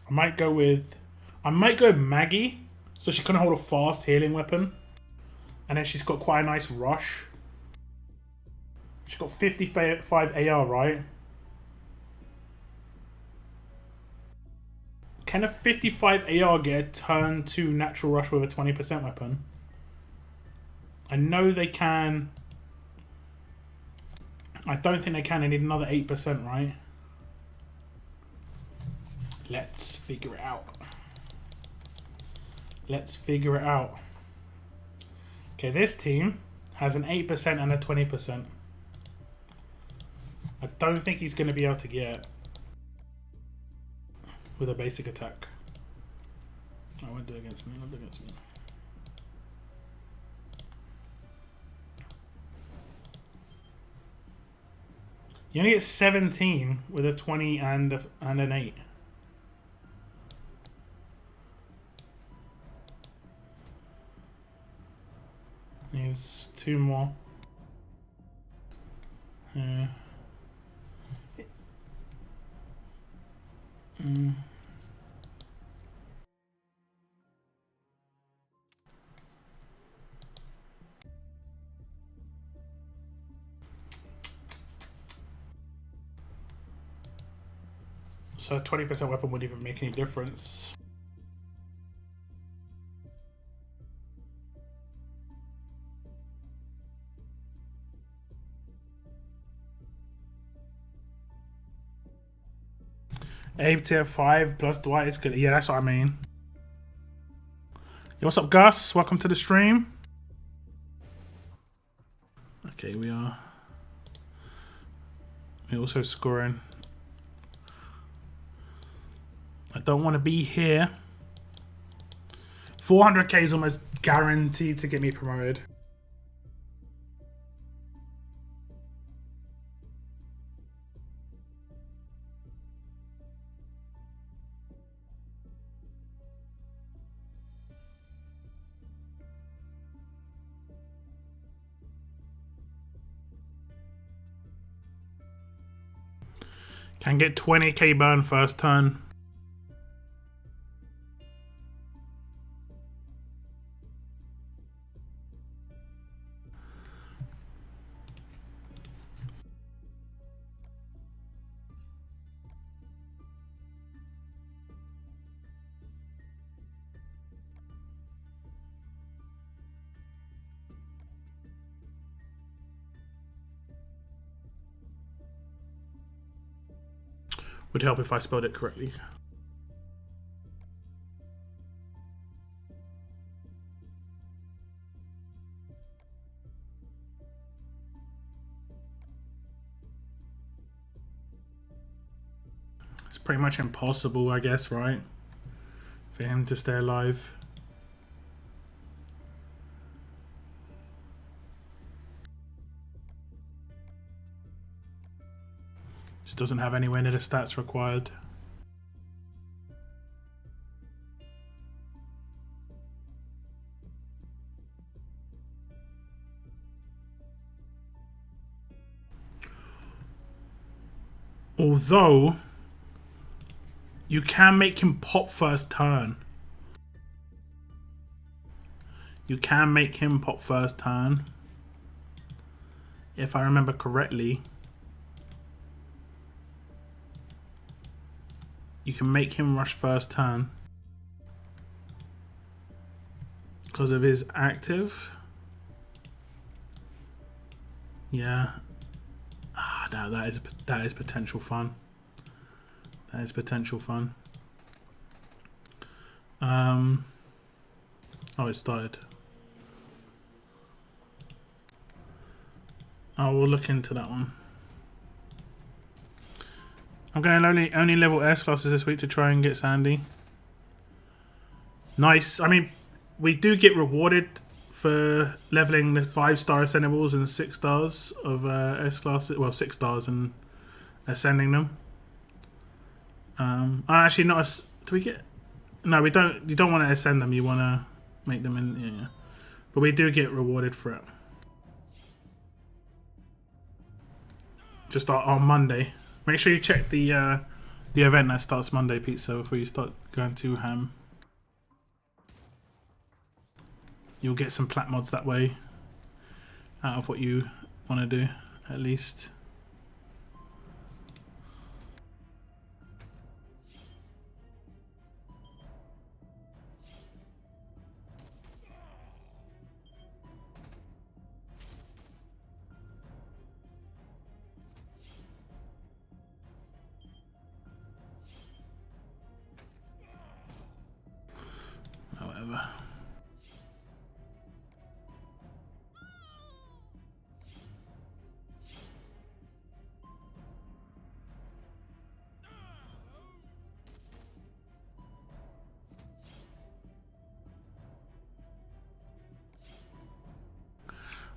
might go with Maggie, so she can hold a fast healing weapon, and then she's got quite a nice rush. She's got 55 AR, right? Can a 55 AR get a turn 2 natural rush with a 20% weapon? I know they can. I don't think they can. They need another 8%, right? Let's figure it out. Let's figure it out. Okay, this team has an 8% and a 20%. I don't think he's going to be able to get with a basic attack. I won't do it against me. Not do it against me. You only get 17 with a 20 and an 8. Needs 2 more. So a 20% weapon wouldn't even make any difference. Abe tier 5 plus Dwight is good. Yeah, that's what I mean. Yo, what's up, Gus? Welcome to the stream. Okay, we're also scoring. I don't want to be here. 400k is almost guaranteed to get me promoted. Can get 20k burn first turn. Would help if I spelled it correctly. It's pretty much impossible, I guess, right? For him to stay alive. Just doesn't have anywhere near the stats required. Although, you can make him pop first turn. You can make him pop first turn. If I remember correctly. You can make him rush first turn. Because of his active. Yeah. Ah, no, that is potential fun. That is potential fun. Oh, it started. Oh, we'll look into that one. I'm going to only level S classes this week to try and get Sandy. Nice. I mean, we do get rewarded for leveling the 5-star ascendables and 6 stars of S classes. Well, 6 stars and ascending them. Actually, not as. Do we get? No, we don't. You don't want to ascend them. You want to make them in. Yeah, but we do get rewarded for it. Just on Monday. Make sure you check the event that starts Monday, pizza, before you start going to ham. You'll get some plat mods that way out of what you want to do, at least. However.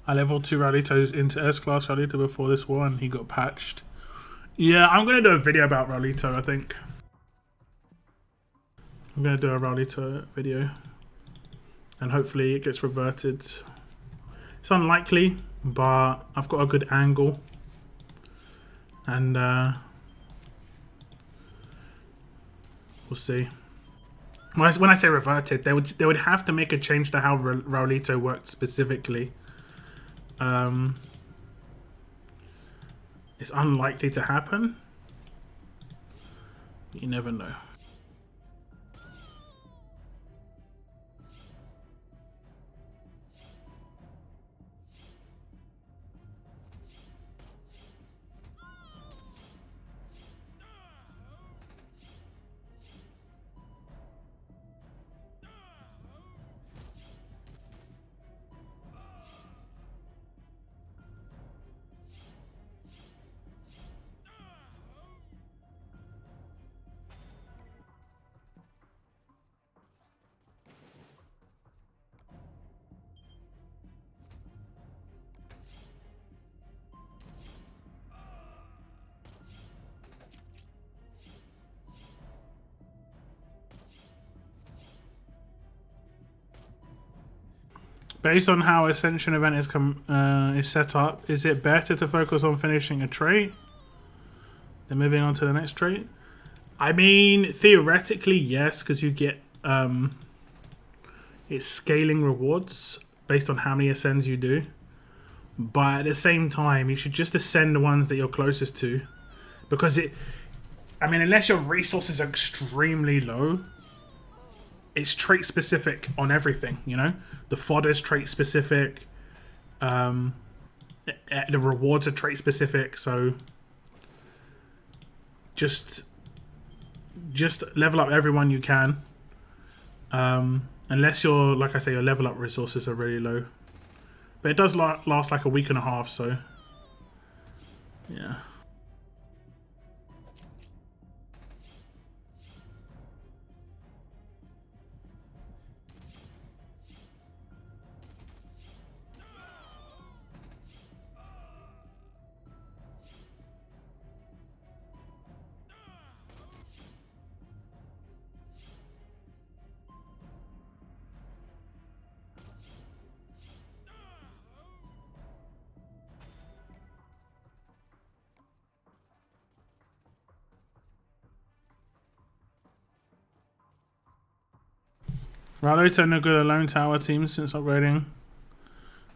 I leveled 2 Raulito's into S-Class Raulito before this war and he got patched. Yeah, I'm going to do a video about Raulito, I think. I'm going to do a Raulito video. And hopefully it gets reverted. It's unlikely, but I've got a good angle. And we'll see. When I say reverted, they would have to make a change to how Raulito worked specifically. It's unlikely to happen. You never know. Based on how Ascension event is set up, is it better to focus on finishing a trait than moving on to the next trait? I mean, theoretically, yes, because you get it's scaling rewards based on how many ascends you do. But at the same time, you should just ascend the ones that you're closest to, because I mean, unless your resources are extremely low, it's trait specific on everything, you know? The fodder's trait specific. The rewards are trait specific, so just level up everyone you can. Unless you're, like I say, your level up resources are really low. But it does last like a week and a half, so yeah. Right, Loto no good alone tower teams since upgrading.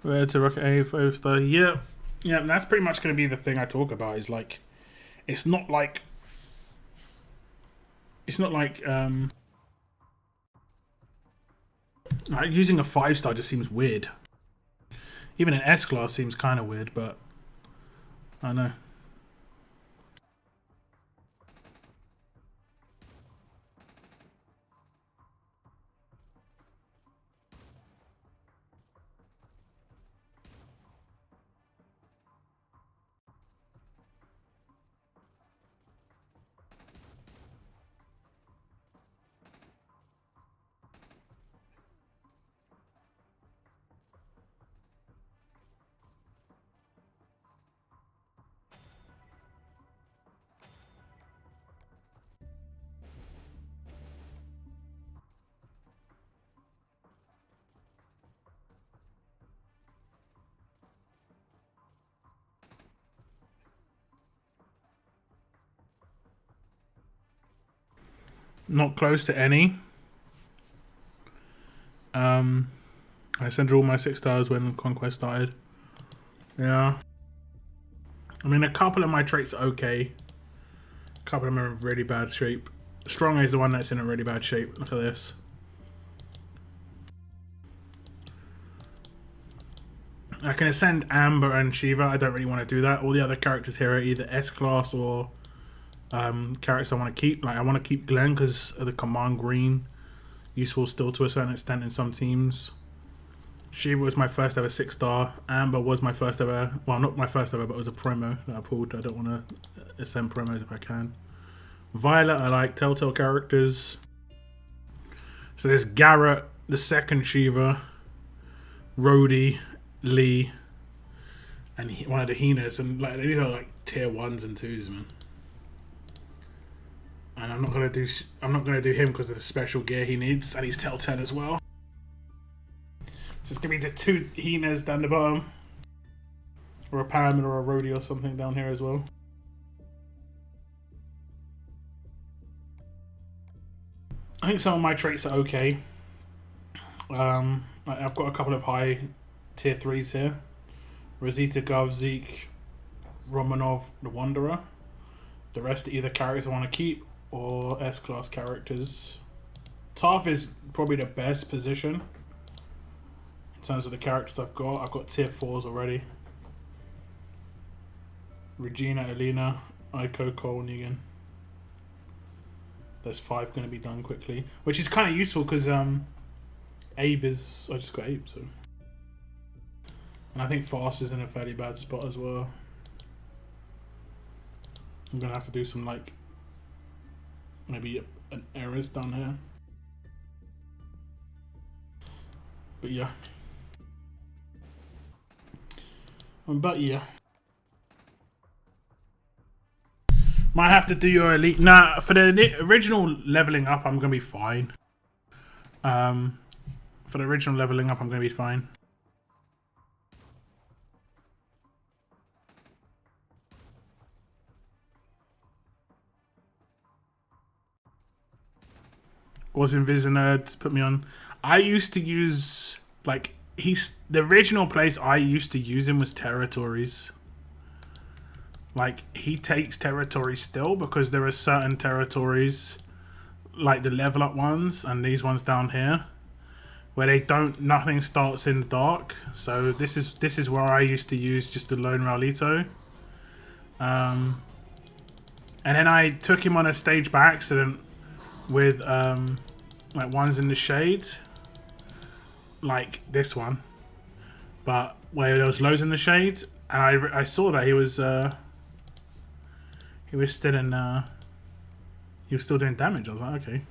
We're to Rocket A, 5-star. Yep. Yeah, that's pretty much going to be the thing I talk about. Is like, it's not like using a 5-star just seems weird. Even an S class seems kind of weird, but I know. Not close to any. I sent all my 6 stars when Conquest started. Yeah. I mean, a couple of my traits are okay. A couple of them are in really bad shape. Strong is the one that's in a really bad shape. Look at this. I can ascend Amber and Shiva. I don't really want to do that. All the other characters here are either S-class or characters I want to keep. Like, I want to keep Glenn because of the command green. Useful still to a certain extent in some teams. Shiva was my first ever 6-star. Amber was my first ever, well, not my first ever, but it was a promo that I pulled. I don't want to ascend promos if I can. Violet, I like Telltale characters. So there's Garrett, the second Shiva, Rhodey, Lee, and one of the Heenas, and like these are like tier 1s and 2s, man. And I'm not gonna do him because of the special gear he needs, and he's Telltale as well. So it's gonna be the 2 Heenas down the bottom, or a Paramount or a Rhodey or something down here as well. I think some of my traits are okay. I've got a couple of high tier 3s here. Rosita, Gov, Zeke, Romanov, the Wanderer. The rest are either characters I want to keep or S-class characters. Toph is probably the best position in terms of the characters I've got. I've got tier 4s already. Regina, Elena, Aiko, Cole, Negan. There's 5 going to be done quickly, which is kind of useful because Abe is... I just got Abe, so... And I think Fast is in a fairly bad spot as well. I'm going to have to do some, like, maybe an errors down here. But yeah. But yeah. Might have to do your elite. Nah, for the original leveling up, I'm going to be fine. For the original leveling up, I'm going to be fine. was Invisinerd put me on. I used to use like the original place I used to use him was territories. Like he takes territories still because there are certain territories like the level up ones and these ones down here where they don't, nothing starts in the dark. So this is where I used to use just the lone Raulito. And then I took him on a stage by accident with like ones in the shade, like this one, but where there was loads in the shade, and I saw that he was still in he was still doing damage. I was like, okay.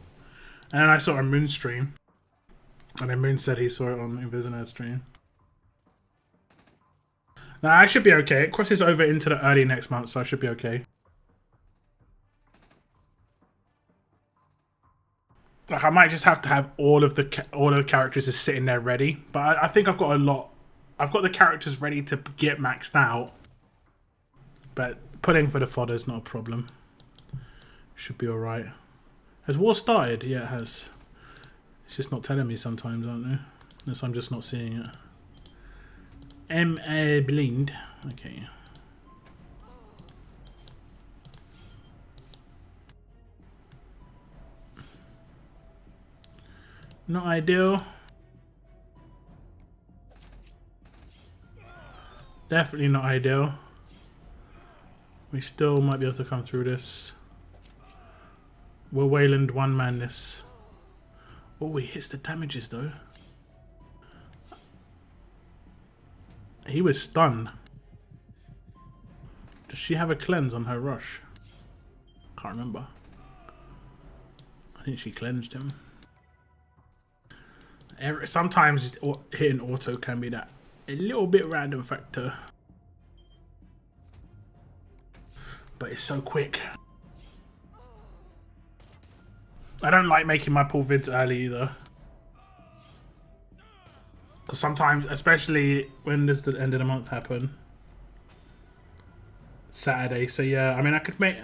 And then I saw a Moon stream, and then Moon said he saw it on Invisinerd stream. Now I should be okay. It crosses over into the early next month, so I should be okay. Like I might just have to have all of the characters just sitting there ready, but I think I've got a lot. I've got the characters ready to get maxed out, but putting for the fodder is not a problem. Should be all right. Has war started? Yeah, it has. It's just not telling me sometimes, aren't they? Unless I'm just not seeing it. M.A. blind. Okay. Not ideal. Definitely not ideal. We still might be able to come through this. Will Wayland one-man this? Oh, he hits the damages though. He was stunned. Does she have a cleanse on her rush? Can't remember. I think she cleansed him. Sometimes hitting auto can be that a little bit random factor. But it's so quick. I don't like making my pull vids early either. Because sometimes, especially when does the end of the month happen? Saturday. So yeah, I mean I could make...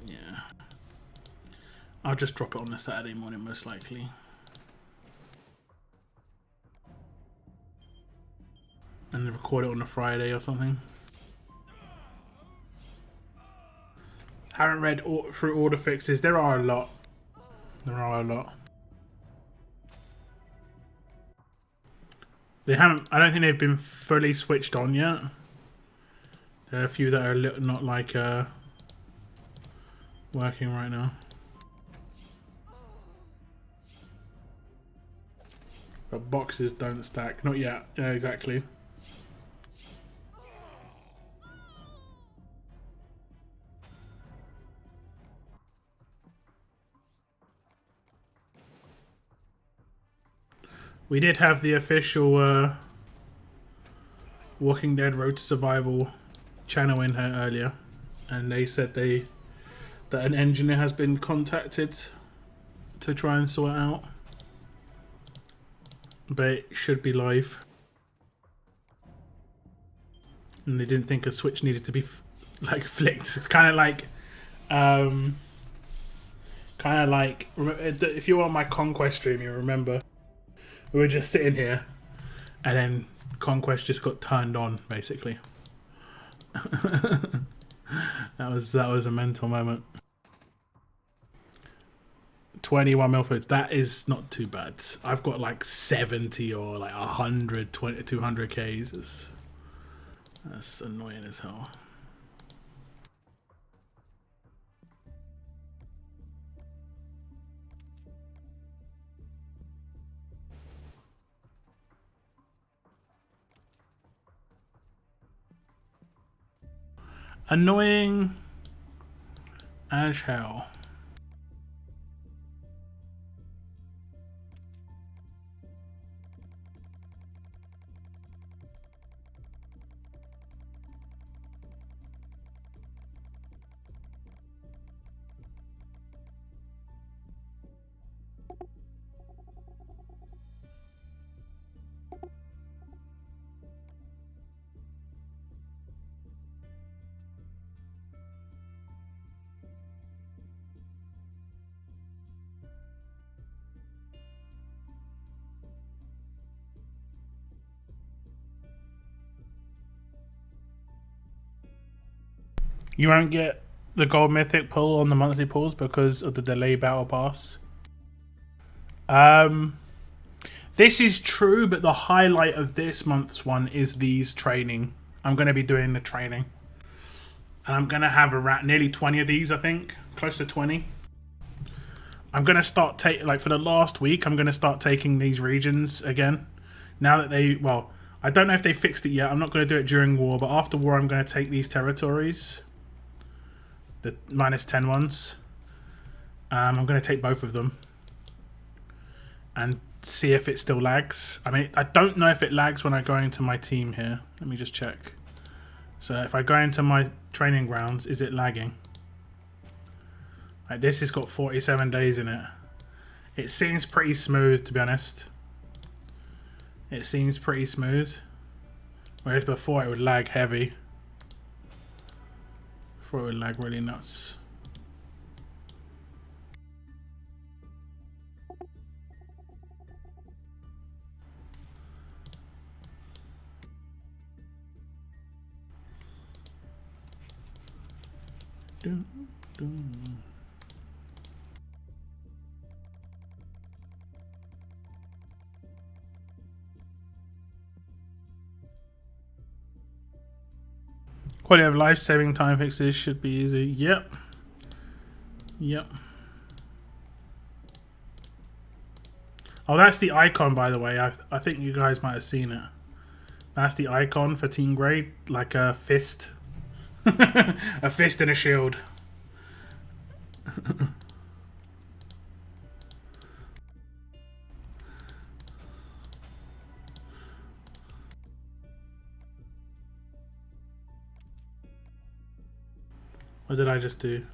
Yeah. I'll just drop it on the Saturday morning most likely. And record it on a Friday or something. Haven't read through all the fixes. There are a lot. There are a lot. They haven't. I don't think they've been fully switched on yet. There are a few that are not like working right now. But boxes don't stack. Not yet. Yeah, exactly. We did have the official Walking Dead Road to Survival channel in here earlier, and they said that an engineer has been contacted to try and sort it out, but it should be live. And they didn't think a switch needed to be like flicked. It's kind of like if you were on my Conquest stream, you remember. We were just sitting here, and then Conquest just got turned on, basically. that was a mental moment. 21 Milfords, that is not too bad. I've got like 70 or like 100, 200 Ks. That's annoying as hell. Annoying as hell. You won't get the gold mythic pull on the monthly pulls because of the delay battle pass. This is true, but the highlight of this month's one is these training. I'm going to be doing the training. And I'm going to have nearly 20 of these, I think. Close to 20. I'm going to start like for the last week, I'm going to start taking these regions again. Now that well, I don't know if they fixed it yet. I'm not going to do it during war, but after war I'm going to take these territories. The -10 ones. I'm going to take both of them. And see if it still lags. I mean, I don't know if it lags when I go into my team here. Let me just check. So if I go into my training grounds, is it lagging? Like, this has got 47 days in it. It seems pretty smooth, to be honest. It seems pretty smooth. Whereas before it would lag heavy. Before it would lag really nuts. Dun, dun. Quality of life saving time fixes should be easy. Yep. Yep. Oh, that's the icon, by the way. I think you guys might have seen it. That's the icon for team grade, like a fist. A fist and a shield. What did I just do?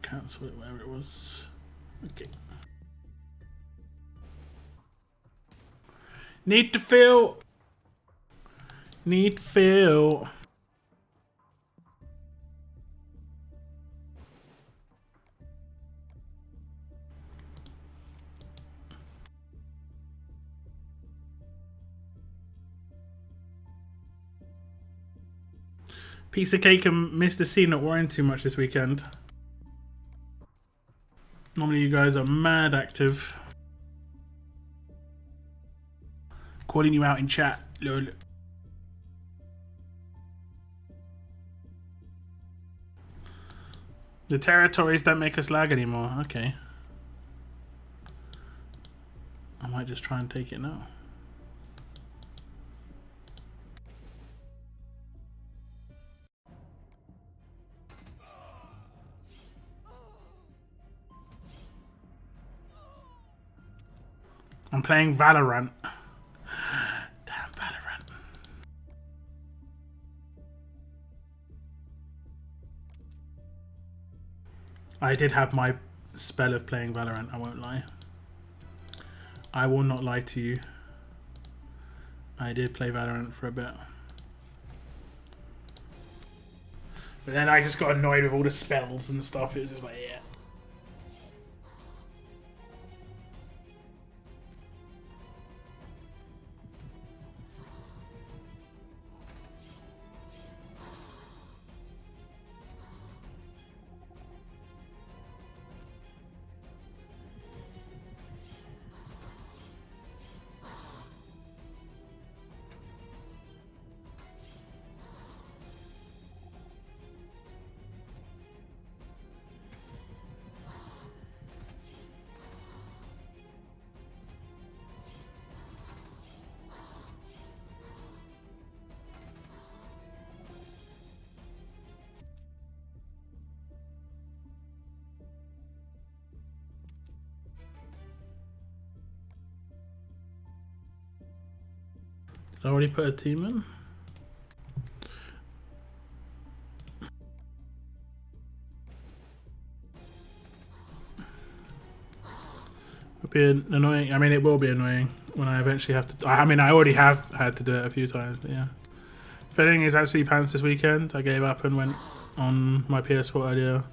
Cancel it, wherever it was. Okay. Need to fill. Need to fill. Piece of cake and Mr. C not worrying too much this weekend. Normally you guys are mad active. Calling you out in chat, lol. The territories don't make us lag anymore. Okay. I might just try and take it now. I'm playing Valorant. Damn Valorant. I did have my spell of playing Valorant, I won't lie. I will not lie to you. I did play Valorant for a bit. But then I just got annoyed with all the spells and stuff. It was just like, yeah. Did I already put a team in? It'll be annoying. I mean, it will be annoying when I eventually have to. I mean, I already have had to do it a few times, but yeah. Filling is absolutely pants this weekend. I gave up and went on my PS4 earlier.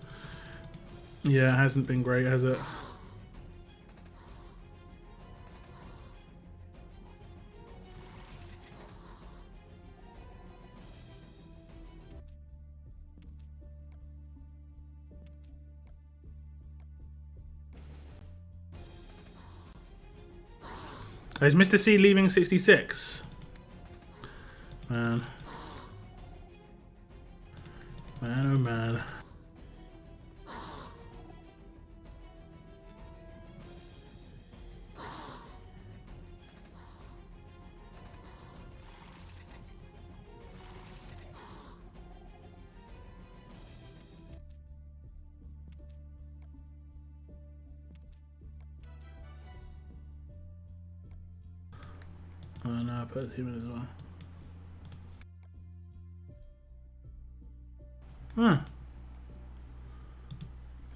Yeah, it hasn't been great, has it? Is Mr. C leaving 66? Man. Man, oh man. Oh no, I put a 2 minutes as well. Huh.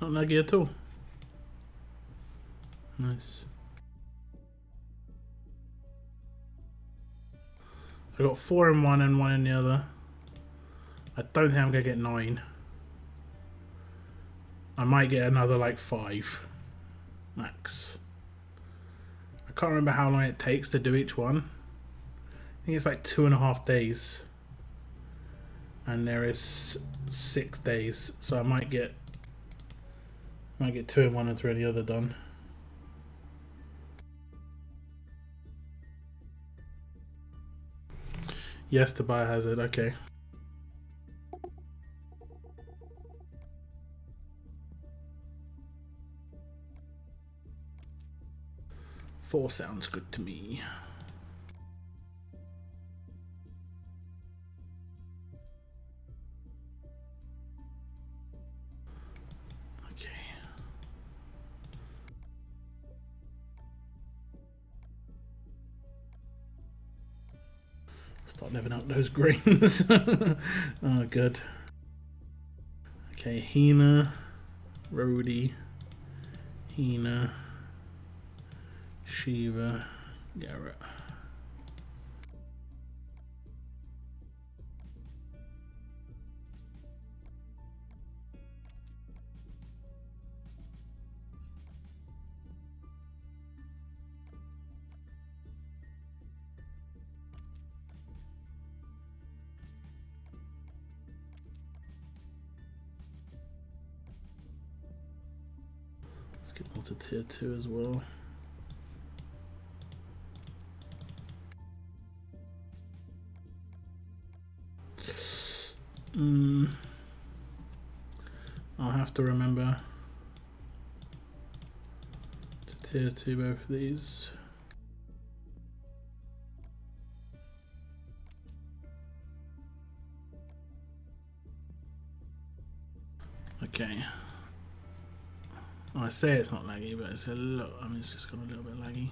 Not laggy at all. Nice. I got 4 in one and 1 in the other. I don't think I'm gonna get 9. I might get another like 5 max. I can't remember how long it takes to do each one. I think it's like 2.5 days. And there is 6 days. So I might get 2 in one and 3 in the other done. Yes to Biohazard, okay. Four sounds good to me. Okay. Start living up those greens. Oh, good. Okay, Hina, Rhodey, Hina, Shiva, Garrett. Let's get more to tier 2 as well. I'll have to remember to tier 2 both of these. Okay. I say it's not laggy, but it's a lot. I mean, it's just got a little bit laggy.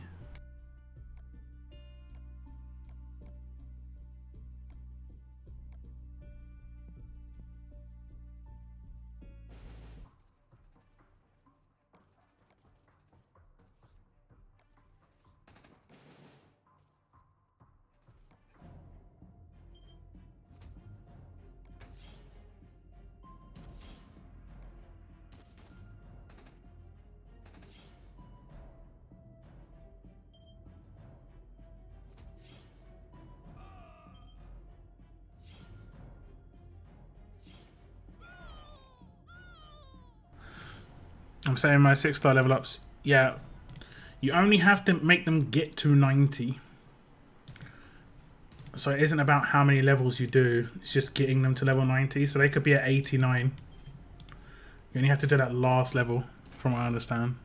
I'm saying my 6-star level ups, yeah, you only have to make them get to 90. So it isn't about how many levels you do, it's just getting them to level 90. So they could be at 89. You only have to do that last level, from what I understand.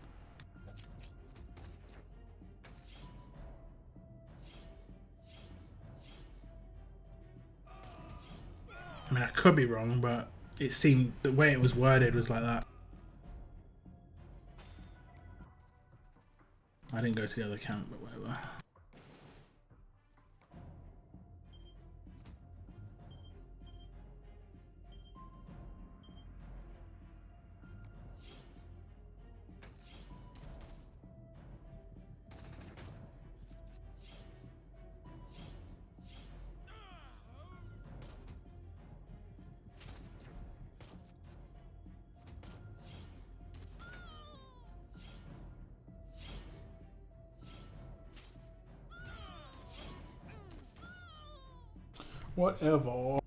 I mean, I could be wrong, but it seemed, the way it was worded was like that. I didn't go to the other account, but whatever. Whatever.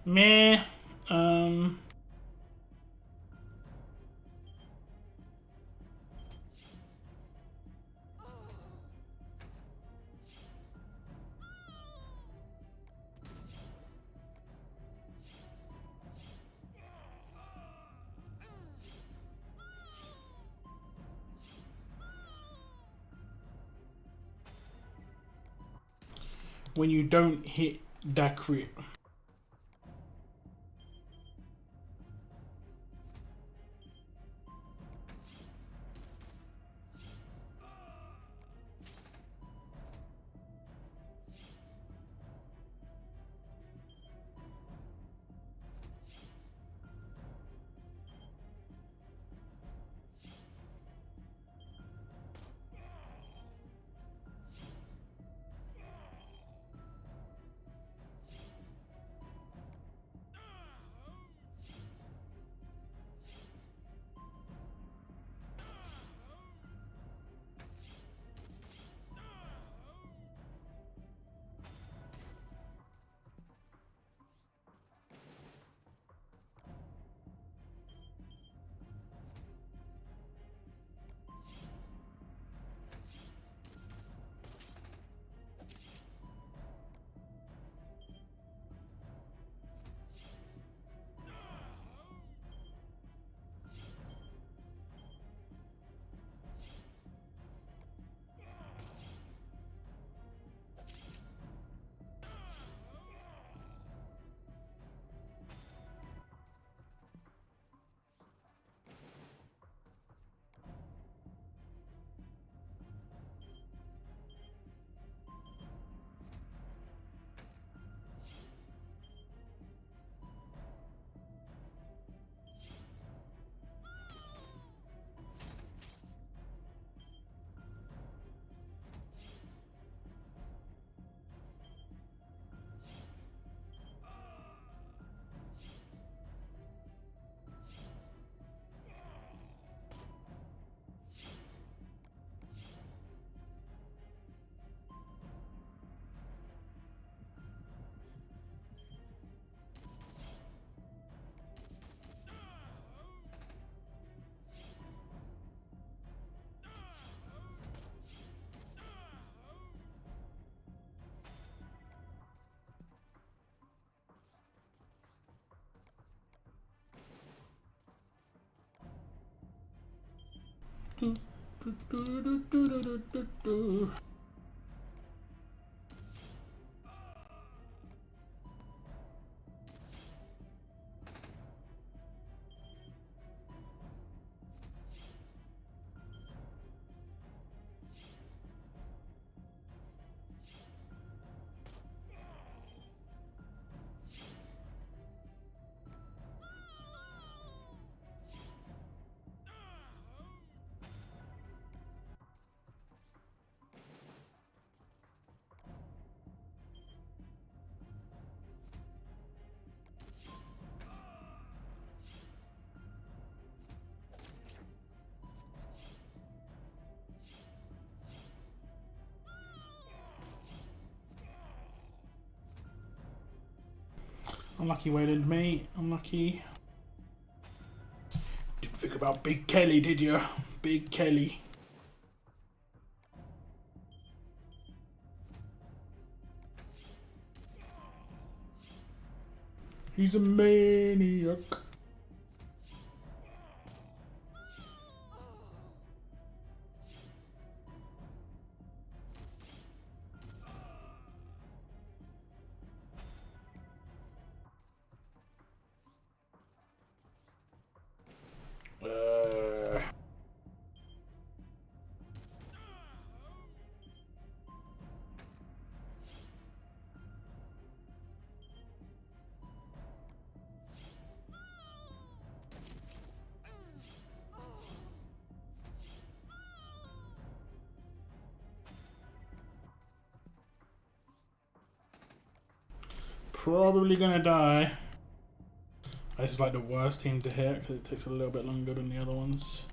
Meh. When you don't hit that crit. Unlucky Wayland, me. Unlucky. Didn't think about Big Kelly, did you? Big Kelly. He's a maniac. Probably gonna die. This is like the worst team to hit because it takes a little bit longer than the other ones.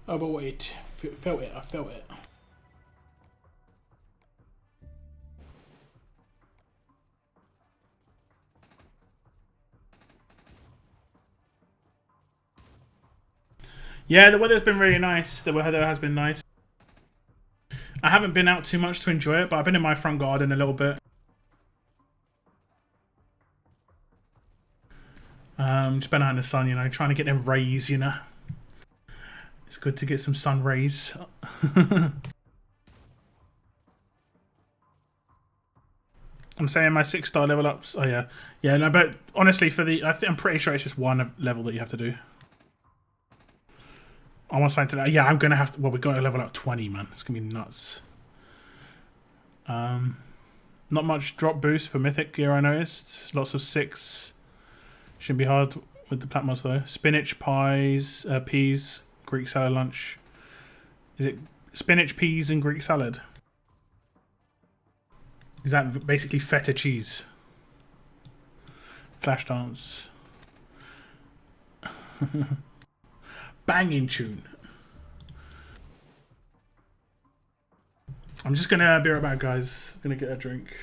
Oh, but wait. Felt it. I felt it. Yeah, the weather's been really nice. The weather has been nice. I haven't been out too much to enjoy it, but I've been in my front garden a little bit. Just been out in the sun, you know, trying to get them rays, you know. It's good to get some sun rays. I'm saying my 6-star level ups. Oh yeah, yeah. No, but honestly, for the, I'm pretty sure it's just one level that you have to do. I want something to. Yeah, I'm gonna have to. Well, we've got to level up 20, man. It's gonna be nuts. Not much drop boost for Mythic gear, I noticed. Lots of 6. Shouldn't be hard with the plat mods though. Spinach, pies, peas, Greek salad lunch. Is it spinach, peas, and Greek salad? Is that basically feta cheese? Flash dance. Banging tune. I'm just gonna be right back, guys. Gonna get a drink.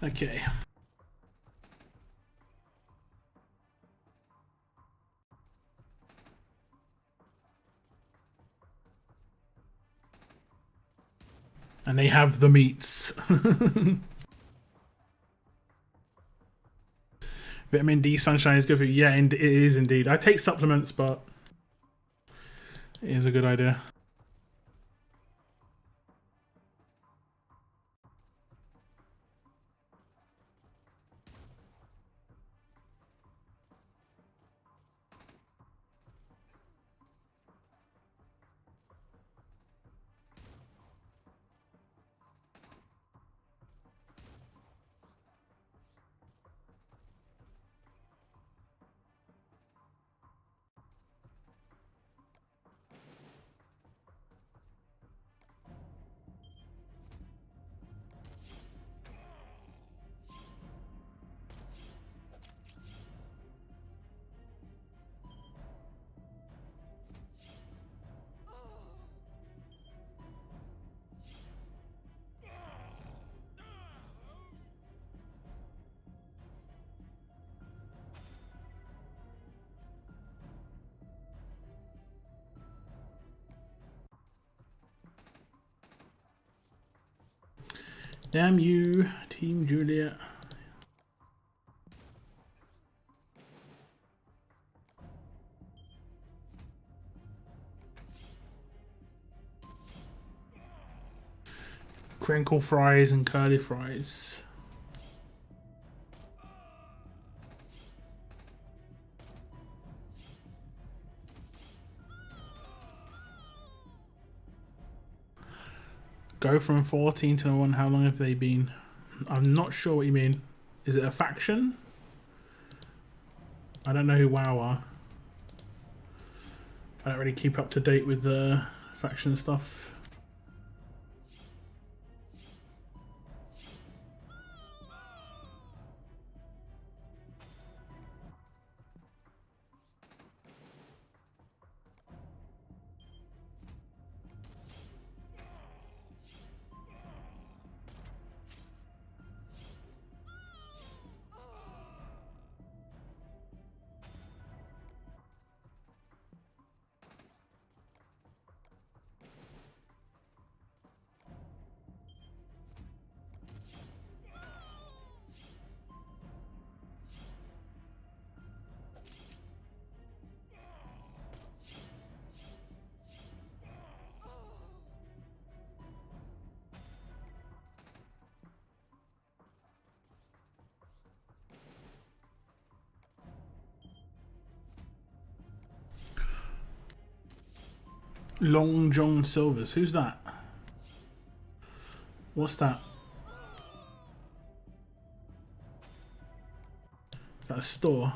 Okay. And they have the meats. Vitamin D sunshine is good for you. Yeah, it is indeed. I take supplements, but it is a good idea. Damn you, Team Juliet. Crinkle fries and curly fries. Go from 14 to 1. How long have they been? I'm not sure what you mean. Is it a faction? I don't know who WoW are. I don't really keep up to date with the faction stuff. Long John Silvers. Who's that? What's that? Is that a store?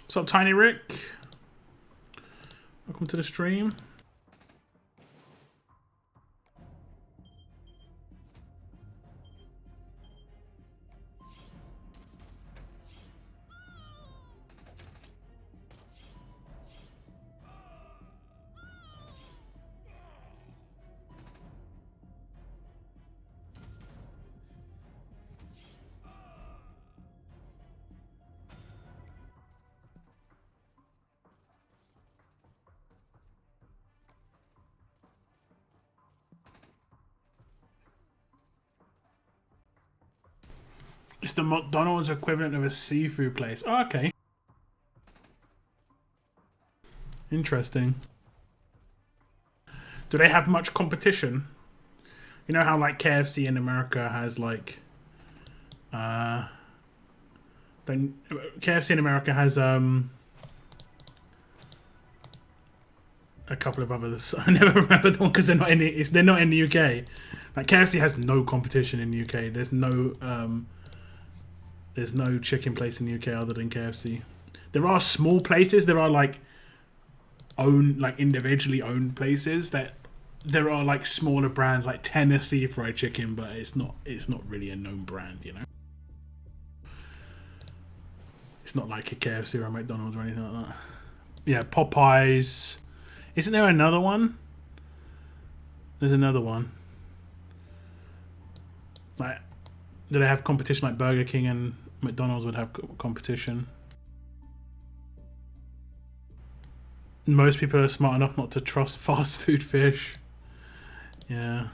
What's up, Tiny Rick? Welcome to the stream. It's the McDonald's equivalent of a seafood place. Oh, okay. Interesting. Do they have much competition? You know how like KFC in America has like then KFC in America has a couple of others. I never remember the one because they're not in the UK. Like KFC has no competition in the UK. There's no chicken place in the UK other than KFC. There are small places. There are like individually owned places that there are like smaller brands like Tennessee Fried Chicken, but it's not really a known brand, you know. It's not like a KFC or a McDonald's or anything like that. Yeah, Popeyes. Isn't there another one? There's another one. Like, do they have competition like Burger King and McDonald's would have competition? Most people are smart enough not to trust fast food fish. Yeah.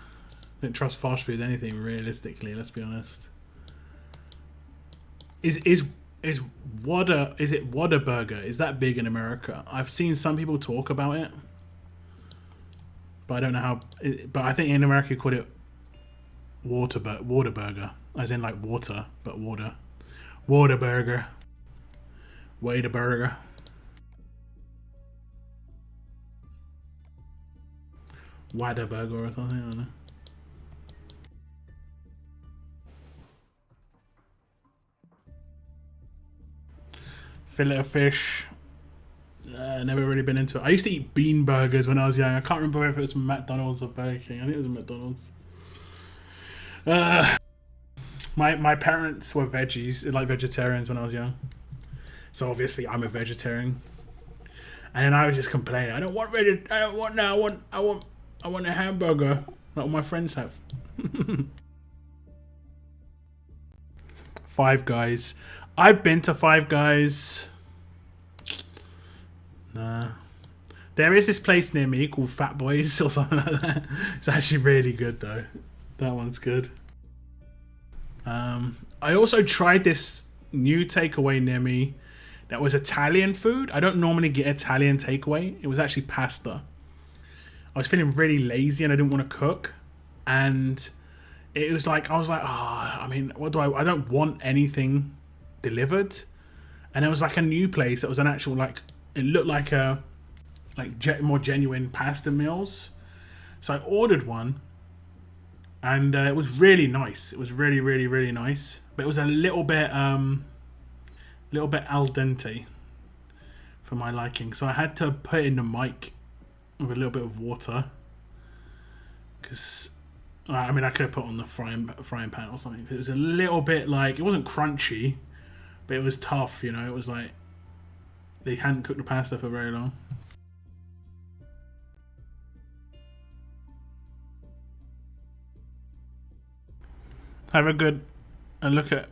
Don't trust fast food anything realistically, let's be honest. Is Whataburger, is that big in America? I've seen some people talk about it. But I don't know how, but I think in America you call it Waterburger, as in like water, but water. Waterburger. Whataburger. Whataburger or something, I don't know. Fillet of fish. Never really been into it. I used to eat bean burgers when I was young. I can't remember if it was McDonald's or Burger King. I think it was McDonald's. My parents were veggies, like vegetarians when I was young. So obviously I'm a vegetarian. And then I was just complaining. I want a hamburger like all my friends have. Five Guys. I've been to Five Guys. Nah. There is this place near me called Fat Boys or something like that. It's actually really good though. That one's good. I also tried this new takeaway near me that was Italian food. I don't normally get Italian takeaway. It was actually pasta. I was feeling really lazy and I didn't want to cook. And it was like, I was like, I mean, what do I don't want anything delivered. And it was like a new place that was an actual, like, it looked like a, more genuine pasta meals. So I ordered one. And it was really nice. It was really, really, really nice. But it was a little bit al dente for my liking. So I had to put it in the mic with a little bit of water. Because, I mean, I could have put it on the frying pan or something. It was a little bit like, it wasn't crunchy, but it was tough, you know. It was like, they hadn't cooked the pasta for very long. Have a good look at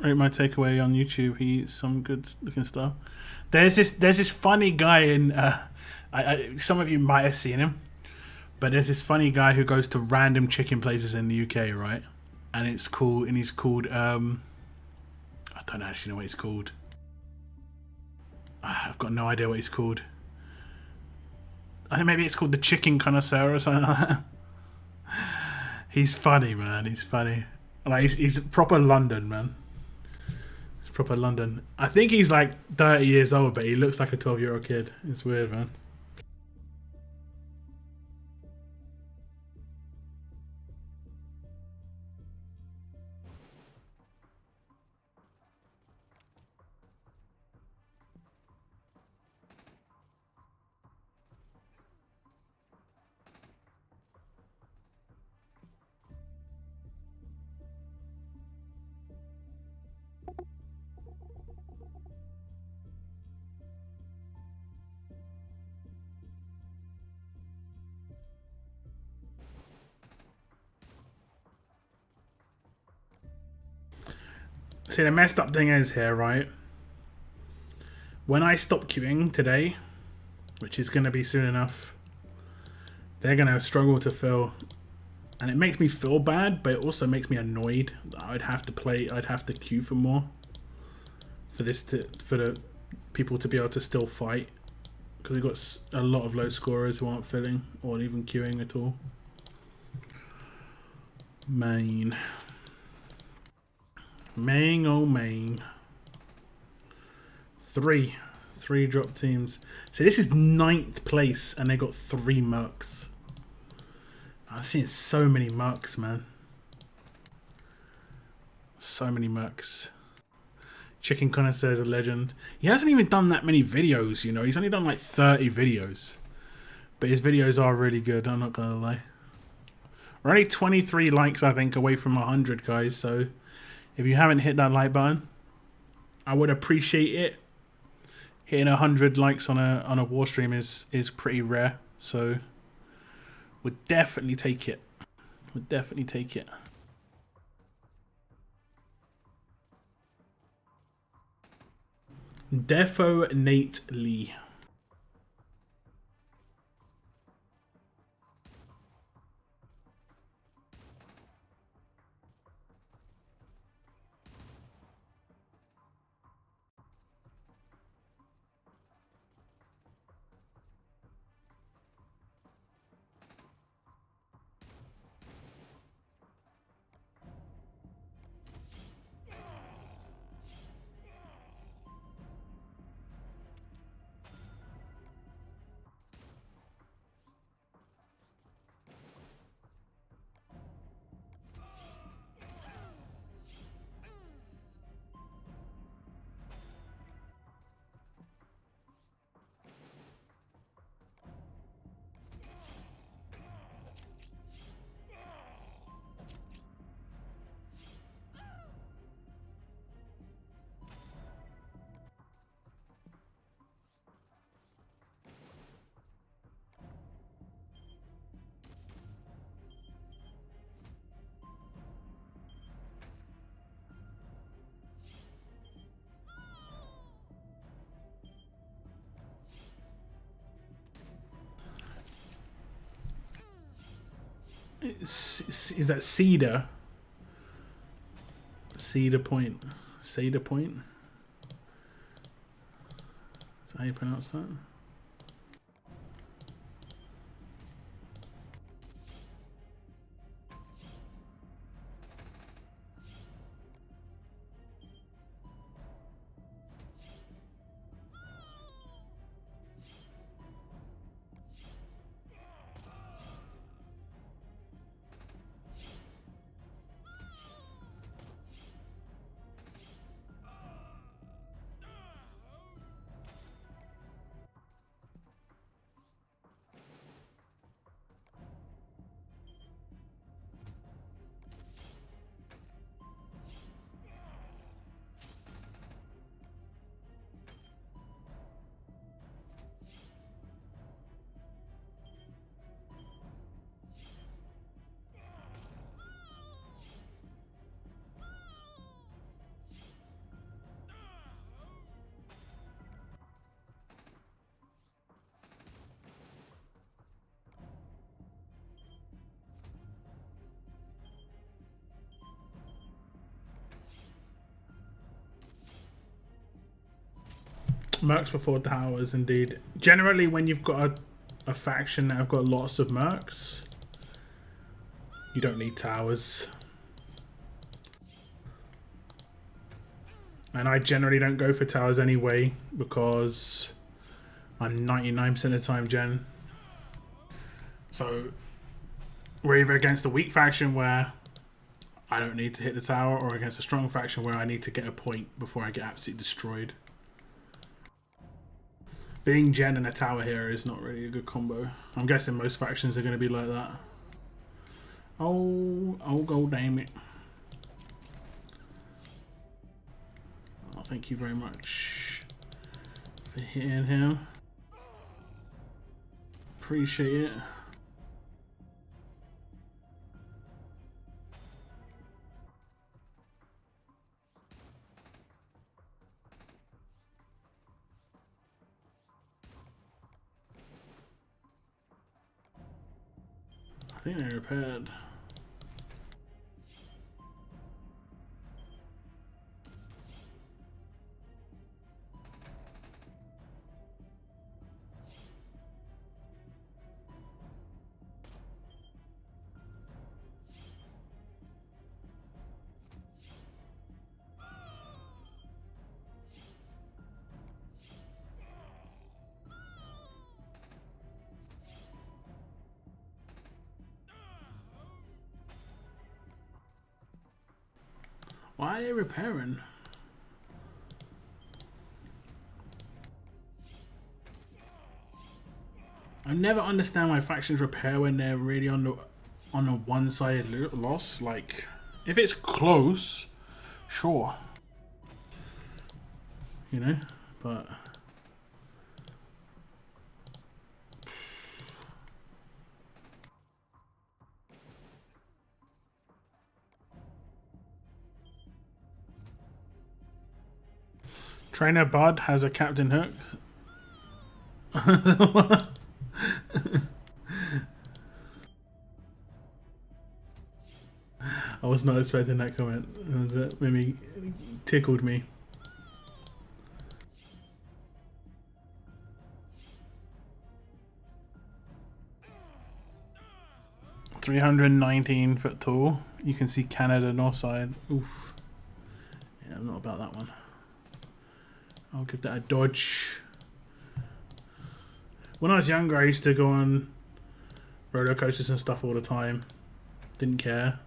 Rate My Takeaway on YouTube. He eats some good looking stuff. There's this funny guy in some of you might have seen him, but there's this funny guy who goes to random chicken places in the UK, right? And he's called I don't actually know what he's called. I've got no idea what he's called. I think maybe it's called the Chicken Connoisseur or something like that. He's funny, man. He's funny. Like, he's proper London, man. He's proper London. I think he's like 30 years old, but he looks like a 12-year-old kid. It's weird, man. See, the messed up thing is here, right? When I stop queuing today, which is going to be soon enough, they're going to struggle to fill. And it makes me feel bad, but it also makes me annoyed that I'd have to queue for more. For the people to be able to still fight. Because we've got a lot of low scorers who aren't filling or even queuing at all. Main, oh main. Three drop teams. So this is 9th place and they got 3 mercs. I'm seeing so many mercs, man. So many mercs. Chicken Connoisseur is a legend. He hasn't even done that many videos, you know. He's only done like 30 videos. But his videos are really good, I'm not gonna lie. We're only 23 likes, I think, away from 100, guys. So if you haven't hit that like button, I would appreciate it. Hitting 100 likes on a war stream is pretty rare. So would definitely take it. Would definitely take it. Defo Nate Lee. Is that Cedar? Cedar Point. Cedar Point. Is that how you pronounce that? Mercs before towers, indeed. Generally, when you've got a faction that have got lots of mercs, you don't need towers. And I generally don't go for towers anyway, because I'm 99% of the time gen. So we're either against a weak faction where I don't need to hit the tower, or against a strong faction where I need to get a point before I get absolutely destroyed. Being gen and a tower hero is not really a good combo. I'm guessing most factions are going to be like that. Oh, god damn it. Oh, thank you very much for hitting him. Appreciate it. I think they repaired. Why are they repairing? I never understand why factions repair when they're really on a one-sided loss. Like, if it's close, sure, you know, but. Trainer Bud has a Captain Hook. I was not expecting that comment. That maybe tickled me. "319 foot tall. You can see Canada north side." Oof. Yeah, I'm not about that one. I'll give that a dodge. When I was younger, I used to go on roller coasters and stuff all the time. Didn't care.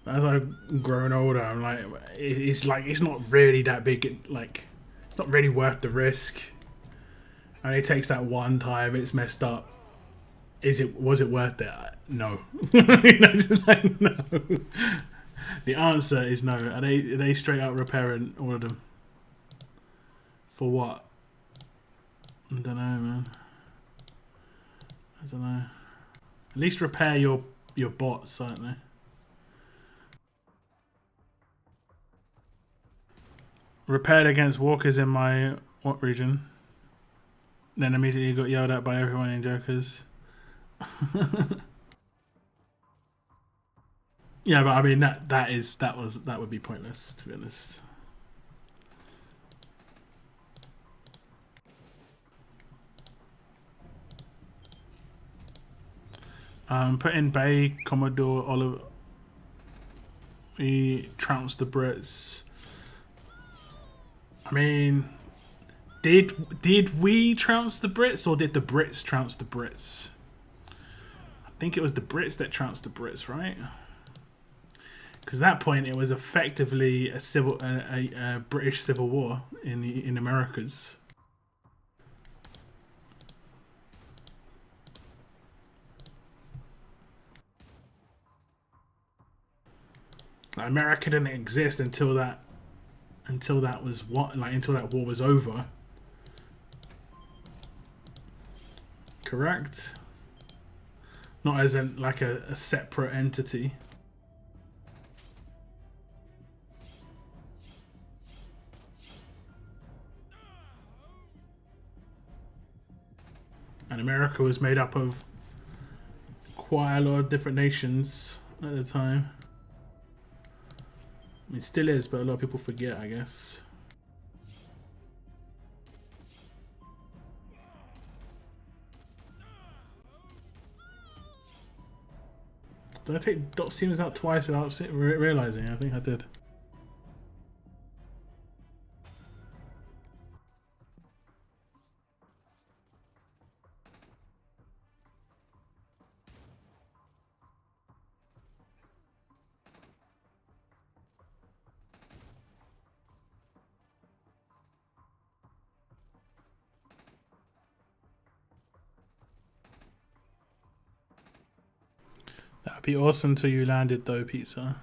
But as I've grown older, I'm like, it's not really that big. Like, it's not really worth the risk. And it takes that one time. It's messed up. Was it worth it? No. Like, no. The answer is no. Are they straight out repairing all of them? For what? I don't know, man. I don't know. At least repair your bots, certainly. Repaired against walkers in my what region? Then immediately got yelled at by everyone in Jokers. Yeah, but I mean that would be pointless, to be honest. Put in Bay, Commodore, Oliver. We trounced the Brits. I mean, did we trounce the Brits, or did the Brits trounce the Brits? I think it was the Brits that trounced the Brits, right? Because at that point it was effectively a British civil war in Americas. Like, America didn't exist until that was until that war was over. Correct? Not as a separate entity. And America was made up of quite a lot of different nations at the time. I mean, it still is, but a lot of people forget, I guess. Did I take Dot Seamers out twice without realizing? I think I did. That'd be awesome till you landed though, Pizza.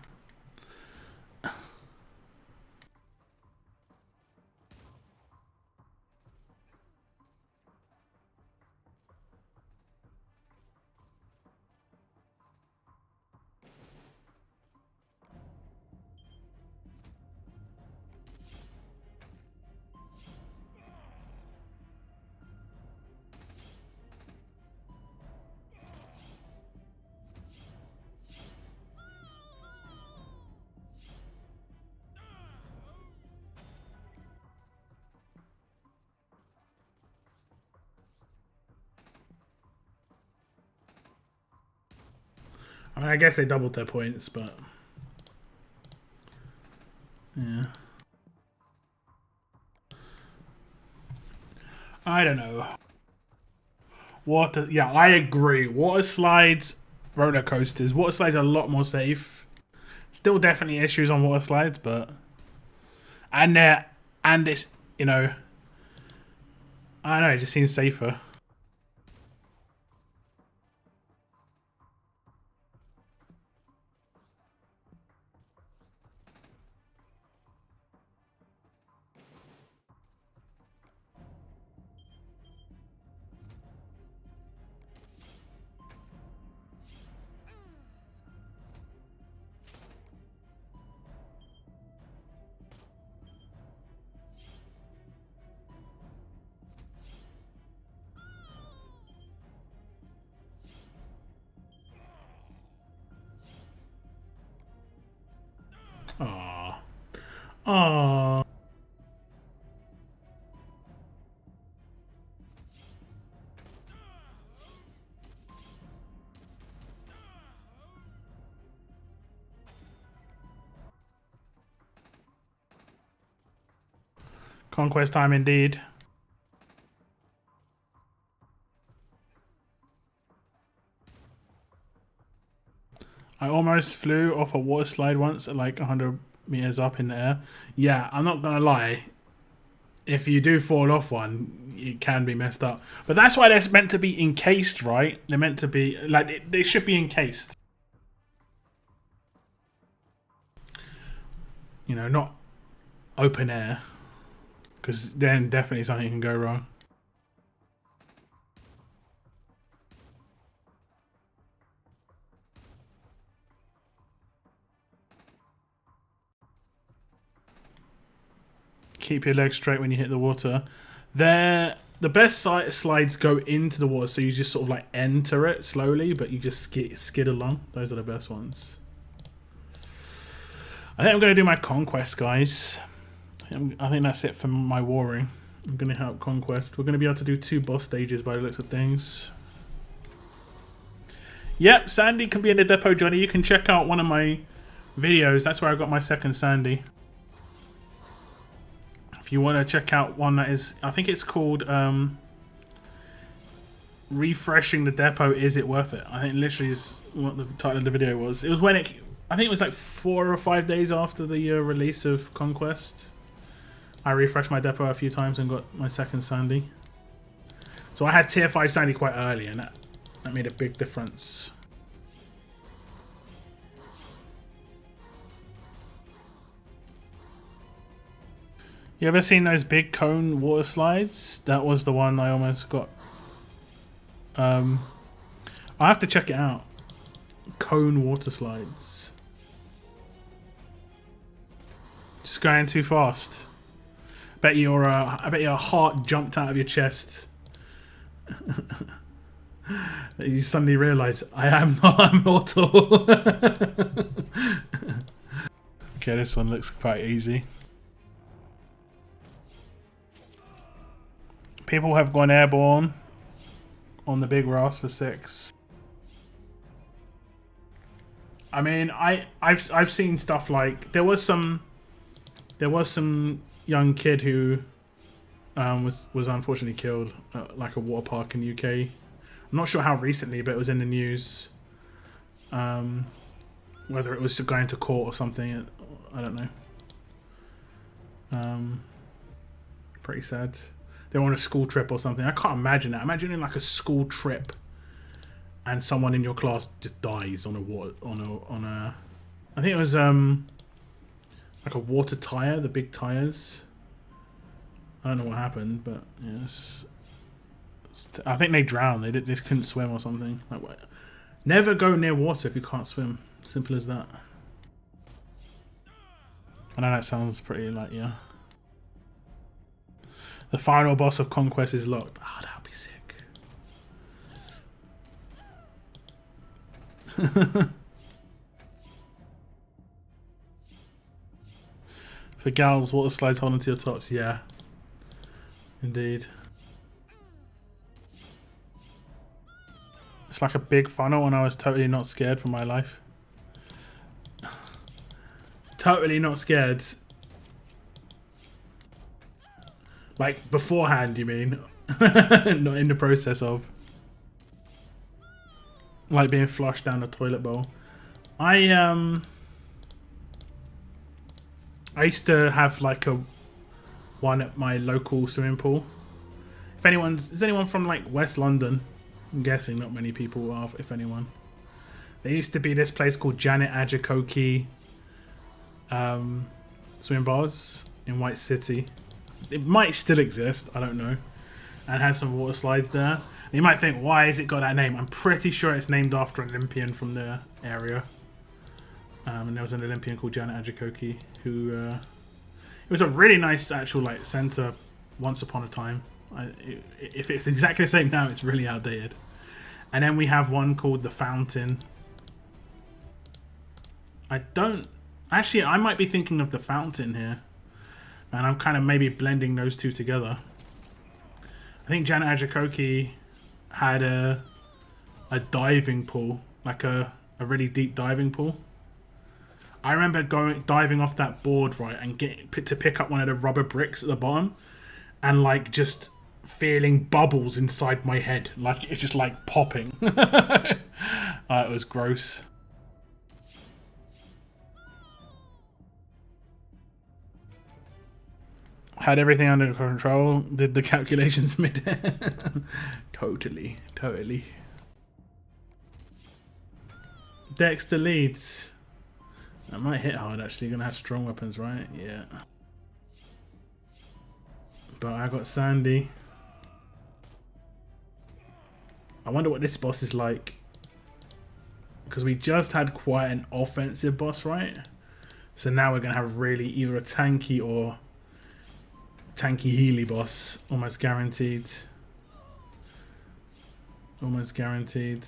I mean, I guess they doubled their points, but yeah. I don't know. Water, yeah, I agree. Water slides, roller coasters. Water slides are a lot more safe. Still definitely issues on water slides, but and it's, you know, I don't know, it just seems safer. Aww. Aww. Conquest time indeed. I almost flew off a water slide once at like 100 meters up in the air. Yeah, I'm not gonna lie. If you do fall off one, it can be messed up. But that's why they're meant to be encased, right? They're meant to be, like, they should be encased. You know, not open air. Because then definitely something can go wrong. Keep your legs straight when you hit the water. The best slides go into the water, so you just sort of like enter it slowly, but you just skid along. Those are the best ones. I think I'm going to do my Conquest, guys. I think that's it for my warring. I'm going to help Conquest. We're going to be able to do 2 boss stages by the looks of things. Yeah. Yep, Sandy can be in the depot, Johnny. You can check out one of my videos. That's where I got my second Sandy. If you want to check out one that is, I think it's called Refreshing the Depot, Is It Worth It? I think literally is what the title of the video was. It was when it, I think it was like 4 or 5 days after the release of Conquest. I refreshed my depot a few times and got my second Sandy. So I had tier 5 Sandy quite early, and that made a big difference. You ever seen those big cone water slides? That was the one I almost got. I have to check it out. Cone water slides. Just going too fast. I bet your heart jumped out of your chest. You suddenly realise I am not immortal. Okay, this one looks quite easy. People have gone airborne on the big Ras for 6. I mean, I've seen stuff like there was some young kid who was unfortunately killed at like a water park in the UK. I'm not sure how recently, but it was in the news. Whether it was going to court or something, I don't know. Pretty sad. They were on a school trip or something. I can't imagine that. Imagine in like a school trip, and someone in your class just dies on a. I think it was like a water tire, the big tires. I don't know what happened, but yes, I think they drowned. They just couldn't swim or something. Like, never go near water if you can't swim. Simple as that. I know that sounds pretty like, yeah. The final boss of Conquest is locked. Oh, that would be sick. For gals, water slides hold onto your tops. Yeah. Indeed. It's like a big funnel, and I was totally not scared for my life. Totally not scared. Like beforehand, you mean? Not in the process of. Like being flushed down a toilet bowl. I used to have like one at my local swimming pool. Is anyone from like West London? I'm guessing not many people are, if anyone. There used to be this place called Janet Ajakoki swim bars in White City. It might still exist, I don't know. And had some water slides there. And you might think, why has it got that name? I'm pretty sure it's named after an Olympian from the area. And there was an Olympian called Janet Ajakoki who it was a really nice actual like centre once upon a time. If it's exactly the same now, it's really outdated. And then we have one called the Fountain. I might be thinking of the Fountain here. And I'm kind of maybe blending those two together. I think Janet Ajakoki had a diving pool, like a really deep diving pool. I remember diving off that board, right, and to pick up one of the rubber bricks at the bottom, and like just feeling bubbles inside my head, like it's just like popping. It was gross. Had everything under control. Did the calculations mid. Totally. Dexter leads. That might hit hard actually. You're gonna have strong weapons, right? Yeah. But I got Sandy. I wonder what this boss is like. Because we just had quite an offensive boss, right? So now we're gonna have really either a tanky or tanky Healy boss, almost guaranteed. Almost guaranteed.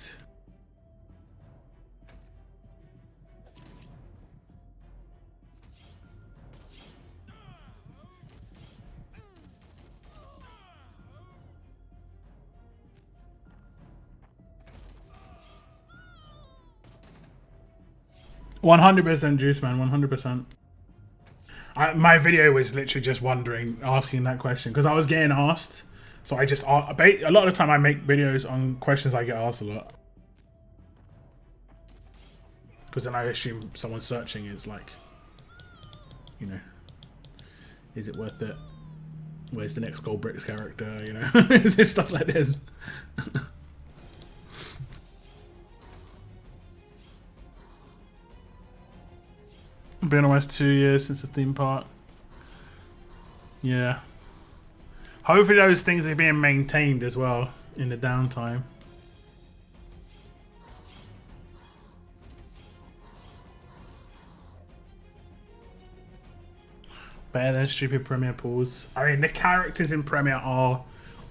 100% juice, man. 100%. My video was literally just asking that question because I was getting asked. So I just, a lot of the time I make videos on questions I get asked a lot. Because then I assume someone searching is like, you know, is it worth it? Where's the next Gold Bricks character? You know, stuff like this. Been almost 2 years since the theme park. Yeah. Hopefully those things are being maintained as well in the downtime. Better than stupid Premier pools. I mean, the characters in Premier are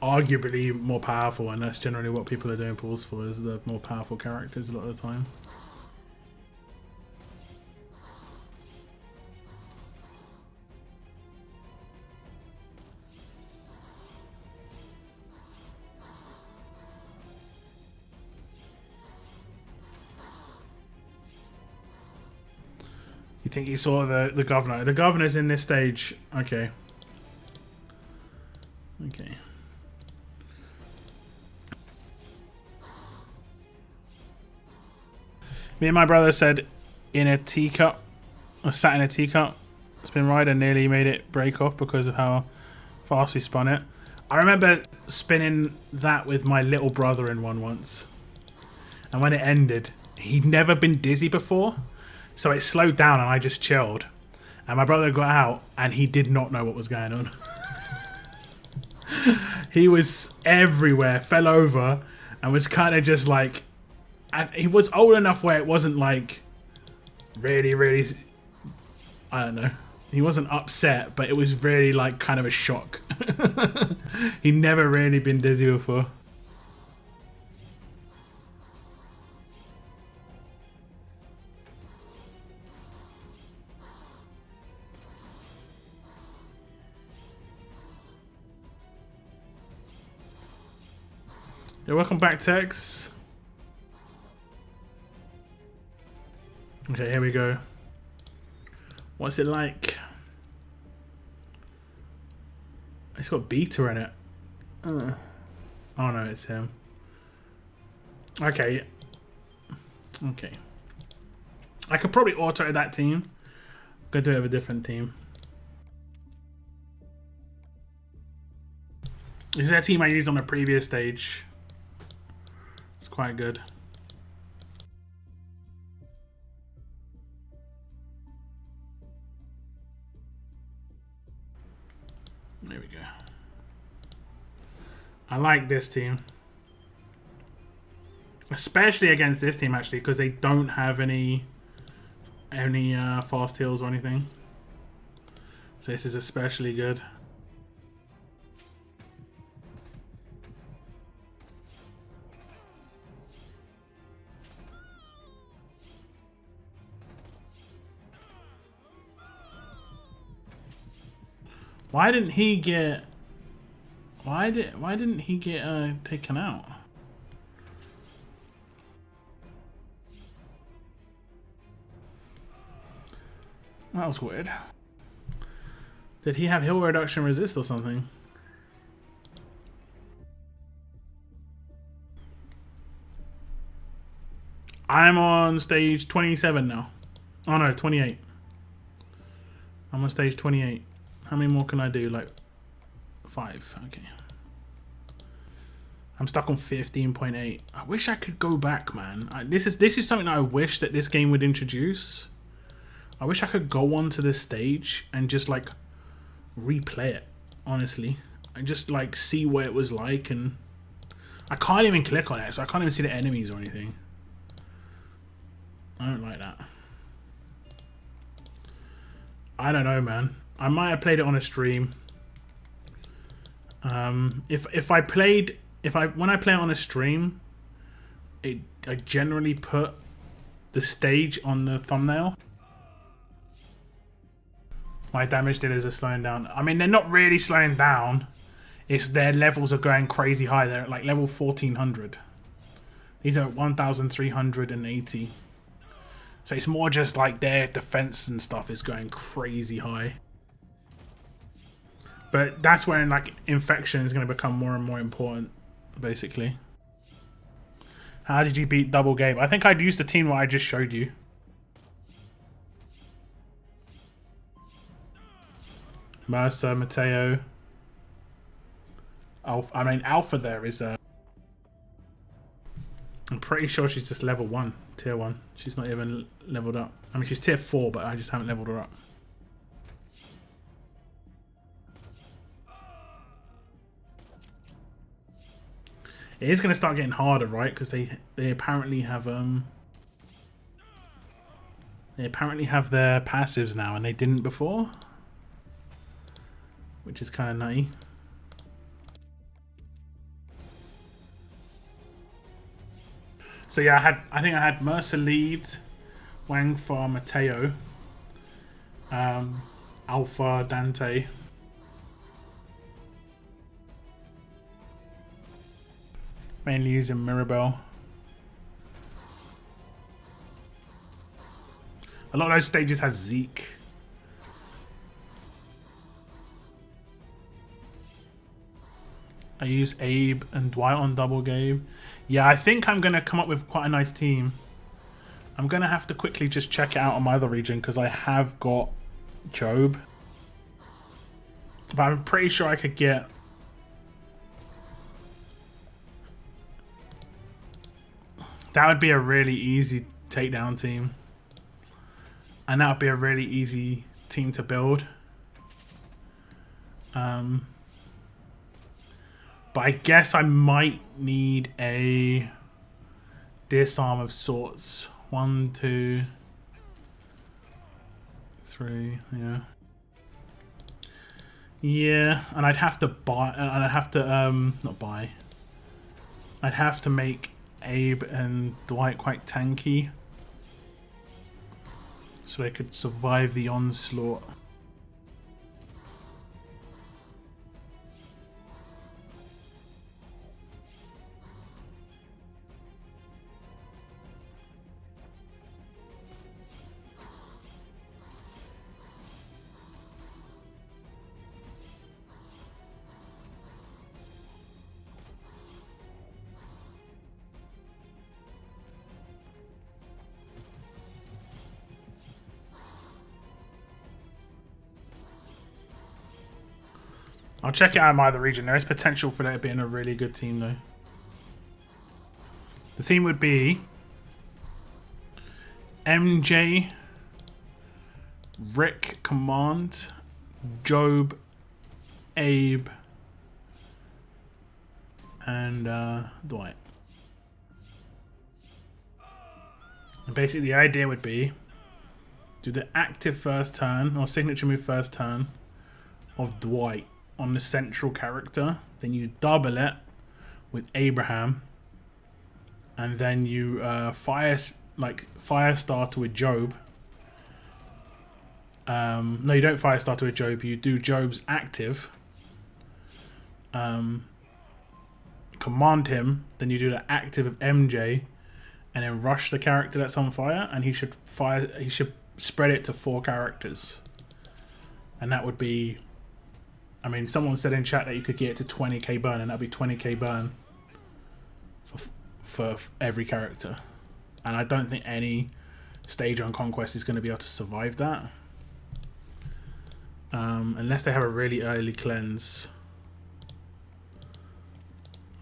arguably more powerful, and that's generally what people are doing pools for, is the more powerful characters a lot of the time. You think you saw the governor? The governor's in this stage. Okay. Okay. Me and my brother said in a teacup, or sat in a teacup, spin ride, and nearly made it break off because of how fast we spun it. I remember spinning that with my little brother in one once. And when it ended, he'd never been dizzy before. So it slowed down and I just chilled. And my brother got out and he did not know what was going on. He was everywhere, fell over, and was kind of just like... And he was old enough where it wasn't like... Really, really... I don't know. He wasn't upset, but it was really like kind of a shock. He'd never really been dizzy before. Yeah, welcome back, Tex. Okay, here we go. What's it like? It's got beta in it. Oh no, it's him. Okay. Okay. I could probably auto that team. I'm gonna do it with a different team. This is a team I used on the previous stage. It's quite good. There we go. I like this team. Especially against this team, actually, because they don't have any fast heals or anything. So this is especially good. Why didn't he get... Why didn't he get taken out? That was weird. Did he have heal reduction resist or something? I'm on stage 27 now. Oh no, 28. I'm on stage 28. How many more can I do? Like 5. Okay. I'm stuck on 15.8. I wish I could go back, man. This is something that I wish that this game would introduce. I wish I could go onto this stage and just like replay it, honestly. And just like see what it was like, and I can't even click on it, so I can't even see the enemies or anything. I don't like that. I don't know, man. I might have played it on a stream. When I play it on a stream, I generally put the stage on the thumbnail. My damage dealers are slowing down. I mean, they're not really slowing down. It's their levels are going crazy high. They're at like level 1400. These are at 1380. So it's more just like their defense and stuff is going crazy high. But that's when like infection is going to become more and more important, basically. How did you beat double game? I think I'd used the team that I just showed you. Mercer, Mateo. Alpha, I mean, Alpha there is... I'm pretty sure she's just level 1, tier 1. She's not even leveled up. I mean, she's tier 4, but I just haven't leveled her up. It is going to start getting harder, right? Because they apparently have their passives now, and they didn't before, which is kind of nutty. So yeah, I think I had Mercer lead, Wang Fa, Mateo, Alpha, Dante. Mainly using Mirabelle. A lot of those stages have Zeke. I use Abe and Dwight on double game. Yeah, I think I'm going to come up with quite a nice team. I'm going to have to quickly just check it out on my other region because I have got Job. But I'm pretty sure I could get... That would be a really easy takedown team. And that would be a really easy team to build. But I guess I might need a disarm of sorts. 1, 2, 3, yeah. Yeah, and I'd have to buy, and I'd have to, not buy. I'd have to make Abe and Dwight quite tanky so they could survive the onslaught. I'll check it out in my other region. There is potential for that being a really good team, though. The team would be MJ, Rick, Command, Job, Abe, and Dwight. And basically, the idea would be do the active first turn or signature move first turn of Dwight on the central character, then you double it with Abraham, and then you fire starter with Job. No, you don't fire starter with Job. You do Job's active. Command him, then you do the active of MJ, and then rush the character that's on fire, and he should fire. He should spread it to 4 characters, and that would be. I mean, someone said in chat that you could get it to 20k burn, and that'd be 20k burn for every character. And I don't think any stage on Conquest is going to be able to survive that. Unless they have a really early cleanse.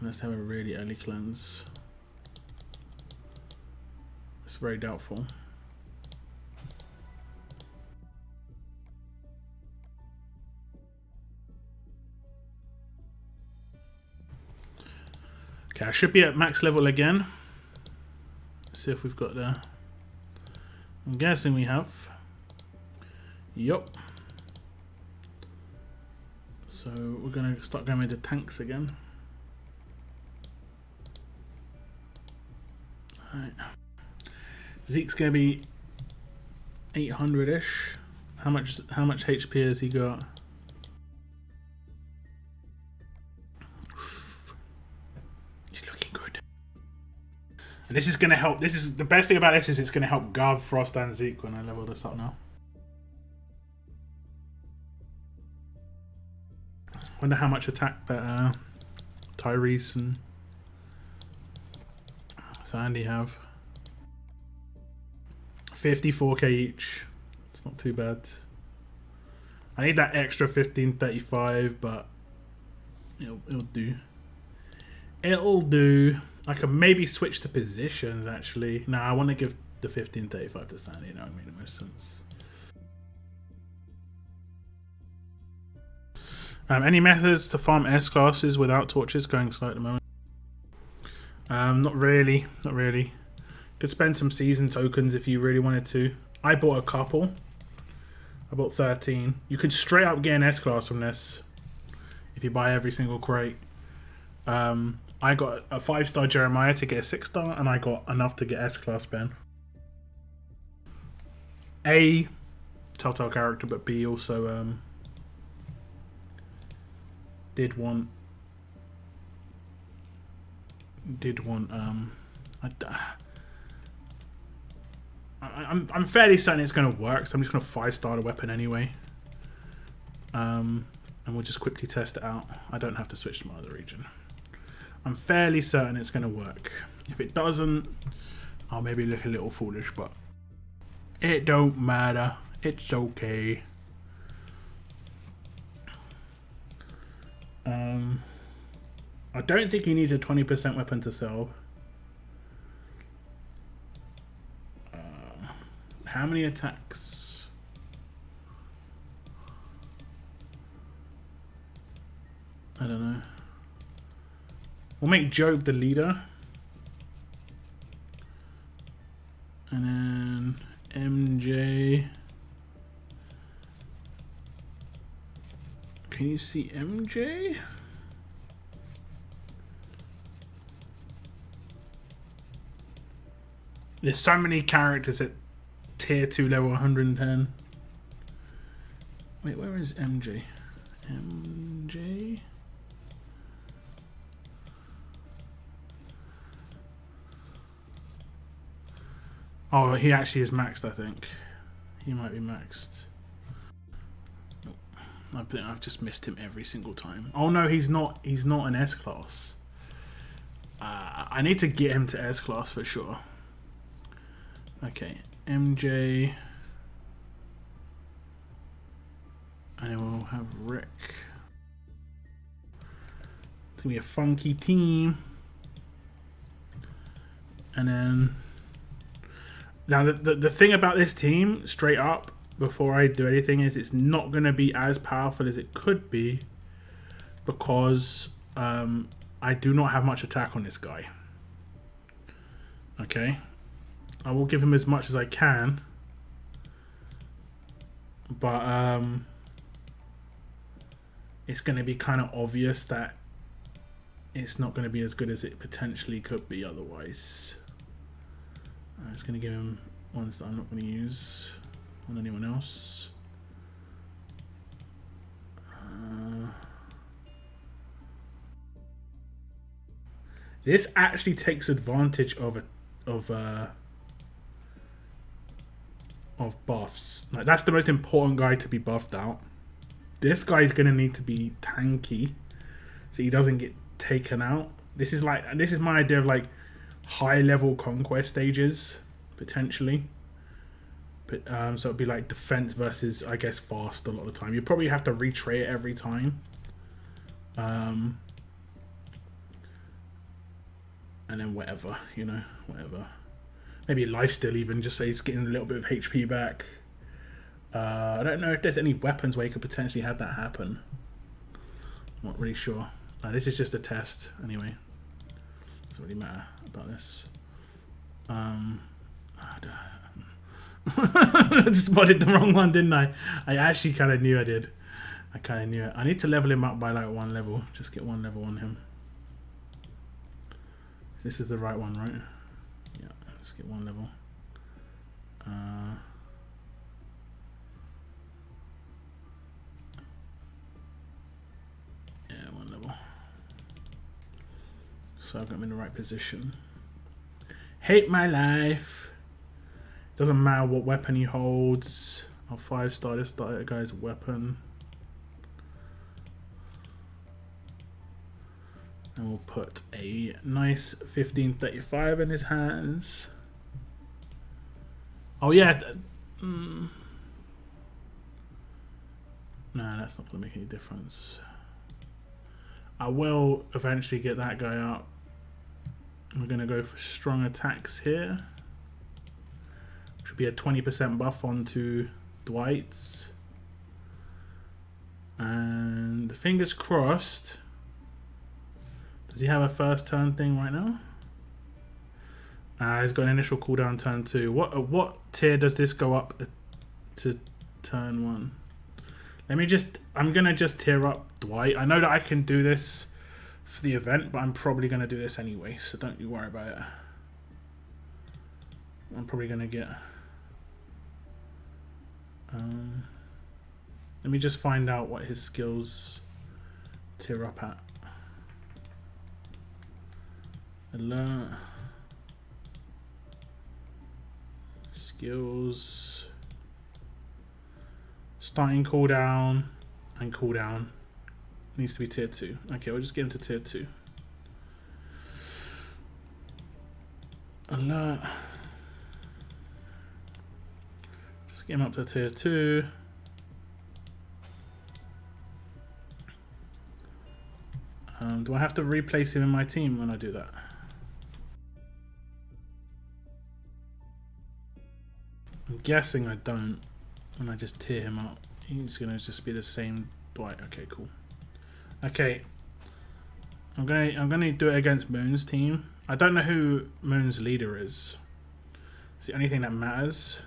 It's very doubtful. Okay, I should be at max level again. Let's see if we've got there. I'm guessing we have. Yup. So we're going to start going into tanks again. Alright. Zeke's going to be 800-ish. How much HP has he got? This is gonna help. This is the best thing about this is it's gonna help Gav, Frost, and Zeke when I level this up now. Wonder how much attack that Tyrese and Sandy have. 54k each. It's not too bad. I need that extra 1535, but it'll do. It'll do. I could maybe switch the positions actually. No, I want to give the 1535 to Sandy. That would make the most sense. Any methods to farm S classes without torches? Going slow at the moment. Not really. Not really. Could spend some season tokens if you really wanted to. I bought a couple. I bought 13. You could straight up get an S class from this if you buy every single crate. I got a 5-star Jeremiah to get a 6-star, and I got enough to get S class Ben. A Telltale character, but B also did want I'm fairly certain it's going to work, so I'm just going to 5-star the weapon anyway. And we'll just quickly test it out. I don't have to switch to my other region. I'm fairly certain it's going to work. If it doesn't, I'll maybe look a little foolish, but it don't matter. It's okay. I don't think you need a 20% weapon to sell. How many attacks? I don't know. We'll make Job the leader. And then MJ. Can you see MJ? There's so many characters at tier 2 level 110. Wait, where is MJ? MJ? Oh, he actually is maxed, I think. He might be maxed. Nope. I think I've just missed him every single time. Oh no, he's not an S class. I need to get him to S class for sure. Okay, MJ. And then we'll have Rick. It's gonna be a funky team. And then now the thing about this team, straight up, before I do anything, is it's not gonna be as powerful as it could be because I do not have much attack on this guy. Okay. I will give him as much as I can, but it's going to be kind of obvious that it's not going to be as good as it potentially could be otherwise. I'm just going to give him ones that I'm not going to use on anyone else. This actually takes advantage of buffs. Like, that's the most important guy to be buffed out. This guy is going to need to be tanky so he doesn't get taken out. This is my idea of like high level conquest stages potentially. But so it'd be like defense versus, I guess, fast a lot of the time. You probably have to retray it every time. And then whatever, you know, whatever. Maybe lifesteal even, just so he's getting a little bit of HP back. I don't know if there's any weapons where you could potentially have that happen. Not really sure. This is just a test anyway. Doesn't really matter about this. I just spotted the wrong one, didn't I? I actually kind of knew I did. I kind of knew it. I need to level him up by like 1 level. Just get 1 level on him. This is the right one, right? Yeah, let's get 1 level. Yeah, 1 level. So I've got him in the right position. Hate my life. Doesn't matter what weapon he holds. I'll 5-star this guy's weapon. And we'll put a nice 1535 in his hands. Oh yeah. No, that's not going to make any difference. I will eventually get that guy up. We're going to go for strong attacks here. Should be a 20% buff onto Dwight's. And fingers crossed. Does he have a first turn thing right now? He's got an initial cooldown turn 2. What tier does this go up to turn 1? I'm gonna just tier up Dwight. I know that I can do this for the event, but I'm probably gonna do this anyway, so don't you worry about it. I'm probably gonna get let me just find out what his skills tier up at. Alert. Skills. Starting cooldown and cooldown needs to be tier 2. Okay, we'll just get him to tier 2. Alert. Just get him up to tier 2. Do I have to replace him in my team when I do that? I'm guessing I don't. When I just tier him up, he's gonna just be the same Dwight. Okay, cool. Okay, I'm gonna do it against Moon's team. I don't know who Moon's leader is. It's the only thing that matters.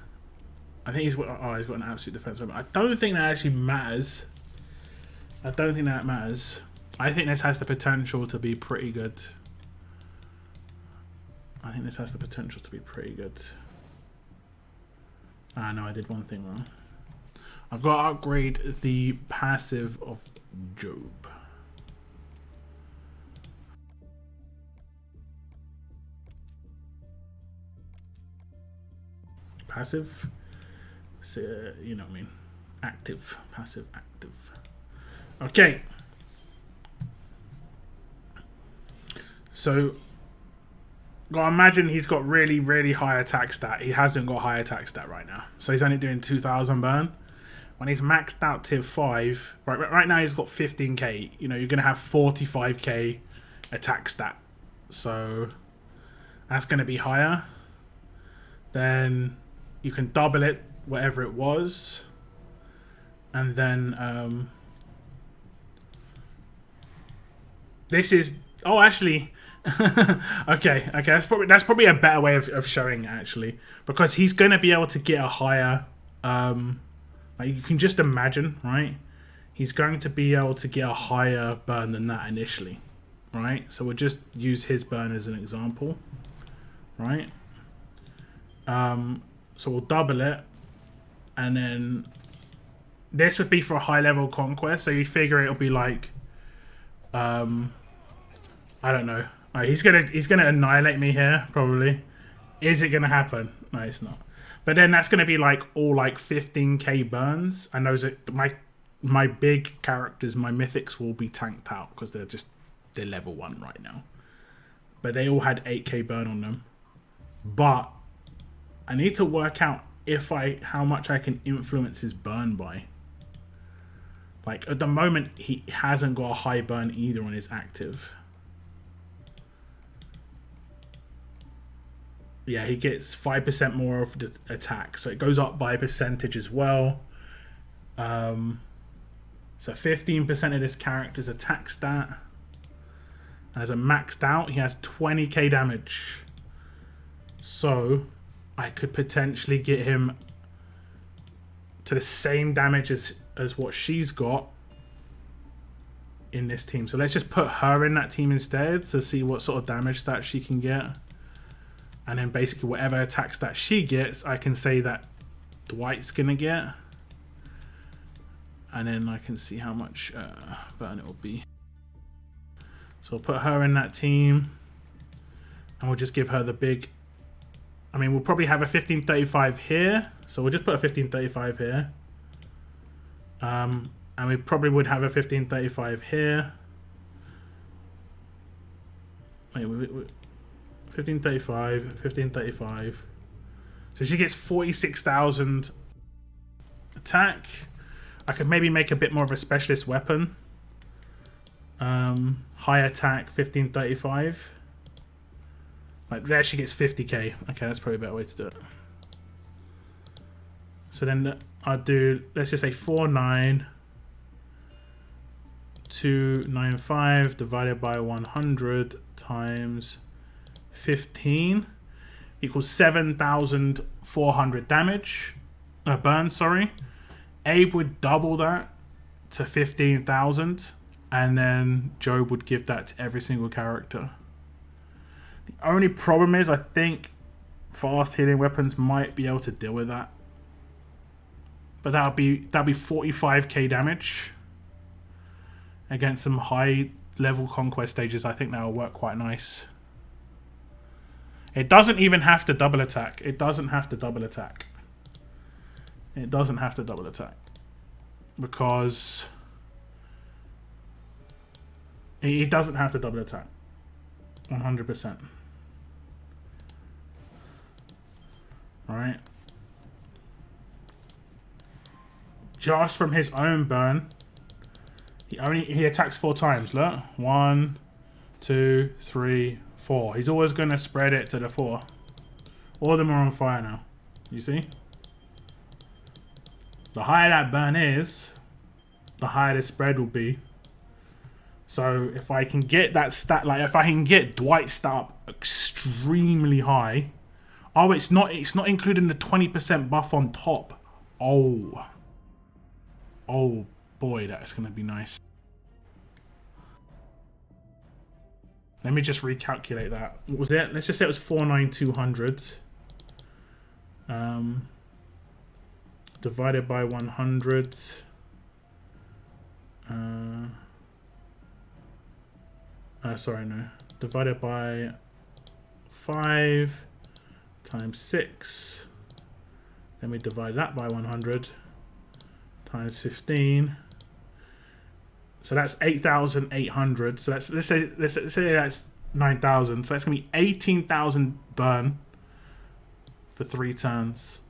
I think he's got an absolute defense weapon. I don't think that actually matters. I don't think that matters. I think this has the potential to be pretty good. I think this has the potential to be pretty good. Ah, no, I did one thing wrong. I've got to upgrade the passive of Job. Passive? So, you know what I mean. Active. Passive, active. Okay. So, gotta imagine he's got really, really high attack stat. He hasn't got high attack stat right now. So he's only doing 2,000 burn. When he's maxed out tier 5, right now he's got 15k. You know, you're going to have 45k attack stat. So that's going to be higher. Then you can double it, whatever it was. And then this is... Oh, actually... okay, that's probably a better way of showing it, actually, because he's going to be able to get a higher like you can just imagine, right? He's going to be able to get a higher burn than that initially, right? So we'll just use his burn as an example, right? So we'll double it, and then this would be for a high level conquest, so you'd figure it'll be like I don't know. He's gonna annihilate me here, probably. Is it gonna happen? No, it's not. But then that's gonna be like all like 15k burns, and those are my big characters, my mythics will be tanked out because they're level 1 right now. But they all had 8k burn on them. But I need to work out how much I can influence his burn by. Like at the moment, he hasn't got a high burn either on his active. Yeah, he gets 5% more of the attack, so it goes up by a percentage as well. So 15% of this character's attack stat. And as a maxed out, he has 20k damage. So I could potentially get him to the same damage as what she's got in this team. So let's just put her in that team instead to see what sort of damage that she can get. And then basically whatever attacks that she gets, I can say that Dwight's going to get. And then I can see how much burn it will be. So I'll put her in that team. And we'll just give her the big I mean, we'll probably have a 1535 here. So we'll just put a 1535 here. And we probably would have a 1535 here. Wait, 1535, 1535. So she gets 46,000 attack. I could maybe make a bit more of a specialist weapon. High attack, 1535. Like there she gets 50k. Okay, that's probably a better way to do it. So then I'll do, let's just say 49,295 divided by 100 times 15 equals 7,400 damage. Burn, sorry. Abe would double that to 15,000, and then Job would give that to every single character. The only problem is I think fast healing weapons might be able to deal with that. But that'll be 45k damage against some high level conquest stages. I think that'll work quite nice. It doesn't even have to double attack. It doesn't have to double attack. It doesn't have to double attack. Because it doesn't have to double attack. 100%. Alright. Just from his own burn, he attacks 4 times. Look, 1, 2, 3, 4. He's always going to spread it to the 4. All of them are on fire now. You see? The higher that burn is, the higher the spread will be. So if I can get that stat, like if I can get Dwight's stat up extremely high. Oh, it's not including the 20% buff on top. Oh boy, that's gonna be nice. Let me just recalculate that. What was it? Let's just say it was 49,200. Divided by 100. Sorry, no. Divided by 5 times 6. Then we divide that by 100 times 15. So that's 8,800. So let's say that's 9,000. So that's gonna be 18,000 burn for 3 turns.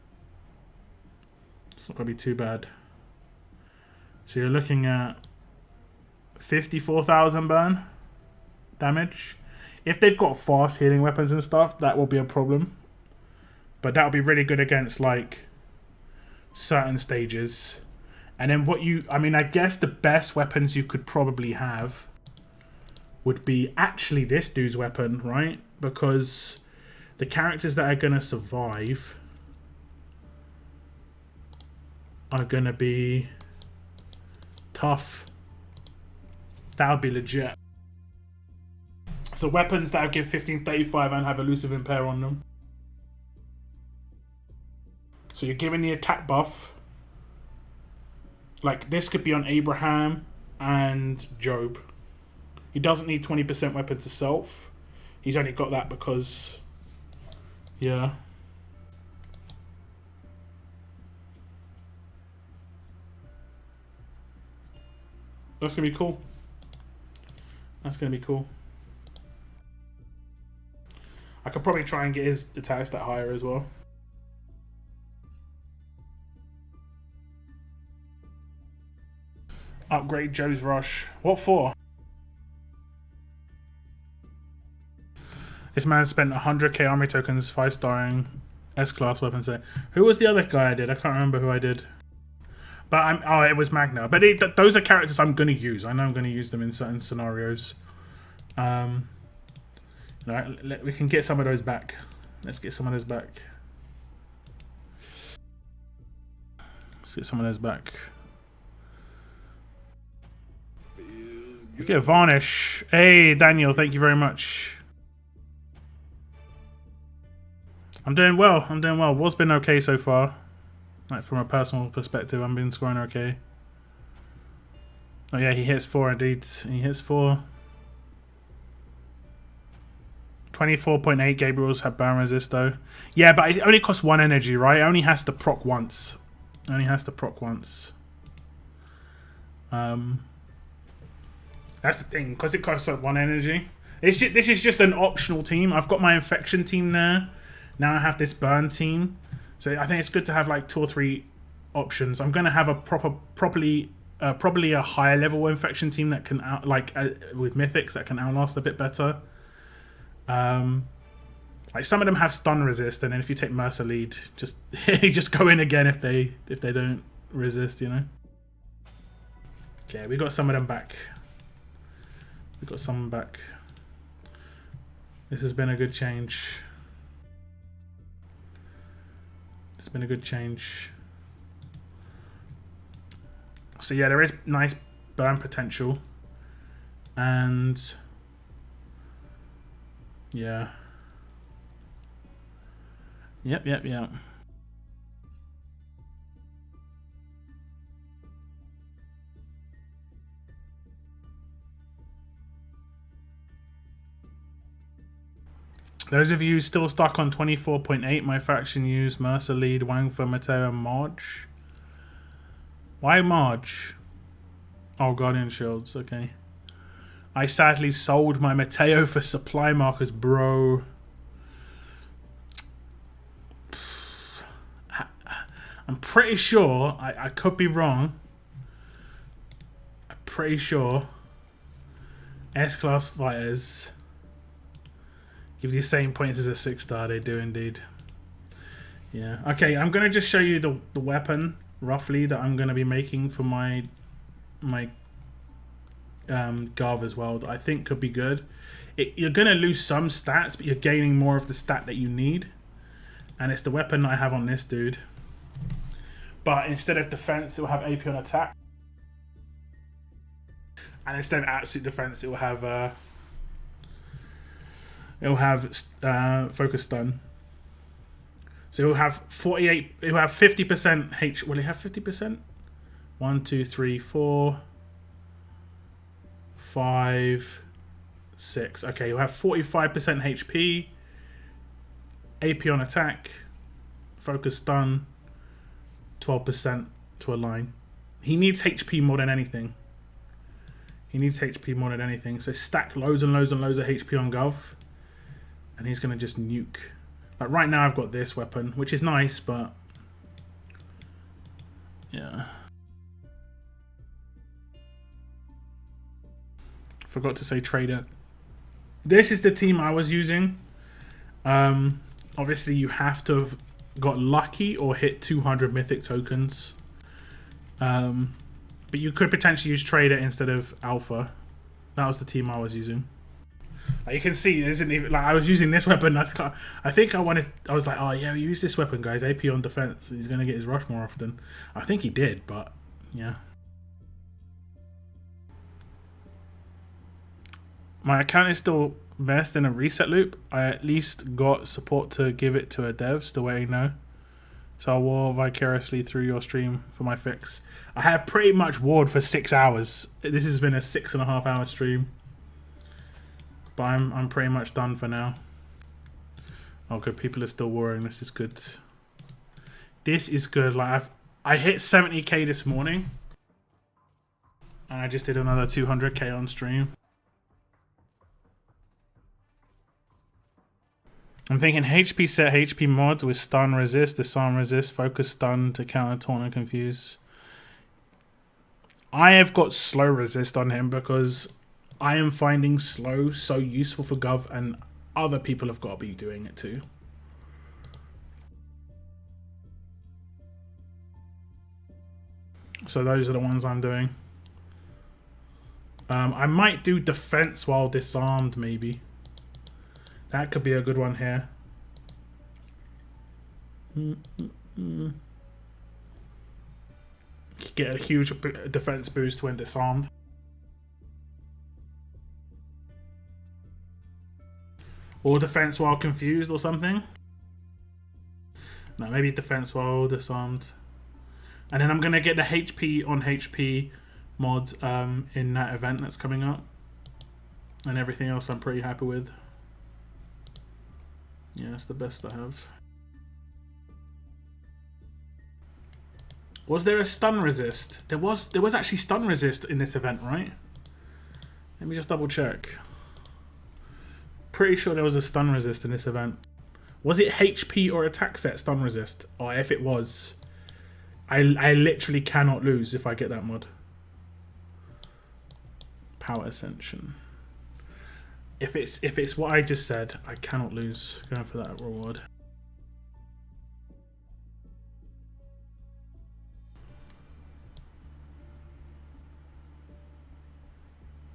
It's not gonna be too bad. So you're looking at 54,000 burn damage. If they've got fast healing weapons and stuff, that will be a problem. But that'll be really good against like certain stages. And then I guess the best weapons you could probably have would be actually this dude's weapon, right? Because the characters that are gonna survive are gonna be tough. That would be legit. So weapons that give 1535 and have elusive impair on them. So you're giving the attack buff. Like this could be on Abraham and Job. He doesn't need 20% weapon to self. He's only got that because, yeah. That's gonna be cool. That's gonna be cool. I could probably try and get his attacks that higher as well. Upgrade Joe's Rush. What for? This man spent 100k army tokens 5-starring S-class weapons there. Who was the other guy I did? I can't remember who I did. But it was Magna. But those are characters I'm going to use. I know I'm going to use them in certain scenarios. We can get some of those back. Let's get some of those back. Let's get some of those back. We get Varnish. Hey, Daniel, thank you very much. I'm doing well. I'm doing well. What's been okay so far? Like from a personal perspective, I've been scoring okay. Oh yeah, he hits 4 indeed. He hits 4. 24.8 Gabriel's have burn resist though. Yeah, but it only costs 1 energy, right? It only has to proc once. It only has to proc once. That's the thing, because it costs like 1 energy. This is just an optional team. I've got my infection team there. Now I have this burn team. So I think it's good to have like 2 or 3 options. I'm going to have a probably a higher level infection team that can with mythics that can outlast a bit better. Like some of them have stun resist, and then if you take Mercer lead, just go in again if they don't resist, you know. Okay, we got some of them back. We got some back. This has been a good change. It's been a good change. So yeah, there is nice burn potential, and yeah. Yep. Those of you still stuck on 24.8, my faction use Mercer lead, Wang for Mateo and Marge. Why Marge? Oh, Guardian Shields, okay. I sadly sold my Mateo for supply markers, bro. I'm pretty sure, I could be wrong. I'm pretty sure S-class fighters give you the same points as a 6-star. They do indeed. Yeah. Okay, I'm gonna just show you the weapon roughly that I'm gonna be making for my Garv as well. That I think could be good. You're gonna lose some stats, but you're gaining more of the stat that you need. And it's the weapon I have on this dude. But instead of defense, it will have AP on attack. And instead of absolute defense, it will have focus stun. So it will have 48. It will have 50% H. Will it have 50%? 1, 2, 3, 4, 5, 6. Okay, you'll have 45% HP. AP on attack. Focus stun. 12% to align. He needs HP more than anything. He needs HP more than anything. So stack loads and loads and loads of HP on Gov. And he's going to just nuke. Like right now I've got this weapon, which is nice, but yeah. Forgot to say trader. This is the team I was using. Obviously you have to have got lucky or hit 200 mythic tokens. But you could potentially use trader instead of alpha. That was the team I was using. Like you can see, it isn't even like I was using this weapon. I think I was like, oh yeah, we use this weapon, guys. AP on defense. He's gonna get his rush more often. I think he did, but yeah. My account is still messed in a reset loop. I at least got support to give it to a dev. Still waiting now. So I wore vicariously through your stream for my fix. I have pretty much warred for 6 hours. This has been a 6.5 hour stream. But I'm pretty much done for now. Oh good, people are still warring. This is good. This is good. Like I hit 70k this morning. And I just did another 200k on stream. I'm thinking HP set, HP mod with stun resist, disarm resist, focus stun to counter taunt and confuse. I have got slow resist on him because I am finding slow so useful for Gov, and other people have got to be doing it too. So those are the ones I'm doing. I might do defense while disarmed maybe. That could be a good one here. Get a huge defense boost when disarmed. Or defense while confused or something. No, maybe defense while disarmed. And then I'm going to get the HP on HP mod in that event that's coming up. And everything else I'm pretty happy with. Yeah, that's the best I have. Was there a stun resist? There was actually stun resist in this event, right? Let me just double check. Pretty sure there was a stun resist in this event. Was it HP or attack set stun resist? Or if it was, I literally cannot lose if I get that mod. Power Ascension. If it's what I just said, I cannot lose going for that reward.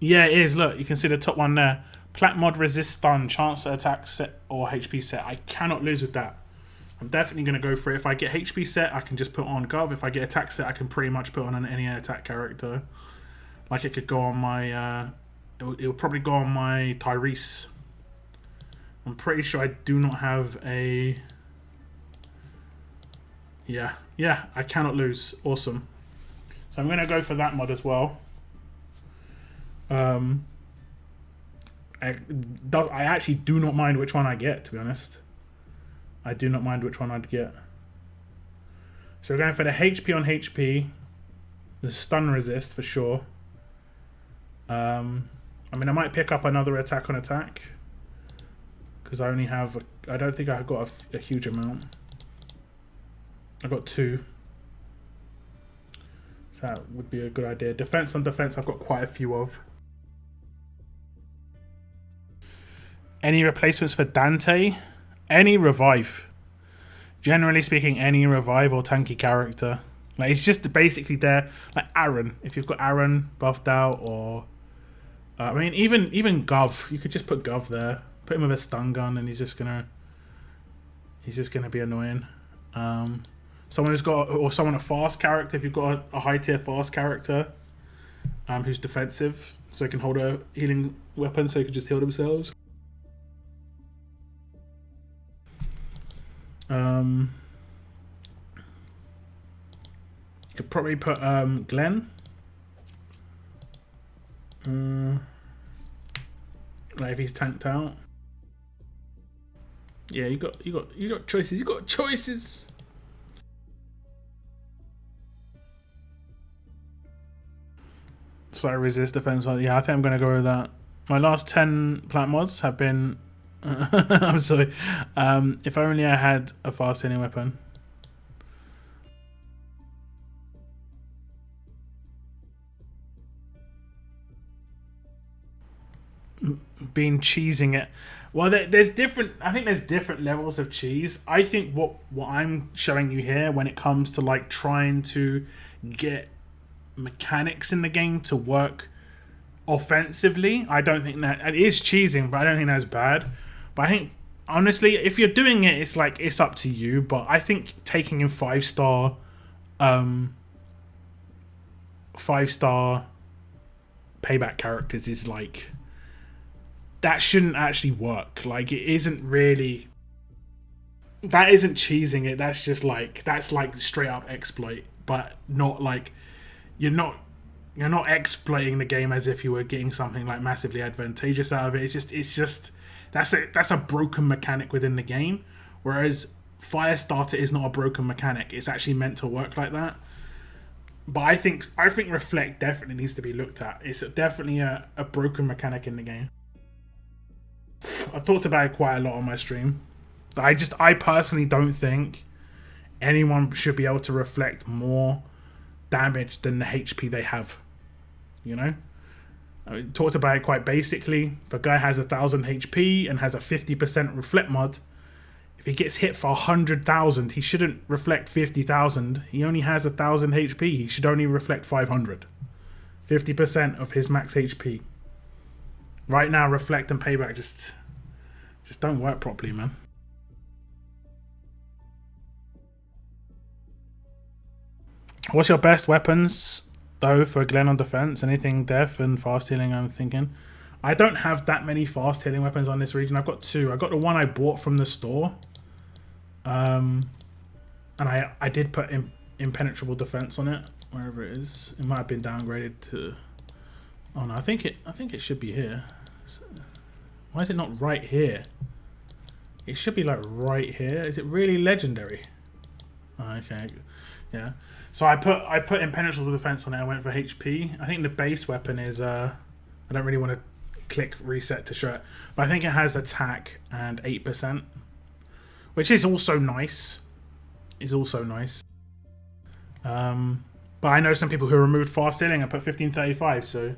Yeah, it is. Look, you can see the top one there. Plat mod resist stun, chance to attack set or HP set. I cannot lose with that. I'm definitely going to go for it. If I get HP set, I can just put on Gov. If I get attack set, I can pretty much put on any attack character. Like it could go on my... it will probably go on my Tyrese. I'm pretty sure I do not have a... Yeah, I cannot lose. Awesome. So I'm going to go for that mod as well. I actually do not mind which one I get, to be honest. I do not mind which one I'd get. So we're going for the HP on HP. The stun resist for sure. I mean, I might pick up another attack on attack. Because I only have... I don't think I've got a huge amount. I got 2. So that would be a good idea. Defense on defense I've got quite a few of. Any replacements for Dante? Any revive. Generally speaking, any revive or tanky character. Like, it's just basically there. Like Aaron. If you've got Aaron buffed out, or... I mean, even Gov. You could just put Gov there. Put him with a stun gun and he's just gonna be annoying. Someone who's got... Or someone a fast character. If you've got a high tier fast character who's defensive. So they can hold a healing weapon so they can just heal themselves. You could probably put Glenn. Like if he's tanked out. Yeah, you got choices. You got choices. Sorry, resist defense. Yeah, I think I'm gonna go with that. My last 10 plant mods have been. I'm sorry. If only I had a fast healing weapon. Been cheesing it. Well, there's different. I think there's different levels of cheese. I think what I'm showing you here, when it comes to like trying to get mechanics in the game to work offensively, I don't think that it is cheesing, but I don't think that's bad. But I think honestly, if you're doing it, it's like it's up to you. But I think taking in 5-star payback characters is like, that shouldn't actually work. Like, it isn't really... That isn't cheesing it. That's just like... That's like straight up exploit. But not like... You're not exploiting the game as if you were getting something like massively advantageous out of it. It's just... That's a broken mechanic within the game. Whereas Firestarter is not a broken mechanic. It's actually meant to work like that. But I think Reflect definitely needs to be looked at. It's definitely a broken mechanic in the game. I've talked about it quite a lot on my stream. I personally don't think anyone should be able to reflect more damage than the HP they have. You know? I talked about it quite basically. If a guy has 1,000 HP and has a 50% reflect mod, if he gets hit for 100,000, he shouldn't reflect 50,000. He only has 1,000 HP. He should only reflect 500. 50% of his max HP. Right now, reflect and payback just don't work properly, man. What's your best weapons, though, for Glenn on defense? Anything def and fast healing, I'm thinking. I don't have that many fast healing weapons on this region. I've got 2. I got the one I bought from the store. And I did put impenetrable defense on it, wherever it is. It might have been downgraded to... Oh no, I think it should be here. Why is it not right here? It should be like right here. Is it really legendary? Oh, okay, yeah. So I put impenetrable defense on it. I went for HP. I think the base weapon is I don't really want to click reset to show it, but I think it has attack and 8%, which is also nice. But I know some people who removed fast healing and put 1535. So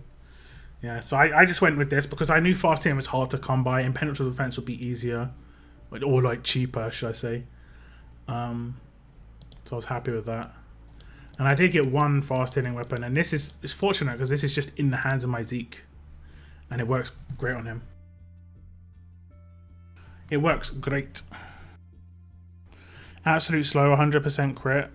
yeah, so I just went with this because I knew fast healing was hard to come by. Impenetrable defense would be easier, or like cheaper, should I say? So I was happy with that. And I did get one fast hitting weapon, and this is fortunate because this is just in the hands of my Zeke, and it works great on him. It works great. Absolute slow, 100% crit.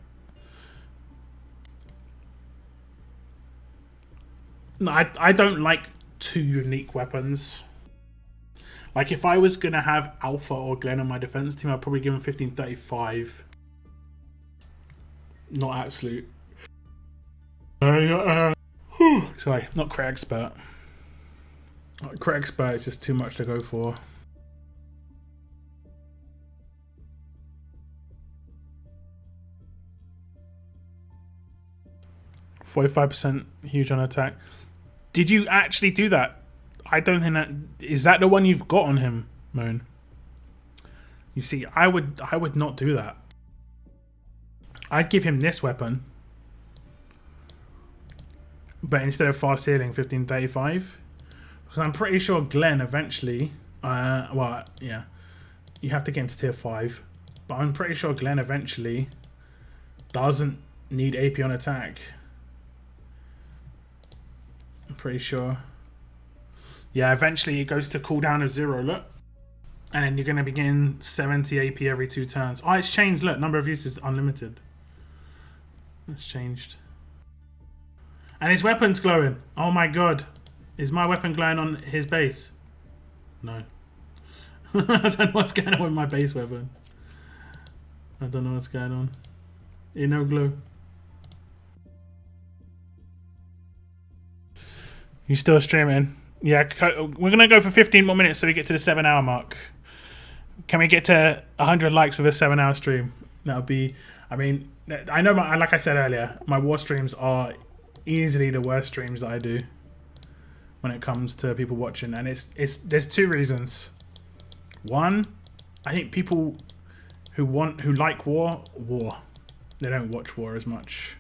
No, I don't like two unique weapons. Like if I was gonna have Alpha or Glenn on my defense team, I'd probably give him 1535. Not absolute. Sorry, not crit expert. Crit expert is just too much to go for. 45% huge on attack. Did you actually do that? I don't think that is that the one you've got on him, Moon. You see, I would not do that. I'd give him this weapon, but instead of fast healing 1535, because I'm pretty sure Glenn eventually, well, yeah, you have to get into tier 5, but I'm pretty sure Glenn eventually doesn't need AP on attack. I'm pretty sure. Yeah, eventually it goes to cooldown of 0, look. And then you're going to begin 70 AP every 2 turns. Oh, it's changed, look, number of uses unlimited. It's changed. And his weapon's glowing. Oh my god. Is my weapon glowing on his base? No. I don't know what's going on with my base weapon. I don't know what's going on. No glow. You still streaming? Yeah, we're going to go for 15 more minutes so we get to the 7-hour mark. Can we get to 100 likes with a 7-hour stream? That would be... I mean, I know, like I said earlier, my war streams are easily the worst streams that I do when it comes to people watching. And there's 2 reasons. One, I think people who like war, they don't watch war as much.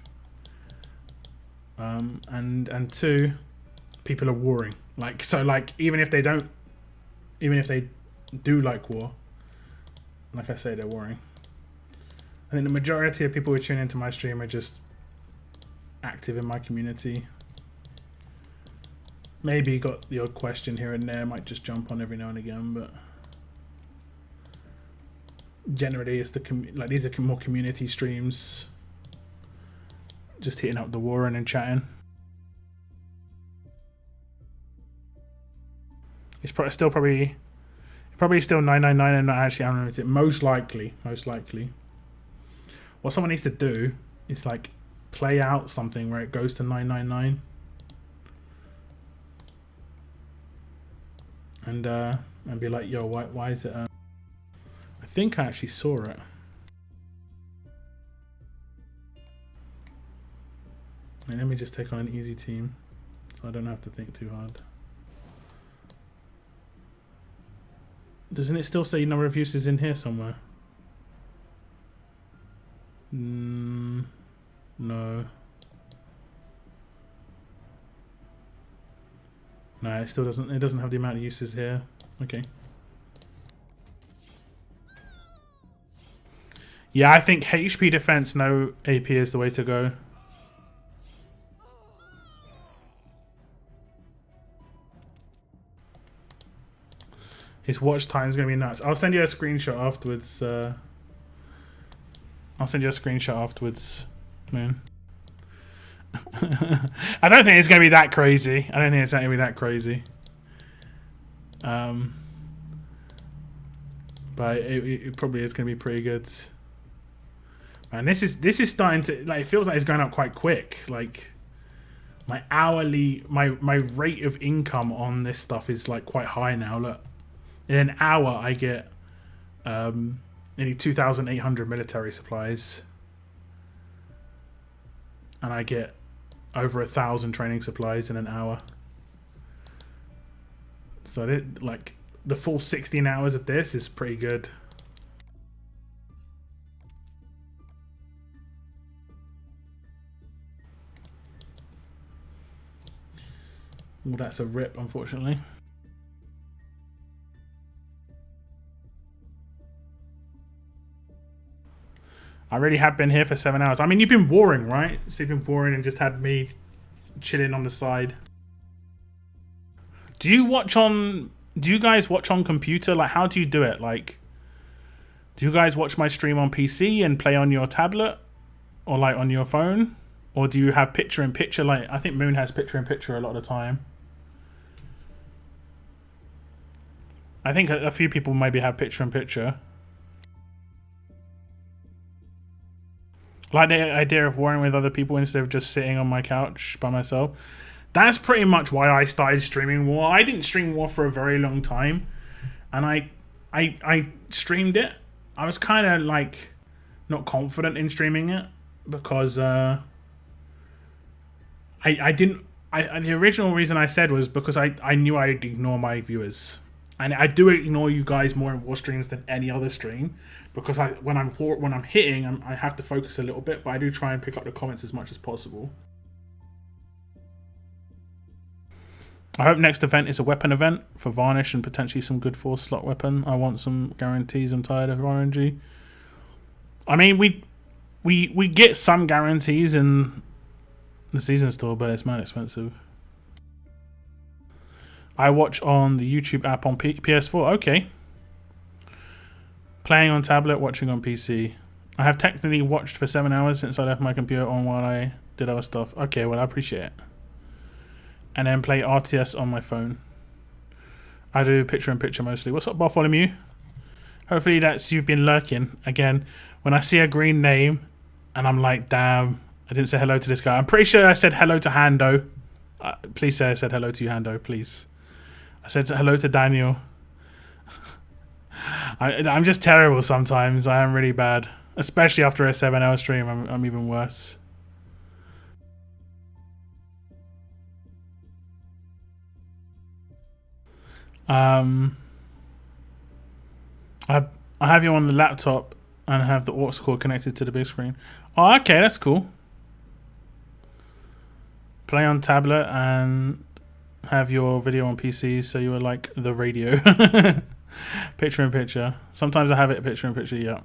And 2, people are warring. Like, so like even if they do like war, like I say, they're warring. I think the majority of people who tune into my stream are just active in my community. Maybe you got the odd question here and there, might just jump on every now and again, but generally it's like these are more community streams, just hitting up the war and then chatting. It's still probably still 999 and not actually unlimited. Most likely. What someone needs to do is like play out something where it goes to 999, and be like, yo, why is it? I think I actually saw it. Let me just take on an easy team, so I don't have to think too hard. Doesn't it still say number of uses in here somewhere? No. No, it still doesn't. It doesn't have the amount of uses here. Okay. Yeah, I think HP defense, no AP is the way to go. His watch time is going to be nuts. I'll send you a screenshot afterwards. Man. I don't think it's going to be that crazy. But it probably is going to be pretty good. And this is starting to, like, it feels like it's going up quite quick. Like my hourly, my rate of income on this stuff is like quite high now. Look. In an hour, I get Nearly 2,800 military supplies. And I get over 1,000 training supplies in an hour. So like the full 16 hours of this is pretty good. Well, that's a rip, unfortunately. I really have been here for 7 hours. I mean, you've been warring, right? So you've been warring and just had me chilling on the side. Do you guys watch on computer? Like, how do you do it? Like, do you guys watch my stream on PC and play on your tablet? Or like on your phone? Or do you have picture-in-picture? Like, I think Moon has picture-in-picture a lot of the time. I think a few people maybe have picture-in-picture. Like the idea of warring with other people instead of just sitting on my couch by myself. That's pretty much why I started streaming War. I didn't stream War for a very long time. And I streamed it. I was kind of like not confident in streaming it. Because the original reason I said was because I knew I'd ignore my viewers. And I do ignore you guys more in War streams than any other stream. Because when I'm hitting, I have to focus a little bit. But I do try and pick up the comments as much as possible. I hope next event is a weapon event for Varnish and potentially some good 4-slot weapon. I want some guarantees. I'm tired of RNG. I mean, we get some guarantees in the season store, but it's mad expensive. I watch on the YouTube app on PS4. Okay. Playing on tablet, watching on PC. I have technically watched for 7 hours since I left my computer on while I did other stuff. Okay, well, I appreciate it. And then play RTS on my phone. I do picture-in-picture mostly. What's up, Bartholomew? Hopefully that's you've been lurking. Again, when I see a green name and I'm like, damn, I didn't say hello to this guy. I'm pretty sure I said hello to Hando. Please say I said hello to you, Hando, please. I said hello to Daniel. I'm just terrible sometimes. I am really bad. Especially after a 7-hour stream, I'm even worse. I have you on the laptop and have the aux cord connected to the big screen. Oh, okay, that's cool. Play on tablet and have your video on PC, so you are like the radio. Picture in picture. Sometimes I have it picture in picture, yeah.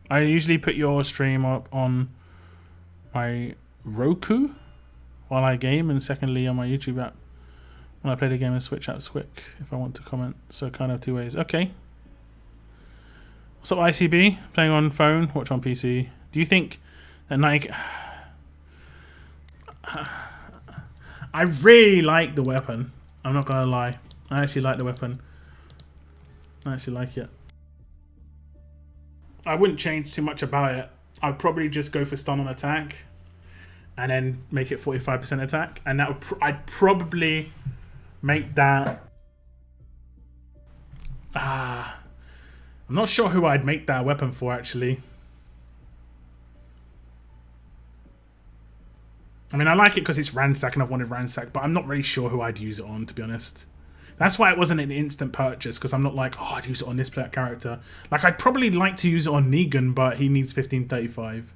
I usually put your stream up on my Roku while I game, and secondly on my YouTube app when I play the game and switch out quick if I want to comment. So kind of two ways. Okay. What's up, ICB? Playing on phone, watch on PC. Do you think that Nike... I really like the weapon. I'm not gonna lie. I actually like the weapon. I actually like it. I wouldn't change too much about it. I'd probably just go for stun on attack and then make it 45% attack, and that would I'd probably make that I'm not sure who I'd make that weapon for, actually. I mean, I like it because it's ransack and I wanted ransack, but I'm not really sure who I'd use it on, to be honest. That's why it wasn't an instant purchase, because I'm not like, oh, I'd use it on this character. Like, I'd probably like to use it on Negan, but he needs 1535.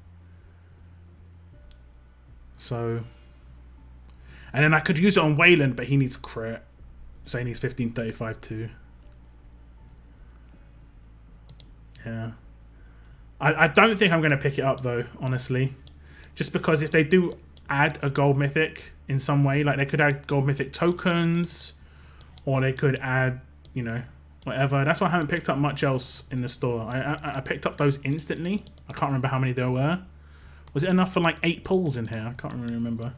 So... And then I could use it on Wayland, but he needs crit. So he needs 1535 too. Yeah. I don't think I'm going to pick it up, though, honestly. Just because if they do add a gold mythic in some way, like they could add gold mythic tokens, or they could add, you know, whatever. That's why I haven't picked up much else in the store. I picked up those instantly. I can't remember how many there were. Was it enough for like 8 pulls in here? I can't really remember.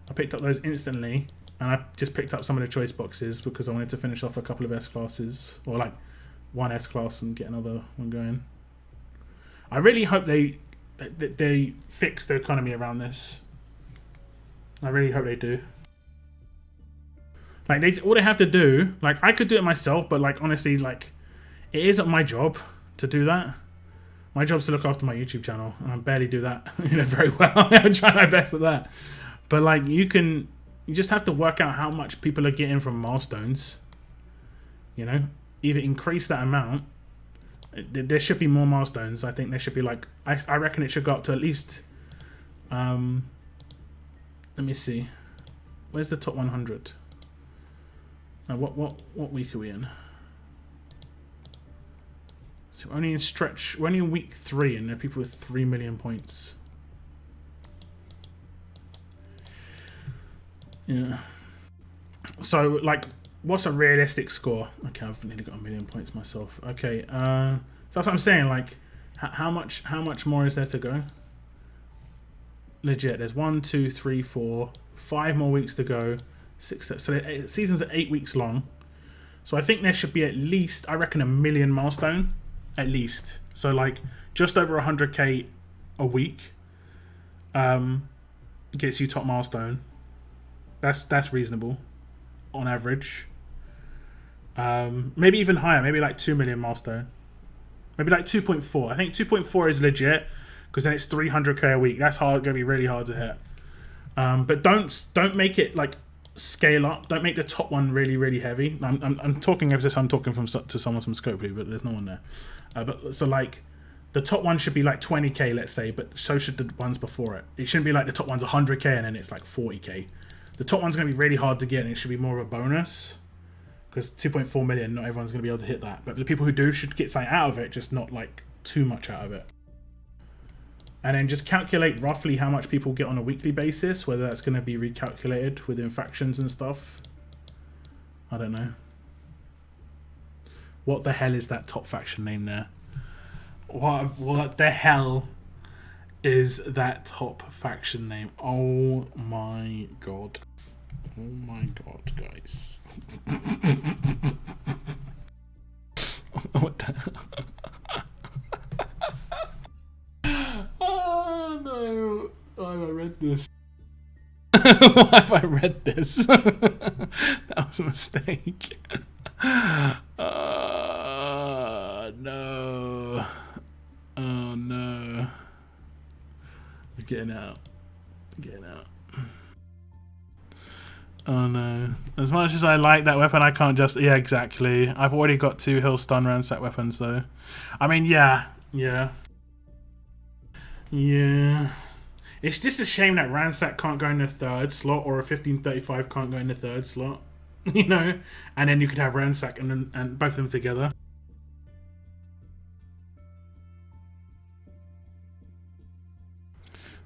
I picked up those instantly, and I just picked up some of the choice boxes because I wanted to finish off a couple of S-classes, or like one S-class and get another one going. I really hope they fix the economy around this. I really hope they do. Like, all they have to do, like, I could do it myself, but like, honestly, like, it isn't my job. to do that. My job's to look after my YouTube channel, and I barely do that, very well. I'm trying my best at that. But like, you just have to work out how much people are getting from milestones. Either increase that amount. There should be more milestones. I think there should be like, I reckon it should go up to at least. Let me see. Where's the top 100? Now, what week are we in? So we're only in week 3, and there are people with 3 million points. Yeah. So like, what's a realistic score? Okay, I've nearly got 1 million points myself. Okay, so that's what I'm saying. Like, how much more is there to go? Legit, there's 1, 2, 3, 4, 5 more weeks to go. 6, 7, so the season's 8 weeks long. So I think there should be at least, I reckon, 1 million milestone, at least. So like, just over 100k a week gets you top milestone. That's reasonable on average. Maybe even higher, maybe like 2 million milestone, maybe like 2.4. I think 2.4 is legit, because then it's 300k a week. That's going to be really hard to hit. But don't make it like scale up. Don't make the top one really, really heavy. I'm talking as if I'm talking to someone from Scopely, but there's no one there. But so like, the top one should be like 20k, let's say, but so should the ones before it. It shouldn't be like the top one's 100k and then it's like 40k. The top one's going to be really hard to get, and it should be more of a bonus, because 2.4 million, not everyone's going to be able to hit that. But the people who do should get something out of it, just not like too much out of it. And then just calculate roughly how much people get on a weekly basis, whether that's going to be recalculated within factions and stuff. I don't know. What the hell is that top faction name there? What the hell is that top faction name? Oh my god. Oh my god, guys. What the Oh no. Why have I read this? Why have I read this? That was a mistake. No. Oh no. I'm getting out. Oh no. As much as I like that weapon, I can't just... Yeah, exactly. I've already got 2 Hill Stun Ransack weapons though. I mean, yeah. It's just a shame that Ransack can't go in the 3rd slot, or a 1535 can't go in the 3rd slot. And then you could have Ransack and both of them together.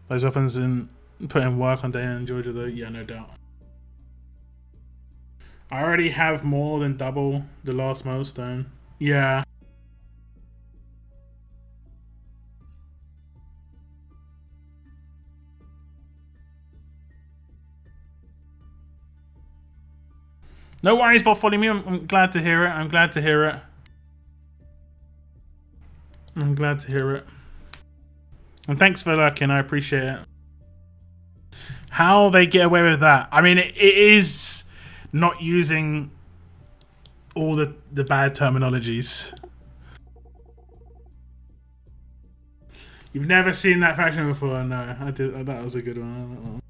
Those weapons put in work on Dana and Georgia though, yeah, no doubt. I already have more than double the last milestone. Yeah. No worries, Bartholomew. I'm glad to hear it. I'm glad to hear it. And thanks for lurking. I appreciate it. How they get away with that? I mean, it is not using all the bad terminologies. You've never seen that faction before? No, I did. That was a good one.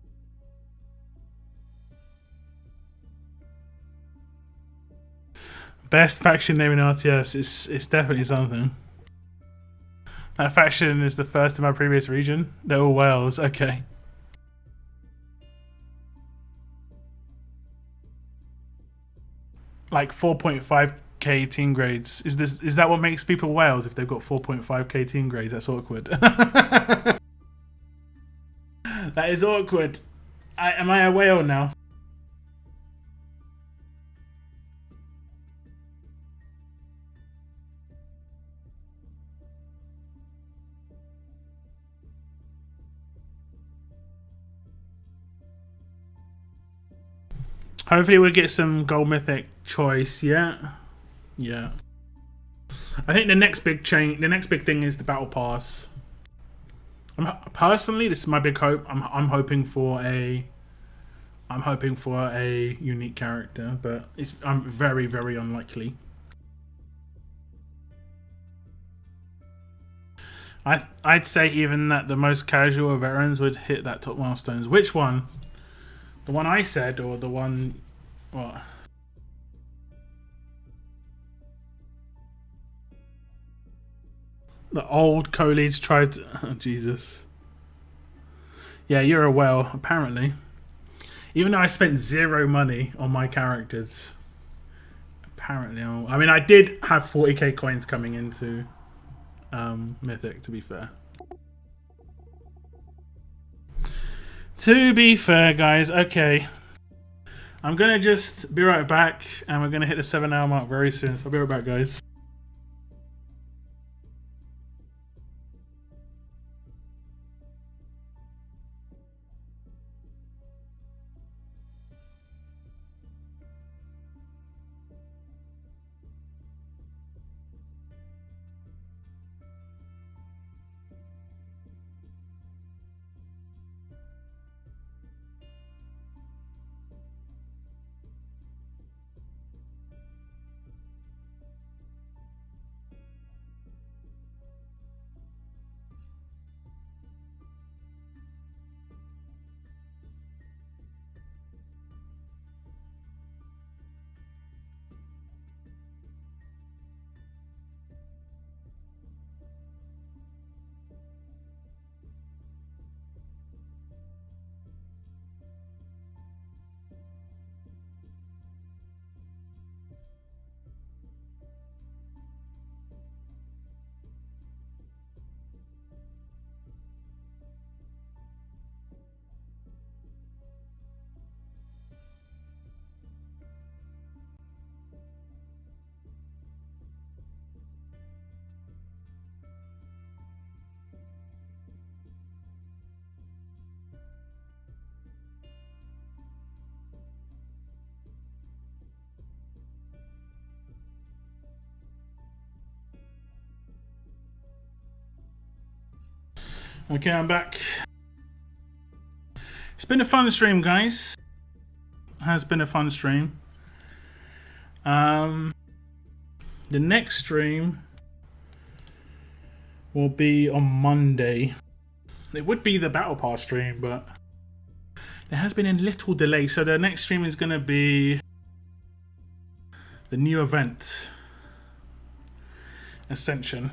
Best faction name in RTS. It's definitely something. That faction is the first in my previous region. They're all Wales. Okay. Like 4.5k team grades. Is that what makes people Wales if they've got 4.5k team grades? That's awkward. That is awkward. Am I a whale now? Hopefully we'll get some gold mythic choice, yeah. I think the next big thing is the battle pass. Personally, this is my big hope. I'm hoping for a unique character, but I'm very, very unlikely. I'd say even that the most casual of veterans would hit that top milestones. Which one? The one I said, or the one what? The old co-leads tried to, oh, Jesus. Yeah, you're a whale, apparently. Even though I spent 0 money on my characters. Apparently, I mean, I did have 40k coins coming into Mythic, to be fair. To be fair, guys, okay. I'm going to just be right back, and we're going to hit the 7-hour mark very soon. So I'll be right back, guys. Okay, I'm back. It's been a fun stream, guys. Has been a fun stream. The next stream will be on Monday. It would be the Battle Pass stream, but there has been a little delay. So the next stream is going to be the new event, Ascension.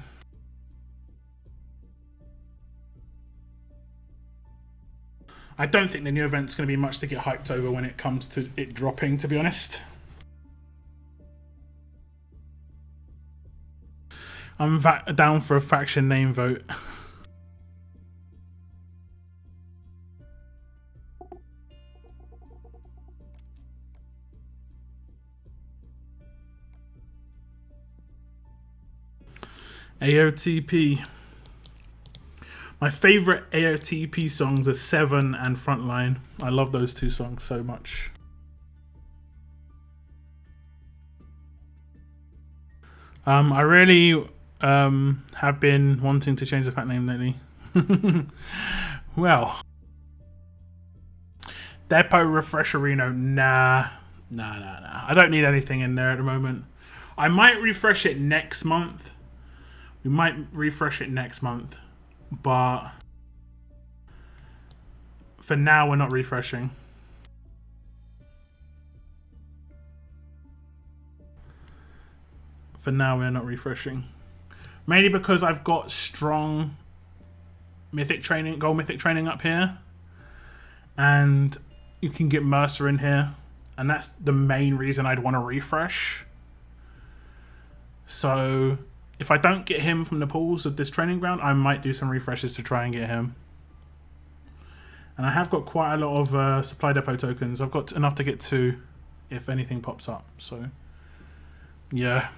I don't think the new event's going to be much to get hyped over when it comes to it dropping, to be honest. I'm down for a faction name vote. AOTP. My favourite AOTP songs are Seven and Frontline. I love those 2 songs so much. I really have been wanting to change the pack name lately. Well, Depot Refresherino, nah. I don't need anything in there at the moment. I might refresh it next month. We might refresh it next month. But for now, we're not refreshing. For now, we're not refreshing. Mainly because I've got strong Mythic training, Gold Mythic training up here. And you can get Mercer in here. And that's the main reason I'd want to refresh. So if I don't get him from the pools of this training ground, I might do some refreshes to try and get him. And I have got quite a lot of supply depot tokens. I've got enough to get 2 if anything pops up. So, yeah.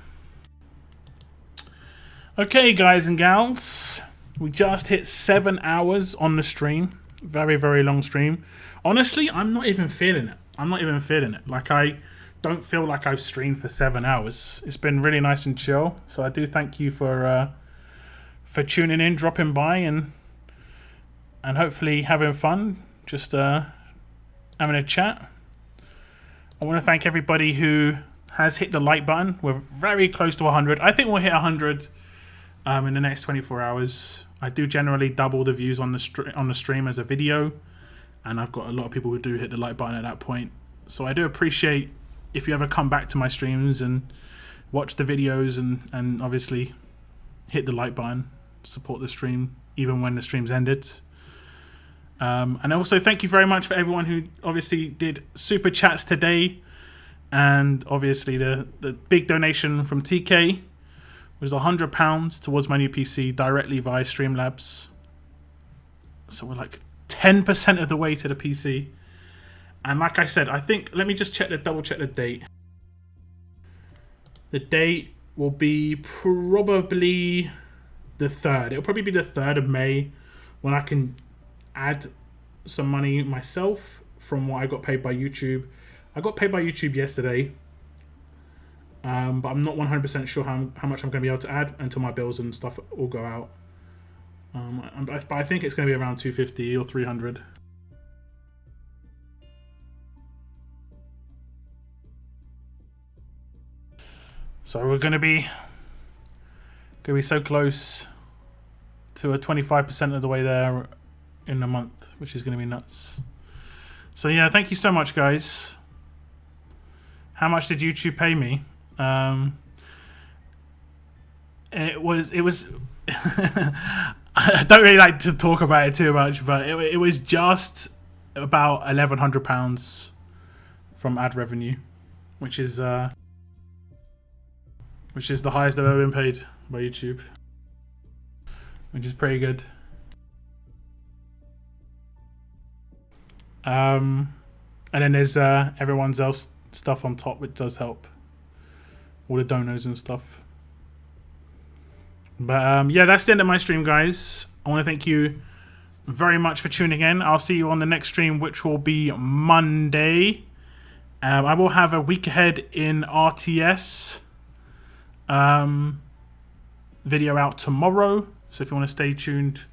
Okay, guys and gals. We just hit 7 hours on the stream. Very, very long stream. Honestly, I'm not even feeling it. Like, I don't feel like I've streamed for 7 hours. It's been really nice and chill. So I do thank you for tuning in, dropping by, and hopefully having fun. Just having a chat. I want to thank everybody who has hit the like button. We're very close to 100. I think we'll hit 100 in the next 24 hours. I do generally double the views on the stream as a video, and I've got a lot of people who do hit the like button at that point. So I do appreciate if you ever come back to my streams and watch the videos and obviously hit the like button, support the stream even when the stream's ended. And also thank you very much for everyone who obviously did super chats today, and obviously the big donation from TK was £100 towards my new PC directly via Streamlabs. So we're like 10% of the way to the PC. And like I said, I think, let me just double check the date. The date will be probably the 3rd. It'll probably be the 3rd of May when I can add some money myself from what I got paid by YouTube. I got paid by YouTube yesterday, but I'm not 100% sure how much I'm going to be able to add until my bills and stuff all go out. But I think it's going to be around 250 or 300. So we're going to be so close to a 25% of the way there in a month, which is going to be nuts. So yeah, thank you so much, guys. How much did YouTube pay me? It was I don't really like to talk about it too much, but it was just about £1,100 from ad revenue, which is the highest I've ever been paid by YouTube, which is pretty good. And then there's everyone's else stuff on top, which does help, all the donos and stuff. But yeah, that's the end of my stream, guys. I want to thank you very much for tuning in. I'll see you on the next stream, which will be Monday. I will have a week ahead in RTS video out tomorrow, so if you want to stay tuned,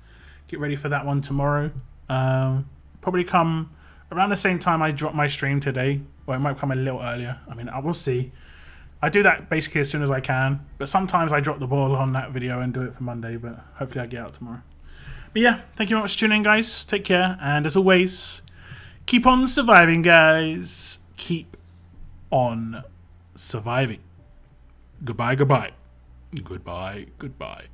get ready for that one tomorrow. Probably come around the same time I drop my stream today, or it might come a little earlier. I mean, I will see. I do that basically as soon as I can, but sometimes I drop the ball on that video and do it for Monday, but hopefully I get out tomorrow. But yeah, thank you very much for tuning in, guys. Take care, and as always, keep on surviving, guys. Keep on surviving. Goodbye, goodbye. Goodbye, goodbye.